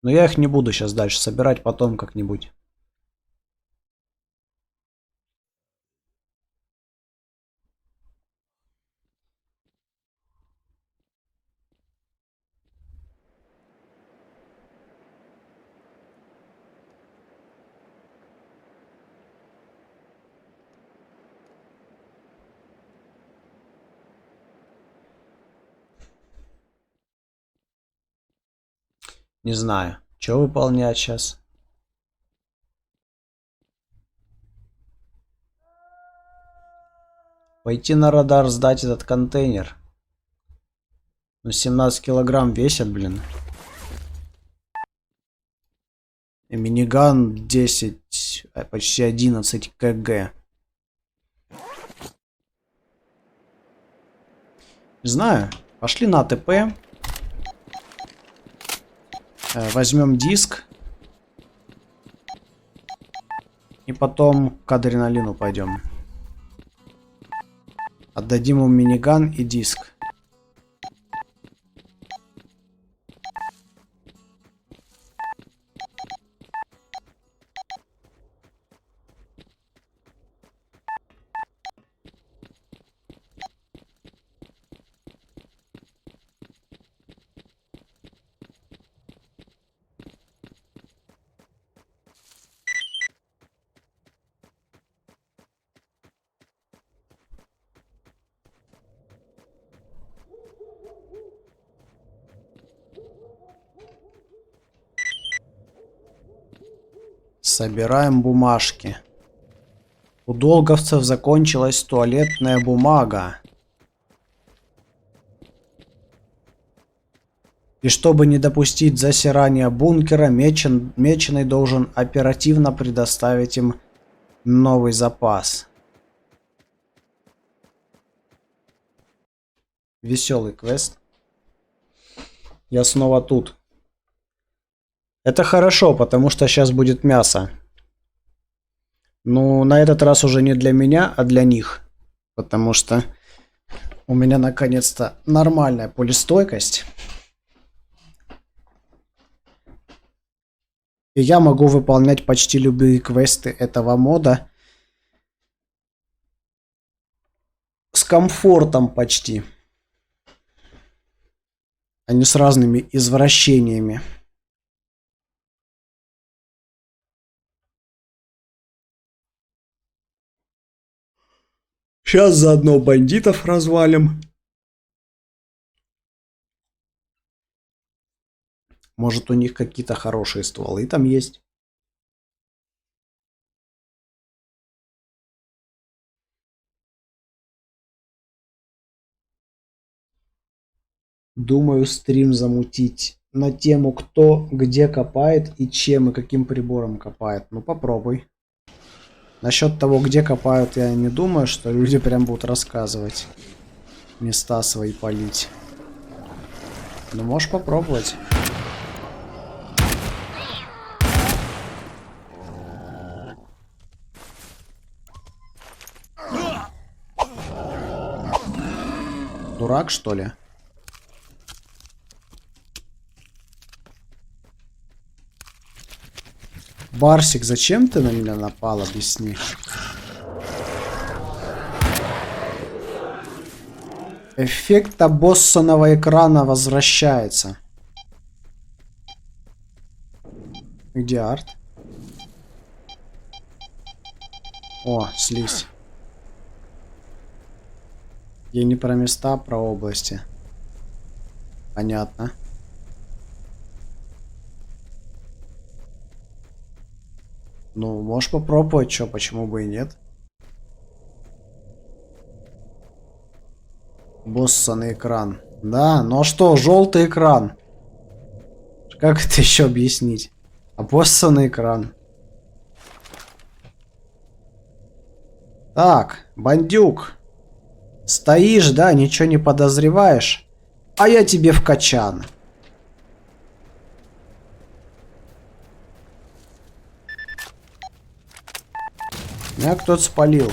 Но я их не буду сейчас дальше собирать, потом как-нибудь. Не знаю, что выполнять сейчас. Пойти на радар, сдать этот контейнер. Ну, 17 килограмм весят, блин. И миниган 10, почти 11 кг. Не знаю, пошли на АТП. Возьмем диск. И потом к адреналину пойдем. Отдадим ему миниган и диск. Собираем бумажки. У долговцев закончилась туалетная бумага. И чтобы не допустить засирания бункера, Меченый должен оперативно предоставить им новый запас. Веселый квест. Я снова тут. Это хорошо, потому что сейчас будет мясо. Ну, на этот раз уже не для меня, а для них. Потому что у меня наконец-то нормальная пулестойкость. И я могу выполнять почти любые квесты этого мода. С комфортом почти. А не с разными извращениями. Сейчас заодно бандитов развалим. Может, у них какие-то хорошие стволы там есть. Думаю, стрим замутить на тему, кто где копает и чем и каким прибором копает. Ну попробуй. Насчет того, где копают, я не думаю, что люди прям будут рассказывать. Места свои палить. Ну можешь попробовать. Дурак, что ли? Барсик, зачем ты на меня напал? Объясни. Эффект обоссанного экрана возвращается. Где арт? О, слизь. Я не про места, а про области. Понятно. Ну, можешь попробовать, что, почему бы и нет. Боссанный экран. Да, ну а что, желтый экран. Как это еще объяснить? Обоссанный экран. Так, бандюк. Стоишь, да, ничего не подозреваешь? А я тебе в качан. Меня кто-то спалил.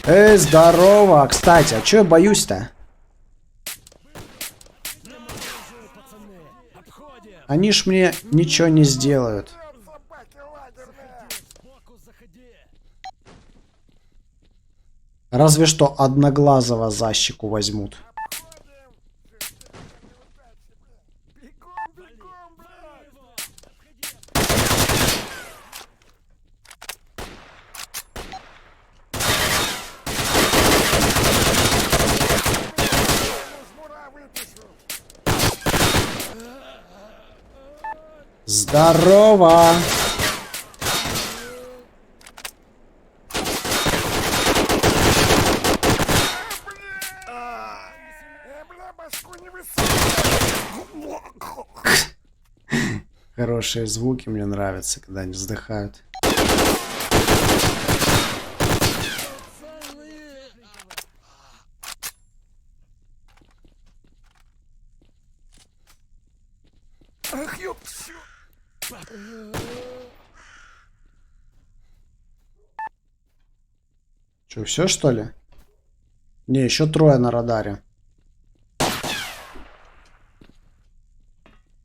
Здорово. Кстати, а чё я боюсь-то? Они ж мне ничего не сделают. Разве что одноглазого за щеку возьмут. Здорово! Хорошие звуки мне нравятся, когда они вздыхают. Че, все что ли? Не, еще трое на радаре.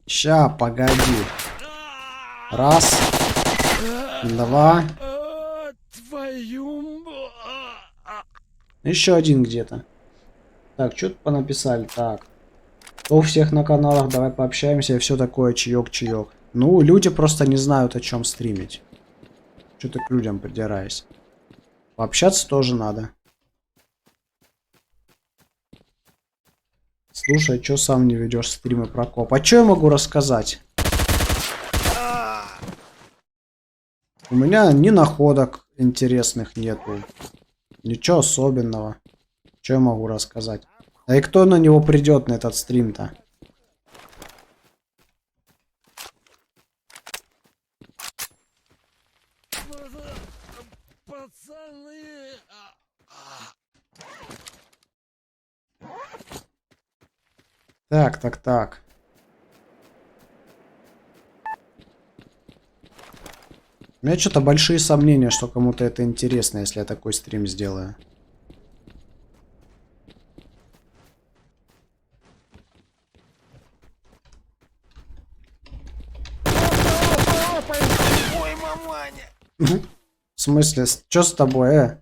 Ща, погоди. Раз. Два. Еще один где-то. Так, что тут понаписали? Так. Кто у всех на каналах, давай пообщаемся и все такое, чаек-чаек. Ну, люди просто не знают, о чем стримить. Что ты к людям придираешься? Пообщаться тоже надо. Слушай, что сам не ведешь стримы про коп? А что я могу рассказать? У меня ни находок интересных нету. Ничего особенного. Что я могу рассказать? А и кто на него придет, на этот стрим-то? Так. У меня что-то большие сомнения, что кому-то это интересно, если я такой стрим сделаю. В смысле, что с тобой,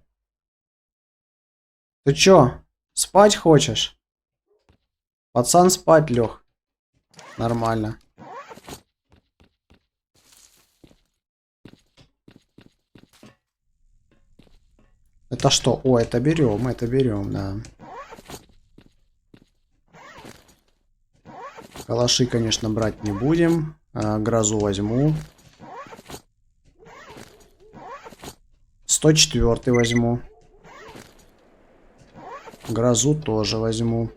Ты чё, спать хочешь? Пацан спать лег. Нормально. Это что? О, это берем, да. Калаши, конечно, брать не будем. Грозу возьму. 104 возьму. Грозу тоже возьму.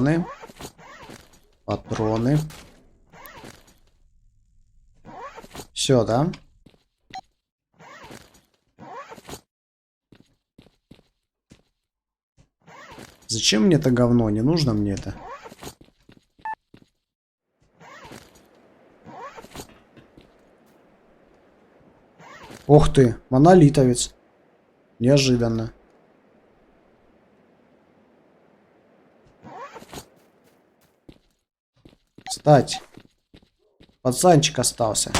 патроны. Патроны. Все, да? Зачем мне это говно? Не нужно мне это. Ух ты, монолитовец. Неожиданно. Кстати, пацанчик остался.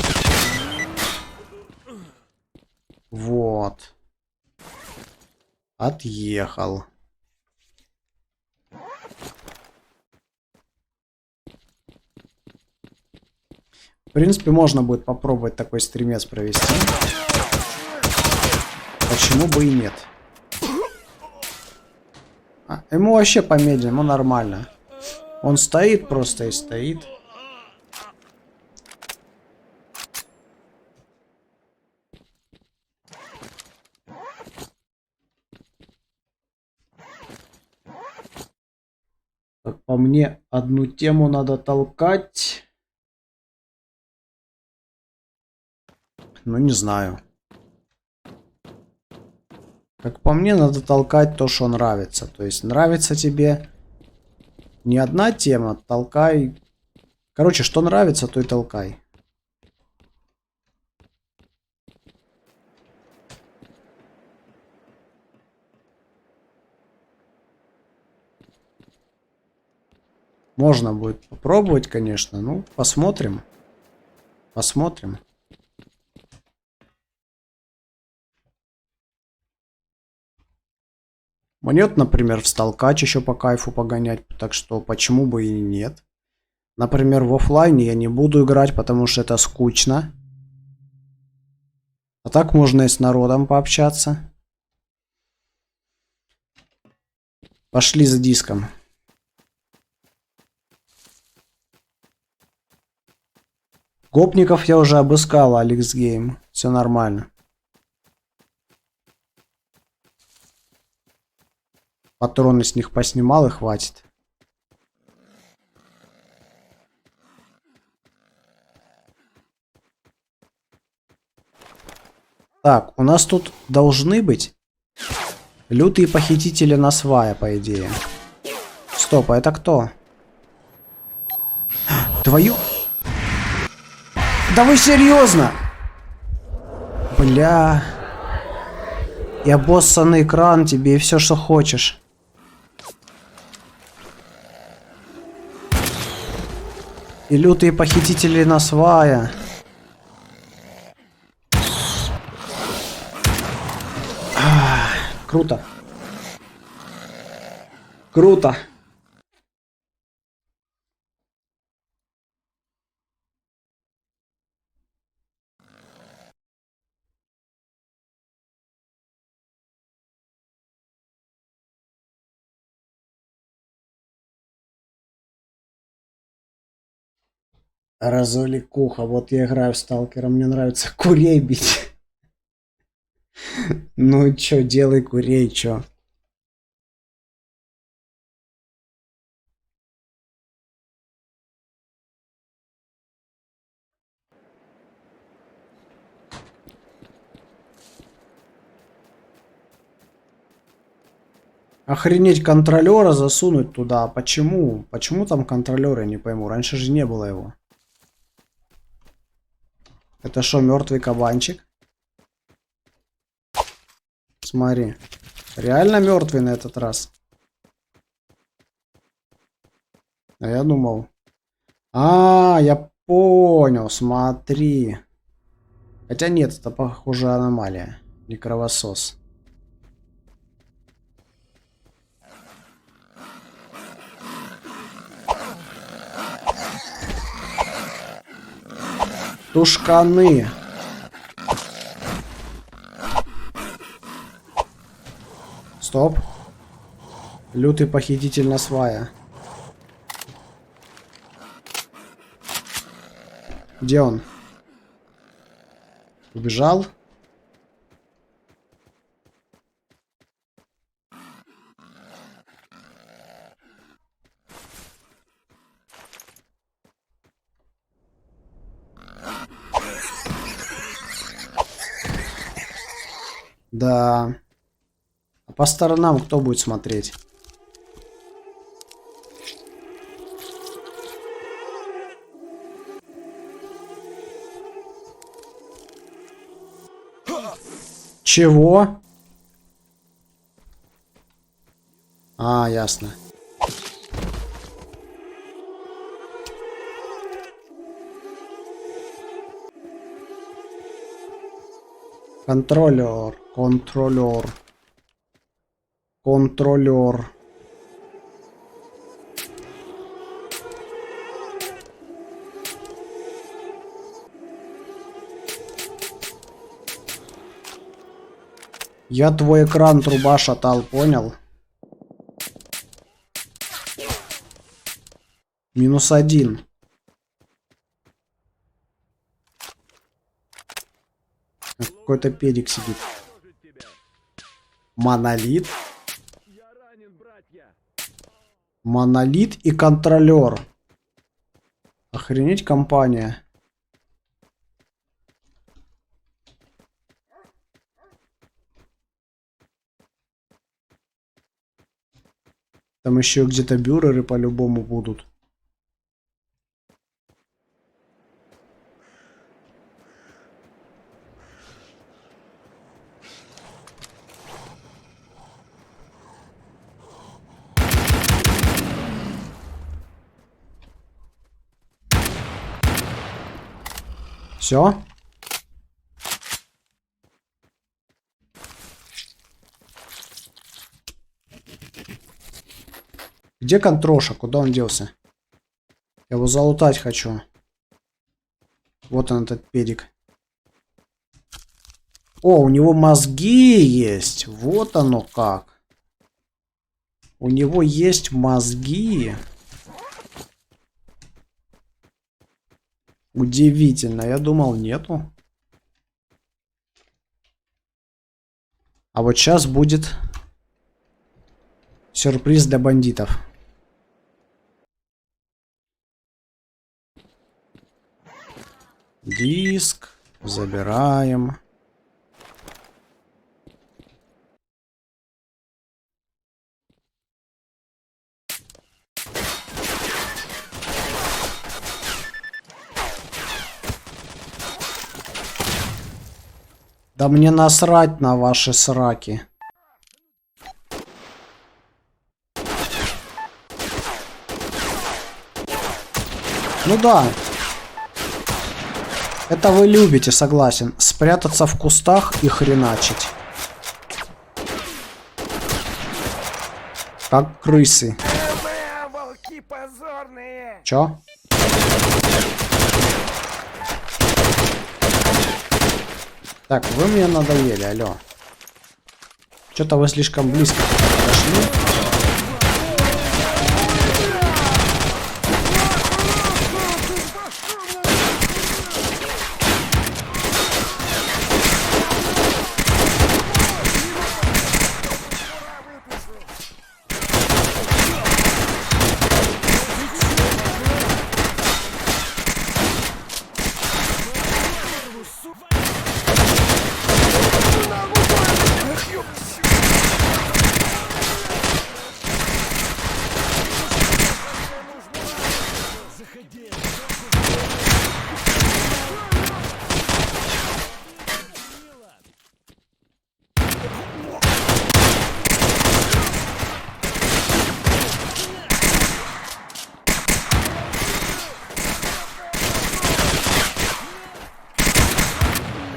Вот. Отъехал. В принципе, можно будет попробовать такой стримец провести. Почему бы и нет? Ему вообще помедленнее, ему нормально. Он стоит просто и стоит. Как по мне, одну тему надо толкать. Ну, не знаю. Как по мне, надо толкать то, что нравится. То есть, нравится тебе не одна тема, толкай. Короче, что нравится, то и толкай. Можно будет попробовать, конечно. Ну, посмотрим. Посмотрим. Мне вот, например, в сталкач еще по кайфу погонять, так что почему бы и нет. Например, в оффлайне я не буду играть, потому что это скучно. А так можно и с народом пообщаться. Пошли за диском. Гопников я уже обыскал, Алекс Гейм. Все нормально. Патроны с них поснимал и хватит. Так, у нас тут должны быть лютые похитители на свая, по идее. Стоп, а это кто? Твою... Да вы серьезно? Бля... И обоссанный экран тебе, и все, что хочешь. И лютые похитители на свая. Круто. Круто. Развлекуха. Вот я играю в сталкера, мне нравится курей бить. Ну чё, делай курей, чё. Охренеть, контролера засунуть туда. Почему? Почему там контролер, я не пойму. Раньше же не было его. Это что, мертвый кабанчик? Смотри. Реально мертвый на этот раз. А я думал. Я понял. Смотри. Хотя нет, это похоже аномалия. Не кровосос. Тушканы. Стоп. Лютый похититель на свая. Где он? Убежал? Да. А по сторонам кто будет смотреть? Чего? А, ясно. Контролер, контролер, контролер. Я твой экран, труба, шатал, понял? -1. Какой-то педик сидит. Монолит. Монолит и контролер. Охренеть компания. Там еще где-то бюреры по-любому будут. Все? Где контроша? Куда он делся? Я его залутать хочу. Вот он, этот педик. О, у него мозги есть. Вот оно как. У него есть мозги. Удивительно. Я думал, нету. А вот сейчас будет сюрприз для бандитов. Диск. Забираем. Да мне насрать на ваши сраки. Ну да. Это вы любите, согласен. Спрятаться в кустах и хреначить. Как крысы. Волки позорные! Чё? Так, вы мне надоели, алло. Что-то вы слишком близко подошли.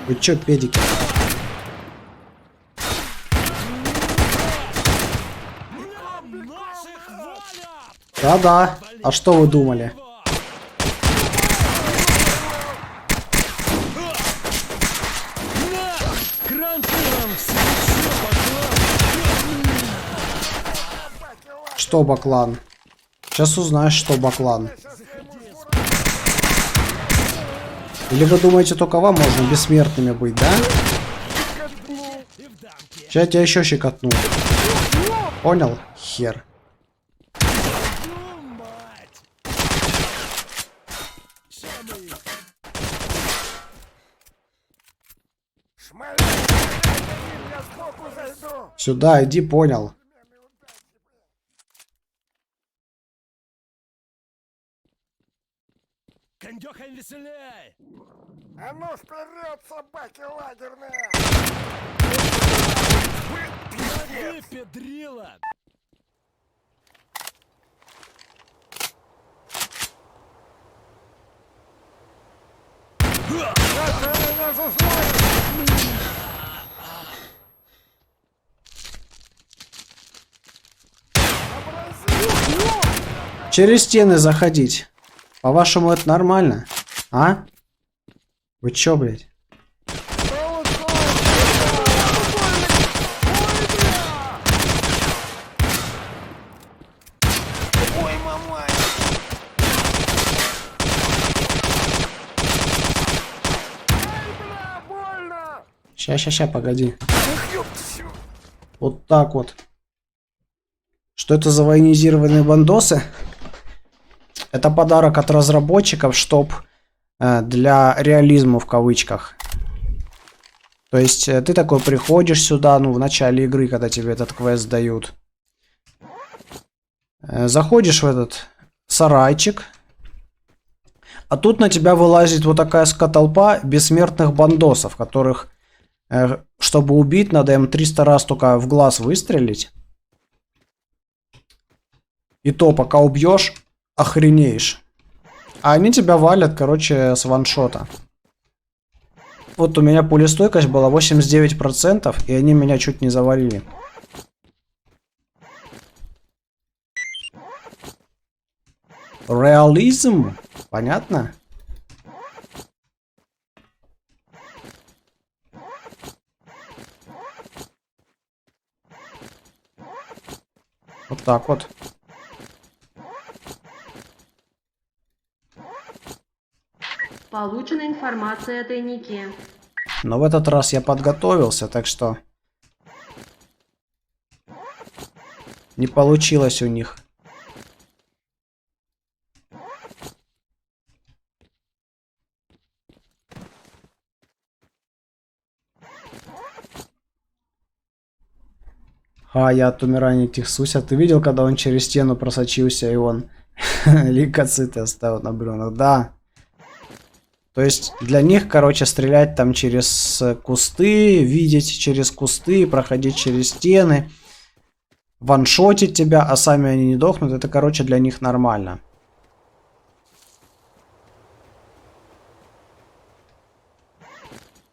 Вы чё, педики? Да-да. А что вы думали? Что баклан? Сейчас узнаешь, что баклан. Или вы думаете, только вам можно бессмертными быть, да? Сейчас я тебя еще щекотну. Понял? Хер. Сюда иди, понял. Кондёха веселей! А ну вперед, собаки лагерные! Педрила! Через стены заходить. По-вашему, это нормально? А? Вы чё, блядь? Ща, погоди. Вот так вот. Что это за военизированные бандосы? Это подарок от разработчиков, чтоб для реализма в кавычках. То есть ты такой приходишь сюда, ну, в начале игры, когда тебе этот квест дают. Заходишь в этот сарайчик. А тут на тебя вылазит вот такая скотолпа бессмертных бандосов, которых, чтобы убить, надо им 300 раз только в глаз выстрелить. И то, пока убьешь, охренеешь. А они тебя валят, короче, с ваншота. Вот у меня пулестойкость была 89%, и они меня чуть не завалили. Реализм? Понятно? Вот так вот. Получена информация о тайнике. Но в этот раз я подготовился, так что не получилось у них. А, я от умирания тихсусь. А ты видел, когда он через стену просочился, и он лейкоциты оставил на бревнах? Да. То есть для них, короче, стрелять там через кусты, видеть через кусты, проходить через стены, ваншотить тебя, а сами они не дохнут, это, короче, для них нормально.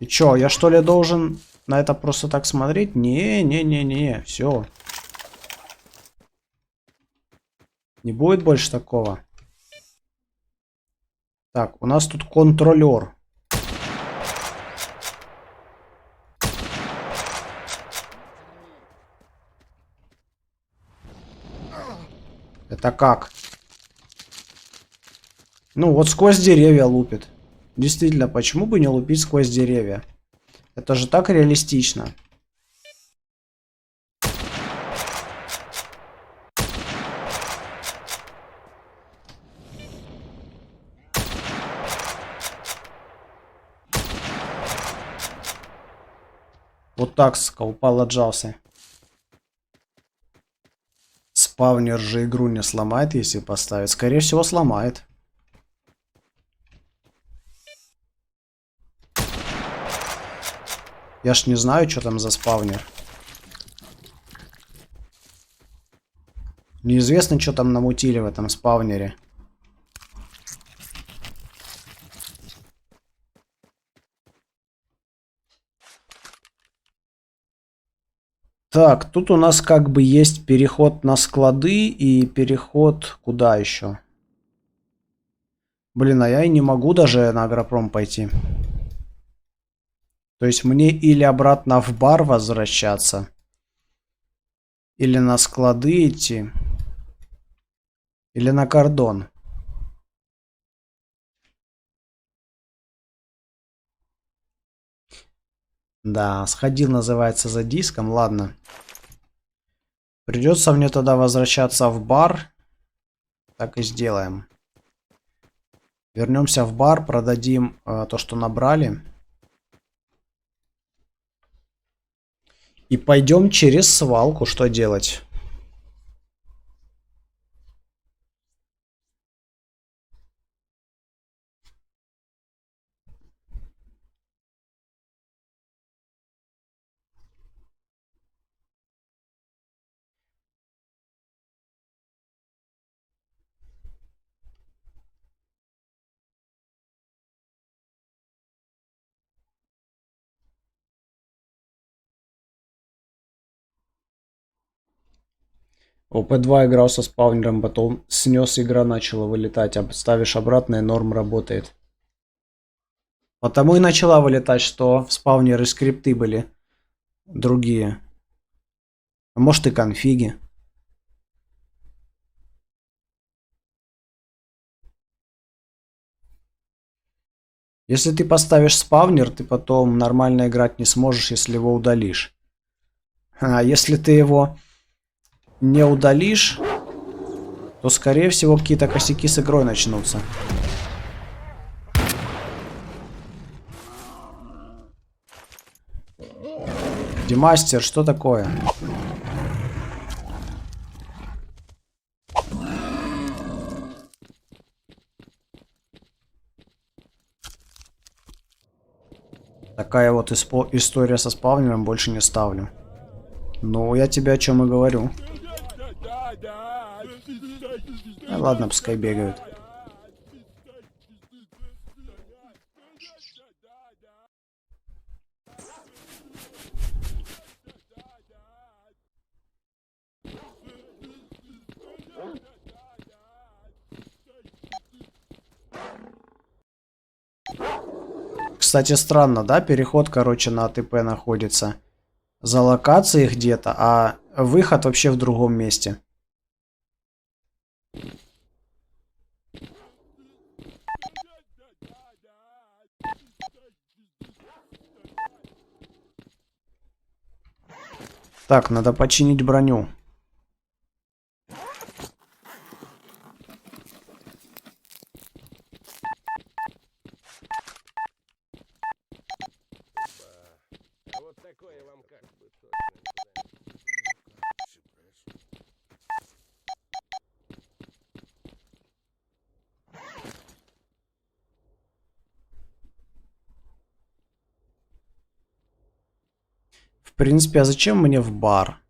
И чё, я что ли должен на это просто так смотреть? Не, все. Не будет больше такого. Так, у нас тут контролер. Это как? Ну, вот сквозь деревья лупит. Действительно, почему бы не лупить сквозь деревья? Это же так реалистично. Вот так, сука, упал, отжался. Спавнер же игру не сломает, если поставить. Скорее всего, сломает. Я ж не знаю, что там за спавнер. Неизвестно, что там намутили в этом спавнере. Так, тут у нас как бы есть переход на склады и переход куда еще? Блин, а я и не могу даже на агропром пойти. То есть мне или обратно в бар возвращаться, или на склады идти, или на кордон. Да, сходил, называется, за диском, ладно. Придется мне тогда возвращаться в бар. Так и сделаем. Вернемся в бар, продадим то, что набрали. И пойдем через свалку. Что делать? ОП2 играл со спаунером, потом снес, игра начала вылетать. Ставишь обратно, и норм работает. Потому и начала вылетать, что в спаунеры скрипты были другие. А может и конфиги. Если ты поставишь спаунер, ты потом нормально играть не сможешь, если его удалишь. А если ты его не удалишь, то скорее всего какие-то косяки с игрой начнутся. Демастер, что такое? Такая вот история со спавнером, больше не ставлю. Ну, я тебе о чем и говорю. Ладно, пускай бегают. Кстати, странно, да? Переход, короче, на АТП находится за локацией где-то, а выход вообще в другом месте. Так, надо починить броню. В принципе, а зачем мне в бар?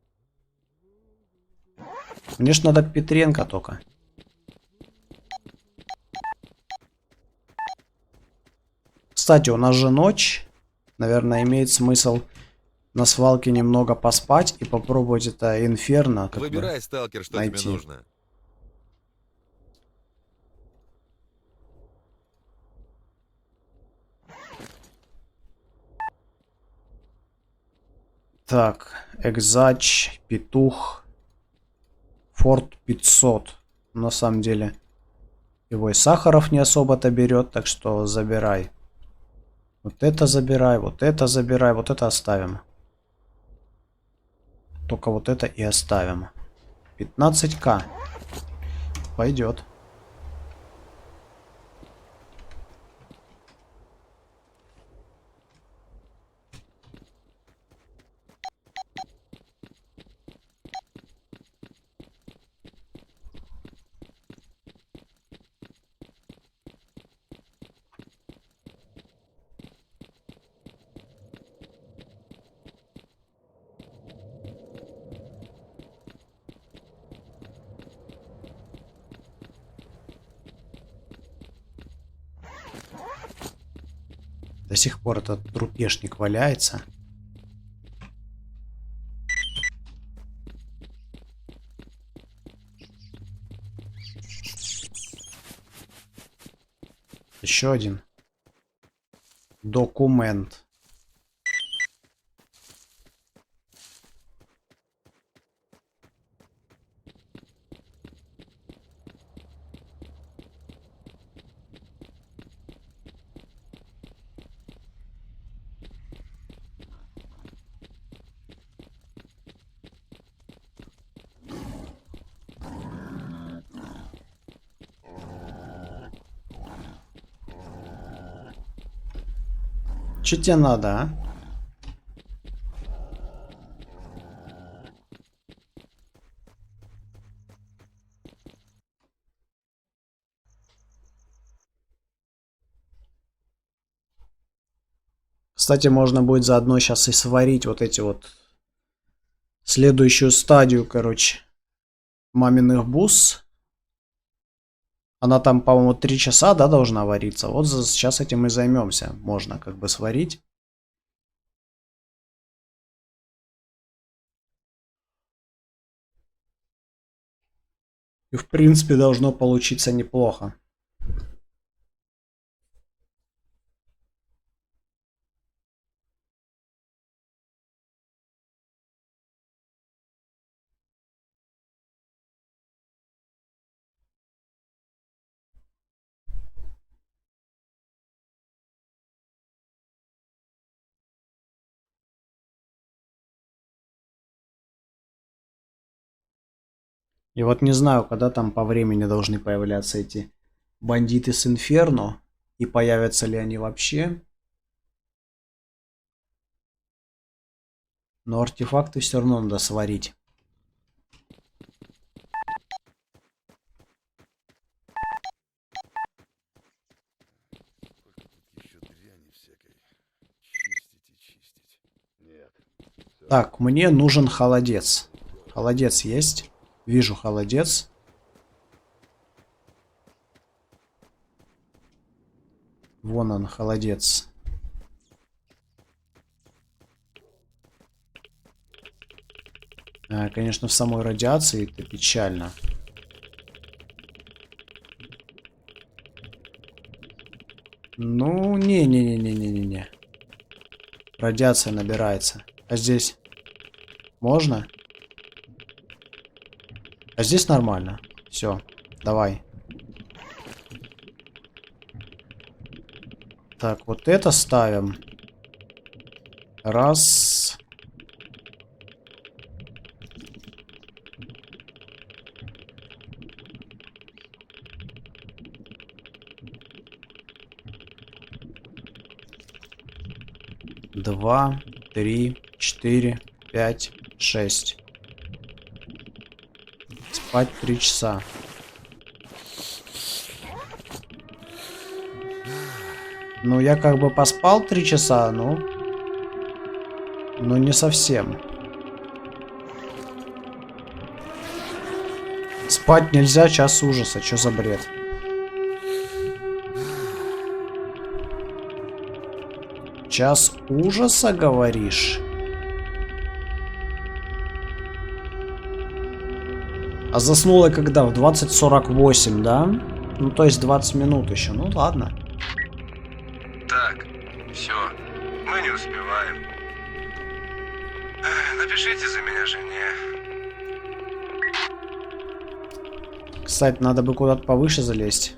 Мне ж надо к Петренко только. Кстати, у нас же ночь. Наверное, имеет смысл на свалке немного поспать и попробовать это инферно. Выбирай, сталкер, что найти. тебе нужно. Так, Экзач, Петух, Форд 500. На самом деле, его и Сахаров не особо-то берет, так что забирай. Вот это забирай, вот это забирай, вот это оставим. Только вот это и оставим. 15к. Пойдет. До сих пор этот трупешник валяется. Еще один. Документ. Что тебе надо, а? Кстати, можно будет заодно сейчас и сварить вот эти вот следующую стадию, короче, маминых бус. Она там, по-моему, 3 часа, да, должна вариться. Вот сейчас этим и займемся. Можно как бы сварить. И в принципе должно получиться неплохо. И вот не знаю, когда там по времени должны появляться эти бандиты с Инферно. И появятся ли они вообще. Но артефакты все равно надо сварить. Еще дряни всякой. Чистить и чистить. Нет. Так, мне нужен холодец. Холодец есть? Вижу холодец. Вон он, холодец. Конечно, в самой радиации это печально. Ну, не-не-не-не-не-не. Радиация набирается. А здесь можно? А здесь нормально. Все, давай. Так, вот это ставим. Раз. Два, 3, 4, 5, 6. Спать 3 часа. Ну, я как бы поспал 3 часа, но не совсем. Спать нельзя, час ужаса. Чё за бред? Час ужаса, говоришь? А заснула когда? В 20:48, да? Ну, то есть 20 минут еще. Ну, ладно. Так, все, мы не успеваем. Напишите за меня жене. Кстати, надо бы куда-то повыше залезть.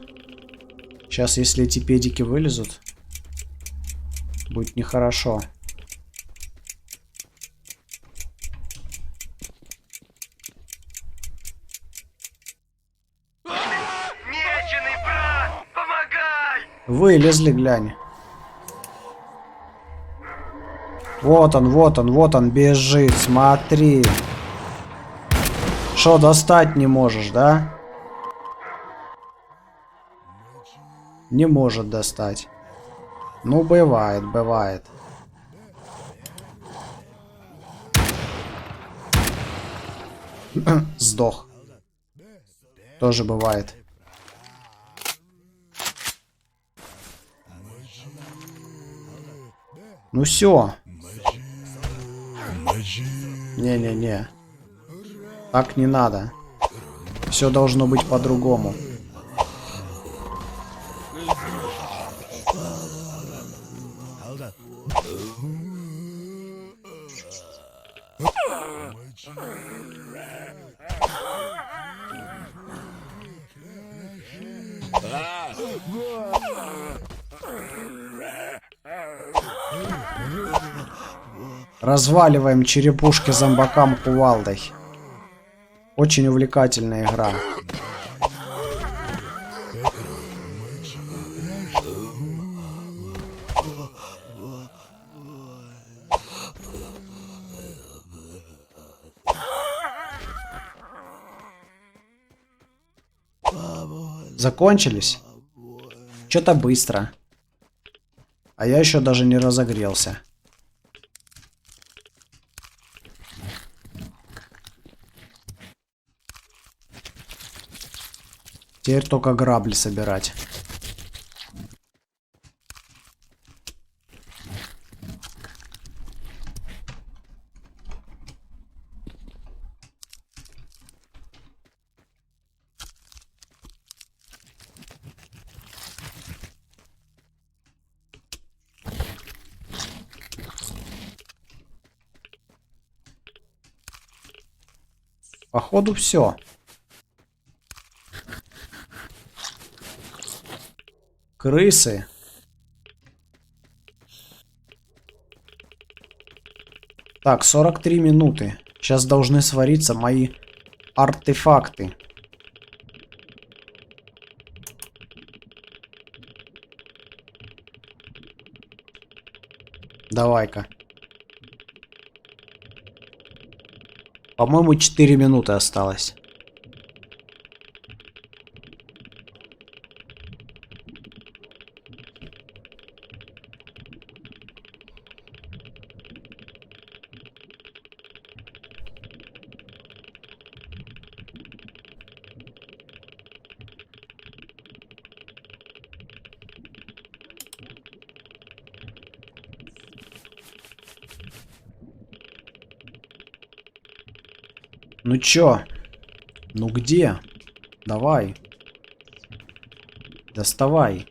Сейчас, если эти педики вылезут, будет нехорошо. Меченый брат, помогай! Вылезли, глянь. Вот он бежит, смотри. Шо, достать не можешь, да? Не может достать. Ну, бывает, бывает. Сдох. Тоже бывает. Ну все. Не-не-не. Так не надо. Все должно быть по-другому. Разваливаем черепушки зомбакам кувалдой. Очень увлекательная игра. Закончились? Что-то быстро. А я еще даже не разогрелся. Теперь только грабли собирать. Походу все. Крысы. Так, 43 минуты. Сейчас должны свариться мои артефакты. Давай-ка. По-моему, 4 минуты осталось. Ну чё? Ну где? Давай. Доставай.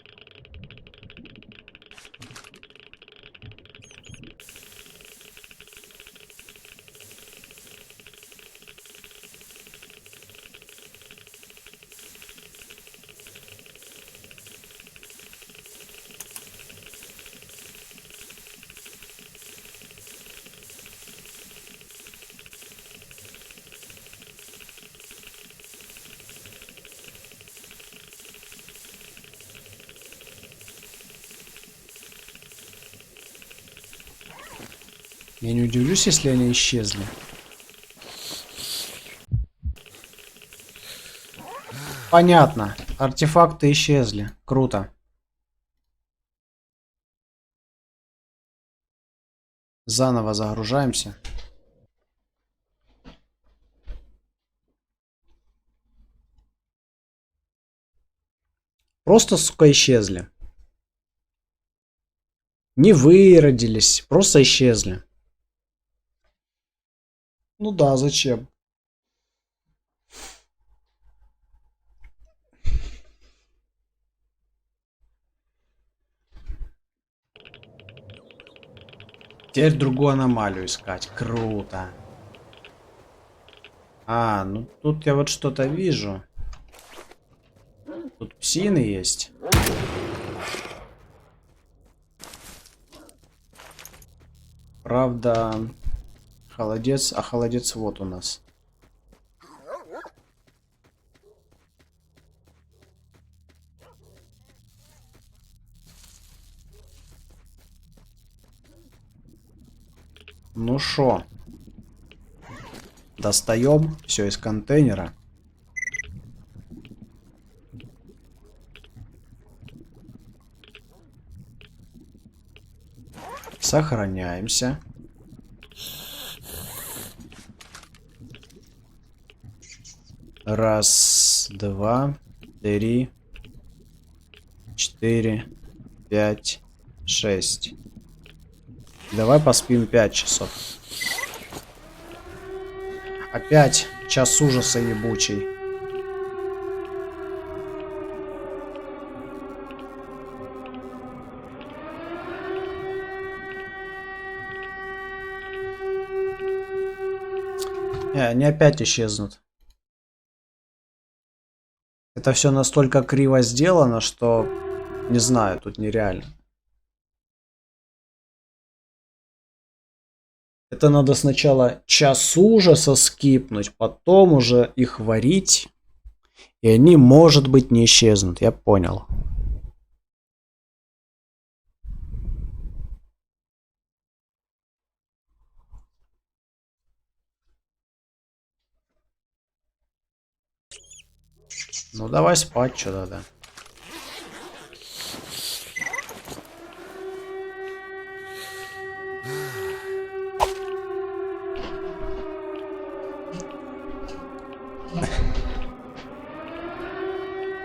Я не удивлюсь, если они исчезли. Понятно. Артефакты исчезли. Круто. Заново загружаемся. Просто, сука, исчезли. Не выродились. Просто исчезли. Ну да, зачем? Теперь другую аномалию искать. Круто. А, ну тут я вот что-то вижу. Тут псины есть. Правда, холодец, а холодец вот у нас. Ну шо? Достаем все из контейнера. Сохраняемся. Раз, два, три, 4, 5, 6. Давай поспим 5 часов. Опять час ужаса ебучий. Они опять исчезнут. Это все настолько криво сделано, что не знаю, тут нереально. Это надо сначала час ужаса скипнуть, потом уже их варить, и они, может быть, не исчезнут. Я понял. Ну давай спать, что тогда.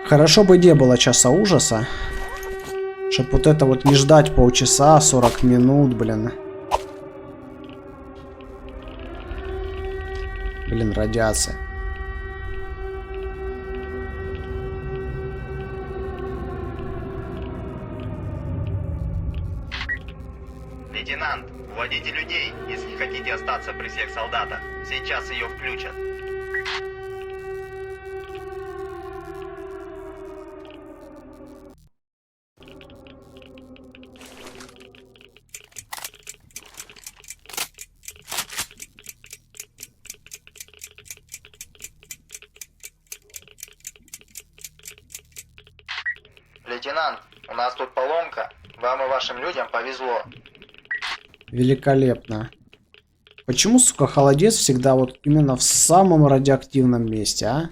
Хорошо бы не было часа ужаса. Чтоб вот это вот не ждать полчаса, 40 минут, блин. Блин, радиация. Лейтенант, уводите людей, если хотите остаться при всех солдатах. Сейчас ее включат. Лейтенант, у нас тут поломка. Вам и вашим людям повезло. Великолепно. Почему, сука, холодец всегда вот именно в самом радиоактивном месте, а?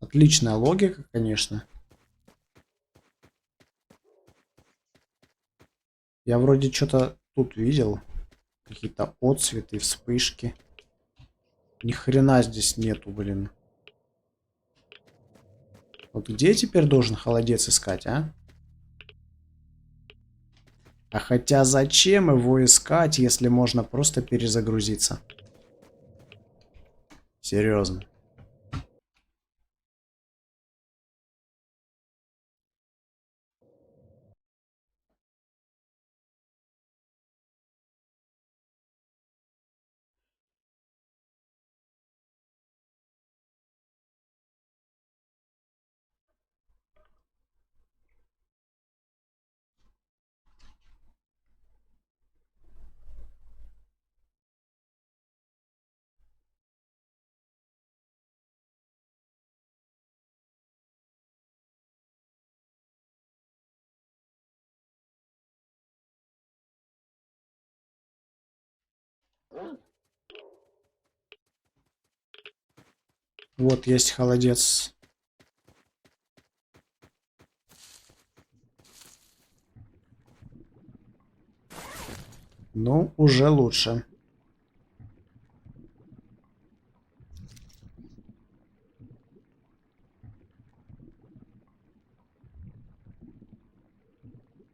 Отличная логика, конечно. Я вроде что-то тут видел. Какие-то отцветы, вспышки. Ни хрена здесь нету, блин. Вот где теперь должен холодец искать, а? А хотя зачем его искать, если можно просто перезагрузиться? Серьезно. Вот есть холодец. Ну, уже лучше.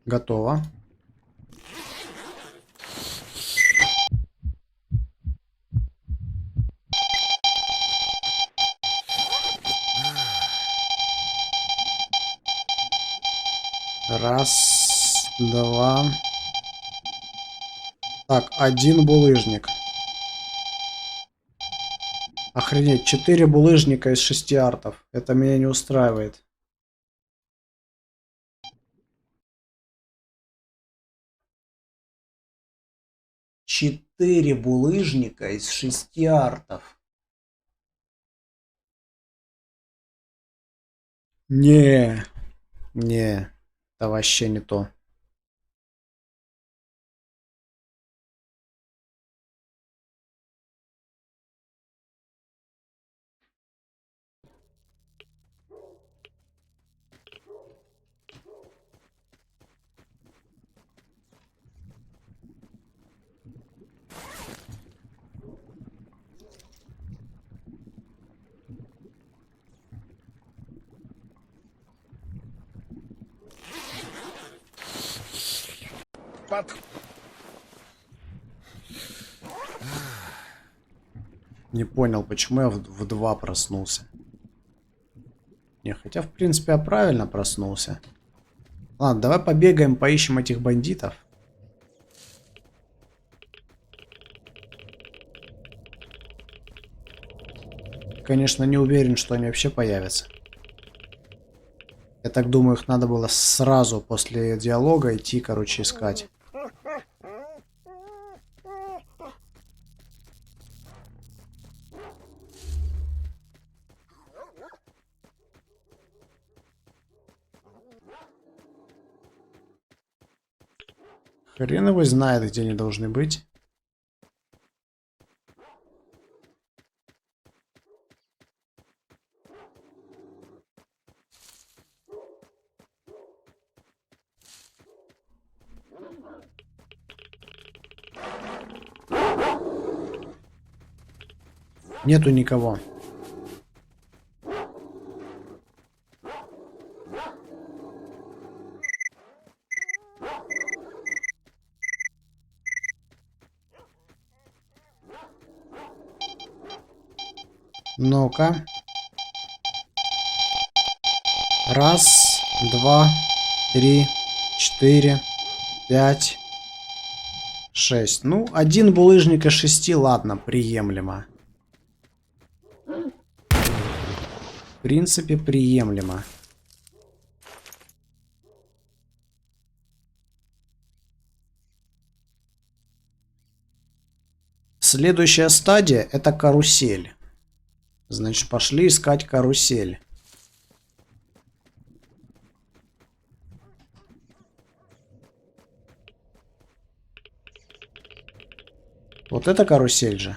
Готово. Раз, два. Так, один булыжник. Охренеть, 4 булыжника из 6 артов. Это меня не устраивает. Четыре булыжника из 6 артов. Не, это вообще не то. Не понял, почему я в 2 проснулся. Не, хотя в принципе я правильно проснулся. Ладно, давай побегаем, поищем этих бандитов. Конечно, не уверен, что они вообще появятся. Я так думаю, их надо было сразу после диалога идти, короче, искать. Хрен его знает, где они должны быть. Нету никого. Ну-ка. Раз, два, три, 4, 5, 6. Ну, один булыжник из 6, ладно, приемлемо. В принципе, приемлемо. Следующая стадия — это карусель. Значит, пошли искать карусель. Вот это карусель же.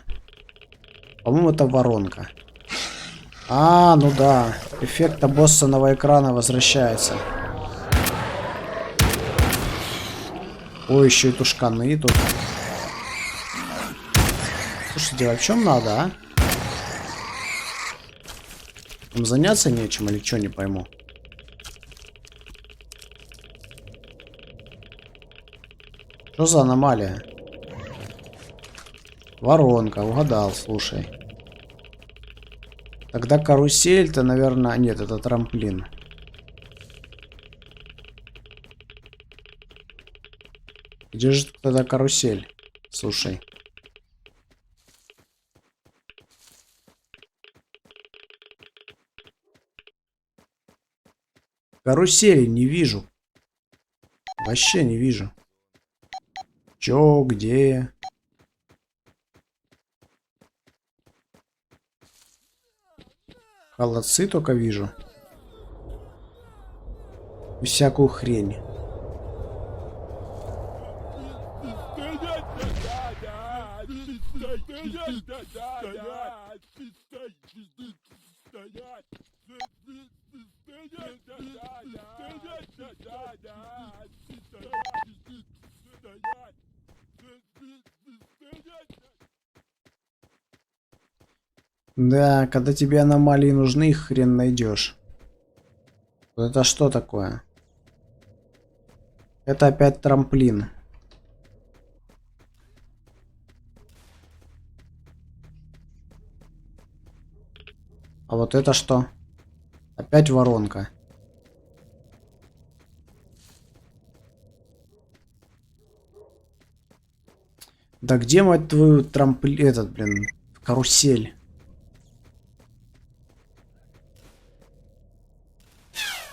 По-моему, это воронка. А, ну да. Эффект обоссанного экрана возвращается. Ой, еще и тушканы тут. Слушайте, а в чем надо, а? Там заняться нечем или что, не пойму. Что за аномалия? Воронка, угадал, слушай. Тогда карусель-то, наверное... Нет, это трамплин. Где же тогда карусель? Слушай. Карусели не вижу. Вообще не вижу. Чё, где? Холодцы только вижу. И всякую хрень. Да, когда тебе аномалии нужны, их хрен найдешь. Это что такое? Это опять трамплин. А вот это что? Опять воронка. Да где, мать твою, трамплин... Этот, блин, карусель?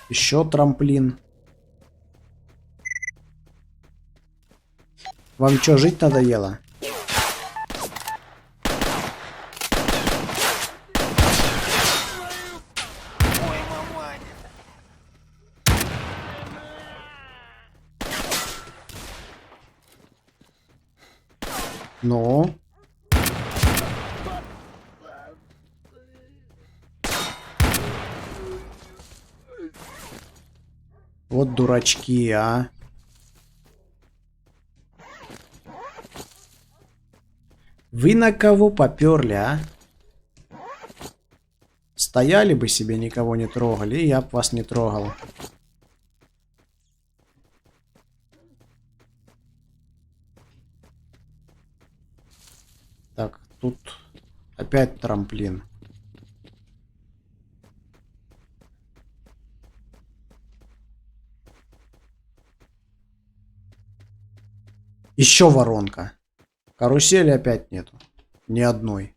Еще трамплин. Вам что, жить надоело? Ну? Вот дурачки, а. Вы на кого поперли, а? Стояли бы себе, никого не трогали, и я б вас не трогал. Так, тут опять трамплин. Еще воронка. Карусели опять нету. Ни одной.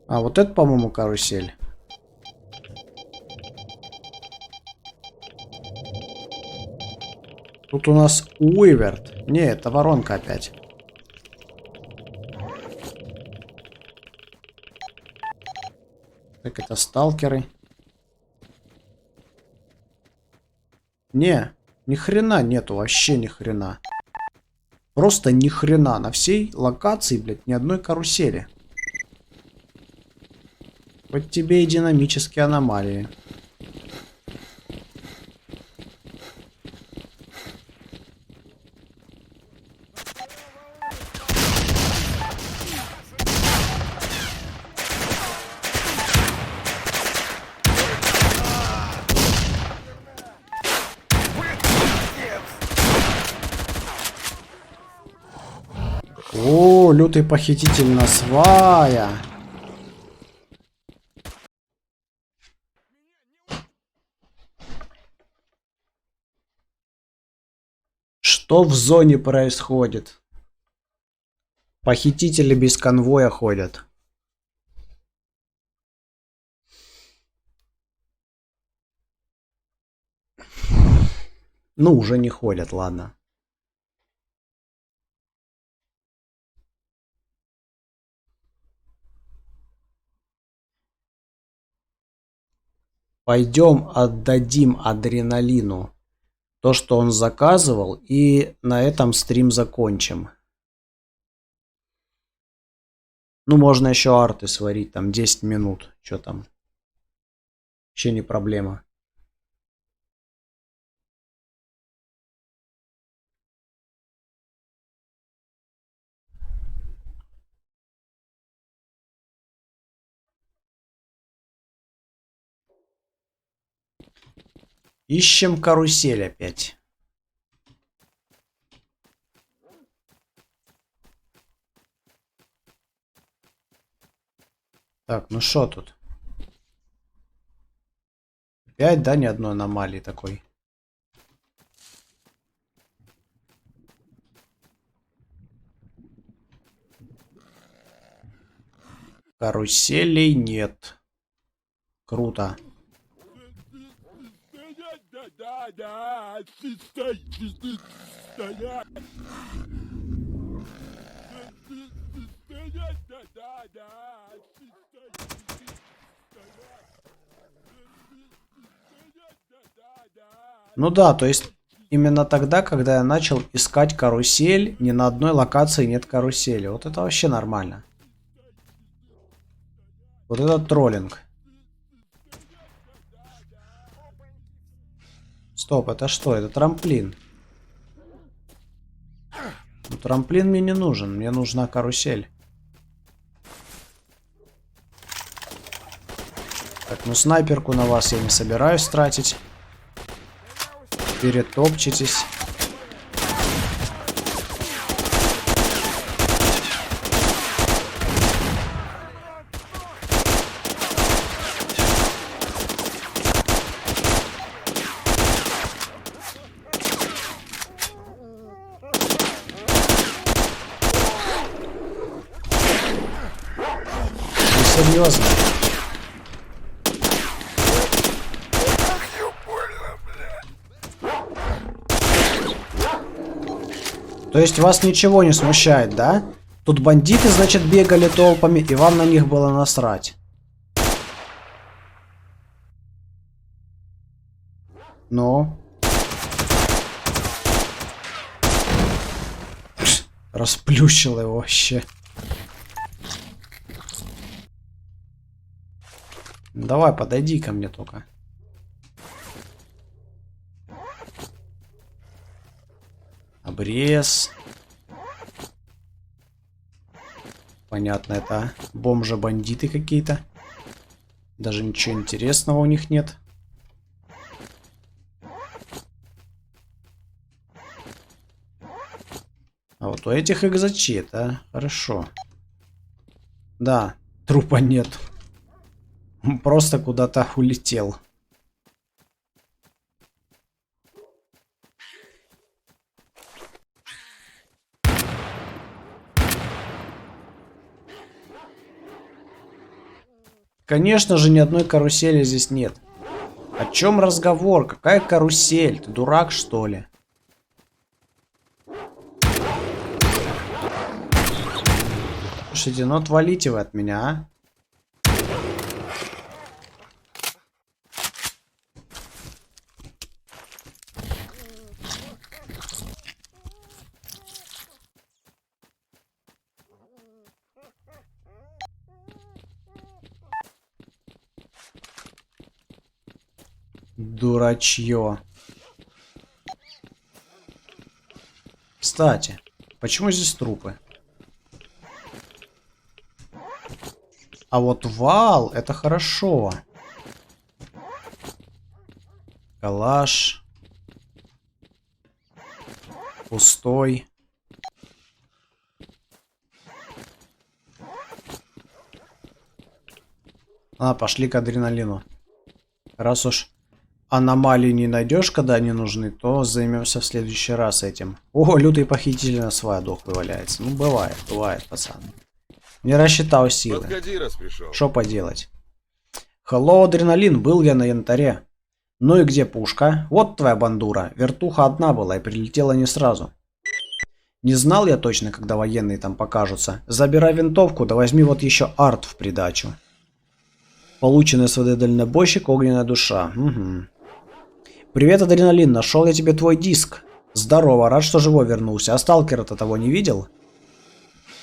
А вот это, по-моему, карусель. Тут у нас Уиверт. Не, это воронка опять. Так, это сталкеры. Не, ни хрена нету, вообще ни хрена. Просто ни хрена. На всей локации, блядь, ни одной карусели. Вот тебе и динамические аномалии. лютый похититель на свая. Что в зоне происходит? Похитители без конвоя ходят. Ну, уже не ходят, ладно. Пойдем отдадим адреналину то, что он заказывал, и на этом стрим закончим. Ну, можно еще арты сварить, там 10 минут. Что там? Вообще не проблема. Ищем карусель опять. Так, ну что тут? Опять, да, ни одной аномалии такой. Каруселей нет. Круто. Ну да, то есть именно тогда, когда я начал искать карусель, ни на одной локации нет карусели. Вот это вообще нормально. Вот это троллинг. Стоп, это что? Это трамплин. Ну, трамплин мне не нужен, мне нужна карусель. Так, ну снайперку на вас я не собираюсь тратить. Перетопчетесь. Серьезно. То есть вас ничего не смущает, да? Тут бандиты, значит, бегали толпами, и вам на них было насрать. Ну? Расплющил его вообще. Давай, подойди ко мне только. Обрез. Понятно, это бомжи-бандиты какие-то. Даже ничего интересного у них нет. А вот у этих экзочет, а? Хорошо. Да, трупа нет. Просто куда-то улетел. Конечно же, ни одной карусели здесь нет. О чем разговор? Какая карусель? Ты дурак, что ли? Слушайте, ну отвалите вы от меня, а? Дурачье. Кстати, почему здесь трупы? А вот вал, это хорошо. Калаш. Пустой. Пошли к адреналину. Раз уж аномалии не найдешь, когда они нужны, то займемся в следующий раз этим. О, лютый похититель на свая дохлый валяется. Ну, бывает, пацан. Не рассчитал силы. Подходи, раз пришел. Что поделать? Hello, адреналин, был я на янтаре. Ну и где пушка? Вот твоя бандура. Вертуха одна была и прилетела не сразу. Не знал я точно, когда военные там покажутся. Забирай винтовку, да возьми вот еще арт в придачу. Полученный СВД дальнобойщик, огненная душа. Угу. Привет, адреналин, нашел я тебе твой диск. Здорово, рад, что живой вернулся. А сталкера-то того не видел?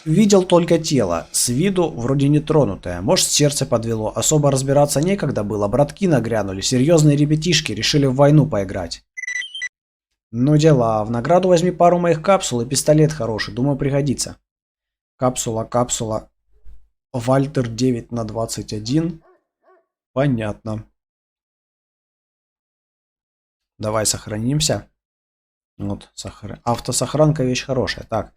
Видел только тело. С виду вроде не тронутое. Может, сердце подвело. Особо разбираться некогда было. Братки нагрянули. Серьезные ребятишки решили в войну поиграть. Ну дела. В награду возьми пару моих капсул и пистолет хороший. Думаю, пригодится. Капсула. Вальтер 9/21. Понятно. Давай сохранимся. Вот, автосохранка вещь хорошая. Так.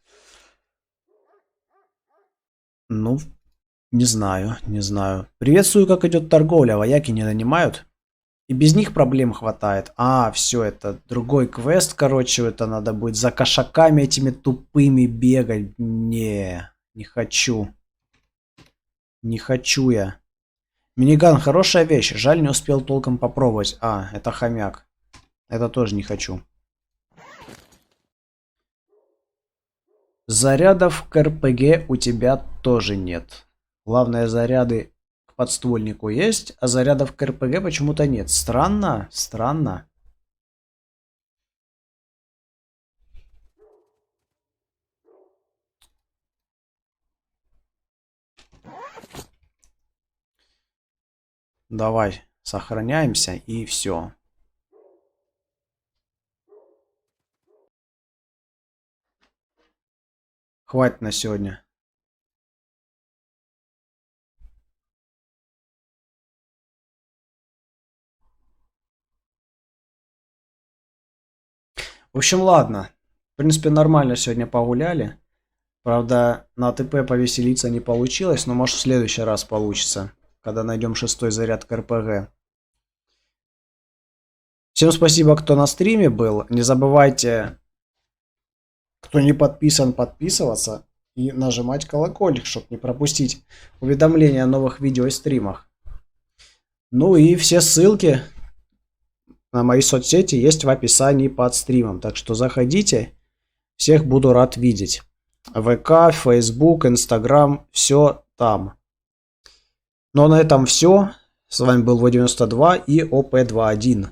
Ну, не знаю. Приветствую, как идет торговля. Вояки не нанимают? И без них проблем хватает. Все, это другой квест, короче. Это надо будет за кошаками этими тупыми бегать. Не хочу. Не хочу я. Миниган хорошая вещь. Жаль, не успел толком попробовать. Это хомяк. Это тоже не хочу. Зарядов к РПГ у тебя тоже нет. Главное, заряды к подствольнику есть, а зарядов к РПГ почему-то нет. Странно. Давай, сохраняемся и все. Хватит на сегодня. В общем, ладно. В принципе, нормально сегодня погуляли. Правда, на АТП повеселиться не получилось, но может в следующий раз получится, когда найдем 6-й заряд к РПГ. Всем спасибо, кто на стриме был. Не забывайте, кто не подписан, подписываться и нажимать колокольчик, чтобы не пропустить уведомления о новых видео и стримах. Ну и все ссылки на мои соцсети есть в описании под стримом. Так что заходите, всех буду рад видеть. ВК, Facebook, Instagram, все там. Ну а на этом все. С вами был В92 и ОП21.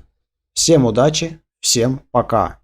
Всем удачи, всем пока.